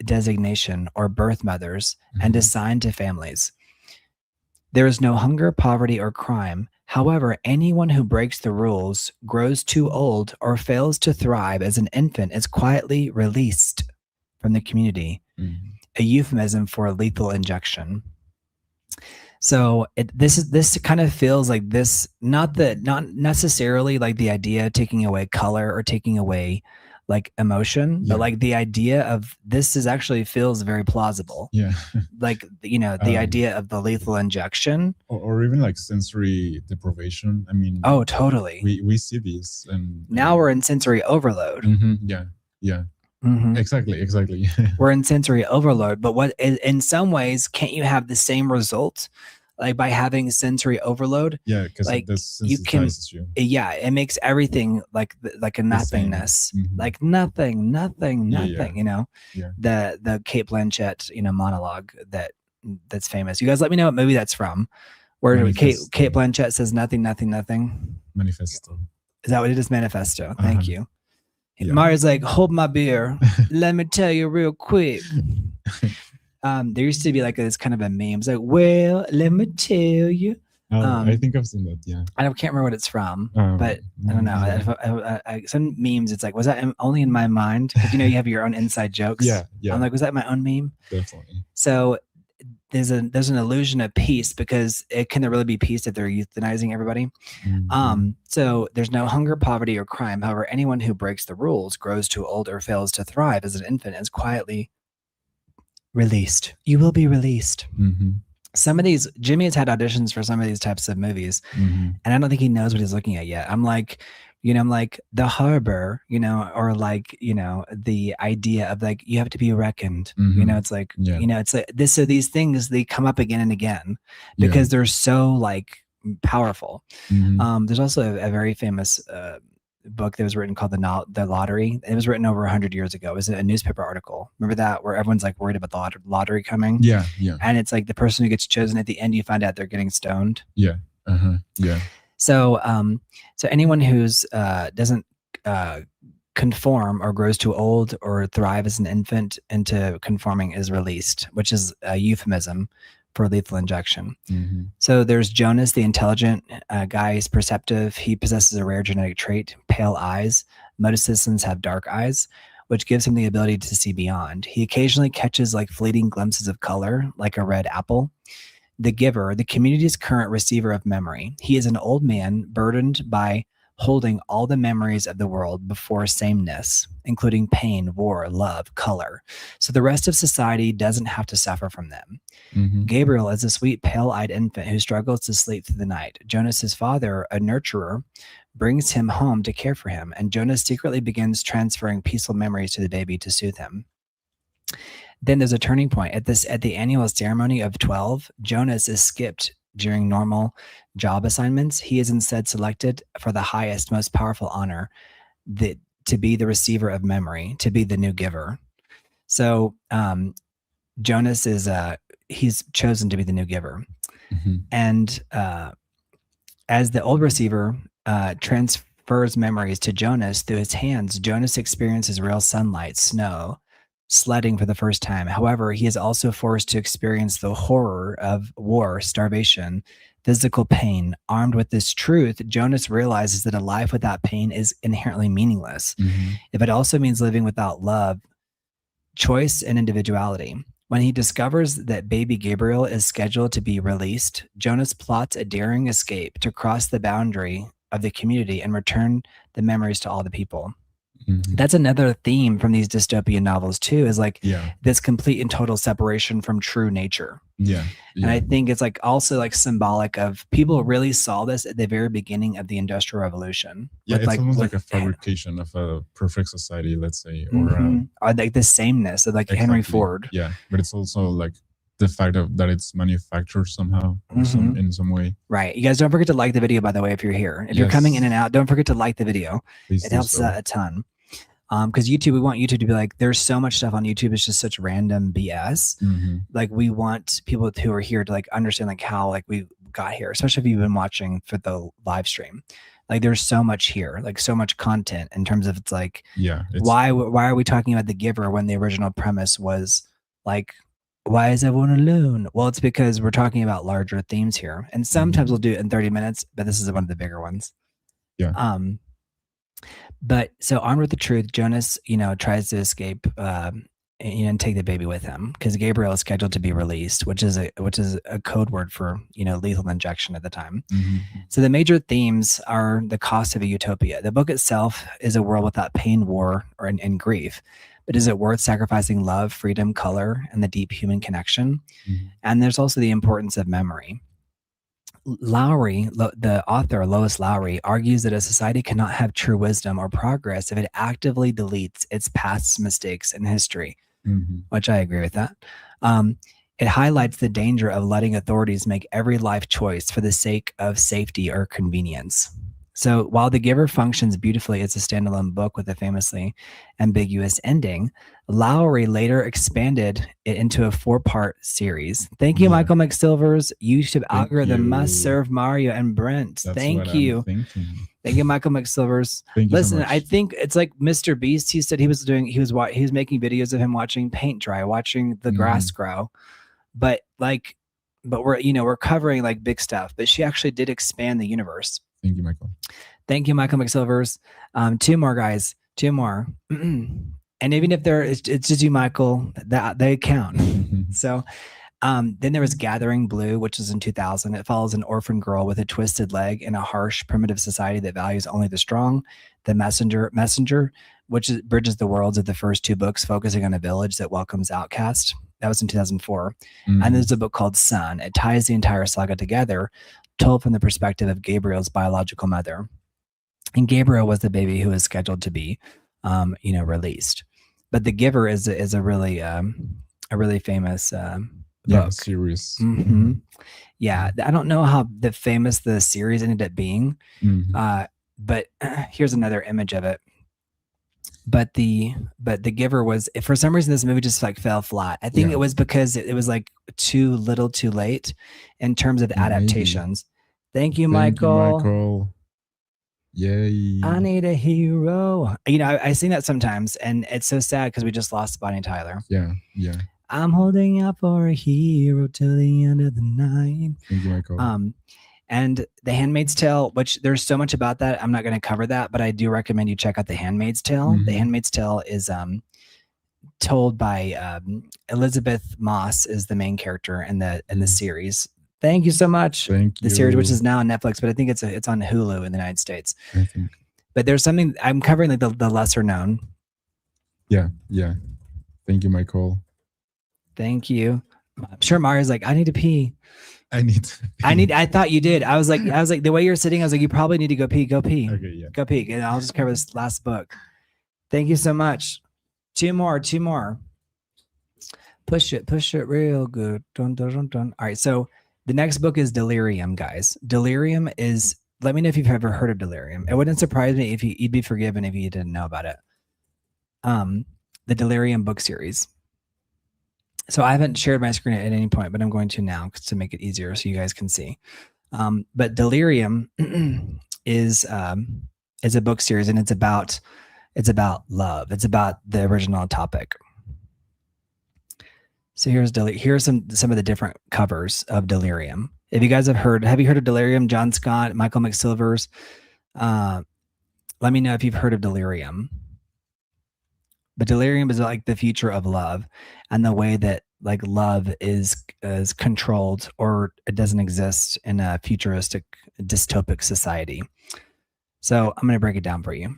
S1: designation or birth mothers and assigned to families. There is no hunger, poverty, or crime. However, anyone who breaks the rules, grows too old, or fails to thrive as an infant is quietly released from the community, a euphemism for lethal injection. So this kind of feels like this, not necessarily like the idea of taking away color or taking away like emotion, but like the idea of this is actually feels very plausible.
S2: Yeah.
S1: Like, the idea of the lethal injection.
S2: Or even like sensory deprivation. I mean,
S1: oh, totally.
S2: We see this. And
S1: now we're in sensory overload.
S2: Yeah. Yeah. Exactly.
S1: We're in sensory overload, but what in some ways can't you have the same result like by having sensory overload?
S2: Yeah, because
S1: like
S2: you can.
S1: Yeah, it makes everything like a nothingness, like nothing.
S2: Yeah.
S1: The Kate Blanchett monologue that's famous. You guys, let me know what movie that's from. Where Kate Blanchett says nothing.
S2: Manifesto.
S1: Is that what it is? Manifesto. Thank you. Yeah. Mario's like, hold my beer. Let me tell you real quick. There used to be like this kind of a meme. It's like, well, let me tell you.
S2: I think I've seen that. Yeah.
S1: I can't remember what it's from, but I don't know. Some memes, it's like, was that only in my mind? Because you have your own inside jokes.
S2: Yeah.
S1: I'm like, was that my own meme?
S2: Definitely.
S1: So there's an illusion of peace, because it can really be peace if they're euthanizing everybody. So there's no hunger, poverty, or crime. However, anyone who breaks the rules, grows too old, or fails to thrive as an infant is quietly released. You will be released. Some of these, Jimmy has had auditions for some of these types of movies, and I don't think he knows what he's looking at yet. I'm like, I'm like The Harbor, or like, the idea of like, you have to be reckoned, it's like, it's like this. So these things, they come up again and again because they're so like powerful. There's also a very famous book that was written called The Lottery. It was written over 100 years ago. It was a newspaper article. Remember that, where everyone's like worried about the lottery coming?
S2: Yeah.
S1: And it's like the person who gets chosen at the end, you find out they're getting stoned.
S2: Yeah. Yeah.
S1: So, so anyone who's doesn't conform or grows too old or thrive as an infant into conforming is released, which is a euphemism for lethal injection. So there's Jonas, the intelligent guy. He's perceptive. He possesses a rare genetic trait, pale eyes. Most citizens have dark eyes, which gives him the ability to see beyond. He occasionally catches like fleeting glimpses of color, like a red apple. The giver, the community's current receiver of memory. He is an old man burdened by holding all the memories of the world before sameness, including pain, war, love, color. So the rest of society doesn't have to suffer from them. Gabriel is a sweet, pale-eyed infant who struggles to sleep through the night. Jonas's father, a nurturer, brings him home to care for him, and Jonas secretly begins transferring peaceful memories to the baby to soothe him. Then there's a turning point. At the annual ceremony of 12, Jonas is skipped during normal job assignments. He is instead selected for the highest, most powerful honor, to be the receiver of memory, to be the new giver. So Jonas is he's chosen to be the new giver. And as the old receiver transfers memories to Jonas through his hands, Jonas experiences real sunlight, snow, sledding for the first time. However, he is also forced to experience the horror of war, starvation, physical pain. Armed with this truth, Jonas realizes that a life without pain is inherently meaningless. If it also means living without love, choice, and individuality. When he discovers that baby Gabriel is scheduled to be released, Jonas plots a daring escape to cross the boundary of the community and return the memories to all the people. That's another theme from these dystopian novels too, is like this complete and total separation from true nature. And I think it's like also like symbolic of people really saw this at the very beginning of the Industrial Revolution.
S2: It's almost like a fabrication of a perfect society, let's say,
S1: or like the sameness of like Henry Ford.
S2: But it's also like the fact that it's manufactured somehow in some way.
S1: Right. You guys don't forget to like the video, by the way, if you're here. If you're coming in and out, don't forget to like the video. It helps a ton. Because YouTube, we want YouTube to be like, there's so much stuff on YouTube. It's just such random BS. Like we want people who are here to like understand like how like we got here, especially if you've been watching for the live stream. Like there's so much here, like so much content in terms of it's like,
S2: it's,
S1: why are we talking about The Giver when the original premise was like, why is everyone alone? Well, it's because we're talking about larger themes here. And sometimes we'll do it in 30 minutes, but this is one of the bigger ones.
S2: Yeah.
S1: But so armed with the truth, Jonas, tries to escape and take the baby with him because Gabriel is scheduled to be released, which is a code word for lethal injection at the time. So the major themes are the cost of a utopia. The book itself is a world without pain, war, and grief. But is it worth sacrificing love, freedom, color, and the deep human connection? And there's also the importance of memory. Lowry, the author Lois Lowry, argues that a society cannot have true wisdom or progress if it actively deletes its past mistakes and history, which I agree with that. It highlights the danger of letting authorities make every life choice for the sake of safety or convenience. So while The Giver functions beautifully as a standalone book with a famously ambiguous ending, Lowry later expanded it into a 4-part series. Thank you, Michael McSilvers. YouTube algorithm must serve Mario and Brent. Thank you. Thank you, Michael McSilvers. Listen, so I think it's like Mr. Beast. He said he was making videos of him watching paint dry, watching the grass grow. But we're covering like big stuff. But she actually did expand the universe.
S2: Thank you, Michael.
S1: Thank you, Michael McSilvers. 2 more, guys. 2 more. And even if it's just you, Michael, that they count. So then there was Gathering Blue, which is in 2000. It follows an orphan girl with a twisted leg in a harsh, primitive society that values only the strong. The Messenger, which bridges the worlds of the first 2 books, focusing on a village that welcomes outcasts. That was in 2004. And there's a book called Sun. It ties the entire saga together, told from the perspective of Gabriel's biological mother. And Gabriel was the baby who was scheduled to be, released. But The Giver is a really famous book.
S2: Series.
S1: Yeah, I don't know how famous the series ended up being, but here's another image of it. But the Giver was, for some reason, this movie just like fell flat. I think it was because it was like too little, too late in terms of adaptations. Thank you, Michael.
S2: Yay!
S1: I need a hero. I sing that sometimes, and it's so sad because we just lost Bonnie Tyler.
S2: Yeah.
S1: I'm holding out for a hero till the end of the night.
S2: Thank you, Michael.
S1: And The Handmaid's Tale, which there's so much about that, I'm not going to cover that, but I do recommend you check out The Handmaid's Tale. The Handmaid's Tale is told by Elizabeth Moss, is the main character in the series. Thank you so much.
S2: Thank you.
S1: The series, which is now on Netflix, but I think it's on Hulu in the United States. But there's something I'm covering, like the lesser known.
S2: Yeah. Thank you, Michael.
S1: Thank you. I'm sure Mario's like, I need to pee.
S2: I
S1: thought you did. I was like, the way you're sitting, I was like, you probably need to go pee. Go pee.
S2: Okay, yeah.
S1: Go pee. And I'll just cover this last book. Thank you so much. 2 more. Push it real good. Dun, dun, dun, dun. All right. So the next book is Delirium, guys. Delirium is, let me know if you've ever heard of Delirium. It wouldn't surprise me if you'd be forgiven if you didn't know about it. The Delirium book series. So I haven't shared my screen at any point, but I'm going to now to make it easier so you guys can see. But Delirium is a book series, and it's about love. It's about the original topic. So here's some of the different covers of Delirium. If you guys have you heard of Delirium? John Scott, Michael McSilvers. Let me know if you've heard of Delirium. But Delirium is like the future of love, and the way that like love is controlled, or it doesn't exist in a futuristic dystopic society. So I'm going to break it down for you.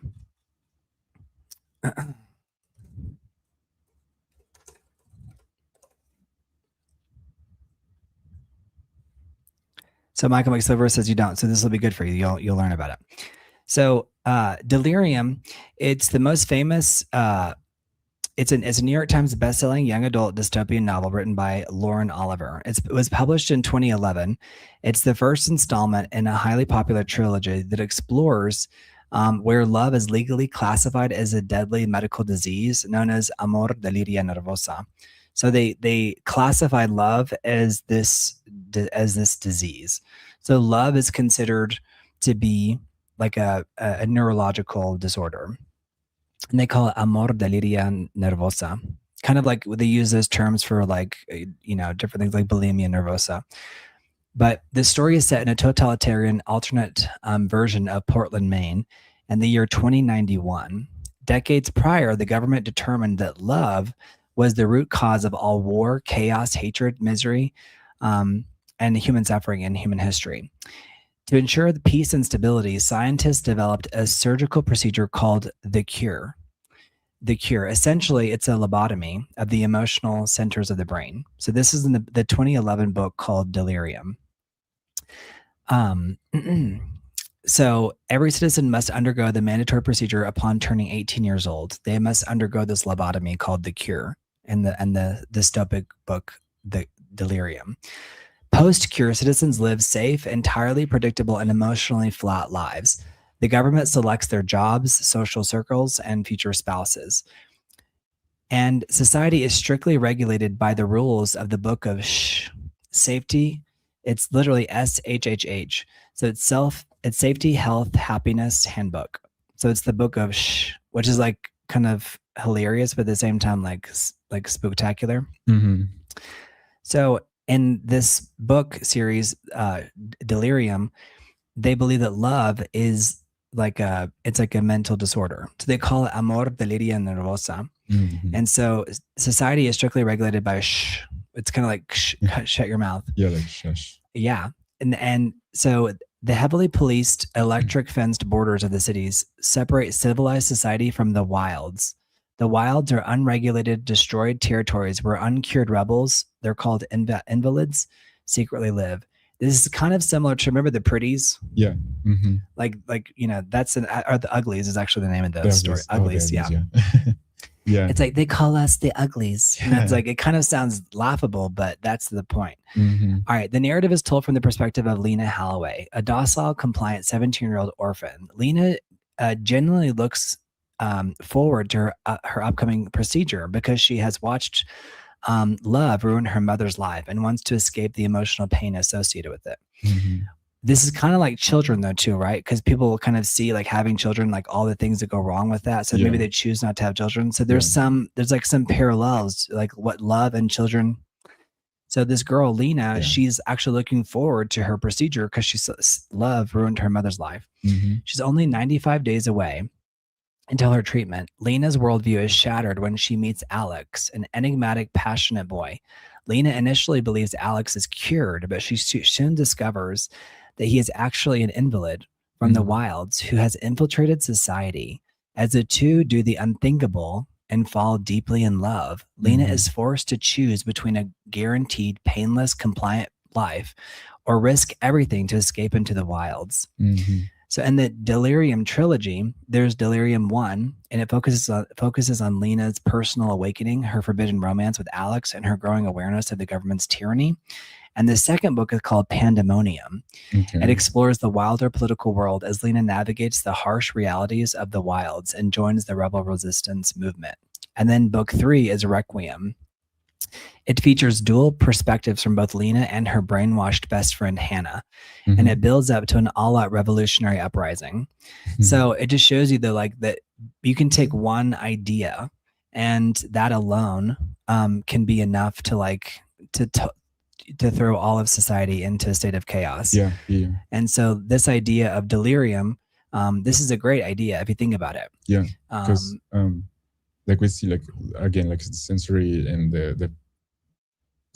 S1: So Michael McSilver says you don't. So this will be good for you. You'll learn about it. So Delirium, it's the most famous. It's a New York Times bestselling young adult dystopian novel written by Lauren Oliver. It was published in 2011. It's the first installment in a highly popular trilogy that explores where love is legally classified as a deadly medical disease known as amor deliria nervosa. So they classified love as this disease. So love is considered to be like a neurological disorder, and they call it amor deliria nervosa. Kind of like they use those terms for like, different things like bulimia nervosa. But the story is set in a totalitarian alternate version of Portland, Maine, in the year 2091. Decades prior, the government determined that love was the root cause of all war, chaos, hatred, misery, and human suffering in human history. To ensure the peace and stability, scientists developed a surgical procedure called the cure. The cure, essentially, it's a lobotomy of the emotional centers of the brain. So this is in the 2011 book called Delirium. So every citizen must undergo the mandatory procedure upon turning 18 years old. They must undergo this lobotomy called the cure in the dystopic book, The Delirium. Post-cure, citizens live safe, entirely predictable, and emotionally flat lives. The government selects their jobs, social circles, and future spouses. And society is strictly regulated by the rules of the book of safety. It's literally SHHH. So it's safety, health, happiness handbook. So it's the book of which is like kind of hilarious, but at the same time, like spooktacular.
S2: Mm-hmm.
S1: So in this book series, Delirium, they believe that love is it's like a mental disorder. So they call it amor deliria nervosa. Mm-hmm. And so society is strictly regulated by it's kind of like shut your mouth.
S2: Yeah, like shush.
S1: Yeah. And so the heavily policed, electric fenced borders of the cities separate civilized society from the wilds. The wilds are unregulated, destroyed territories where uncured rebels, they're called invalids, secretly live. This is kind of similar to, remember the Pretties?
S2: Yeah. Mm-hmm.
S1: Or the Uglies is actually the name of the story. Uglies, yeah.
S2: Yeah.
S1: It's like, they call us the Uglies. And it's like, it kind of sounds laughable, but that's the point.
S2: Mm-hmm.
S1: All right. The narrative is told from the perspective of Lena Holloway, a docile, compliant 17-year-old orphan. Lena genuinely looks forward to her upcoming procedure because she has watched love ruin her mother's life and wants to escape the emotional pain associated with it. Mm-hmm. This is kind of like children though too, right? Because people kind of see like having children, like all the things that go wrong with that. So maybe they choose not to have children. So there's like some parallels, like what love and children. So this girl, Lena, she's actually looking forward to her procedure because she says love ruined her mother's life. Mm-hmm. She's only 95 days away until her treatment. Lena's worldview is shattered when she meets Alex, an enigmatic, passionate boy. Lena initially believes Alex is cured, but she soon discovers that he is actually an invalid from the wilds who has infiltrated society. As the two do the unthinkable and fall deeply in love, Lena is forced to choose between a guaranteed, painless, compliant life or risk everything to escape into the wilds. Mm-hmm. So in the Delirium trilogy, there's Delirium 1, and it focuses on Lena's personal awakening, her forbidden romance with Alex, and her growing awareness of the government's tyranny. And the second book is called Pandemonium. Okay. It explores the wilder political world as Lena navigates the harsh realities of the wilds and joins the rebel resistance movement. And then book 3 is Requiem. It features dual perspectives from both Lena and her brainwashed best friend, Hannah. Mm-hmm. And it builds up to an all-out revolutionary uprising. Mm-hmm. So it just shows you that you can take one idea and that alone can be enough to throw all of society into a state of chaos.
S2: Yeah.
S1: And so this idea of delirium, this is a great idea if you think about it.
S2: Yeah. Because like we see, like again, like the sensory and the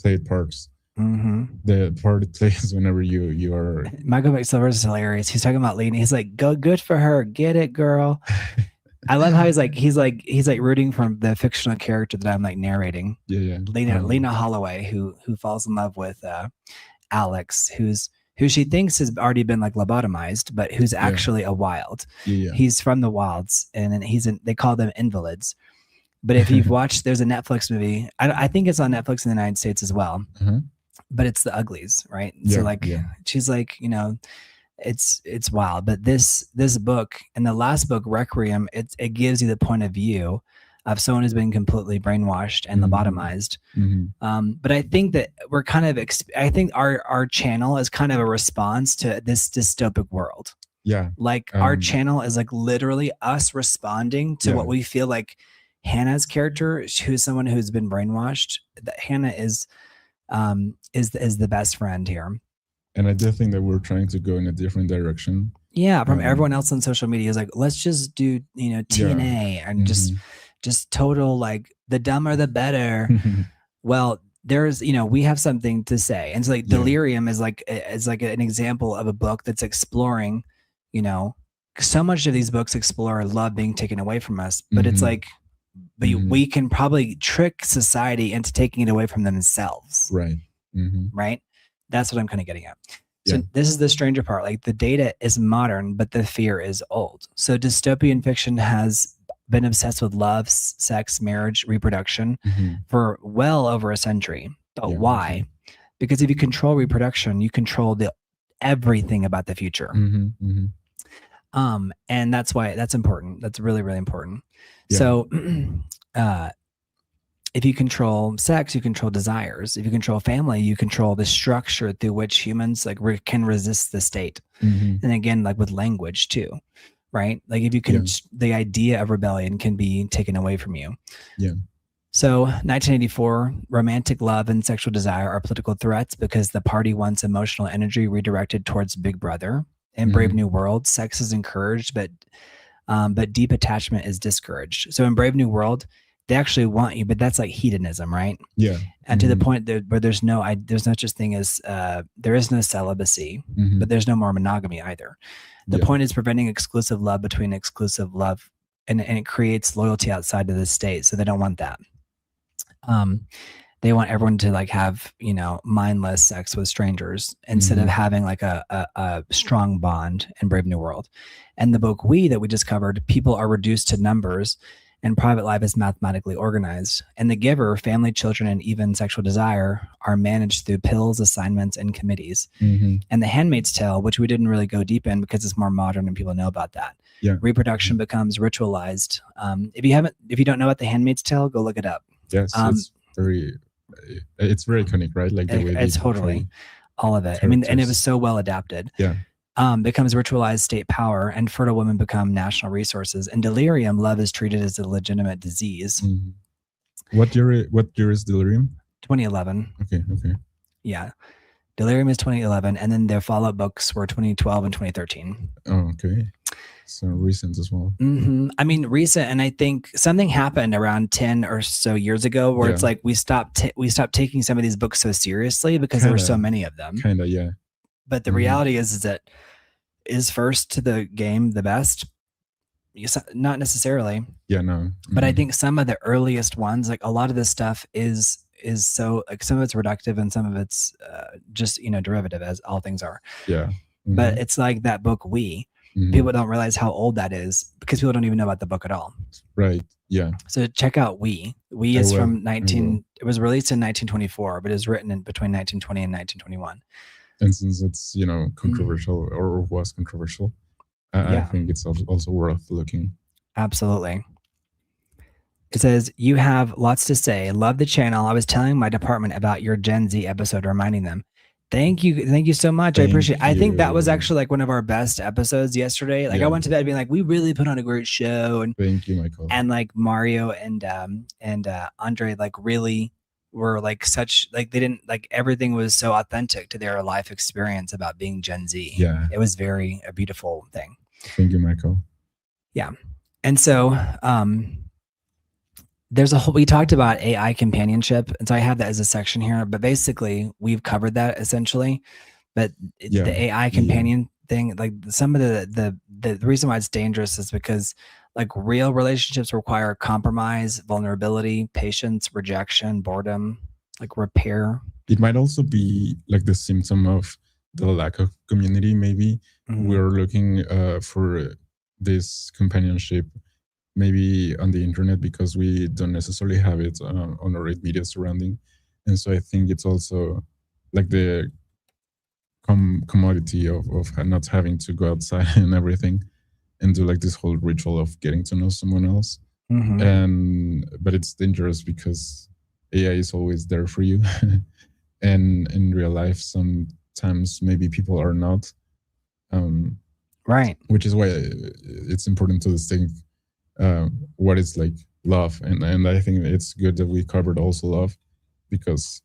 S2: play parks. Mm-hmm. The part it plays whenever you are.
S1: Michael McSilvers is hilarious. He's talking about Lena. He's like, "Go, good for her. Get it, girl." I love how he's like rooting for the fictional character that I'm like narrating.
S2: Yeah.
S1: Lena Holloway, who falls in love with Alex, who she thinks has already been like lobotomized, but who's actually a wild.
S2: Yeah.
S1: He's from the wilds, and they call them invalids. But if you've watched, there's a Netflix movie. I think it's on Netflix in the United States as well. Mm-hmm. But it's The Uglies, right? So she's like, it's wild. But this book and the last book, Requiem, it gives you the point of view of someone who's been completely brainwashed and lobotomized. Mm-hmm. But I think that we're kind of, I think our channel is kind of a response to this dystopic world.
S2: Yeah.
S1: Like our channel is like literally us responding to what we feel like Hannah's character, who's someone who's been brainwashed. That Hannah is the best friend here.
S2: And I do think that we're trying to go in a different direction.
S1: Yeah, from everyone else on social media is like, let's just do, TNA and just total, like, the dumber the better. Well, there's, we have something to say. And so like Delirium is like an example of a book that's exploring, so much of these books explore love being taken away from us, but it's like, we can probably trick society into taking it away from themselves.
S2: Right.
S1: Right. That's what I'm kind of getting at. So this is the stranger part. Like the data is modern, but the fear is old. So dystopian fiction has been obsessed with love, sex, marriage, reproduction for well over a century. But why? Because if you control reproduction, you control everything about the future. And that's why that's important. That's really, really important. So, if you control sex, you control desires. If you control family, you control the structure through which humans like can resist the state. And again, like with language too, right? Like if you can, the idea of rebellion can be taken away from you.
S2: Yeah.
S1: So 1984, romantic love and sexual desire are political threats because the party wants emotional energy redirected towards Big Brother. In Brave New World, sex is encouraged, but deep attachment is discouraged. So in Brave New World, they actually want you, but that's like hedonism, right?
S2: Yeah.
S1: And to the point that where there's no such thing as there is no celibacy, but there's no more monogamy either. The point is preventing exclusive love between exclusive love, and it creates loyalty outside of the state. So they don't want that. They want everyone to like have, mindless sex with strangers instead of having like a strong bond in Brave New World. And the book that we just covered, people are reduced to numbers and private life is mathematically organized. And the giver, family, children, and even sexual desire are managed through pills, assignments, and committees. And The Handmaid's Tale, which we didn't really go deep in because it's more modern and people know about that. Reproduction becomes ritualized. If you don't know about The Handmaid's Tale, go look it up.
S2: Yes, it's very iconic, right? Like the way
S1: it's totally all of it. Characters. I mean, and it was so well adapted. Becomes ritualized state power, and fertile women become national resources. In Delirium, love is treated as a legitimate disease.
S2: What year is Delirium?
S1: 2011.
S2: Okay.
S1: Yeah. Delirium is 2011, and then their follow-up books were 2012 and 2013.
S2: Oh, okay. So recent as well.
S1: I mean, recent, and I think something happened around 10 or so years ago where it's like we stopped taking some of these books so seriously because there were so many of them.
S2: Kinda, yeah.
S1: But the reality is that first to the game the best? Not necessarily.
S2: Yeah, no.
S1: But I think some of the earliest ones, like a lot of this stuff is so like some of it's reductive and some of it's just derivative, as all things are.
S2: Yeah.
S1: But it's like that book people don't realize how old that is because people don't even know about the book at all.
S2: Right. Yeah.
S1: So check out We is from it was released in 1924, but it was written in between 1920 and 1921.
S2: And since it's controversial or was controversial, I think it's also worth looking.
S1: Absolutely. It says, you have lots to say. Love the channel. I was telling my department about your Gen Z episode, reminding them. Thank you so much. I appreciate it. I think that was actually like one of our best episodes yesterday. Like I went to bed being like, we really put on a great show. And
S2: thank you, Michael.
S1: And like Mario and Andre like really were like such like they didn't like everything was so authentic to their life experience about being Gen Z.
S2: Yeah.
S1: It was a beautiful thing.
S2: Thank you, Michael.
S1: Yeah. And so we talked about AI companionship. And so I have that as a section here, but basically we've covered that essentially. But the AI companion thing, like some of the reason why it's dangerous is because like real relationships require compromise, vulnerability, patience, rejection, boredom, like repair.
S2: It might also be like the symptom of the lack of community. Maybe we're looking for this companionship maybe on the internet because we don't necessarily have it on our immediate surrounding. And so I think it's also like the commodity of not having to go outside and everything and do like this whole ritual of getting to know someone else. But it's dangerous because AI is always there for you. And in real life, sometimes maybe people are not.
S1: Right.
S2: Which is why it's important to distinct what is like love, and I think it's good that we covered also love, because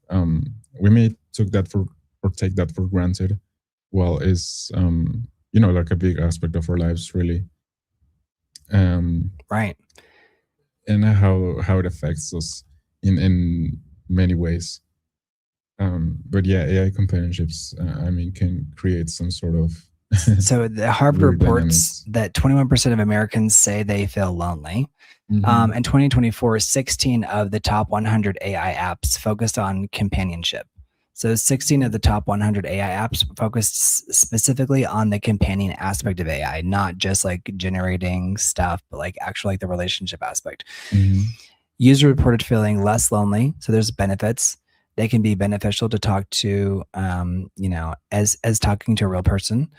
S2: we may took that for or take that for granted. Well, is like a big aspect of our lives, really.
S1: Right.
S2: And how it affects us in many ways. But yeah, AI companionships, can create some sort of
S1: so the Harvard reports that 21% of Americans say they feel lonely. In 2024, 16 of the top 100 AI apps focused on companionship. So 16 of the top 100 AI apps focused specifically on the companion aspect of AI, not just like generating stuff, but like actually like the relationship aspect. User reported feeling less lonely. So there's benefits. They can be beneficial to talk to, as talking to a real person.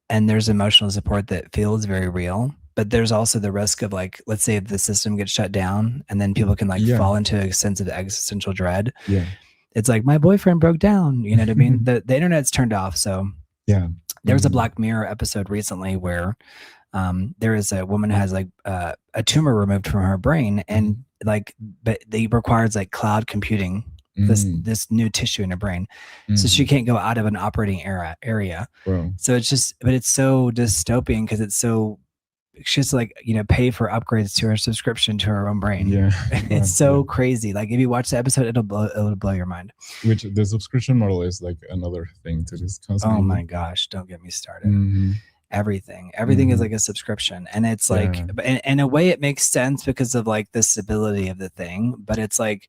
S1: And there's emotional support that feels very real. But there's also the risk of like, let's say if the system gets shut down and then people can like fall into a sense of existential dread.
S2: Yeah.
S1: It's like, my boyfriend broke down. You know what I mean? The internet's turned off. So
S2: yeah,
S1: there was a Black Mirror episode recently where there is a woman who has like a tumor removed from her brain, and like, but they requires like cloud computing, this new tissue in her brain. So she can't go out of an operating area.
S2: Wow.
S1: So it's just, but it's so dystopian because it's so, she's like, pay for upgrades to her subscription to her own brain.
S2: Yeah.
S1: It's so crazy. Like if you watch the episode, it'll blow your mind.
S2: Which the subscription model is like another thing to discuss.
S1: Oh my gosh, don't get me started. Everything is like a subscription, and it's like, and in a way it makes sense because of like the stability of the thing, but it's like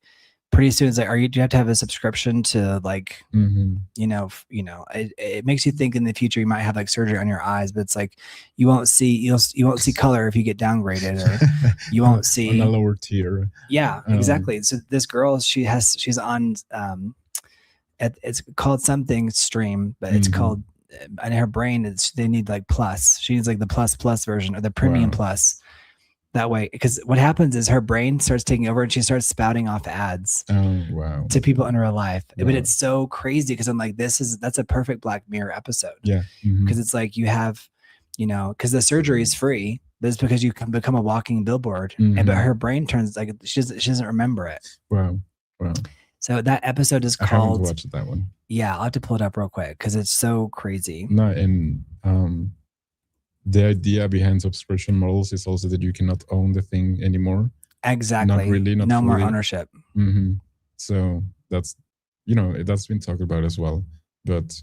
S1: pretty soon it's like, do you have to have a subscription to like, it makes you think in the future you might have like surgery on your eyes, but it's like you won't see color if you get downgraded, or you won't see
S2: on a lower tier.
S1: Yeah, exactly. So this girl, she's on it's called something stream, but it's called, in her brain, they need like plus. She needs like the plus version, or the premium plus. That way, because what happens is her brain starts taking over and she starts spouting off ads to people in real life. But it's so crazy because I'm like, that's a perfect Black Mirror episode.
S2: Yeah.
S1: Because it's like you have, because the surgery is free, but it's because you can become a walking billboard. But her brain turns like, she doesn't remember it.
S2: Wow.
S1: So that episode is called.
S2: I haven't watched that one.
S1: Yeah, I'll have to pull it up real quick because it's so crazy.
S2: No, and the idea behind subscription models is also that you cannot own the thing anymore.
S1: Exactly.
S2: Not really. Not
S1: no
S2: fully.
S1: More ownership.
S2: So that's that's been talked about as well. But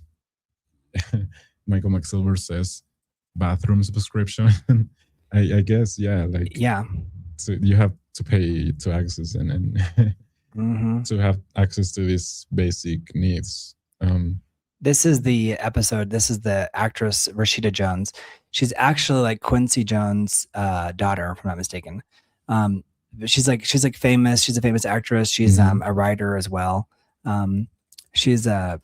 S2: Michael McSilver says bathroom subscription. I guess like So you have to pay to access and to have access to these basic needs.
S1: This is the episode. This is the actress Rashida Jones. She's actually like Quincy Jones' daughter, if I'm not mistaken. She's like famous. She's a famous actress. She's a writer as well. She's a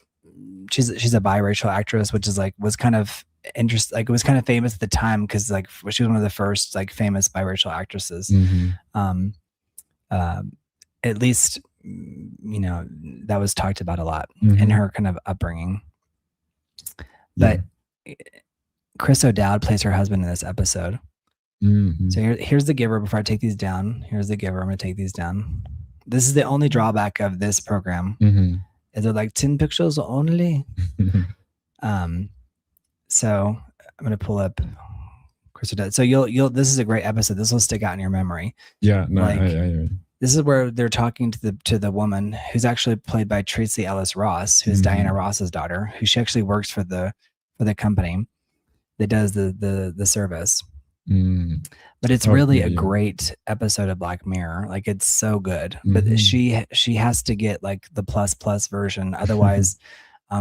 S1: biracial actress, which is like was kind of interesting. Like it was kind of famous at the time because like she was one of the first like famous biracial actresses. At least that was talked about a lot in her kind of upbringing. But Chris O'Dowd plays her husband in this episode. So here's the giver. Before I take these down, here's the giver. I'm going to take these down. This is the only drawback of this program. Is they're like 10 pixels only. So I'm going to pull up Chris O'Dowd. So this is a great episode. This will stick out in your memory.
S2: Yeah. No,
S1: like, this is where they're talking to the woman who's actually played by Tracy Ellis Ross, who's Diana Ross's daughter, who she actually works for the company that does the service. But it's really a great episode of Black Mirror. Like it's so good. But she has to get like the plus version, otherwise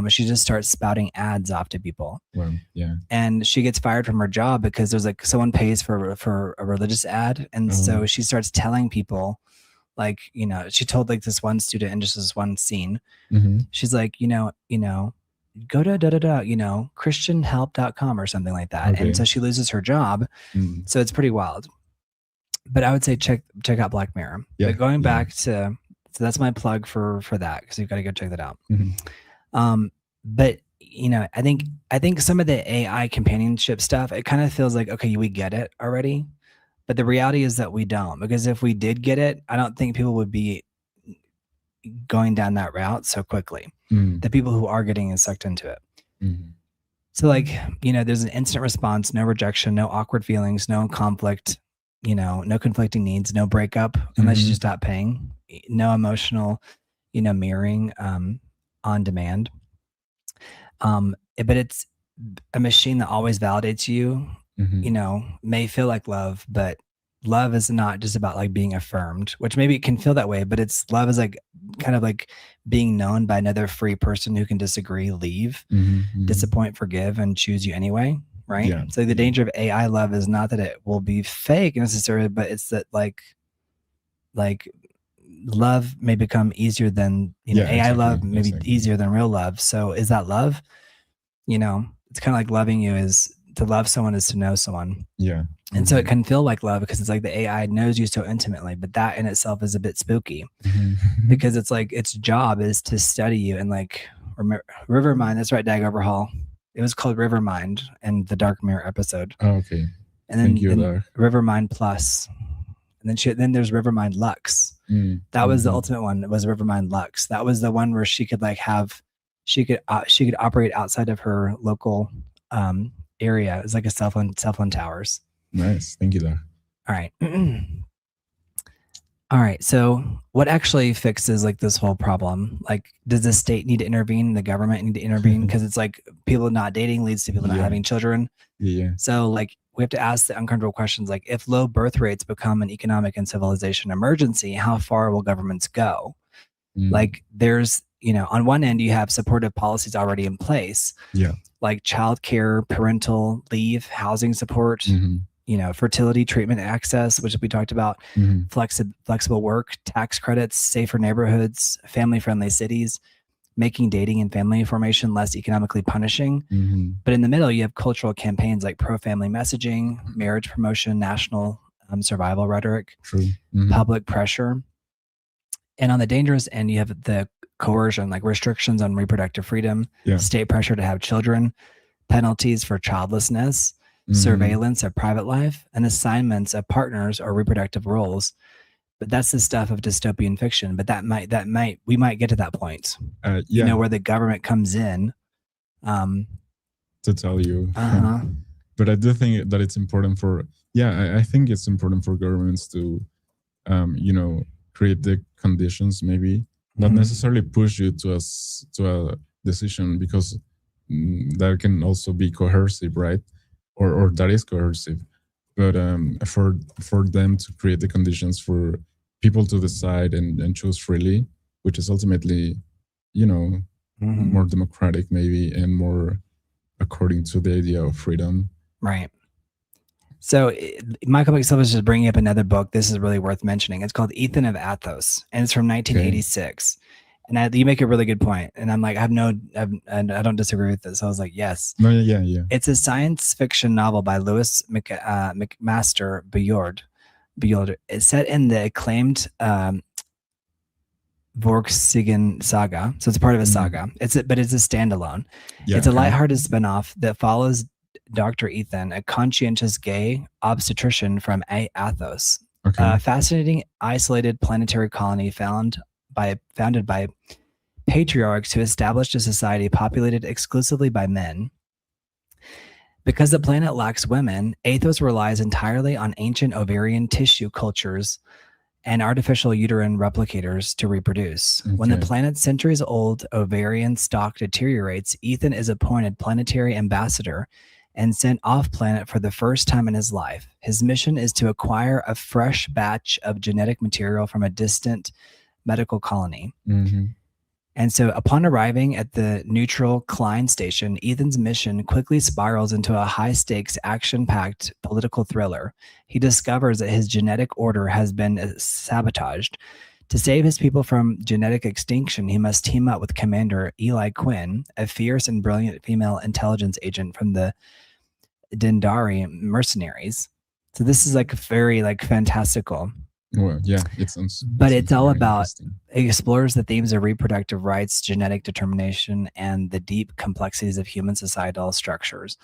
S1: she just starts spouting ads off to people. And she gets fired from her job because there's like someone pays for a religious ad, and so she starts telling people. Like, she told like this one student in just this one scene, she's like, go to christianhelp.com or something like that. And so she loses her job. So it's pretty wild. But I would say check out Black Mirror. But going back to, so that's my plug for that, because you've got to go check that out. But I think some of the AI companionship stuff, it kind of feels like, okay, we get it already. But the reality is that we don't, because if we did get it, I don't think people would be going down that route so quickly. The people who are getting is sucked into it. So like, there's an instant response, no rejection, no awkward feelings, no conflict, no conflicting needs, no breakup unless you just stop paying, no emotional, mirroring on demand. But it's a machine that always validates you, may feel like love, but love is not just about like being affirmed, which maybe it can feel that way, but love is like kind of like being known by another free person who can disagree, leave, disappoint, forgive, and choose you anyway. Right. Yeah. So the danger of AI love is not that it will be fake necessarily, but it's that like love may become easier than, AI love may be easier than real love. So is that love? It's kind of like loving you is to love someone is to know someone. Yeah. And so it can feel like love because it's like the AI knows you so intimately, but that in itself is a bit spooky because it's like its job is to study you and like Rivermind. That's right, Dag Overhaul. It was called Rivermind in the Dark Mirror episode.
S2: Oh, okay.
S1: And then Rivermind Plus. And then there's Rivermind Lux. That was the ultimate one. It was Rivermind Lux. That was the one where she could like she could operate outside of her local area. It was like a cell phone towers.
S2: Nice. Thank you, there.
S1: All right. All right. So what actually fixes like this whole problem? Like, does the state need to intervene? The government need to intervene? Because it's like people not dating leads to people not having children. Yeah. So like we have to ask the uncomfortable questions like, if low birth rates become an economic and civilization emergency, how far will governments go? Like there's, on one end, you have supportive policies already in place. Yeah. Like childcare, parental leave, housing support, fertility treatment access, which we talked about, flexible work, tax credits, safer neighborhoods, family-friendly cities, making dating and family formation less economically punishing. But in the middle, you have cultural campaigns like pro-family messaging, marriage promotion, national survival rhetoric, public pressure. And on the dangerous end, you have the coercion, like restrictions on reproductive freedom, state pressure to have children, penalties for childlessness, surveillance of private life, and assignments of partners or reproductive roles. But that's the stuff of dystopian fiction. But we might get to that point, where the government comes in
S2: to tell you. But I do think that it's important for, I think it's important for governments to, create the conditions, maybe not necessarily push you to a decision, because that can also be coercive, right? Or that is coercive. But for them to create the conditions for people to decide and choose freely, which is ultimately, more democratic maybe and more according to the idea of freedom.
S1: Right. So Michael McSilver is just bringing up another book. This is really worth mentioning. It's called Ethan of Athos, and it's from 1986. Okay. And you make a really good point. And I'm like, I don't disagree with this. So I was like, yes.
S2: No, yeah.
S1: It's a science fiction novel by Louis McMaster Bullard. It's set in the acclaimed Vorksigan saga. So it's part of a saga. But it's a standalone. Yeah, it's a lighthearted spinoff that follows Dr. Ethan, a conscientious gay obstetrician from Athos, a fascinating isolated planetary colony founded by patriarchs who established a society populated exclusively by men. Because the planet lacks women, Athos relies entirely on ancient ovarian tissue cultures and artificial uterine replicators to reproduce. Okay. When the planet's centuries-old ovarian stock deteriorates, Ethan is appointed planetary ambassador and sent off-planet for the first time in his life. His mission is to acquire a fresh batch of genetic material from a distant medical colony. And so upon arriving at the neutral Klein station, Ethan's mission quickly spirals into a high-stakes, action-packed political thriller. He discovers that his genetic order has been sabotaged. To save his people from genetic extinction, he must team up with Commander Eli Quinn, a fierce and brilliant female intelligence agent from the Dendari mercenaries. So this is like very like fantastical.
S2: Well, yeah, it sounds
S1: all
S2: very
S1: about,
S2: interesting.
S1: it explores the themes of reproductive rights, genetic determination, and the deep complexities of human societal structures.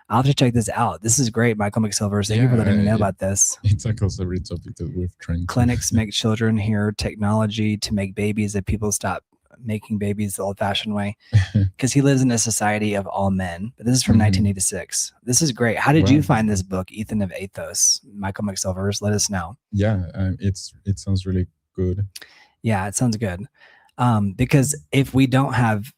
S1: I'll have to check this out. This is great, Michael McSilvers. Thank you for letting me know about this.
S2: It tackles every topic that we've trained.
S1: Clinics make children here, technology to make babies, if people stop making babies the old-fashioned way, because he lives in a society of all men. But this is from 1986. This is great. How did you find this book, Ethan of Athos? Michael McSilvers, let us know.
S2: Yeah, it sounds really good.
S1: Yeah, it sounds good. Because if we don't have,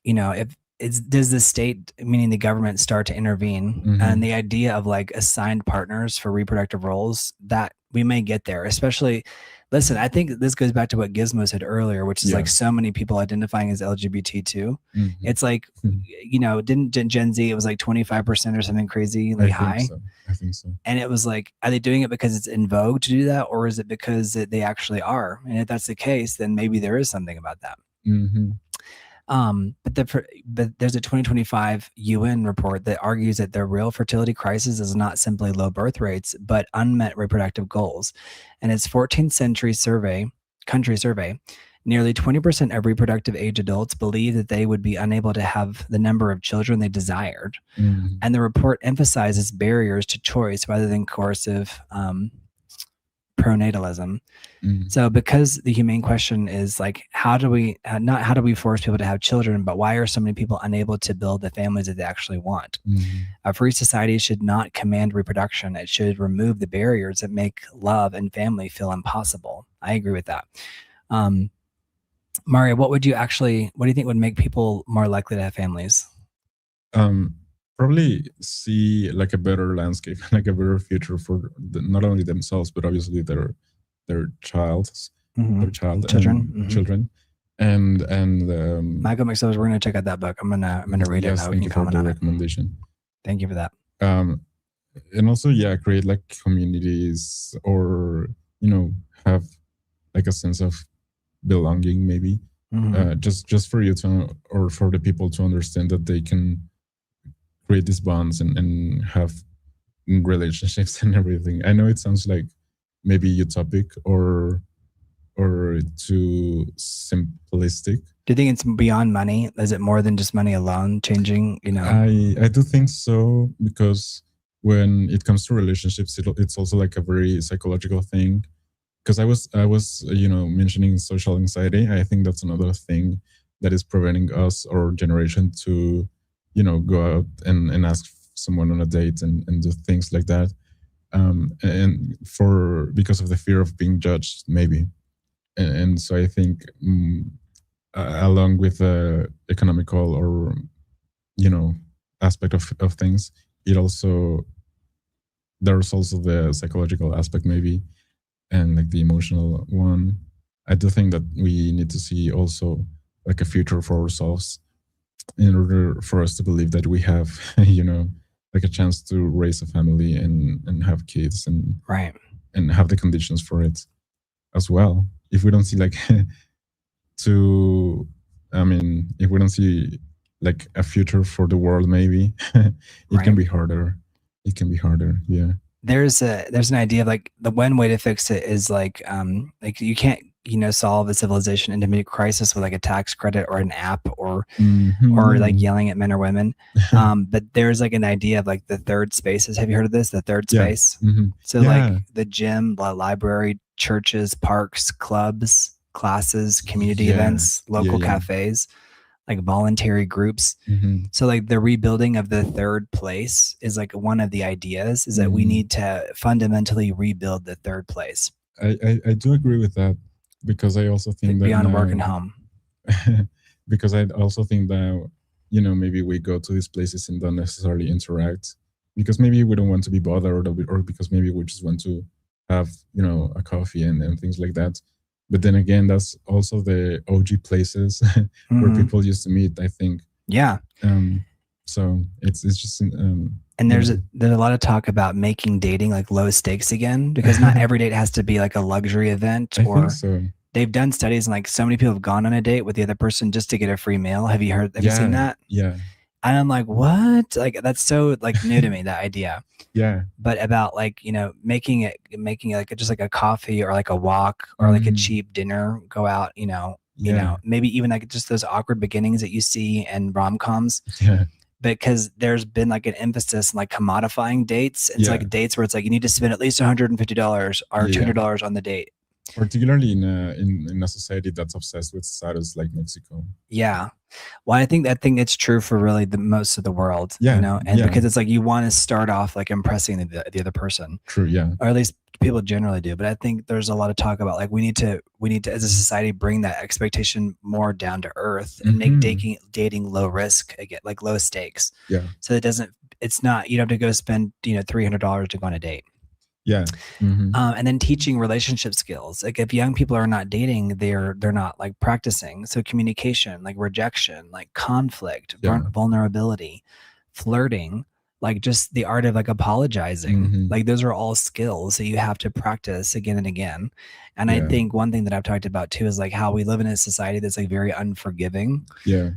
S1: does the state, meaning the government, start to intervene, and the idea of like assigned partners for reproductive roles, that we may get there, especially. Listen, I think this goes back to what Gizmo said earlier, which is like so many people identifying as LGBT too. It's like, didn't Gen Z, it was like 25% or something crazy, like high.
S2: I think so.
S1: And it was like, are they doing it because it's in vogue to do that? Or is it because they actually are? And if that's the case, then maybe there is something about that. But there's a 2025 UN report that argues that the real fertility crisis is not simply low birth rates, but unmet reproductive goals. And its 14th century country survey, nearly 20% of reproductive age adults believe that they would be unable to have the number of children they desired. And the report emphasizes barriers to choice rather than coercive pronatalism. So because the humane question is like, how do we force people to have children, but why are so many people unable to build the families that they actually want? A free society should not command reproduction. It should remove the barriers that make love and family feel impossible. I agree with that. Mario, what do you think would make people more likely to have families?
S2: Probably see like a better landscape, like a better future for not only themselves, but obviously their children. And
S1: Michael McSilvers, we're gonna check out that book. I'm gonna read it.
S2: Thank you for the recommendation.
S1: Thank you for that.
S2: And also, create like communities, or have like a sense of belonging, maybe. Just for you to, or for the people to understand that they can create these bonds and have relationships and everything. I know it sounds like maybe utopic or too simplistic.
S1: Do you think it's beyond money? Is it more than just money alone changing?
S2: I do think so, because when it comes to relationships, it's also like a very psychological thing. Because I was mentioning social anxiety. I think that's another thing that is preventing us, or generation, to go out and ask someone on a date and do things like that. And because of the fear of being judged, maybe. And so I think along with the economical or, aspect of things, there's also the psychological aspect, maybe, and like the emotional one. I do think that we need to see also like a future for ourselves, in order for us to believe that we have, like a chance to raise a family and have kids and have the conditions for it as well. If we don't see like if we don't see like a future for the world, maybe it can be harder. It can be harder. Yeah.
S1: There's an idea of like the one way to fix it is like you can't solve a civilization intermediate crisis with like a tax credit or an app or like yelling at men or women. But there's like an idea of like the third spaces. Have you heard of this? The third space. So like the gym, the library, churches, parks, clubs, classes, community events, local cafes, like voluntary groups. So like the rebuilding of the third place is like one of the ideas, is that we need to fundamentally rebuild the third place.
S2: I do agree with that, because I also think that
S1: beyond work and home.
S2: Because I also think that maybe we go to these places and don't necessarily interact, because maybe we don't want to be bothered, or because maybe we just want to have a coffee and things like that. But then again, that's also the OG places where people used to meet, I think.
S1: Yeah.
S2: So it's just
S1: and there's a lot of talk about making dating like low stakes again, because not every date has to be like a luxury event.
S2: I think so.
S1: They've done studies, and like so many people have gone on a date with the other person just to get a free meal. Have you seen that?
S2: Yeah.
S1: And I'm like, what? Like, that's so like new to me, that idea.
S2: Yeah.
S1: But about like, making it like just like a coffee or like a walk or like a cheap dinner, go out, maybe even like just those awkward beginnings that you see in rom-coms.
S2: Yeah.
S1: Because there's been like an emphasis in like commodifying dates. It's like dates where it's like you need to spend at least $150 or $200 on the date.
S2: Particularly in a society that's obsessed with status like Mexico.
S1: Yeah. Well, I think it's true for really the most of the world, and because it's like you want to start off like impressing the other person.
S2: True, yeah.
S1: Or at least people generally do. But I think there's a lot of talk about like we need to as a society bring that expectation more down to earth and make dating low risk again, like low stakes.
S2: Yeah.
S1: So it's not, you don't have to go spend $300 to go on a date.
S2: Yeah.
S1: And then teaching relationship skills. Like if young people are not dating, they're not like practicing. So communication, like rejection, like conflict, vulnerability, flirting, like just the art of like apologizing. Like those are all skills that you have to practice again and again. And I think one thing that I've talked about too is like how we live in a society that's like very unforgiving.
S2: Yeah.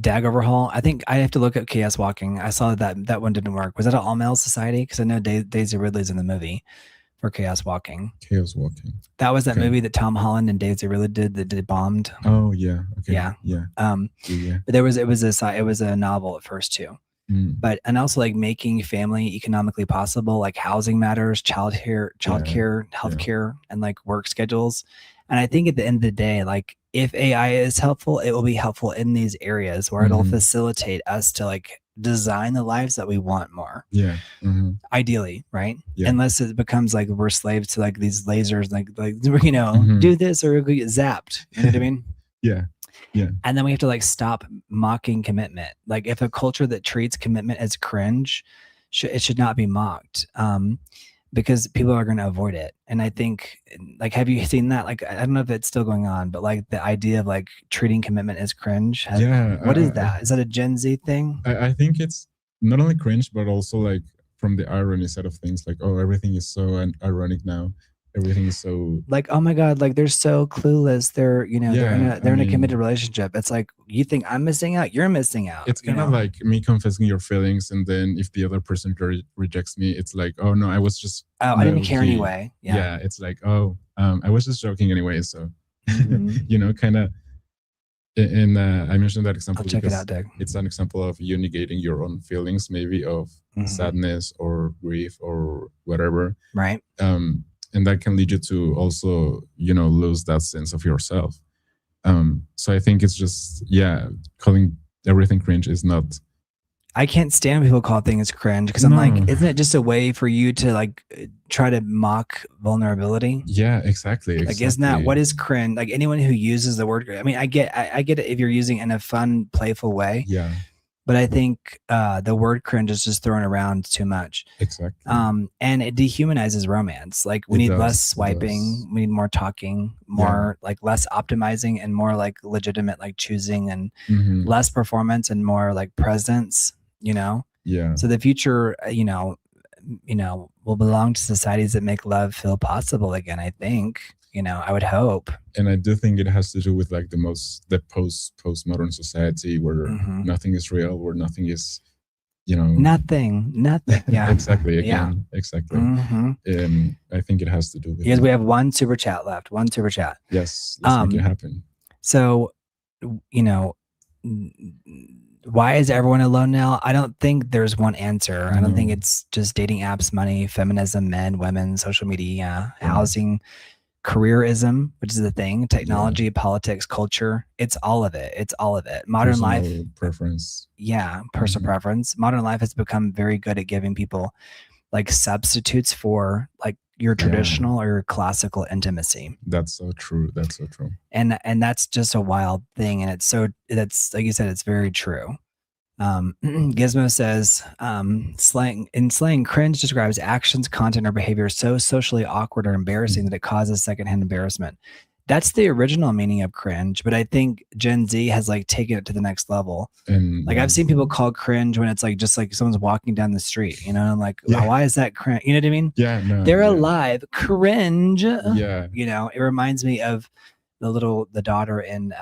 S1: Dag Overhaul. I think I have to look at Chaos Walking. I saw that one didn't work. Was that an all male society? Because I know Daisy Ridley's in the movie for Chaos Walking.
S2: Chaos Walking.
S1: That was that movie that Tom Holland and Daisy Ridley did that bombed.
S2: Oh yeah. Okay.
S1: Yeah.
S2: Yeah.
S1: But it was a novel at first too. But and also like making family economically possible, like housing matters, childcare, healthcare, and like work schedules. And I think at the end of the day, like if AI is helpful, it will be helpful in these areas where it'll facilitate us to like design the lives that we want more.
S2: Yeah.
S1: Ideally, right?
S2: Yeah.
S1: Unless it becomes like we're slaves to like these lasers, like do this or we get zapped. You know what I mean?
S2: Yeah. Yeah.
S1: And then we have to like stop mocking commitment. Like if a culture that treats commitment as cringe, it should not be mocked. Because people are going to avoid it. And I think like, have you seen that? Like, I don't know if it's still going on, but like the idea of like treating commitment as cringe. What is that? Is that a Gen Z thing?
S2: I think it's not only cringe, but also like from the irony side of things, like, oh, everything is so ironic now. Everything is so
S1: like, oh my God, like they're so clueless. They're, they're in a committed relationship. It's like, you think I'm missing out? You're missing out.
S2: It's kind of like me confessing your feelings. And then if the other person rejects me, it's like, oh no, I was just,
S1: I didn't care anyway.
S2: Yeah. It's like, oh, I was just joking anyway. So, kind of, and I mentioned that example.
S1: I'll check it out, Doug.
S2: It's an example of you negating your own feelings, maybe of sadness or grief or whatever.
S1: Right.
S2: And that can lead you to also, lose that sense of yourself. So I think it's just, calling everything cringe is not.
S1: I can't stand when people call things cringe because I'm like, isn't it just a way for you to like try to mock vulnerability?
S2: Yeah, exactly.
S1: Like, isn't that what is cringe? Like anyone who uses the word, I mean, I get it if you're using it in a fun, playful way.
S2: Yeah.
S1: But I think the word cringe is just thrown around too much.
S2: Exactly.
S1: And it dehumanizes romance. Like we need less swiping, we need more talking, more like less optimizing and more like legitimate like choosing and less performance and more like presence, Yeah. So the future, will belong to societies that make love feel possible again, I think. I would hope.
S2: And I do think it has to do with like the postmodern society where nothing is real, where nothing is,
S1: nothing. Yeah,
S2: exactly. Again, exactly. And I think it has to do with
S1: because we have one super chat left. One super chat.
S2: Yes, let's make it happen.
S1: So, why is everyone alone now? I don't think there's one answer. I don't think it's just dating apps, money, feminism, men, women, social media, housing, careerism, which is the thing, technology, politics, culture. It's all of it. Modern life
S2: preference.
S1: Yeah. Personal preference. Modern life has become very good at giving people like substitutes for like your traditional or your classical intimacy.
S2: That's so true.
S1: And that's just a wild thing. And that's like you said, it's very true. Gizmo says, slang, cringe describes actions, content, or behavior so socially awkward or embarrassing that it causes secondhand embarrassment. That's the original meaning of cringe, but I think Gen Z has like taken it to the next level. And like I've seen people call cringe when it's like just like someone's walking down the street, I'm like, why is that cringe? You know what I mean?
S2: Yeah, no,
S1: they're alive. Cringe.
S2: Yeah.
S1: It reminds me of the daughter in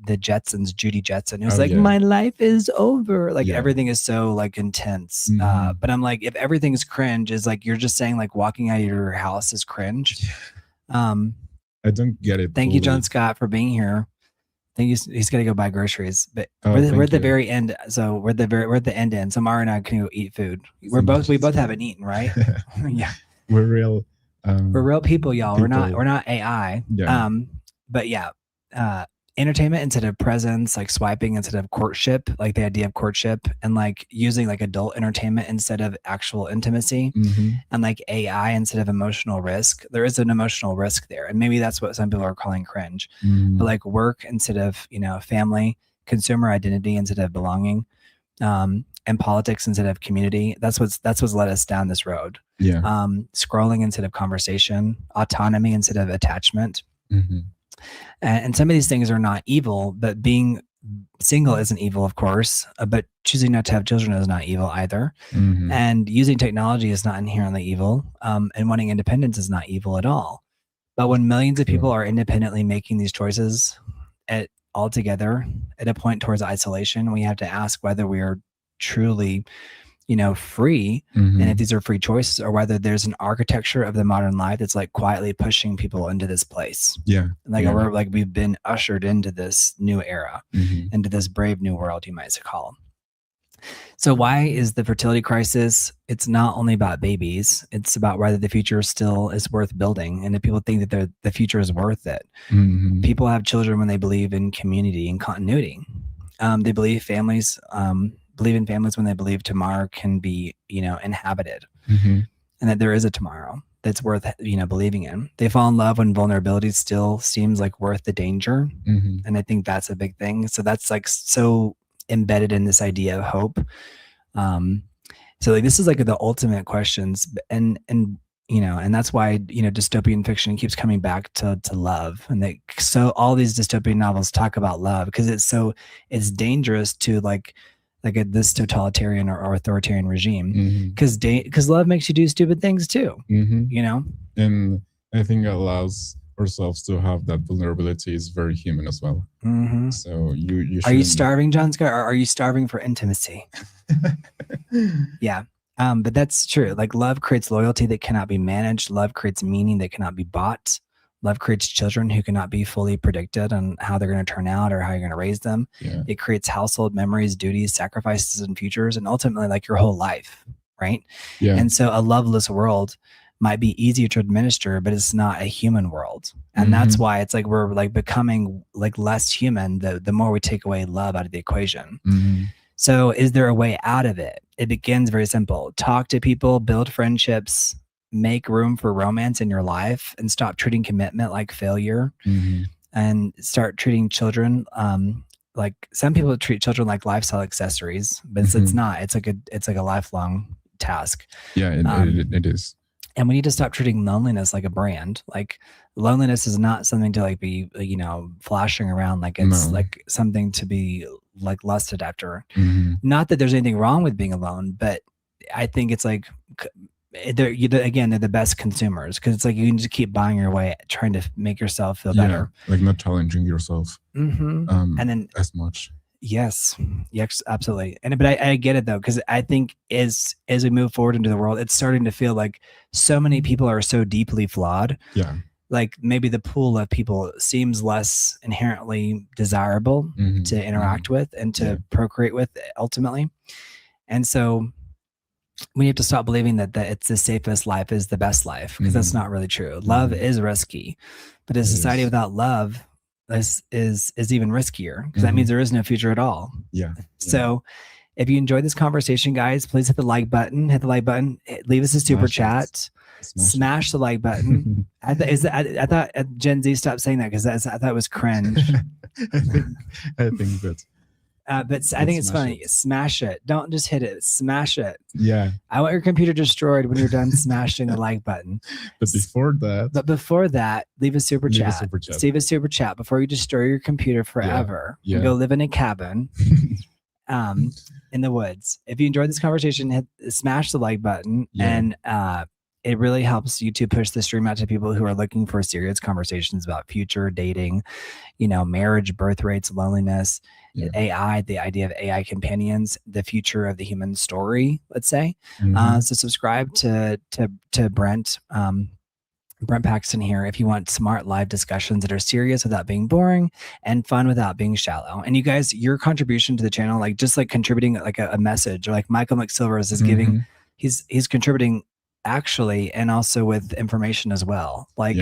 S1: the Jetsons, Judy Jetson. It was my life is over. Like everything is so like intense. But I'm like, if everything's cringe, is like you're just saying like walking out of your house is cringe.
S2: I don't get it.
S1: Thank you, John Scott, for being here. I think he's got to go buy groceries, but we're at the very end. So we're at the end. So Mario and I can go eat food. We both haven't eaten, right? Yeah,
S2: we're real.
S1: We're real people, y'all. We're not AI.
S2: Yeah.
S1: But yeah, entertainment instead of presence, like swiping instead of courtship, like the idea of courtship, and like using like adult entertainment instead of actual intimacy, and like AI instead of emotional risk. There is an emotional risk there, and maybe that's what some people are calling cringe. But like work instead of family, consumer identity instead of belonging, and politics instead of community. That's what's led us down this road.
S2: Yeah.
S1: Scrolling instead of conversation, autonomy instead of attachment. And some of these things are not evil, but being single isn't evil, of course, but choosing not to have children is not evil either. And using technology is not inherently evil. And wanting independence is not evil at all. But when millions of people are independently making these choices all together at a point towards isolation, we have to ask whether we are truly free, and if these are free choices, or whether there's an architecture of the modern life that's like quietly pushing people into this place. We're like, we've been ushered into this new era, into this brave new world, you might call. So why is the fertility crisis? It's not only about babies, it's about whether the future still is worth building, and if people think that the future is worth it. People have children when they believe in community and continuity. They believe in families when they believe tomorrow can be, inhabited, and that there is a tomorrow that's worth, believing in. They fall in love when vulnerability still seems like worth the danger. And I think that's a big thing. So that's like so embedded in this idea of hope. So like, this is like the ultimate questions, and that's why, dystopian fiction keeps coming back to love. And so all these dystopian novels talk about love because it's dangerous to this totalitarian or authoritarian regime, because love makes you do stupid things too.
S2: And I think it allows ourselves to have that vulnerability is very human as well. So you
S1: are you starving, John Scott, or are you starving for intimacy? Yeah. But that's true. Like, love creates loyalty that cannot be managed. Love creates meaning that cannot be bought. Love creates children who cannot be fully predicted on how they're going to turn out or how you're going to raise them. It creates household memories, duties, sacrifices, and futures, and ultimately like your whole life, right? And so a loveless world might be easier to administer, but it's not a human world. And that's why it's like we're like becoming like less human the more we take away love out of the equation. So is there a way out of it? It begins very simple. Talk to people, build friendships, make room for romance in your life, and stop treating commitment like failure, and start treating children like some people treat children like lifestyle accessories, but it's not. It's like a lifelong task.
S2: It is.
S1: And we need to stop treating loneliness like a brand. Like, loneliness is not something to like be, flashing around like it's like something to be like lusted after. Not that there's anything wrong with being alone, but I think it's like, they're the best consumers, because it's like you can just keep buying your way, trying to make yourself feel better.
S2: Like not challenging yourself
S1: and then
S2: as much.
S1: Yes, absolutely. But I get it though, because I think as we move forward into the world, it's starting to feel like so many people are so deeply flawed. Like maybe the pool of people seems less inherently desirable to interact with and to procreate with ultimately. And so we have to stop believing that it's the safest life is the best life, because that's not really true. Love is risky, but a society without love is even riskier, because that means there is no future at all. So if you enjoyed this conversation, guys, please hit the like button. Leave us a super chat. Smash the like button. I thought Gen Z stopped saying that because I thought it was cringe.
S2: I think that.
S1: But I think it's funny. Smash it. Don't just hit it. Smash it.
S2: Yeah.
S1: I want your computer destroyed when you're done smashing the like button.
S2: But before that, leave a super chat.
S1: Leave a super chat before you destroy your computer forever. And go live in a cabin in the woods. If you enjoyed this conversation, smash the like button and it really helps YouTube push the stream out to people who are looking for serious conversations about future dating, marriage, birth rates, loneliness, AI, the idea of AI companions, the future of the human story, let's say. So subscribe to Brent. Brent Paxton here if you want smart live discussions that are serious without being boring and fun without being shallow. And you guys, your contribution to the channel, like just like contributing like a message, or like Michael McSilvers is giving, he's contributing actually, and also with information as well. Like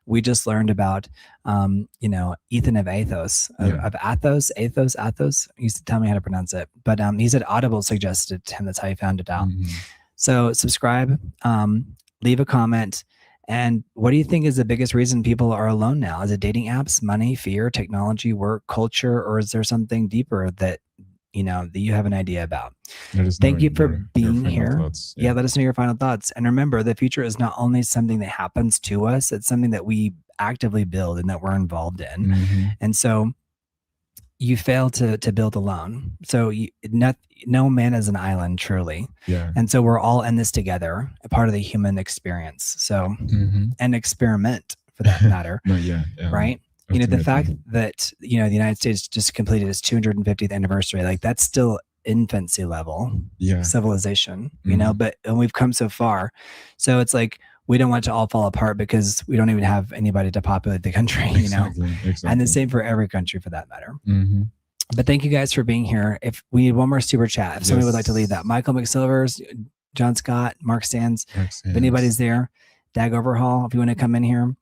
S1: we just learned about, Ethan of Athos, of Athos. He used to tell me how to pronounce it, but he said Audible suggested it to him. That's how he found it out. So subscribe, leave a comment. And what do you think is the biggest reason people are alone now? Is it dating apps, money, fear, technology, work, culture, or is there something deeper that that you have an idea about? Thank you for being here. Let us know your final thoughts. And remember, the future is not only something that happens to us, it's something that we actively build and that we're involved in. And so you fail to build alone. So no man is an island, truly. And so we're all in this together, a part of the human experience. So an experiment for that matter. Right? The fact that the United States just completed its 250th anniversary, like that's still infancy level civilization, but and we've come so far. So it's like we don't want it to all fall apart because we don't even have anybody to populate the country, Exactly. And the same for every country for that matter. But thank you guys for being here. If we need one more super chat, if somebody would like to leave that, Michael McSilvers, John Scott, Mark Sands, if anybody's there, Dag Overhaul, if you want to come in here,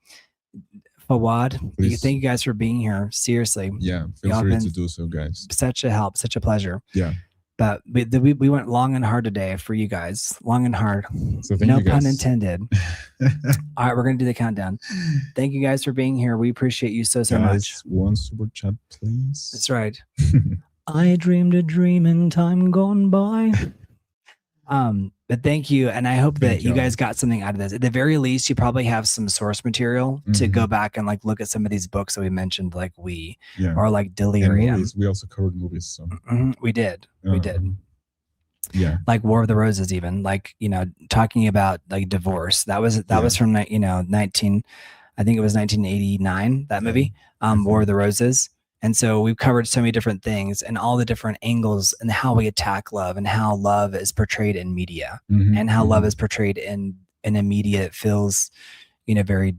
S1: Fawad, thank you guys for being here. Seriously.
S2: Feel free to do so, guys.
S1: Such a help, such a pleasure. But we went long and hard today for you guys. Long and hard.
S2: So
S1: no pun intended. All right, we're going to do the countdown. Thank you guys for being here. We appreciate you so much.
S2: One super chat, please.
S1: That's right. I dreamed a dream in time gone by. But thank you. And I hope that you guys got something out of this. At the very least, you probably have some source material to go back and like look at some of these books that we mentioned, like or like Delirium.
S2: We also covered movies. So.
S1: We did. We did. Like War of the Roses, even like, talking about like divorce. That was from, I think it was 1989, that movie, War of the Roses. And so we've covered so many different things and all the different angles and how we attack love and how love is portrayed in media and how love is portrayed in a media that feels, very,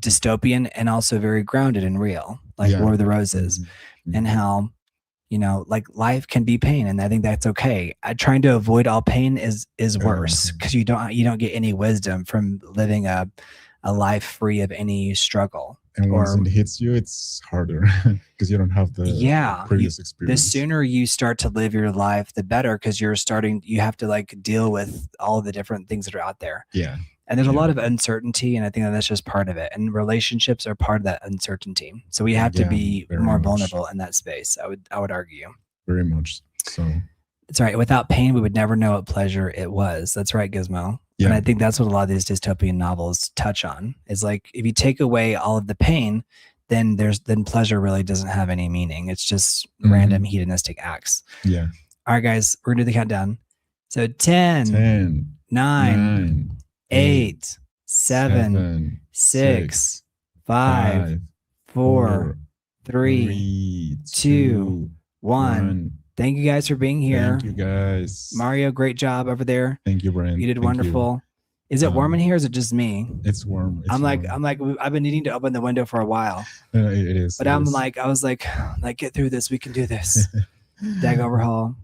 S1: dystopian and also very grounded and real, like War of the Roses and how, like life can be pain. And I think that's okay. Trying to avoid all pain is worse because you don't get any wisdom from living a life free of any struggle.
S2: And once it hits you, it's harder because you don't have the previous experience.
S1: The sooner you start to live your life, the better, because you have to like deal with all the different things that are out there. And there's a lot of uncertainty, and I think that's just part of it. And relationships are part of that uncertainty. So we have to be more vulnerable in that space. I would argue.
S2: Very much so.
S1: That's right. Without pain, we would never know what pleasure it was. That's right, Gizmo. And I think that's what a lot of these dystopian novels touch on. Is like if you take away all of the pain, then pleasure really doesn't have any meaning. It's just random hedonistic acts. All right, guys, we're gonna do the countdown. So 10, 9, 8, 7, 6, 5, 4, 3, 2, 1. Thank you guys for being here.
S2: Thank you guys.
S1: Mario, great job over there.
S2: Thank you, Brent.
S1: You did wonderful. Is it warm in here or is it just me?
S2: It's warm.
S1: I'm like, I've been needing to open the window for a while.
S2: It is.
S1: But I was like, get through this. We can do this. Dag Overhaul.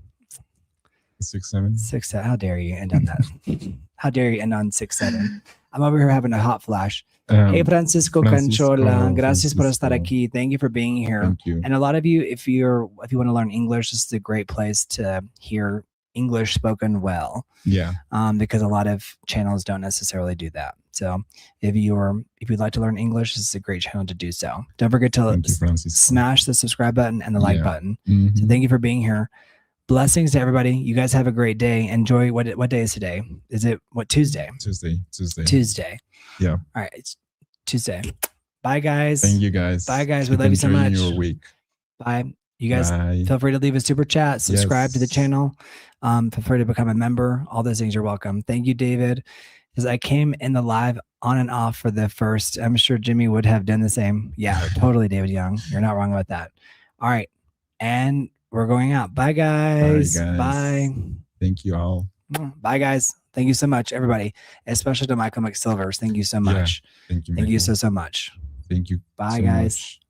S2: 6, 7.
S1: 6, 7. How dare you end on that? How dare you end on 6, 7? I'm over here having a hot flash. Hey, Francisco Canchola, gracias por estar aquí. Thank you for being here.
S2: Thank you.
S1: And a lot of you, if you want to learn English, this is a great place to hear English spoken well. Because a lot of channels don't necessarily do that. So if you'd like to learn English, this is a great channel to do so. Don't forget to smash the subscribe button and the like button. So thank you for being here. Blessings to everybody. You guys have a great day. Enjoy. What day is today? Is it Tuesday? Tuesday.
S2: Yeah.
S1: All right. It's Tuesday. Bye, guys.
S2: Thank you, guys.
S1: Bye, guys. We love you so much.
S2: Your week.
S1: Bye. You guys feel free to leave a super chat, subscribe to the channel. Feel free to become a member. All those things you're welcome. Thank you, David. Says, I came in the live on and off for the first. I'm sure Jimmy would have done the same. Yeah, totally, David Young. You're not wrong about that. All right. And we're going out. Bye, guys. Bye.
S2: Thank you all.
S1: Bye, guys. Thank you so much, everybody, especially to Michael McSilvers. Thank you so much.
S2: Thank you.
S1: Thank you so much.
S2: Thank you.
S1: Bye, guys.
S2: Much.